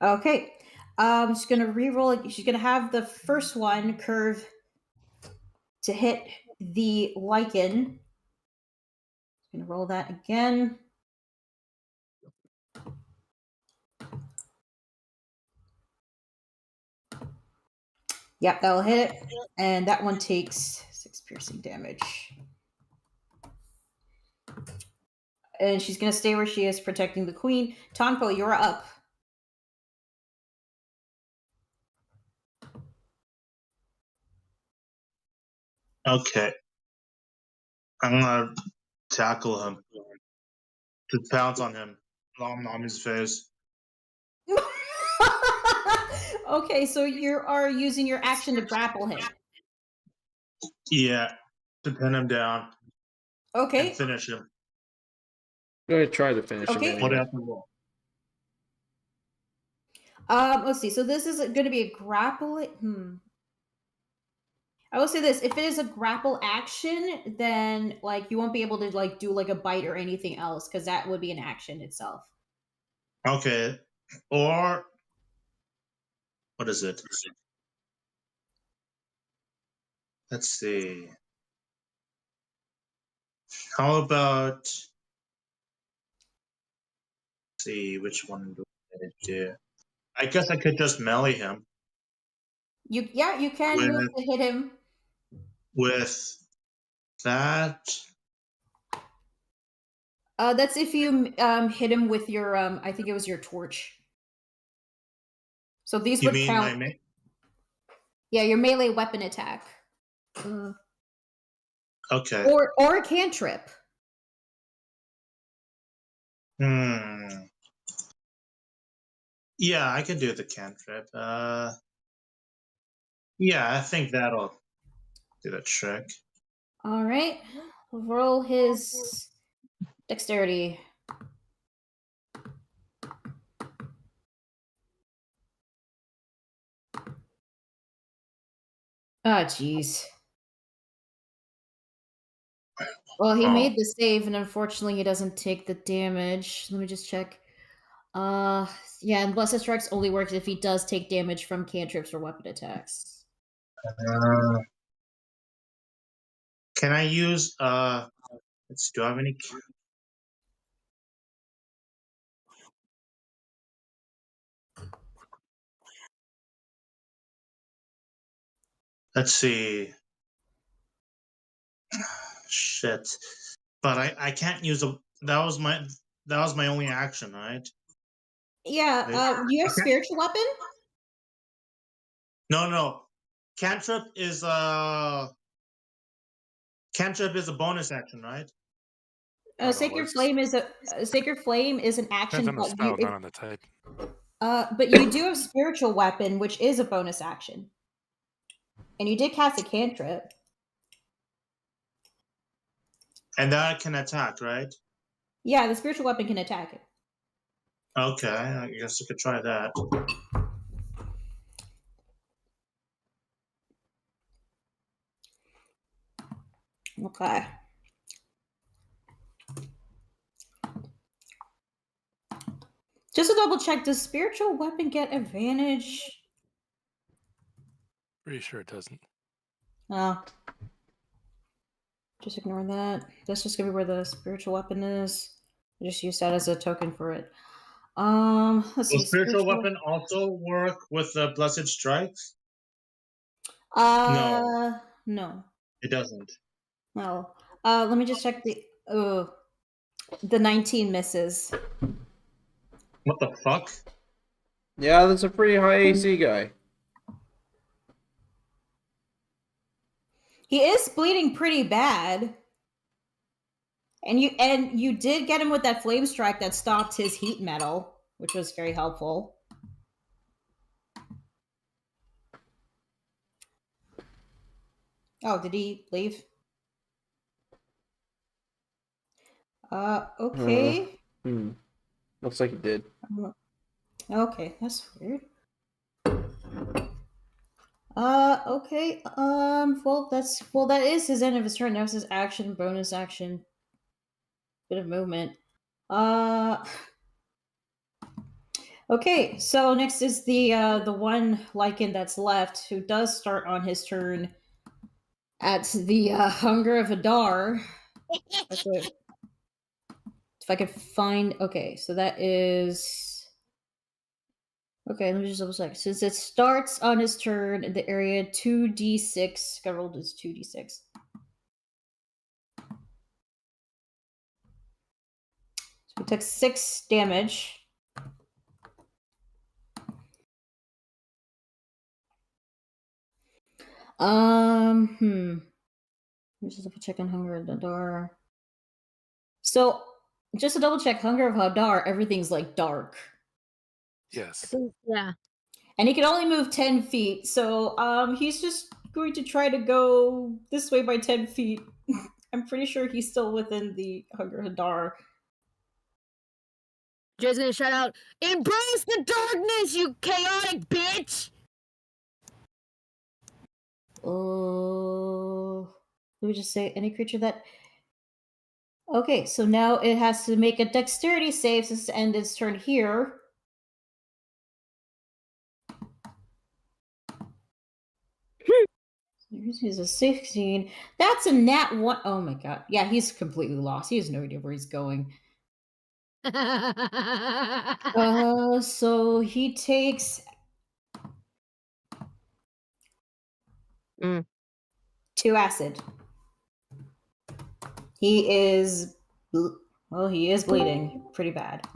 Speaker 1: Okay. She's gonna re-roll it. She's gonna have the first one curve to hit the lichen. Gonna roll that again. Yep, that'll hit it. And that one takes 6 piercing damage. And she's gonna stay where she is, protecting the queen. Tonpo, you're up.
Speaker 9: Okay. I'm gonna tackle him. To pounce on him. On his face.
Speaker 1: Okay, so you are using your action to grapple him.
Speaker 9: Yeah. To pin him down.
Speaker 1: Okay.
Speaker 9: And finish him.
Speaker 10: I'm gonna try to finish him
Speaker 1: Okay.
Speaker 10: anyway.
Speaker 9: What have to roll?
Speaker 1: Let's see. So this is going to be a grapple. I will say this: if it is a grapple action, then like you won't be able to like do like a bite or anything else because that would be an action itself.
Speaker 9: Okay. Or what is it? Let's see. How about let's see which one do I do? I guess I could just melee him
Speaker 1: You can move to hit him.
Speaker 9: with that.
Speaker 1: That's if you hit him with your I think it was your torch. So these
Speaker 9: You
Speaker 1: would
Speaker 9: mean
Speaker 1: count. Yeah, your melee weapon attack.
Speaker 9: Okay.
Speaker 1: Or a cantrip.
Speaker 9: Yeah, I can do the cantrip. Yeah, I think that'll do the trick.
Speaker 1: All right. Roll his dexterity. Ah, jeez. Well, he made the save, and unfortunately, he doesn't take the damage. Let me just check. Yeah, and Blessed Strikes only works if he does take damage from cantrips or weapon attacks.
Speaker 9: Can I use let's do I have any let's see. Shit. But I can't use a that was my only action, right?
Speaker 1: Yeah, do you have spiritual weapon?
Speaker 9: No. Cantrip is a bonus action, right?
Speaker 1: Sacred Flame is Sacred Flame is an action,
Speaker 6: Depends on the spell, not on the type.
Speaker 1: but you do have spiritual weapon, which is a bonus action, and you did cast a cantrip.
Speaker 9: And that can attack, right?
Speaker 1: Yeah, the spiritual weapon can attack it.
Speaker 9: Okay, I guess I could try that.
Speaker 1: Okay. Just to double check, does spiritual weapon get advantage?
Speaker 6: Pretty sure it doesn't.
Speaker 1: Oh. Just ignore that. That's just gonna be where the spiritual weapon is. I just use that as a token for it. Let's see.
Speaker 9: Will spiritual weapon also work with the blessed strikes?
Speaker 1: No.
Speaker 9: It doesn't.
Speaker 1: No. Let me just check the 19 misses.
Speaker 9: What the fuck?
Speaker 10: Yeah, that's a pretty high AC guy.
Speaker 1: He is bleeding pretty bad. And you did get him with that flame strike that stopped his heat metal, which was very helpful. Oh, did he leave? Okay.
Speaker 10: Looks like he did.
Speaker 1: Okay, that's weird. Okay. That is his end of his turn. That was his action, bonus action. Bit of movement. Okay, so next is the one lichen that's left, who does start on his turn at the Hunger of Adar. If I could find, okay, so that is, okay. Let me just double check. Since it starts on his turn in the area 2d6, got rolled as 2d6. So we took 6 damage. Let me just double check on Hunger of Hadar. So, just to double check, Hunger of Hadar, everything's like dark.
Speaker 6: Yes.
Speaker 3: Yeah.
Speaker 1: And he can only move 10 feet, so he's just going to try to go this way by 10 feet. I'm pretty sure he's still within the Hunger Hadar.
Speaker 3: Jay's gonna shout out, "Embrace the darkness, you chaotic bitch!"
Speaker 1: Let me just say, any creature that... Okay, so now it has to make a dexterity save since to end its turn here. He's a 16. That's a nat 1. Oh my god. Yeah, he's completely lost. He has no idea where he's going. So he takes 2 acid. He is, well, he is bleeding pretty bad.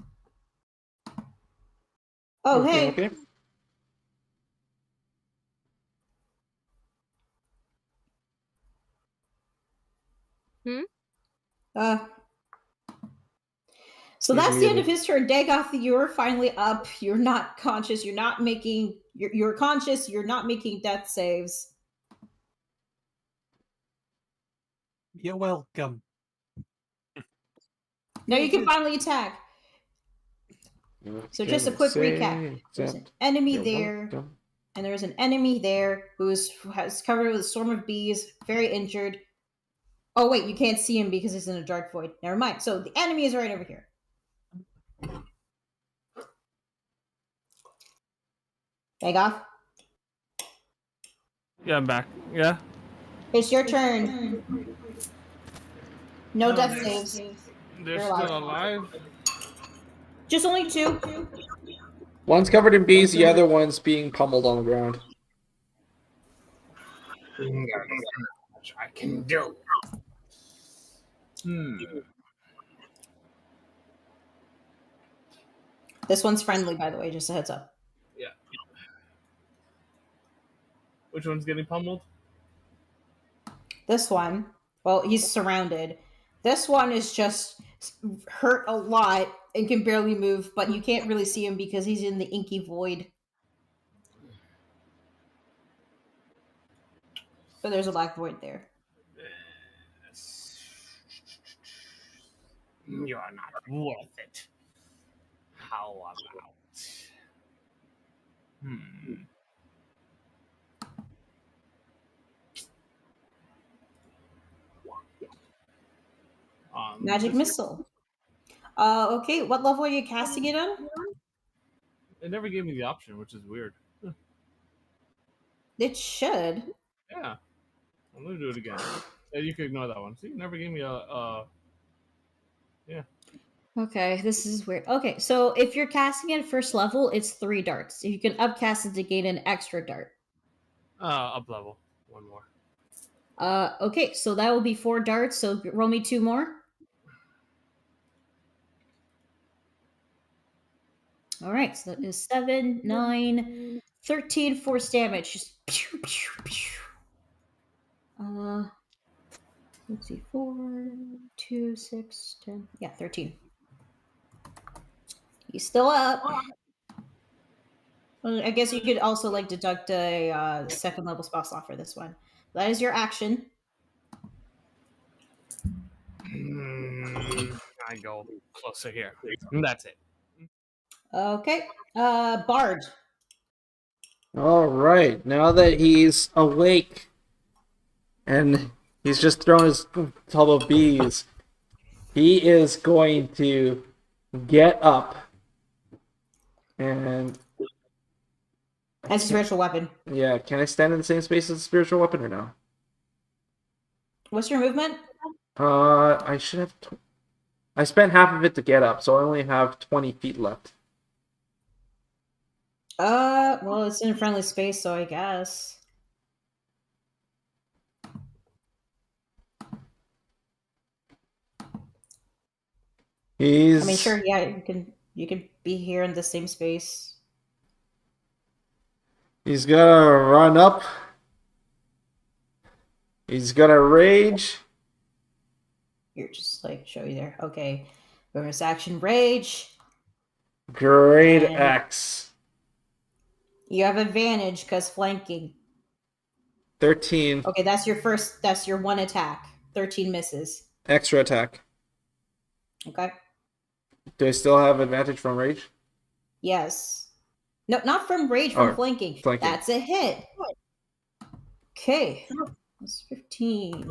Speaker 1: Oh, hey.
Speaker 10: Okay.
Speaker 1: So that's the end of his turn. Dagoth, you're finally up. You're not conscious. You're not making. You're conscious. You're not making death saves.
Speaker 4: You're welcome.
Speaker 1: Now you can finally attack. So just a quick recap. There's an enemy there, and there's an enemy there who's covered with a swarm of bees, very injured. Oh wait, you can't see him because he's in a dark void. Never mind. So the enemy is right over here. Dagoth?
Speaker 11: Yeah, I'm back. Yeah.
Speaker 1: It's your turn. No death saves.
Speaker 11: They're
Speaker 1: You're
Speaker 11: still alive.
Speaker 1: Just only 2.
Speaker 10: One's covered in bees, the other one's being pummeled on the ground.
Speaker 8: Much I can do.
Speaker 1: This one's friendly, by the way, just a heads up.
Speaker 11: Yeah. Which one's getting pummeled?
Speaker 1: This one, well, he's surrounded. This one is just hurt a lot and can barely move, but you can't really see him because he's in the inky void. So there's a black void there.
Speaker 8: You're not worth it. How about?
Speaker 1: Magic missile. Okay, what level are you casting it on?
Speaker 11: It never gave me the option, which is weird.
Speaker 1: It should.
Speaker 11: Yeah. I'm gonna do it again. Yeah, you can ignore that one. See, it never gave me a yeah.
Speaker 1: Okay, this is weird. Okay, so if you're casting it at first level, it's 3 darts. You can upcast it to gain an extra dart.
Speaker 11: Up level. One more.
Speaker 1: Okay, so that will be 4 darts, so roll me 2 more. All right, so that is 7, 9, 13 force damage. Just pew, pew, pew. Let's see, 4, 2, 6, 10. Yeah, 13. He's still up. Well, I guess you could also like deduct a second level spell slot for this one. That is your action.
Speaker 11: I go closer here. That's it.
Speaker 1: Okay, Bard.
Speaker 10: All right, now that he's awake and he's just thrown his tub of bees, he is going to get up And
Speaker 1: As a spiritual weapon.
Speaker 10: yeah, can I stand in the same space as a spiritual weapon or no?
Speaker 1: What's your movement?
Speaker 10: I should have. I spent half of it to get up, so I only have 20 feet left.
Speaker 1: Well, it's in a friendly space, so I guess.
Speaker 10: He's.
Speaker 1: I mean, sure, yeah, you can be here in the same space.
Speaker 10: He's gonna run up. He's gonna rage.
Speaker 1: Here, just like show you there. Okay. Bonus action rage.
Speaker 10: Great
Speaker 1: And-
Speaker 10: X.
Speaker 1: You have advantage because flanking.
Speaker 10: 13.
Speaker 1: Okay, that's your one attack. 13 misses.
Speaker 10: Extra attack.
Speaker 1: Okay.
Speaker 10: Do I still have advantage from rage?
Speaker 1: Yes. No, not from rage, from
Speaker 10: Oh,
Speaker 1: flanking.
Speaker 10: flanking.
Speaker 1: That's a hit. Okay. That's 15.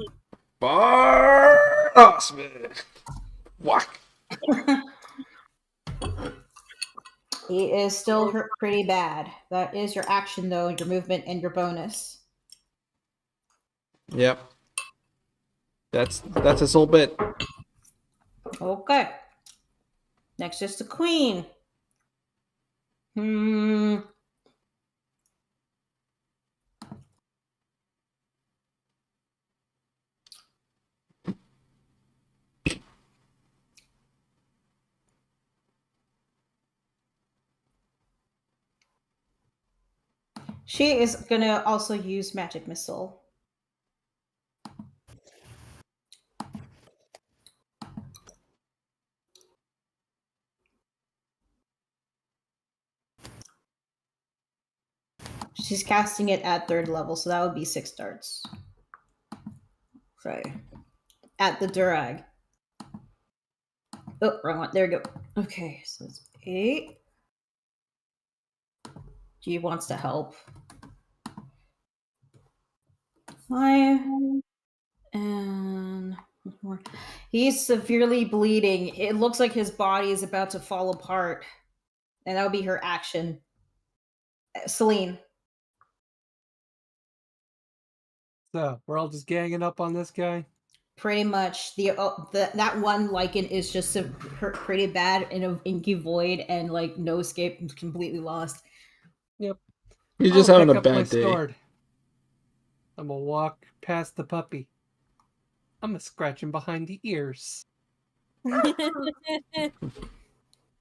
Speaker 10: Barosman. Whack.
Speaker 1: He is still hurt pretty bad. That is your action, though, your movement, and your bonus.
Speaker 10: Yep. That's his whole bit.
Speaker 1: Okay. Next is the queen. She is gonna also use magic missile. She's casting it at 3rd level, so that would be 6 darts. Sorry. At the Durag. Oh, wrong one. There we go. Okay, so it's 8. G wants to help. 5. And more. He's severely bleeding. It looks like his body is about to fall apart. And that would be her action. Celine.
Speaker 4: So we're all just ganging up on this guy.
Speaker 1: Pretty much. That one lichen is just hurt pretty bad in an inky void, and like no escape, completely lost.
Speaker 4: Yep.
Speaker 10: He's just having a bad
Speaker 4: my
Speaker 10: day.
Speaker 4: sword. I'm gonna walk past the puppy. I'm gonna scratch him behind the ears. And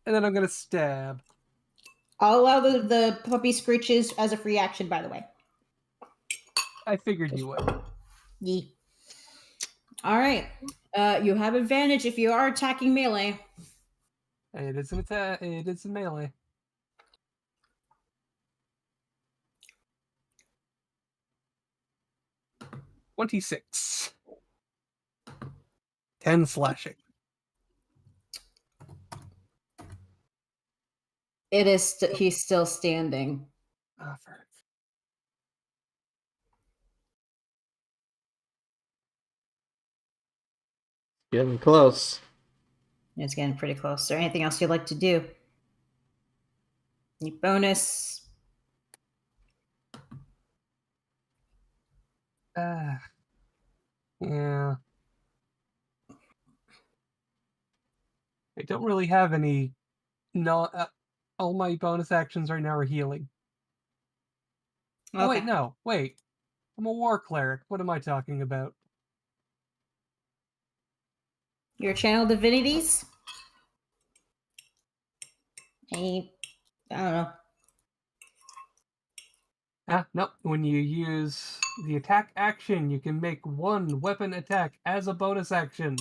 Speaker 4: then I'm gonna stab.
Speaker 1: I'll allow the puppy screeches as a free action, by the way.
Speaker 4: I figured you would.
Speaker 1: Yee. All right. You have advantage if you are attacking melee.
Speaker 4: It is an attack. It is a melee. $26. 10 slashing.
Speaker 1: It is. He's still standing.
Speaker 10: Getting close.
Speaker 1: It's getting pretty close. Is there anything else you'd like to do? Any bonus?
Speaker 4: Yeah. I don't really have any. No, all my bonus actions right now are healing.
Speaker 1: Okay.
Speaker 4: Oh wait, no, wait. I'm a war cleric. What am I talking about?
Speaker 1: Your channel divinities? I don't know.
Speaker 4: No. When you use the attack action, you can make one weapon attack as a bonus action.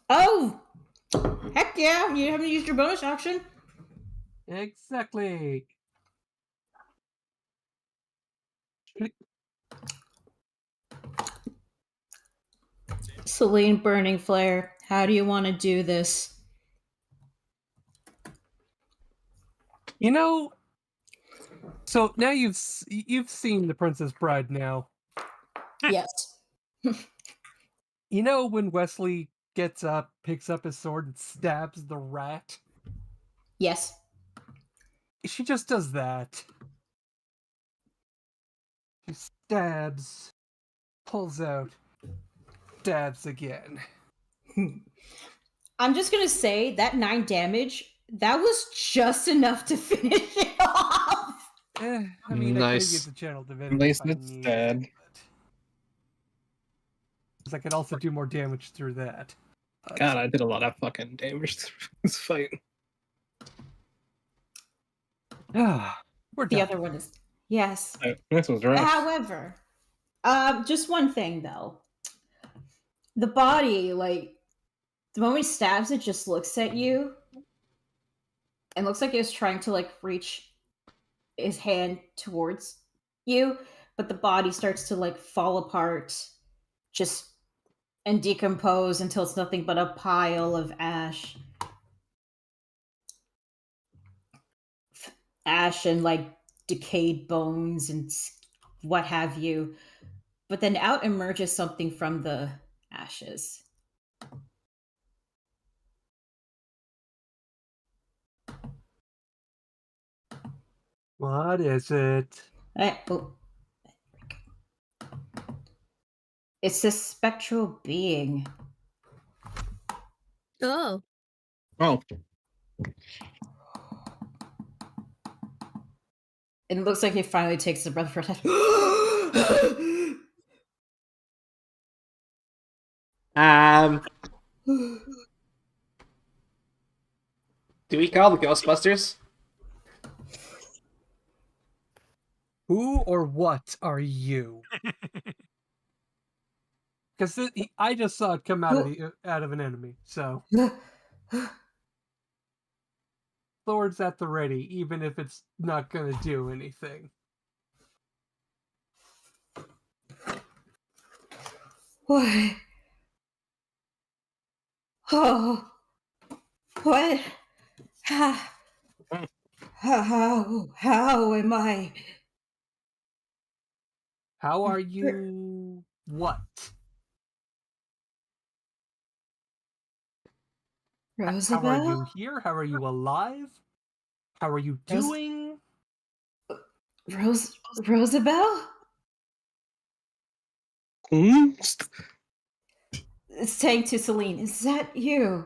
Speaker 1: Oh! Heck yeah! You haven't used your bonus action?
Speaker 4: Exactly.
Speaker 1: Celine Burning Flare, how do you want to do this?
Speaker 4: You know, so now you've seen The Princess Bride now.
Speaker 1: Yes.
Speaker 4: You know when Wesley gets up, picks up his sword, and stabs the rat?
Speaker 1: Yes.
Speaker 4: She just does that. She stabs, pulls out, stabs again.
Speaker 1: I'm just gonna say that 9 damage, that was just enough to finish it off.
Speaker 4: I mean, I could have
Speaker 10: Nice.
Speaker 4: used the channel
Speaker 5: At
Speaker 4: divinity
Speaker 5: least
Speaker 4: if I
Speaker 5: it's
Speaker 4: needed
Speaker 5: dead.
Speaker 4: it, but 'cause I could also do more damage through that.
Speaker 5: God, I did a lot of fucking damage through this fight.
Speaker 4: We're
Speaker 1: The
Speaker 4: done.
Speaker 1: other one is yes.
Speaker 5: This was rough.
Speaker 1: However, just one thing though. The body, like the moment he stabs it, just looks at you and looks like it was trying to like reach his hand towards you, but the body starts to like fall apart, just and decompose until it's nothing but a pile of ash and like decayed bones and what have you. But then out emerges something from the ashes.
Speaker 4: What is it?
Speaker 1: It's this spectral being.
Speaker 3: Oh.
Speaker 5: Oh.
Speaker 1: And it looks like he finally takes a breath for a second.
Speaker 10: Do we call the Ghostbusters?
Speaker 4: Who or what are you? Because I just saw it come out of an enemy, so Sword's at the ready, even if it's not going to do anything.
Speaker 1: What? Oh, what? How am I?
Speaker 4: How are you? What?
Speaker 1: Rosabelle?
Speaker 4: How are you here? How are you alive? How are you doing?
Speaker 1: Rosabelle? It's saying to Celine, is that you?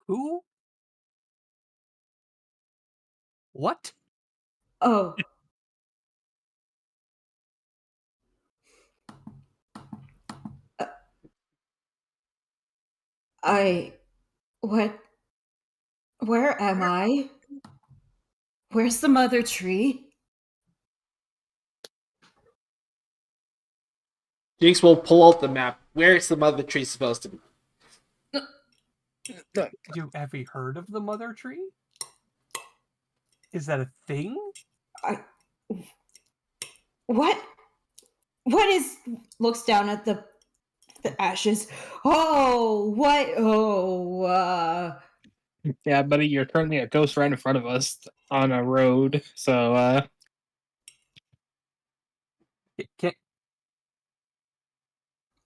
Speaker 4: Who? What?
Speaker 1: Oh. What? Where am I? Where's the mother tree?
Speaker 10: Jinx will pull out the map. Where's the mother tree supposed to be?
Speaker 4: Have you heard of the mother tree? Is that a thing?
Speaker 1: What is looks down at the ashes. Oh, what? Oh,
Speaker 5: Yeah, buddy, you're currently a ghost right in front of us on a road, so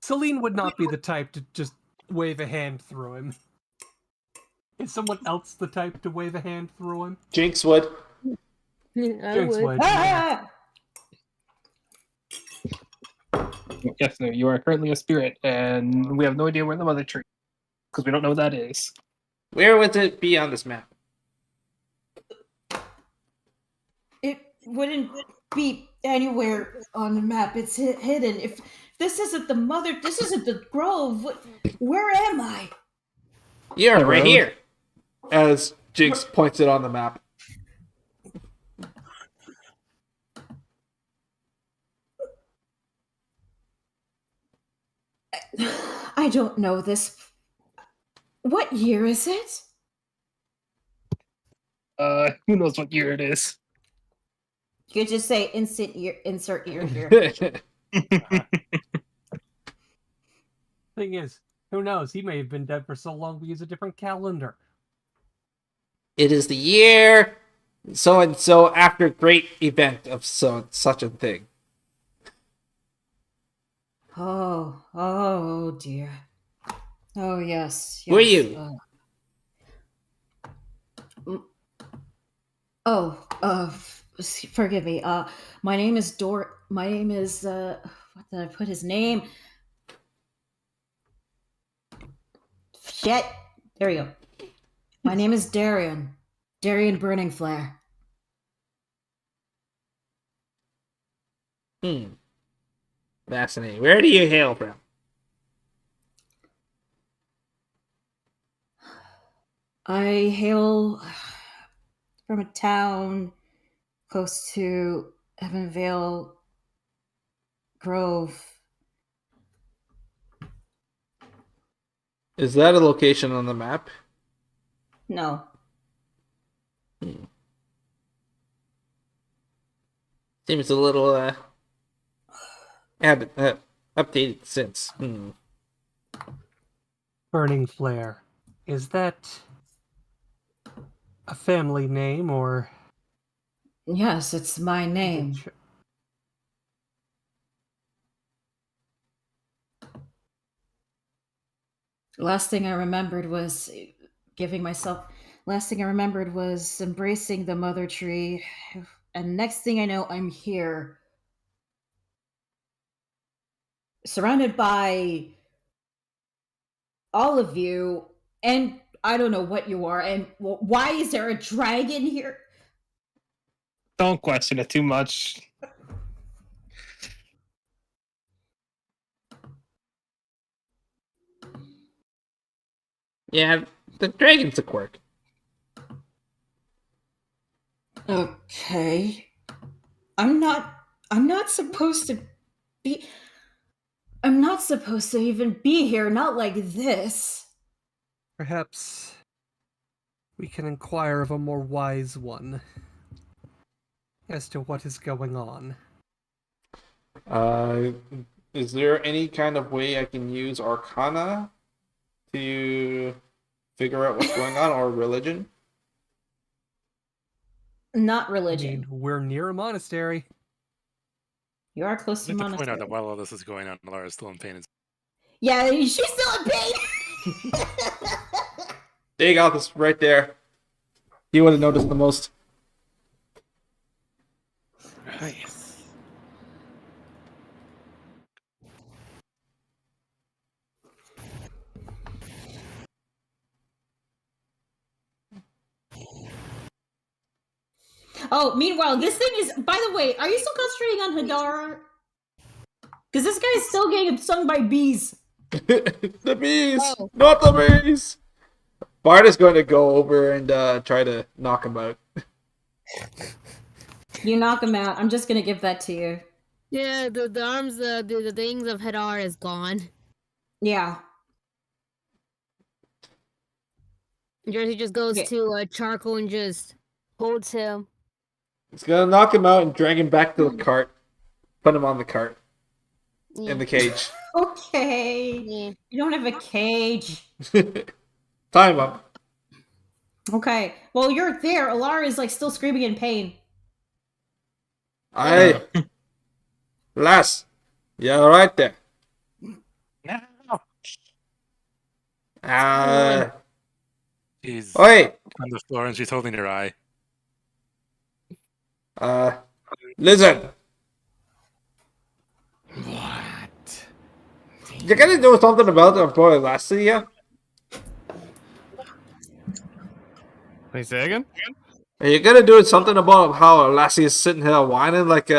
Speaker 4: Celine would not be the type to just wave a hand through him. Is someone else the type to wave a hand through him?
Speaker 10: Jinx would.
Speaker 4: Jinx would.
Speaker 5: yes, no, you are currently a spirit, and we have no idea where the mother tree, because we don't know what that is.
Speaker 10: Where would it be on this map?
Speaker 1: It wouldn't be anywhere on the map. It's hidden. If this isn't the mother, this isn't the grove. Where am I?
Speaker 10: You're right here. As Jinx points it on the map.
Speaker 1: I don't know this. What year is it?
Speaker 5: Who knows what year it is?
Speaker 1: You could just say insert year here.
Speaker 4: Thing is, who knows? He may have been dead for so long we use a different calendar.
Speaker 10: It is the year so and so after great event of such a thing.
Speaker 1: Oh dear. Oh yes.
Speaker 10: Who are you?
Speaker 1: Oh, forgive me. My name is My name is what did I put his name? Shit. There we go. My name is Darian. Darian Burning Flare.
Speaker 2: Fascinating. Where do you hail from?
Speaker 1: I hail from a town close to Evanvale Grove.
Speaker 10: Is that a location on the map?
Speaker 1: No.
Speaker 2: Seems a little updated since.
Speaker 4: Burning Flare. Is that a family name or?
Speaker 1: Yes, it's my name. Last thing I remembered was embracing the mother tree. And next thing I know, I'm here. Surrounded by all of you, and I don't know what you are, and why is there a dragon here?
Speaker 5: Don't question it too much.
Speaker 2: Yeah, the dragon's a quirk.
Speaker 1: Okay. I'm not supposed to be I'm not supposed to even be here, not like this.
Speaker 4: Perhaps we can inquire of a more wise one as to what is going on.
Speaker 10: Is there any kind of way I can use Arcana to figure out what's going on, or religion?
Speaker 1: Not
Speaker 4: I
Speaker 1: religion.
Speaker 4: mean, we're near a monastery.
Speaker 1: You are close to
Speaker 6: I'd like to point
Speaker 1: monastery.
Speaker 6: out that while all this is going on, Lara's still in pain.
Speaker 1: Yeah, she's still in pain.
Speaker 10: There you go, this right there. He would have noticed the most.
Speaker 8: Yes.
Speaker 1: Oh, meanwhile, this thing is. By the way, are you still concentrating on Hadar? Because this guy is still getting stung by bees.
Speaker 10: The bees!
Speaker 3: Oh.
Speaker 10: Not the bees! Bart is going to go over and try to knock him out.
Speaker 1: You knock him out. I'm just gonna give that to you.
Speaker 3: Yeah, the arms, the things of Hadar is gone.
Speaker 1: Yeah.
Speaker 3: Jersey just goes
Speaker 1: Okay.
Speaker 3: to Charcoal and just holds him.
Speaker 10: He's going to knock him out and drag him back to the cart. Put him on the cart.
Speaker 3: Yeah.
Speaker 10: In the cage.
Speaker 1: Okay.
Speaker 3: Yeah.
Speaker 1: You don't have a cage.
Speaker 10: Tie him up.
Speaker 1: Okay. Well, you're there. Alara is like still screaming in pain.
Speaker 10: Aye. Lass. You're right there.
Speaker 6: No. She's
Speaker 10: Oi.
Speaker 6: on the floor and she's holding her eye.
Speaker 10: Listen.
Speaker 8: What?
Speaker 10: You gotta do something about our boy Lassie here.
Speaker 11: Can you say again?
Speaker 10: Are you gonna do something about how Lassie is sitting here whining like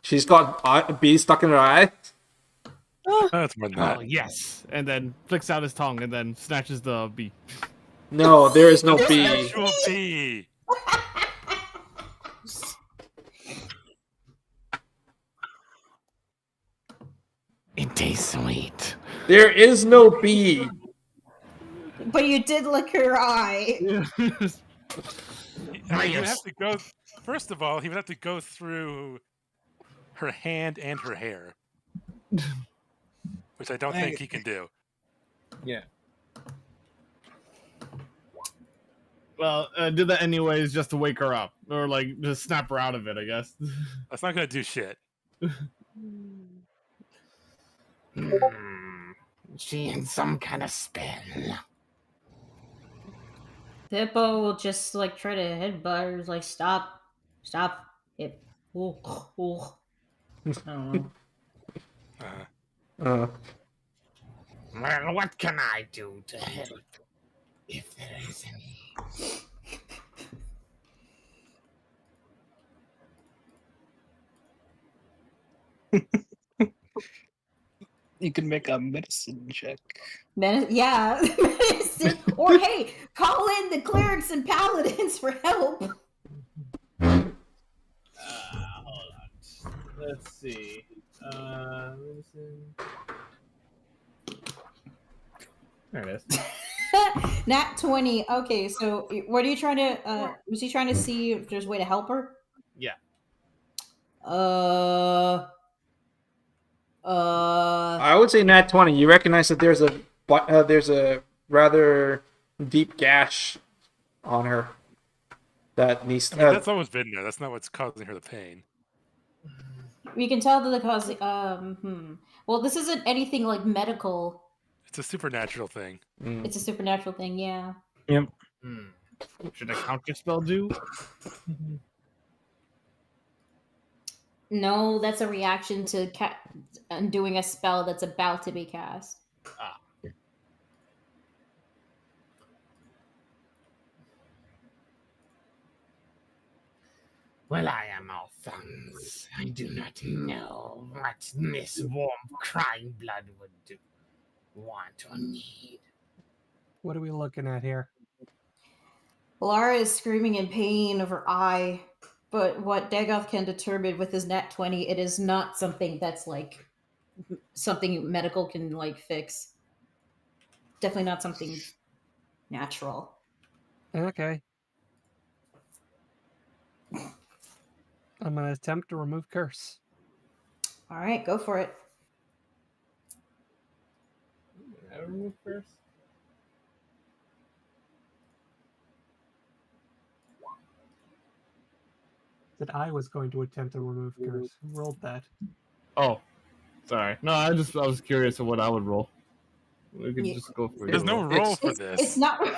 Speaker 10: she's got a bee stuck in her eye?
Speaker 6: Oh, it's more than that.
Speaker 11: Oh, yes. And then flicks out his tongue and then snatches the bee.
Speaker 10: No, there is no bee.
Speaker 6: Actual bee.
Speaker 8: It tastes sweet.
Speaker 10: There is no bee.
Speaker 1: But you did lick her eye.
Speaker 6: I mean, you have to go. First of all, he would have to go through her hand and her hair, which I don't think he can do.
Speaker 12: Yeah.
Speaker 11: Well, did that anyways just to wake her up. Or, like, just snap her out of it, I guess.
Speaker 6: That's not gonna do shit.
Speaker 8: She in some kind of spell.
Speaker 1: The hippo will just like try to headbutt her, like stop, hip. Ooh, ooh. I don't know.
Speaker 10: Uh,
Speaker 8: Well, what can I do to help? If there is any.
Speaker 5: You can make a medicine check.
Speaker 1: Yeah, medicine. Or hey, call in the clerics and paladins for help.
Speaker 11: Hold on. Let's see. Medicine. There it is.
Speaker 1: Nat 20. Okay, so what are you trying to was he trying to see if there's a way to help her?
Speaker 11: Yeah.
Speaker 10: I would say nat 20. You recognize that there's a rather deep gash on her that needs.
Speaker 6: I mean, that's always been there. That's not what's causing her the pain.
Speaker 1: We can tell that the cause. Well, this isn't anything like medical.
Speaker 6: It's a supernatural thing.
Speaker 1: It's a supernatural thing. Yeah.
Speaker 5: Yep.
Speaker 11: Should a counter spell do?
Speaker 1: No, that's a reaction to undoing a spell that's about to be cast.
Speaker 11: Ah.
Speaker 8: Well, I am all thumbs. I do not know what this warm, crying blood would do, want or need.
Speaker 4: What are we looking at here?
Speaker 1: Lara is screaming in pain of her eye, but what Dagoth can determine with his nat 20, it is not something that's like something medical can like fix. Definitely not something natural.
Speaker 4: Okay. I'm going to attempt to remove curse.
Speaker 1: All right, go for it.
Speaker 11: I remove first.
Speaker 4: That I was going to attempt to remove curse. Who rolled that?
Speaker 11: Oh, sorry. No, I was curious of what I would roll. We could just go for
Speaker 6: There's no roll for
Speaker 1: It's
Speaker 6: this.
Speaker 1: not.
Speaker 4: It's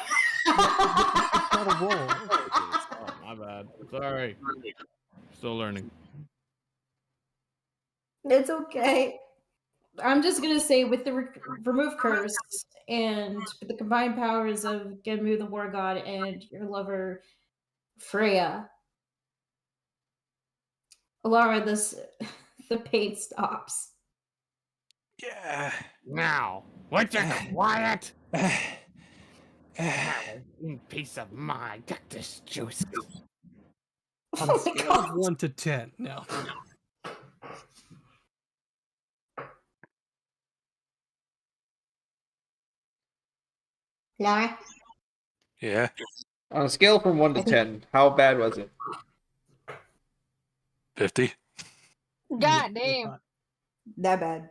Speaker 4: not a roll.
Speaker 11: Oh, my bad. Sorry. Still learning.
Speaker 1: It's okay. I'm just gonna say with the remove curse and with the combined powers of Genmu the War God and your lover Freya, Alara, the pain stops.
Speaker 6: Yeah.
Speaker 8: Now, would you quiet? Have a piece of my cactus juice.
Speaker 4: On a scale of 1 to 10. No.
Speaker 1: Lara?
Speaker 6: Yeah.
Speaker 10: On a scale from 1 to 10, how bad was it?
Speaker 6: 50.
Speaker 3: God damn.
Speaker 1: That bad.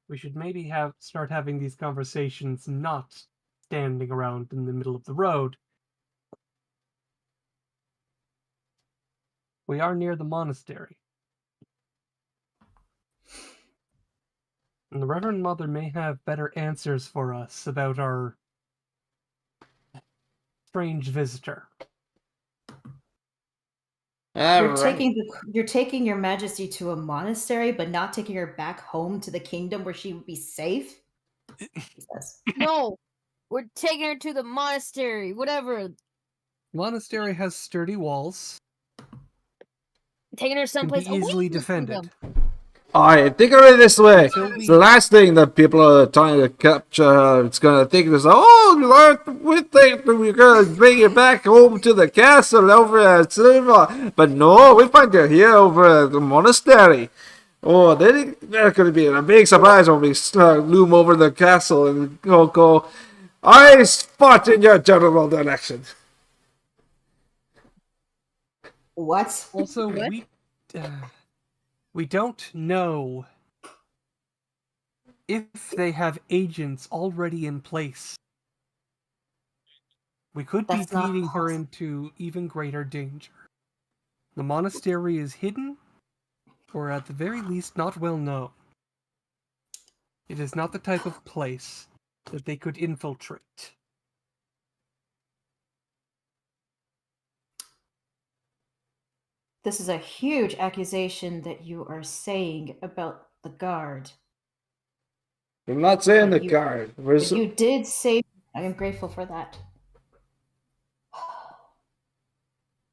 Speaker 4: We should maybe start having these conversations not standing around in the middle of the road. We are near the monastery. And the Reverend Mother may have better answers for us about our strange visitor.
Speaker 1: You're taking your majesty to a monastery, but not taking her back home to the kingdom where she would be safe? Jesus.
Speaker 3: No, we're taking her to the monastery. Whatever.
Speaker 4: Monastery has sturdy walls.
Speaker 3: Taking her
Speaker 4: Can
Speaker 3: someplace
Speaker 4: be easily
Speaker 3: away from the
Speaker 4: defended.
Speaker 3: kingdom.
Speaker 10: Alright, think of it this way.
Speaker 4: Until we-
Speaker 10: The last thing that people are trying to capture, it's gonna think is, oh, we think that we're gonna bring you back home to the castle over at Sylvar. But no, we find you here over at the monastery. Oh, they're gonna be a big surprise when we loom over the castle and go, I spot in your general direction.
Speaker 1: What?
Speaker 4: Also, we don't know if they have agents already in place. We could
Speaker 1: That's
Speaker 4: be
Speaker 1: not
Speaker 4: leading her
Speaker 1: possible.
Speaker 4: into even greater danger. The monastery is hidden, or at the very least not well known. It is not the type of place that they could infiltrate.
Speaker 1: This is a huge accusation that you are saying about the guard.
Speaker 10: I'm not saying the
Speaker 1: But
Speaker 10: guard.
Speaker 1: But you did say. I am grateful for that.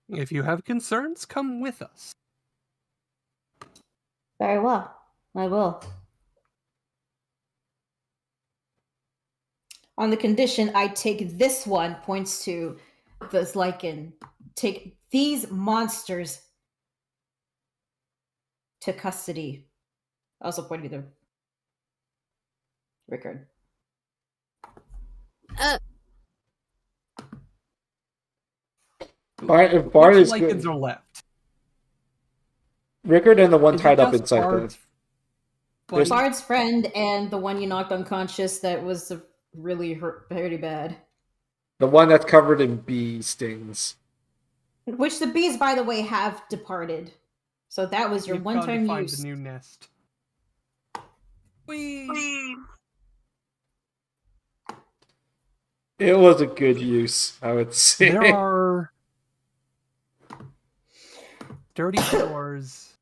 Speaker 4: If you have concerns, come with us.
Speaker 1: Very well. I will. On the condition I take this one, points to this lichen, take these monsters to custody. Also pointing to Rickard.
Speaker 10: If Bard
Speaker 4: Which
Speaker 10: is
Speaker 4: lichens
Speaker 10: good.
Speaker 4: are left?
Speaker 10: Rickard and the one
Speaker 4: Is it
Speaker 10: tied up
Speaker 4: just
Speaker 10: inside
Speaker 4: Bard's
Speaker 10: There's-
Speaker 1: Bard's friend and the one you knocked unconscious that was really hurt, pretty bad.
Speaker 10: the one that's covered in bee stings.
Speaker 1: Which the bees, by the way, have departed. So that was your
Speaker 4: You've gone to
Speaker 1: one-time
Speaker 4: find
Speaker 1: use.
Speaker 4: the new nest. Whee!
Speaker 10: It was a good use, I would say.
Speaker 4: There are dirty doors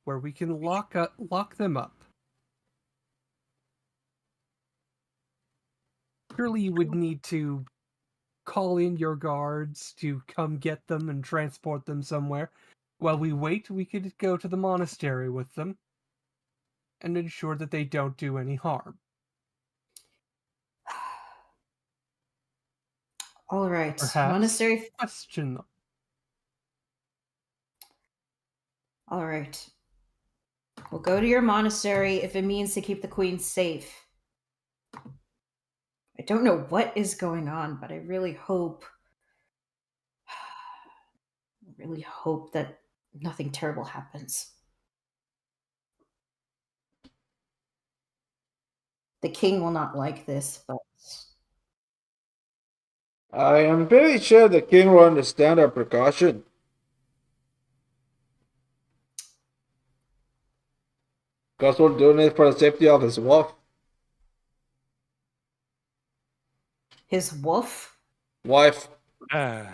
Speaker 4: where we can lock them up. Surely you would need to call in your guards to come get them and transport them somewhere. While we wait, we could go to the monastery with them and ensure that they don't do any harm.
Speaker 1: All right.
Speaker 4: Perhaps
Speaker 1: Monastery.
Speaker 4: question them.
Speaker 1: All right. We'll go to your monastery if it means to keep the queen safe. I don't know what is going on, but I really hope that nothing terrible happens. The king will not like this, but
Speaker 10: I am very sure the king will understand our precaution. Because we're doing it for the safety of his wolf.
Speaker 1: his wolf.
Speaker 10: Wife.
Speaker 6: Ah,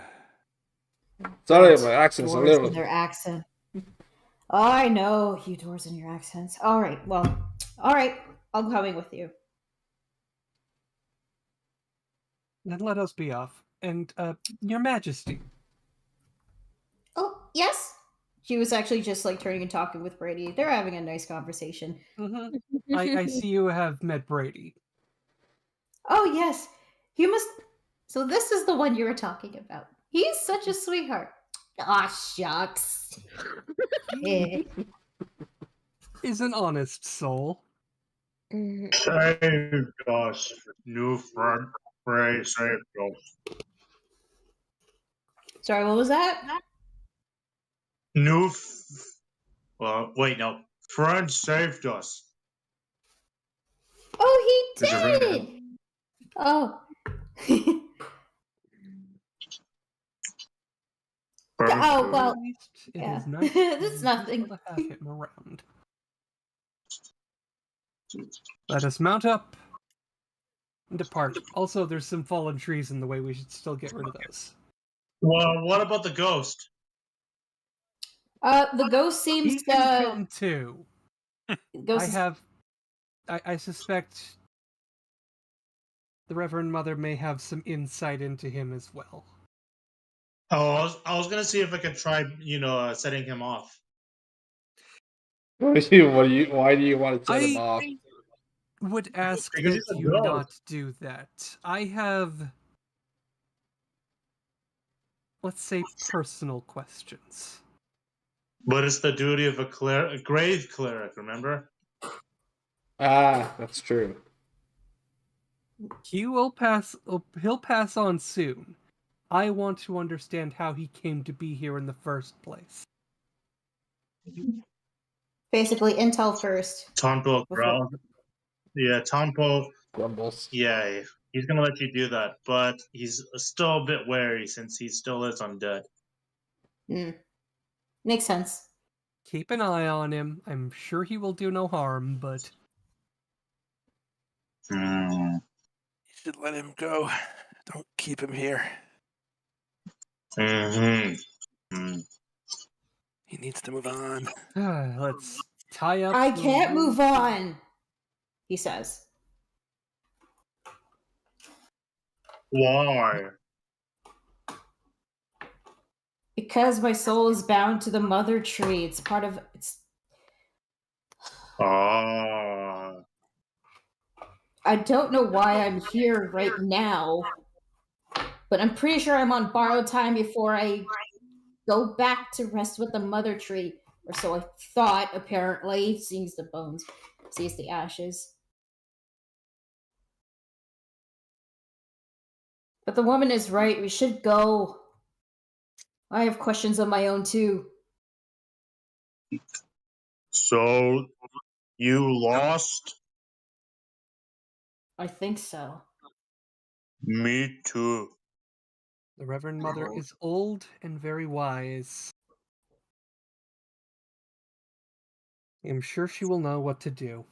Speaker 10: Sorry, my accent's a
Speaker 1: Dwarves
Speaker 10: little.
Speaker 1: and their accent. I know you dwarves and your accents. All right. Well, all right. I'm coming with you.
Speaker 4: Then let us be off. And, Your Majesty.
Speaker 1: Oh, yes. She was actually just like turning and talking with Brady. They're having a nice conversation.
Speaker 4: Mm-hmm. I see you have met Brady.
Speaker 1: Oh, yes. You must. So, this is the one you were talking about. He's such a sweetheart. Aw, shucks. Eh.
Speaker 4: Is an honest soul.
Speaker 9: Save us, new friend. Pray, save us.
Speaker 1: Sorry, what was that?
Speaker 9: Well, wait, no. Friend saved us.
Speaker 1: Oh, he
Speaker 9: Did you read
Speaker 1: did.
Speaker 9: it?
Speaker 1: Oh.
Speaker 9: Friend
Speaker 1: Oh,
Speaker 9: saved
Speaker 1: well.
Speaker 4: At least it
Speaker 1: Yeah.
Speaker 4: is nice
Speaker 1: That's
Speaker 4: to
Speaker 1: nothing.
Speaker 4: have him around. Let us mount up and depart. Also, there's some fallen trees in the way. We should still get rid of those.
Speaker 9: Well, what about the ghost?
Speaker 1: The ghost
Speaker 4: He
Speaker 1: seems
Speaker 4: can come too.
Speaker 1: Ghost
Speaker 4: I suspect the Reverend Mother may have some insight into him as well.
Speaker 9: Oh, I was gonna see if I could try, setting him off.
Speaker 10: Why do you want to set him off?
Speaker 4: Would ask
Speaker 9: Because
Speaker 4: that
Speaker 9: he's a
Speaker 4: you
Speaker 9: ghost.
Speaker 4: not do that. I have, let's say, personal questions.
Speaker 9: But it's the duty of a grave cleric, remember?
Speaker 10: Ah, that's true.
Speaker 4: He'll pass on soon. I want to understand how he came to be here in the first place.
Speaker 1: basically intel first.
Speaker 9: Tonpo growls. Yeah, Tonpo.
Speaker 10: Grumbles.
Speaker 9: Yeah, he's gonna let you do that, but he's still a bit wary since he still is undead.
Speaker 1: Makes sense.
Speaker 4: Keep an eye on him. I'm sure he will do no harm, but
Speaker 6: you should let him go. Don't keep him here.
Speaker 9: Mm-hmm. Mm.
Speaker 6: He needs to move on.
Speaker 4: Let's tie up.
Speaker 1: I
Speaker 4: the
Speaker 1: can't
Speaker 4: wound.
Speaker 1: move on, he says.
Speaker 9: Why?
Speaker 1: Because my soul is bound to the mother tree. It's part of it's
Speaker 9: Ah.
Speaker 1: I don't know why I'm here right now, but I'm pretty sure I'm on borrowed time before I go back to rest with the mother tree. Or so I thought, apparently. Sees the bones, sees the ashes. But the woman is right. We should go. I have questions of my own, too.
Speaker 9: So you lost?
Speaker 1: I think so.
Speaker 9: Me too.
Speaker 4: The Reverend Mother is old and very wise. I'm sure she will know what to do.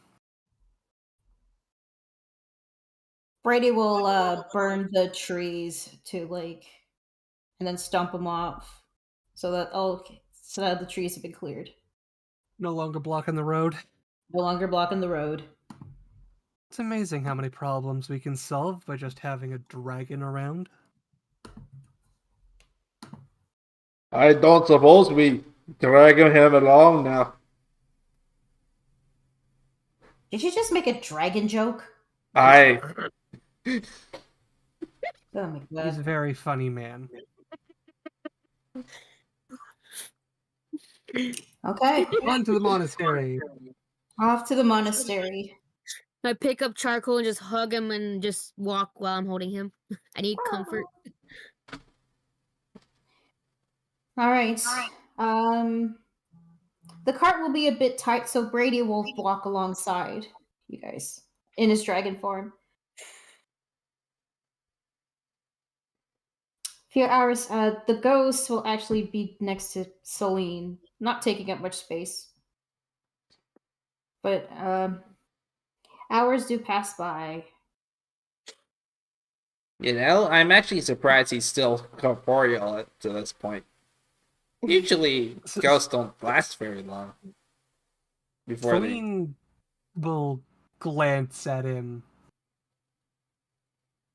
Speaker 1: Brady will burn the trees to, and then stomp them off. So that the trees have been cleared.
Speaker 4: No longer blocking the road.
Speaker 1: No longer blocking the road.
Speaker 4: It's amazing how many problems we can solve by just having a dragon around.
Speaker 10: I don't suppose we dragging him along now.
Speaker 1: Did you just make a dragon joke?
Speaker 10: I
Speaker 1: Oh my god.
Speaker 4: He's a very funny man.
Speaker 1: Okay.
Speaker 4: On to the monastery.
Speaker 1: Off to the monastery.
Speaker 3: I pick up charcoal and just hug him and just walk while I'm holding him. I need comfort.
Speaker 1: All right. The cart will be a bit tight, so Brady will walk alongside you guys in his dragon form. Few hours, the ghost will actually be next to Celine, not taking up much space. But hours do pass by.
Speaker 2: You know, I'm actually surprised he's still corporeal to this point. Usually, ghosts don't last very long. Before
Speaker 4: Celine will glance at him.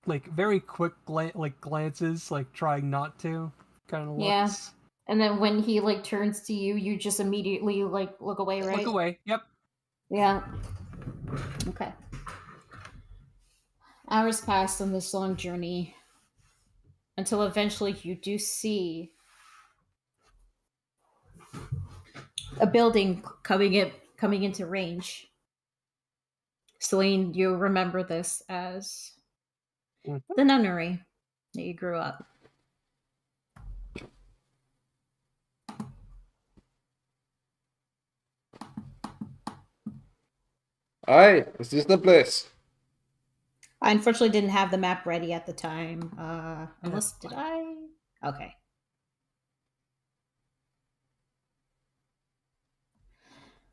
Speaker 4: Like, very quick glances, like, trying not to. Kind of looks.
Speaker 1: Yeah. And then when he, turns to you, you just immediately, look away, right?
Speaker 4: Look away, yep.
Speaker 1: Yeah. Okay. Hours pass on this long journey until eventually you do see a building coming into range. Celine, you remember this as the nunnery that you grew up.
Speaker 10: Aye, is this the place?
Speaker 1: I unfortunately didn't have the map ready at the time. Unless did I? Okay.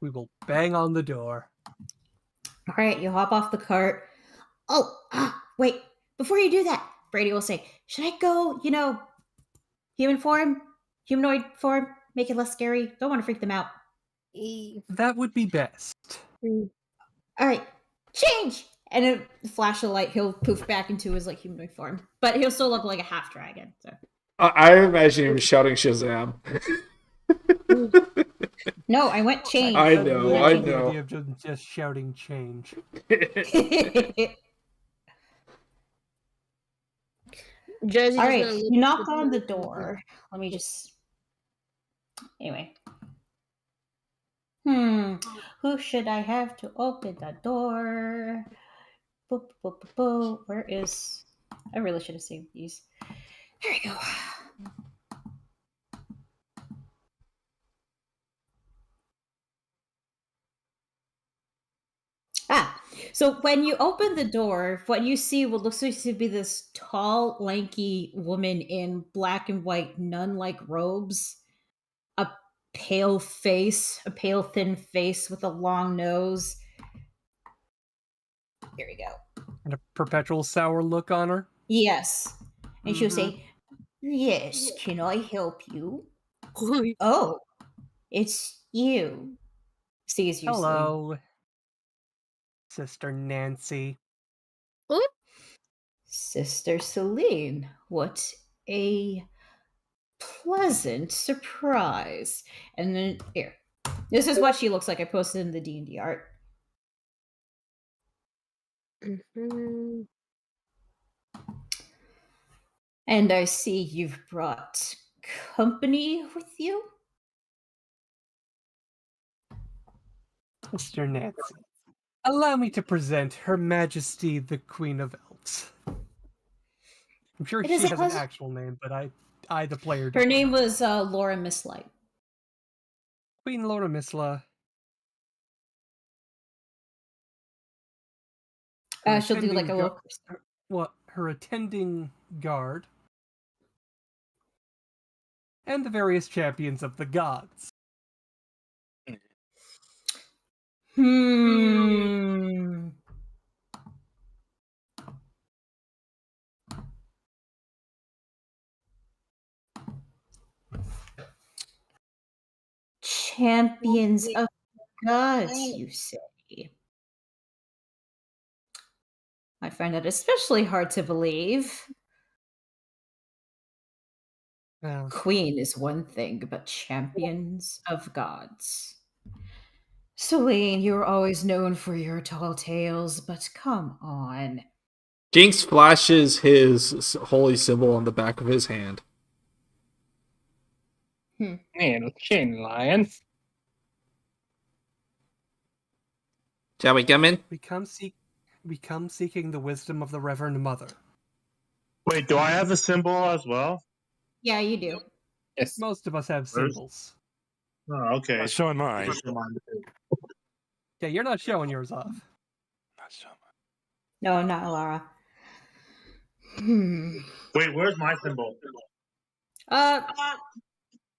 Speaker 4: We will bang on the door.
Speaker 1: All right, you hop off the cart. Oh, wait! Before you do that, Brady will say, "Should I go? Humanoid form, make it less scary. Don't want to freak them out."
Speaker 4: That would be best.
Speaker 1: All right, change. And a flash of light, he'll poof back into his humanoid form, but he'll still look like a half dragon. So.
Speaker 10: I imagine him shouting Shazam.
Speaker 1: No, I went change.
Speaker 10: I know.
Speaker 4: The idea of just shouting change.
Speaker 3: Jersey
Speaker 1: All
Speaker 3: just
Speaker 1: right,
Speaker 3: gonna look
Speaker 1: you
Speaker 3: at
Speaker 1: knock
Speaker 3: the
Speaker 1: on the
Speaker 3: door.
Speaker 1: door. Let me just. Anyway. Who should I have to open the door? Boop, boop, boop, boop. Where is? I really should have saved these. There we go. So when you open the door, what you see what looks like to be this tall, lanky woman in black and white nun-like robes, a pale thin face with a long nose. Here we go.
Speaker 4: And a perpetual sour look on her.
Speaker 1: Yes. And she'll say, "Yes, can I help you?" Oh. It's you. Sees you, Celine.
Speaker 4: Hello, Sister Nancy.
Speaker 3: Oop.
Speaker 1: Sister Celine. What a pleasant surprise. And then here. This is what she looks like. I posted in the D&D art.
Speaker 3: Mhm.
Speaker 1: And I see you've brought company with you.
Speaker 4: Sister Nancy. Allow me to present Her Majesty the Queen of Elves. I'm sure
Speaker 1: It
Speaker 4: she
Speaker 1: is a
Speaker 4: has an
Speaker 1: pleasure.
Speaker 4: actual name, but I the player,
Speaker 1: Her
Speaker 4: don't
Speaker 1: name
Speaker 4: know.
Speaker 1: was Laura Mislight.
Speaker 4: Queen Laura Misla.
Speaker 1: She'll do like a little.
Speaker 4: Her attending guard, and the various champions of the gods.
Speaker 1: Hmm. Champions of gods, you say? I find that especially hard to believe.
Speaker 4: Well,
Speaker 1: Queen is one thing, but champions of gods. Celine, you're always known for your tall tales, but come on.
Speaker 10: Jinx flashes his holy symbol on the back of his hand.
Speaker 5: Man, with chain lion.
Speaker 2: Shall we come in?
Speaker 4: we come seeking the wisdom of the Reverend Mother.
Speaker 7: Wait, do I have a symbol as well?
Speaker 1: Yeah, you do.
Speaker 5: Yes.
Speaker 4: Most of us have
Speaker 7: Where's-
Speaker 4: symbols.
Speaker 7: Oh, okay.
Speaker 6: Not showing mine.
Speaker 7: Just remind me.
Speaker 4: Yeah, you're not showing yours off.
Speaker 6: Not showing mine.
Speaker 1: No, not Laura. Hmm.
Speaker 7: Wait, where's my symbol?
Speaker 10: I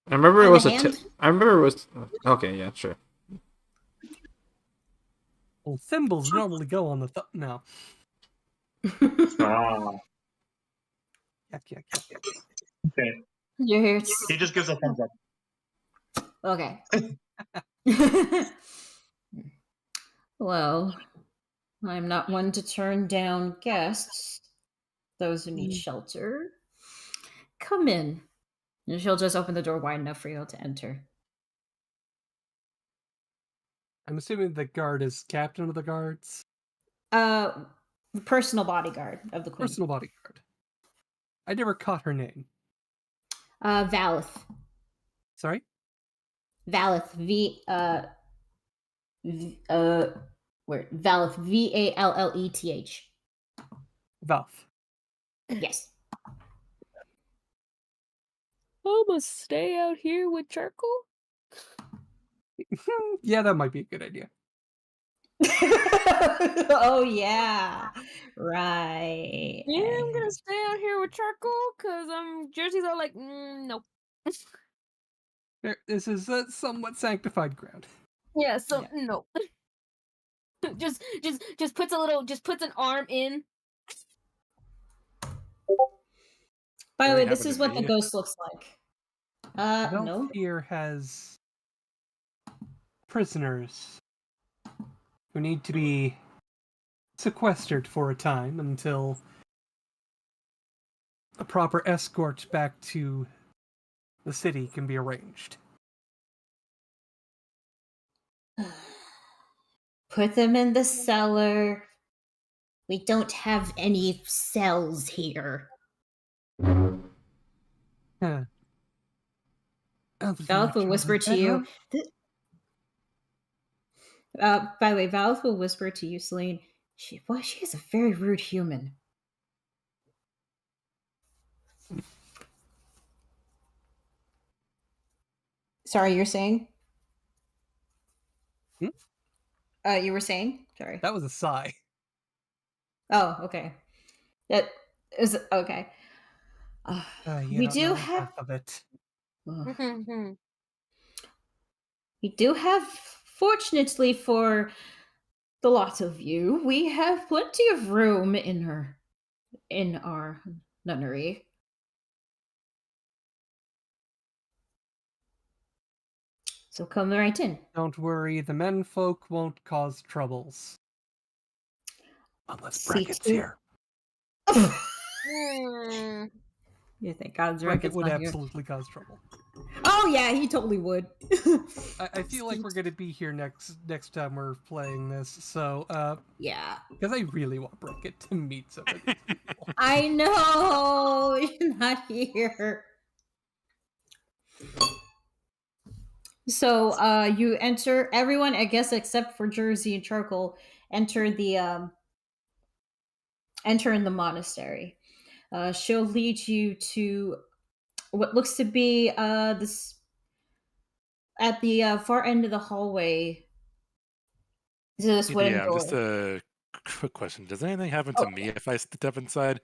Speaker 10: remember it
Speaker 1: On
Speaker 10: was
Speaker 1: the
Speaker 10: a.
Speaker 1: hand?
Speaker 10: I remember it was. Okay, yeah, sure.
Speaker 4: Well, symbols normally go on the no.
Speaker 7: Ah,
Speaker 4: Yuck.
Speaker 7: okay.
Speaker 1: You're here.
Speaker 7: He just gives a thumbs up.
Speaker 1: Okay. Well, I'm not one to turn down guests. Those who need shelter. Come in. And she'll just open the door wide enough for you to enter.
Speaker 4: I'm assuming the guard is captain of the guards.
Speaker 1: Personal bodyguard of the queen.
Speaker 4: Personal bodyguard. I never caught her name.
Speaker 1: Valeth.
Speaker 4: Sorry?
Speaker 1: Valeth. Valeth. Valleth.
Speaker 4: Valve.
Speaker 1: Yes.
Speaker 3: I'm gonna stay out here with charcoal.
Speaker 4: Yeah, that might be a good idea.
Speaker 1: Oh yeah. Right.
Speaker 3: Yeah, I'm gonna stay out here with charcoal because Jersey's all like, nope.
Speaker 4: This is a somewhat sanctified ground.
Speaker 3: Yeah, so no. just puts an arm in.
Speaker 1: By the
Speaker 6: Very
Speaker 1: way, this
Speaker 6: happy
Speaker 1: is
Speaker 6: to
Speaker 1: what the
Speaker 6: be.
Speaker 1: ghost looks like. No.
Speaker 4: Here has prisoners who need to be sequestered for a time until a proper escort back to the city can be arranged.
Speaker 1: Put them in the cellar. We don't have any cells here.
Speaker 4: Huh.
Speaker 1: Valeth will whisper to you. By the way, Valeth will whisper to you, Celine. She is a very rude human. Sorry, you're saying? You were saying? Sorry.
Speaker 4: That was a sigh.
Speaker 1: Oh, okay. That is okay. We do have.
Speaker 4: Of it.
Speaker 1: We do have, fortunately for the lot of you, we have plenty of room in our nunnery. So come right in.
Speaker 4: Don't worry, the menfolk won't cause troubles. Unless
Speaker 1: Seek
Speaker 4: Brackett's
Speaker 1: to-
Speaker 4: here.
Speaker 3: Mm.
Speaker 1: You think God's
Speaker 4: Brackett
Speaker 1: Bracket's
Speaker 4: would
Speaker 1: not here?
Speaker 4: absolutely cause trouble.
Speaker 1: Oh yeah, he totally would.
Speaker 4: I feel like we're gonna be here next time we're playing this, so
Speaker 1: Yeah.
Speaker 4: because I really want Brackett to meet some of these people.
Speaker 1: I know you're not here. So you enter, everyone, I guess except for Jersey and Charcoal, enter in the monastery. She'll lead you to what looks to be this at the far end of the hallway. To this
Speaker 6: Hey,
Speaker 1: wooden
Speaker 6: DM,
Speaker 1: door.
Speaker 6: just a quick question. Does anything happen to me if I step inside?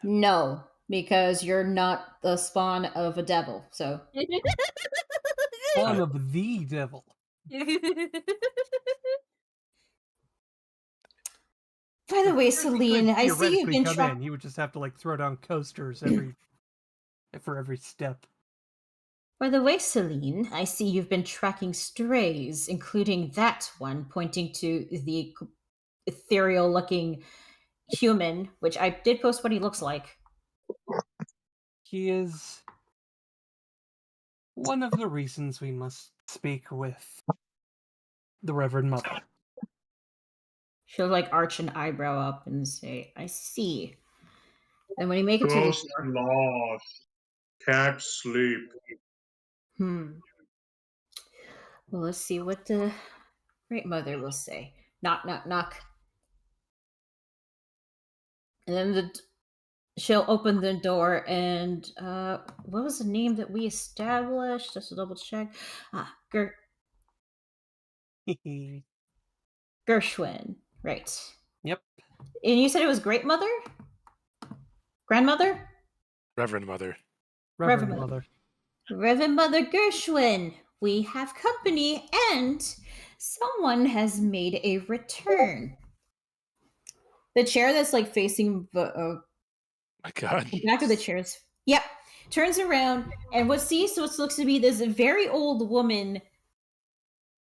Speaker 1: No, because you're not the spawn of a devil. So
Speaker 4: Spawn of the devil.
Speaker 1: by the way,
Speaker 4: He
Speaker 1: Celine,
Speaker 4: could
Speaker 1: I see you've
Speaker 4: theoretically
Speaker 1: been
Speaker 4: come in. He would just have to like throw down coasters for every step.
Speaker 1: By the way, Celine, I see you've been tracking strays, including that one pointing to the ethereal-looking human, which I did post what he looks like.
Speaker 4: He is one of the reasons we must speak with the Reverend Mother.
Speaker 1: She'll like arch an eyebrow up and say, "I see." And when you make it to
Speaker 9: Ghost
Speaker 1: the door,
Speaker 9: lost. Can't sleep.
Speaker 1: well, let's see what the Great Mother will say. Knock, knock, knock. And then she'll open the door, and what was the name that we established? Just to double check. Gershwin, right?
Speaker 4: Yep.
Speaker 1: And you said it was Great Mother, Grandmother,
Speaker 6: Reverend Mother.
Speaker 4: Reverend Mother.
Speaker 1: Reverend Mother Gershwin. We have company, and someone has made a return. The chair that's like facing the
Speaker 6: My God.
Speaker 1: back of the chairs. Yep. Turns around and what looks to be this very old woman,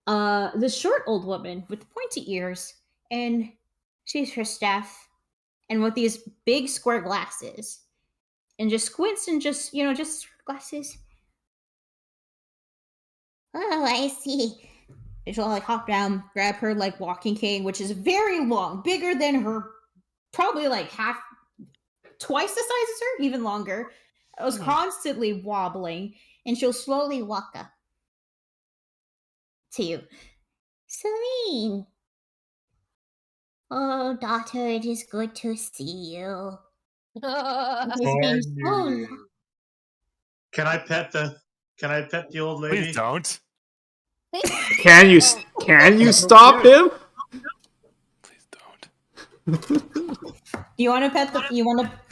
Speaker 1: this short old woman with pointy ears, and she's her staff, and with these big square glasses, and just squints and just glasses. Oh, I see. And she'll like hop down, grab her like walking cane, which is very long, bigger than her, probably like twice the size as her, even longer. It was constantly wobbling, and she'll slowly walk up to you. Celine. Oh, daughter, it is good to see you. It has been so long.
Speaker 9: Can I pet the old lady?
Speaker 6: Please don't.
Speaker 10: Can you stop him?
Speaker 6: Please don't.
Speaker 1: You want to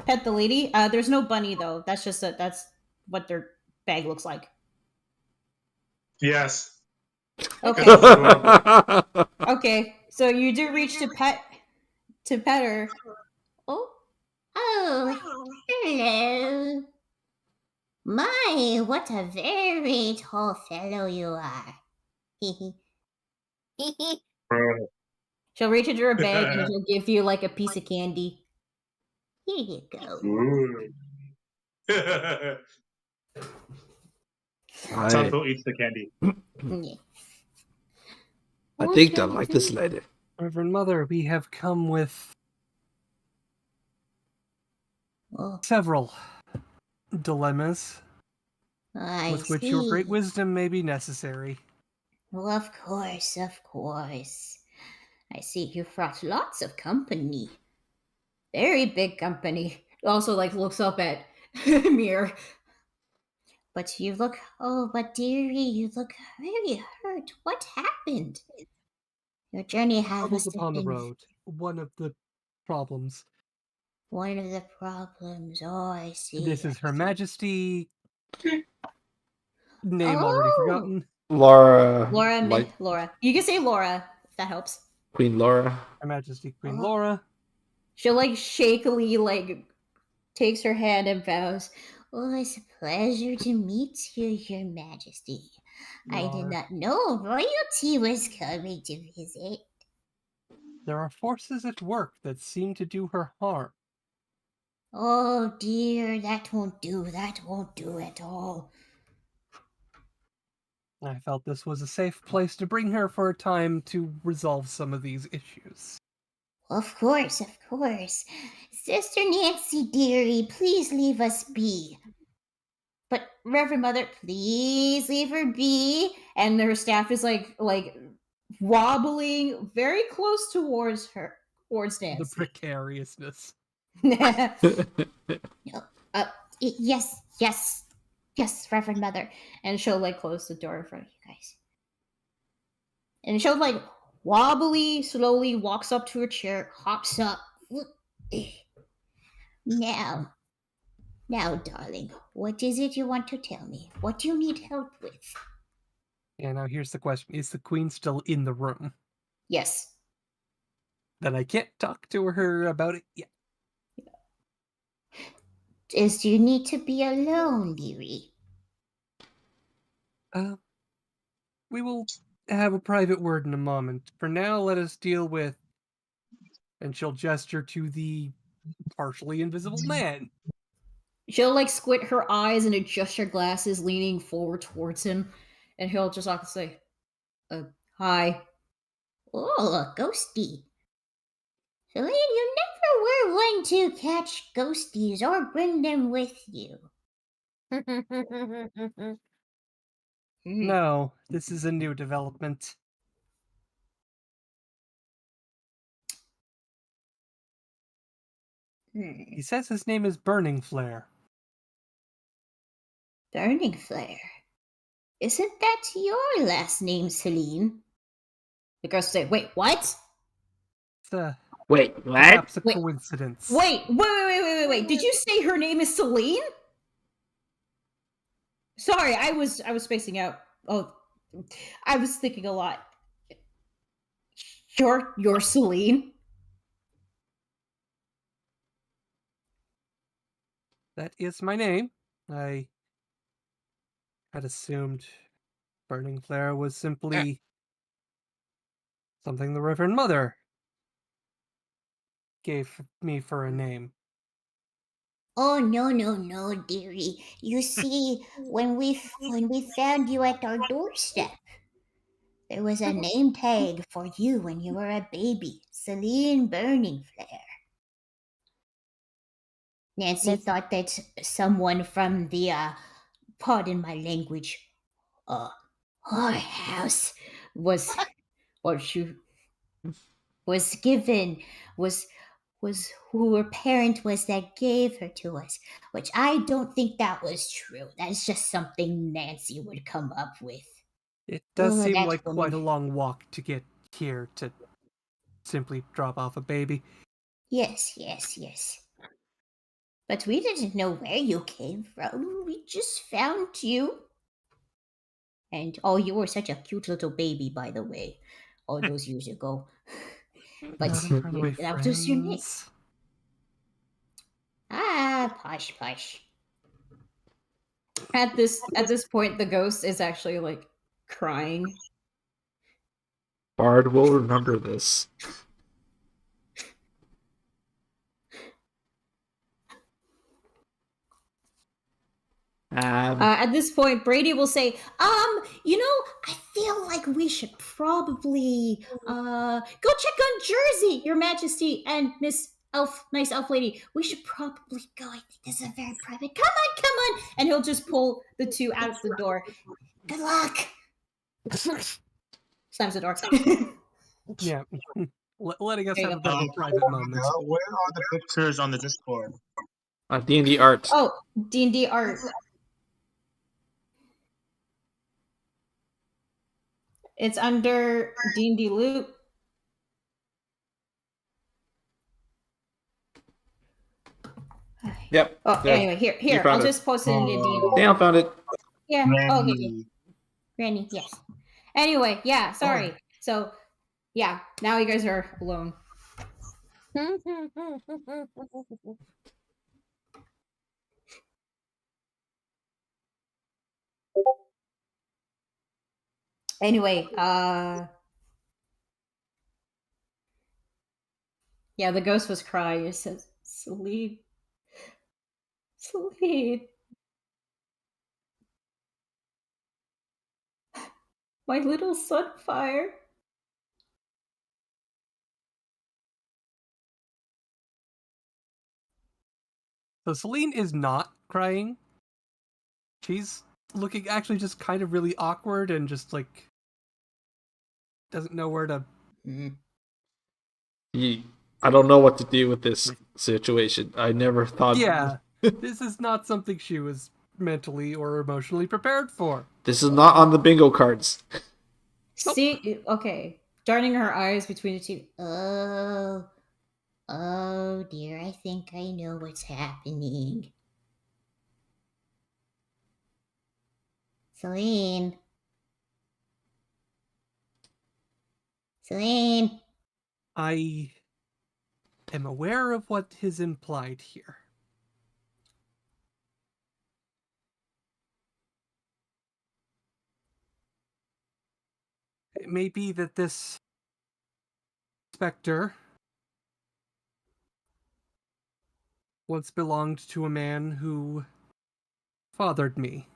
Speaker 1: pet the lady? There's no bunny though. That's just that's what their bag looks like.
Speaker 9: Yes.
Speaker 1: Okay.
Speaker 9: That's adorable.
Speaker 1: Okay. So you do reach to pet her. Oh, hello. My, what a very tall fellow you are. She'll reach into her bag and she'll give you like a piece of candy. Here you go.
Speaker 9: Taco eats the candy.
Speaker 1: Yeah.
Speaker 10: I think I like this lady.
Speaker 4: Reverend Mother, we have come with several dilemmas with which your great wisdom may be necessary.
Speaker 1: Well, of course, of course. I see you brought lots of company. Very big company. Also, like, looks up at Mir. But you look, but dearie, you look very hurt. What happened? Your journey has
Speaker 4: Troubles upon the road. One of the problems.
Speaker 1: One of the problems. Oh, I see.
Speaker 4: This is Her Majesty. Name already forgotten.
Speaker 10: Laura.
Speaker 1: Laura. You can say Laura, if that helps.
Speaker 10: Queen Laura.
Speaker 4: Her Majesty Queen Laura.
Speaker 1: She'll like shakily like takes her hand and bows.
Speaker 13: Oh, it's a pleasure to meet you, Your Majesty. I did
Speaker 4: Lar.
Speaker 13: not know royalty was coming to visit.
Speaker 4: There are forces at work that seem to do her harm.
Speaker 13: Oh dear, that won't do. That won't do at all.
Speaker 4: I felt this was a safe place to bring her for a time to resolve some of these issues.
Speaker 13: Of course, of course. Sister Nancy, dearie, please leave us be.
Speaker 1: But Reverend Mother, please leave her be. And her staff is like wobbling very close towards
Speaker 4: The
Speaker 1: Nancy.
Speaker 4: precariousness.
Speaker 1: Yes, Reverend Mother. And she'll like close the door in front of you guys. And she'll like wobbly, slowly walks up to her chair, hops up.
Speaker 13: Now, darling, what is it you want to tell me? What do you need help with?
Speaker 4: Yeah, now here's the question. Is the queen still in the room?
Speaker 1: Yes.
Speaker 4: Then I can't talk to her about it yet.
Speaker 13: Do you need to be alone, dearie?
Speaker 4: We will have a private word in a moment. For now, let us deal with... And she'll gesture to the partially invisible man.
Speaker 1: She'll like squint her eyes and adjust her glasses, leaning forward towards him. And he'll just have to say, hi.
Speaker 13: Oh, a ghosty. Celine, you never were one to catch ghosties or bring them with you.
Speaker 4: No, this is a new development. He says his name is Burning Flare.
Speaker 13: Burning Flare. Isn't that your last name, Celine?
Speaker 1: The girls say, wait, what?
Speaker 4: It's
Speaker 10: Wait, what?
Speaker 4: perhaps a
Speaker 1: Wait.
Speaker 4: coincidence.
Speaker 1: Wait. Did you say her name is Celine? Sorry, I was spacing out. Oh, I was thinking a lot. You're Celine?
Speaker 4: That is my name. I had assumed Burning Flare was simply something the Reverend Mother gave me for a name.
Speaker 13: Oh, no, dearie. You see, when we found you at our doorstep, there was a name tag for you when you were a baby, Celine Burning Flare. Nancy thought that someone from the, pardon my language, whorehouse was who her parent was that gave her to us, which I don't think that was true. That's just something Nancy would come up with.
Speaker 4: It does seem
Speaker 13: that
Speaker 4: like
Speaker 13: woman.
Speaker 4: quite a long walk to get here to simply drop off a baby.
Speaker 13: Yes. But we didn't know where you came from. We just found you. And you were such a cute little baby, by the way, all those years ago. But
Speaker 4: By the way,
Speaker 13: that was just your name.
Speaker 4: friends.
Speaker 13: Posh.
Speaker 1: At this point, the ghost is actually like crying.
Speaker 10: Bard will remember this.
Speaker 1: At this point, Brady will say, I feel like we should probably go check on Jersey, Your Majesty, and Miss Nice elf lady. We should probably go. I think this is a very private. Come on. And he'll just pull the two out the door.
Speaker 13: Good luck.
Speaker 1: Slams the door.
Speaker 4: Yeah. Letting us
Speaker 1: There you
Speaker 4: have a
Speaker 1: go.
Speaker 4: bit of a private moment.
Speaker 9: Where are the pictures on the Discord?
Speaker 10: D&D art.
Speaker 1: Oh, D&D art. It's under D&D loot.
Speaker 10: Yep.
Speaker 1: Oh,
Speaker 10: there.
Speaker 1: anyway, here.
Speaker 10: You
Speaker 1: I'll
Speaker 10: found it.
Speaker 1: just post it in D&D.
Speaker 10: Daniel found it.
Speaker 1: Yeah. Oh, okay.
Speaker 13: Randy, yes.
Speaker 1: Anyway, yeah, sorry. So, yeah, now you guys are alone. Anyway, yeah, the ghost was crying. It says, Celine, Celine, my little sunfire.
Speaker 4: So Celine is not crying. She's looking actually just kind of really awkward and just like doesn't know where to.
Speaker 10: I don't know what to do with this situation. I never thought.
Speaker 4: Yeah, this is not something she was mentally or emotionally prepared for.
Speaker 10: This is not on the bingo cards.
Speaker 1: See, okay, darting her eyes between the two.
Speaker 13: Oh dear, I think I know what's happening. Celine. Celine.
Speaker 4: I am aware of what is implied here. It may be that this specter once belonged to a man who fathered me.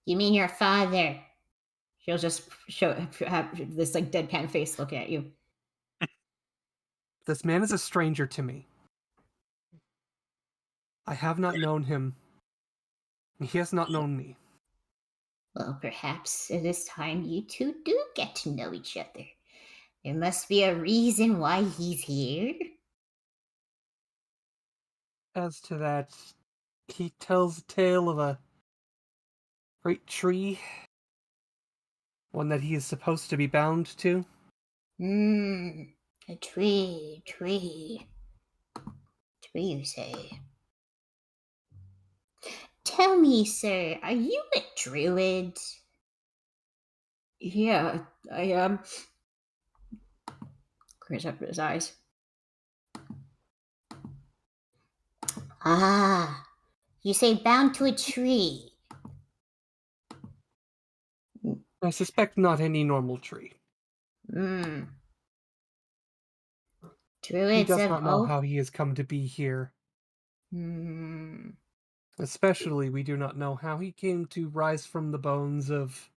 Speaker 1: You mean your father? She'll just have this like deadpan face look at you.
Speaker 4: This man is a stranger to me. I have not known him. He has not known me.
Speaker 13: Well, perhaps it is time you two do get to know each other. There must be a reason why he's here.
Speaker 4: As to that, he tells a tale of a great tree. One that he is supposed to be bound to.
Speaker 13: A tree. Tree, you say? Tell me, sir, are you a druid?
Speaker 1: Yeah, I am. Chris up his eyes.
Speaker 13: Ah, you say bound to a tree.
Speaker 4: I suspect not any normal tree.
Speaker 13: Druids
Speaker 4: He does
Speaker 13: of
Speaker 4: not know how he has come to be here. Especially, we do not know how he came to rise from the bones of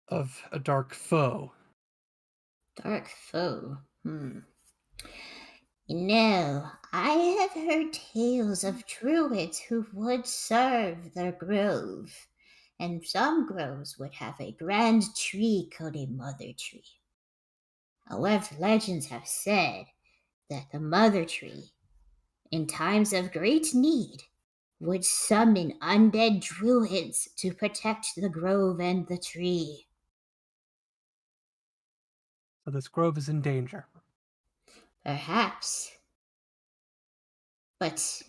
Speaker 4: a dark foe.
Speaker 13: Dark foe. You know, I have heard tales of druids who would serve their grove, and some groves would have a grand tree called a mother tree. However, legends have said that the mother tree, in times of great need, would summon undead druids to protect the grove and the tree.
Speaker 4: So this grove is in danger.
Speaker 13: Perhaps. But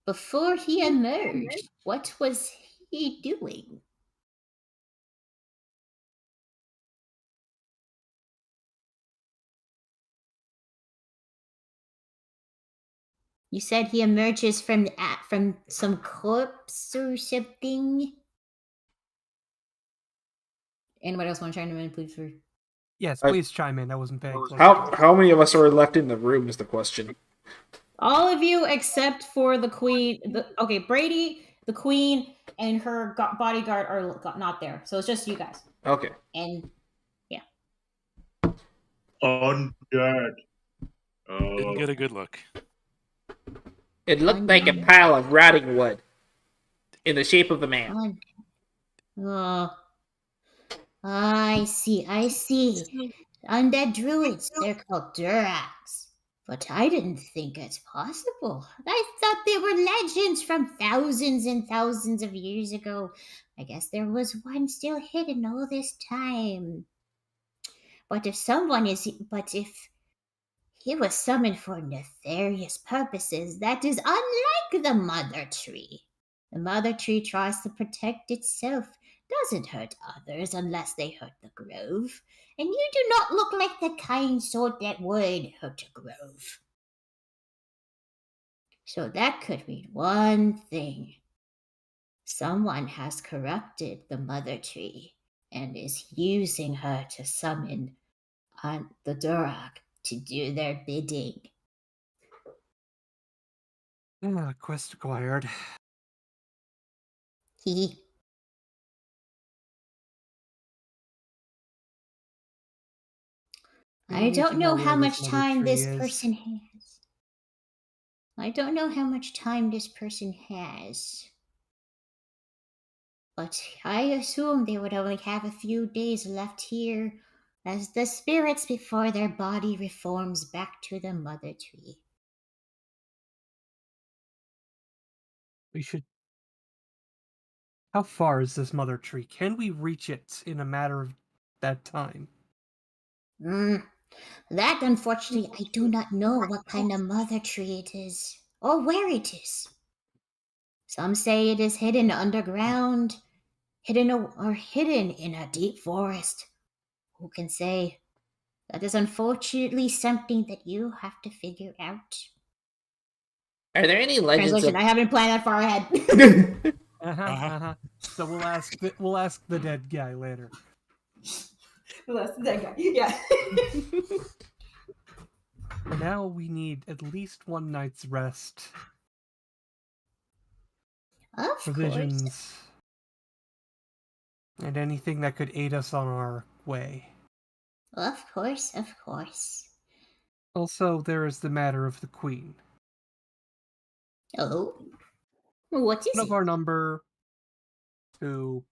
Speaker 13: before he emerged, what was he doing? You said he emerges from some corpse or something?
Speaker 1: Anybody else want to chime in, please? For
Speaker 4: Yes, please chime in. I wasn't paying close
Speaker 10: How many of us are left in the room is the question.
Speaker 1: all of you except for the queen. Okay, Brady, the queen, and her bodyguard are not there, so it's just you guys.
Speaker 10: Okay.
Speaker 1: And yeah.
Speaker 7: Undead.
Speaker 6: Didn't get a good look.
Speaker 2: It looked like a pile of rotting wood in the shape of a man.
Speaker 13: Oh, I see. Undead druids, they're called Durags. But I didn't think it's possible. I thought they were legends from thousands and thousands of years ago. I guess there was one still hidden all this time. But if he was summoned for nefarious purposes, that is unlike the Mother Tree. The Mother Tree tries to protect itself, doesn't hurt others unless they hurt the grove. And you do not look like the kind sort that would hurt a grove. So that could mean one thing. Someone has corrupted the mother tree and is using her to summon the Durak to do their bidding.
Speaker 4: Quest acquired.
Speaker 13: He. I don't know how much time this person has. I don't know how much time this person has. But I assume they would only have a few days left here as the spirits before their body reforms back to the mother tree.
Speaker 4: We should. How far is this mother tree? Can we reach it in a matter of that time?
Speaker 13: That, unfortunately, I do not know what kind of mother tree it is, or where it is. Some say it is hidden underground, hidden in a deep forest. Who can say? That is unfortunately something that you have to figure out.
Speaker 2: Are there any legends
Speaker 13: Translation,
Speaker 2: of...
Speaker 13: I haven't planned that far ahead.
Speaker 4: So we'll ask the dead guy later.
Speaker 1: That's the dead guy. Yeah.
Speaker 4: For now, we need at least one night's rest.
Speaker 13: Of
Speaker 4: Provisions.
Speaker 13: course.
Speaker 4: And anything that could aid us on our way.
Speaker 13: Of course, of course.
Speaker 4: Also, there is the matter of the queen.
Speaker 13: Oh? What is
Speaker 4: One of
Speaker 13: it?
Speaker 4: our number who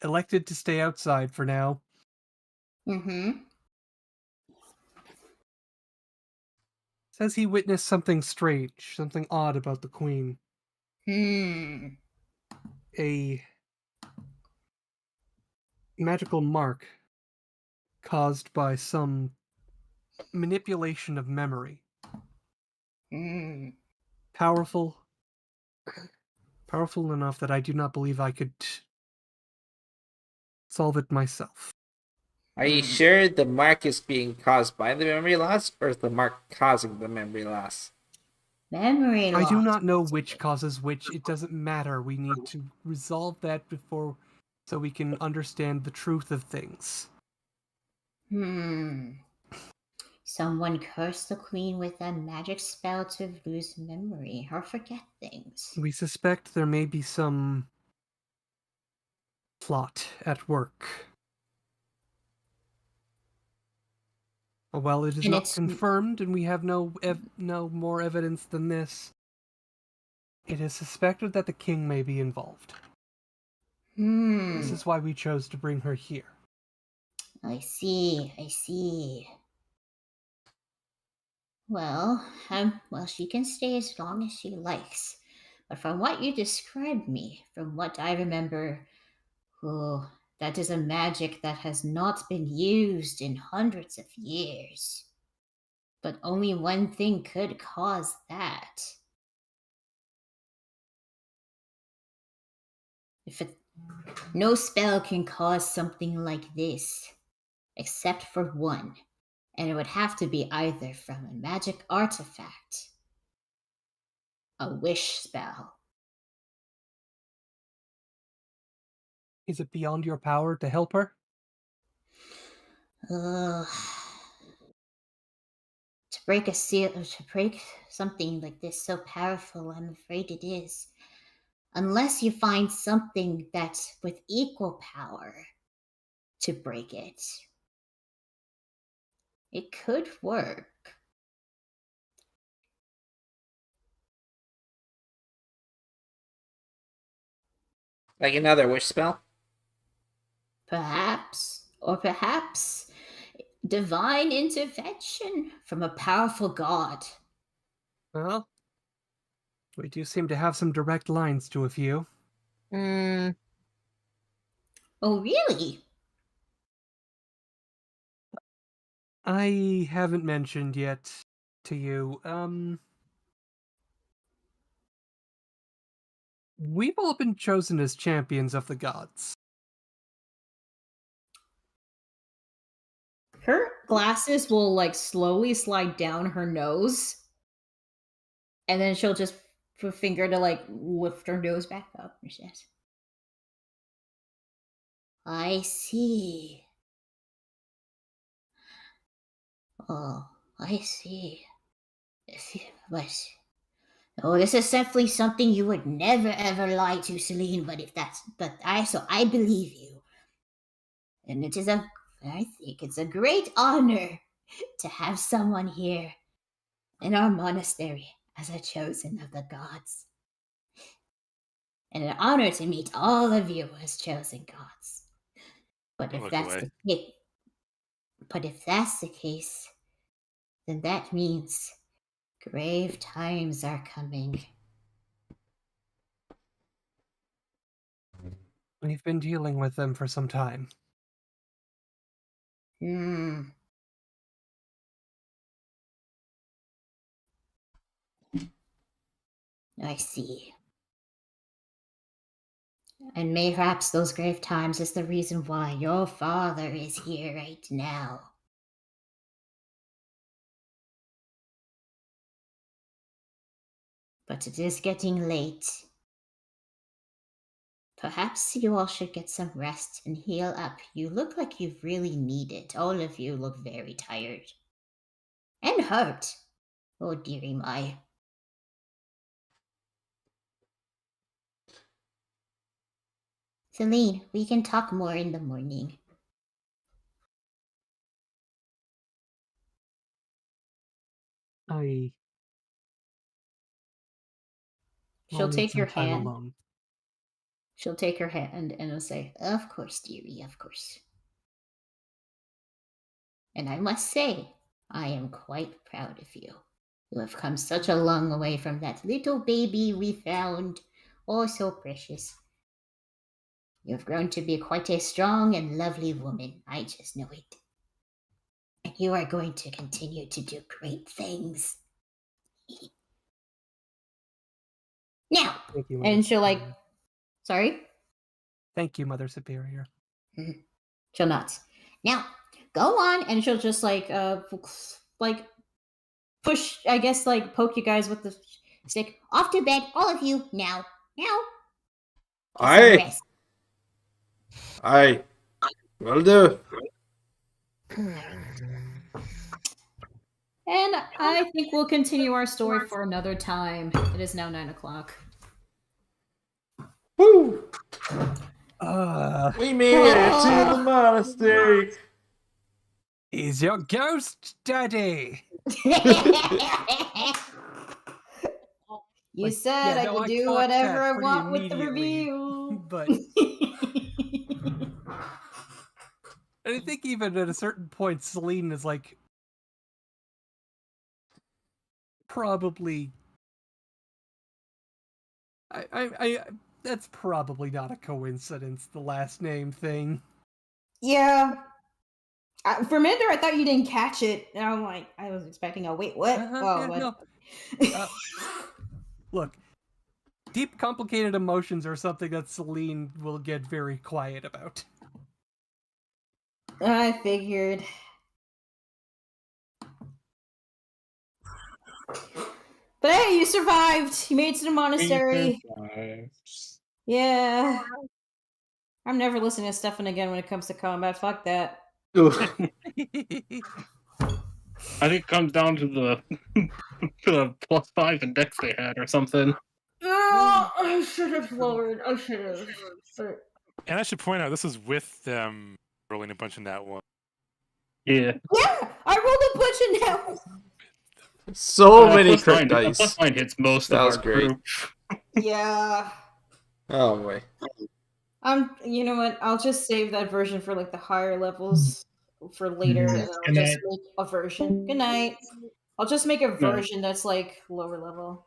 Speaker 4: elected to stay outside for now. Says he witnessed something strange, something odd about the queen. A magical mark caused by some manipulation of memory. Powerful enough that I do not believe I could solve it myself.
Speaker 2: Are you sure the mark is being caused by the memory loss, or is the mark causing the memory loss?
Speaker 13: Memory loss.
Speaker 4: I do not know which causes which. It doesn't matter. We need to resolve that before, so we can understand the truth of things.
Speaker 13: Someone cursed the queen with a magic spell to lose memory or forget things.
Speaker 4: We suspect there may be some plot at work. While it is
Speaker 13: And
Speaker 4: not
Speaker 13: it's
Speaker 4: confirmed, and we have no more evidence than this, it is suspected that the king may be involved. This is why we chose to bring her here.
Speaker 13: I see. Well, she can stay as long as she likes. But from what you described me, from what I remember, that is a magic that has not been used in hundreds of years. But only one thing could cause that. No spell can cause something like this, except for one. And it would have to be either from a magic artifact, a wish spell.
Speaker 4: Is it beyond your power to help her?
Speaker 13: To break a seal, to break something like this so powerful, I'm afraid it is. Unless you find something that's with equal power to break it. It could work.
Speaker 2: Like another wish spell?
Speaker 13: Perhaps divine intervention from a powerful god.
Speaker 4: Well, we do seem to have some direct lines to a few.
Speaker 13: Oh, really?
Speaker 4: I haven't mentioned yet to you. We've all been chosen as champions of the gods.
Speaker 1: Her glasses will slowly slide down her nose, and then she'll just finger to like lift her nose back up. She says,
Speaker 13: I see. Oh, I see. But oh, this is definitely something you would never ever lie to, Celine. But I believe you, and I think it's a great honor to have someone here in our monastery as a chosen of the gods, and an honor to meet all of you as chosen gods. But if
Speaker 6: Look
Speaker 13: that's
Speaker 6: away.
Speaker 13: the case, then that means grave times are coming.
Speaker 4: We've been dealing with them for some time.
Speaker 13: I see. And perhaps those grave times is the reason why your father is here right now. But it is getting late. Perhaps you all should get some rest and heal up. You look like you really need it. All of you look very tired. And hurt. Oh, dearie my. Celine, we can talk more in the morning.
Speaker 1: she'll
Speaker 4: need
Speaker 1: take
Speaker 4: some
Speaker 1: your
Speaker 4: time
Speaker 1: hand.
Speaker 4: alone.
Speaker 1: She'll take her hand and will say,
Speaker 13: Of course, dearie, of course. And I must say, I am quite proud of you. You have come such a long way from that little baby we found. Oh, so precious. You have grown to be quite a strong and lovely woman. I just know it. And you are going to continue to do great things. Now,
Speaker 4: Thank you,
Speaker 1: and she'll like,
Speaker 4: Superior.
Speaker 1: sorry?
Speaker 4: Thank you, Mother Superior.
Speaker 1: She'll not.
Speaker 13: Now, go on.
Speaker 1: And she'll just like push, I guess, like poke you guys with the stick.
Speaker 13: Off to bed, all of you, now. Now.
Speaker 10: I will do.
Speaker 1: And I think we'll continue our story for another time. It is now 9:00.
Speaker 10: Woo!
Speaker 4: We
Speaker 10: made it to the monastery.
Speaker 4: Is your ghost daddy?
Speaker 1: You said I could do whatever I want with the review.
Speaker 4: But and I think even at a certain point, Celine is like probably. I that's probably not a coincidence. The last name thing.
Speaker 1: Yeah. For a minute there, I thought you didn't catch it. And I'm like, I was expecting a wait, what? What?
Speaker 4: No. Look, deep, complicated emotions are something that Celine will get very quiet about.
Speaker 1: I figured. But hey, you survived. You made it to the monastery. Yeah. I'm never listening to Stefan again when it comes to combat. Fuck that.
Speaker 5: I think it comes down to the +5 index they had or something.
Speaker 1: Oh, I should have lowered. I should have.
Speaker 6: And I should point out, this is with them rolling a bunch in that one.
Speaker 5: Yeah.
Speaker 1: Yeah, I rolled a bunch in that one.
Speaker 10: So many crit dice.
Speaker 5: +9 hits most
Speaker 10: That
Speaker 5: of
Speaker 10: was
Speaker 5: our
Speaker 10: great.
Speaker 5: group.
Speaker 1: Yeah.
Speaker 10: Oh boy.
Speaker 1: You know what? I'll just save that version for like the higher levels for later, and I'll just make a version. Good night. I'll just make a version that's like lower level.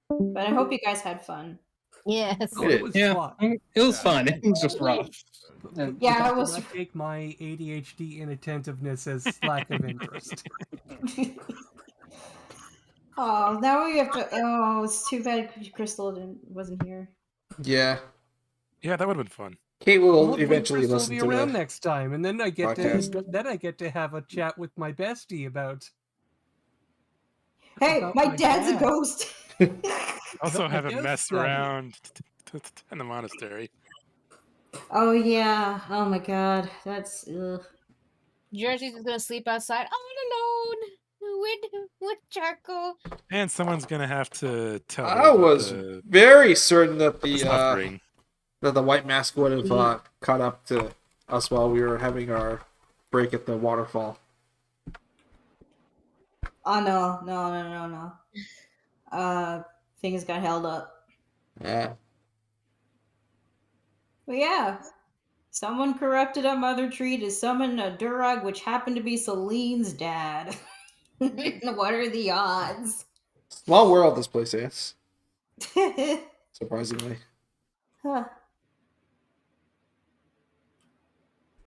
Speaker 1: But I hope you guys had fun.
Speaker 3: Yes.
Speaker 4: Oh, it was fun.
Speaker 5: It was fun. It was just rough.
Speaker 1: Yeah, it was.
Speaker 4: I take my ADHD inattentiveness as lack of interest.
Speaker 1: Oh, now we have to. Oh, it's too bad Crystal wasn't here.
Speaker 10: Yeah.
Speaker 6: Yeah, that would have been fun.
Speaker 10: Kate will
Speaker 4: Hopefully
Speaker 10: eventually
Speaker 4: Crystal
Speaker 10: listen
Speaker 4: will
Speaker 10: to
Speaker 4: be around
Speaker 10: the
Speaker 4: next time, and then I get
Speaker 10: podcast.
Speaker 4: to have a chat with my bestie about.
Speaker 1: Hey,
Speaker 4: about
Speaker 1: my dad's
Speaker 4: dad.
Speaker 1: a ghost.
Speaker 6: Also,
Speaker 4: I
Speaker 6: haven't
Speaker 4: guess,
Speaker 6: messed around in the monastery.
Speaker 1: Oh yeah. Oh my god. That's ugh.
Speaker 3: Jersey's just gonna sleep outside all alone with charcoal.
Speaker 6: And someone's gonna have to tell her
Speaker 10: I
Speaker 6: about
Speaker 10: was
Speaker 6: the
Speaker 10: very certain that
Speaker 6: snuff ring.
Speaker 10: the white mask would have caught up to us while we were having our break at the waterfall.
Speaker 1: Oh no. Things got held up.
Speaker 10: Yeah.
Speaker 1: But yeah. Someone corrupted a mother tree to summon a Durag, which happened to be Celine's dad. What are the odds?
Speaker 10: Small world, this place is. Surprisingly.
Speaker 1: Huh.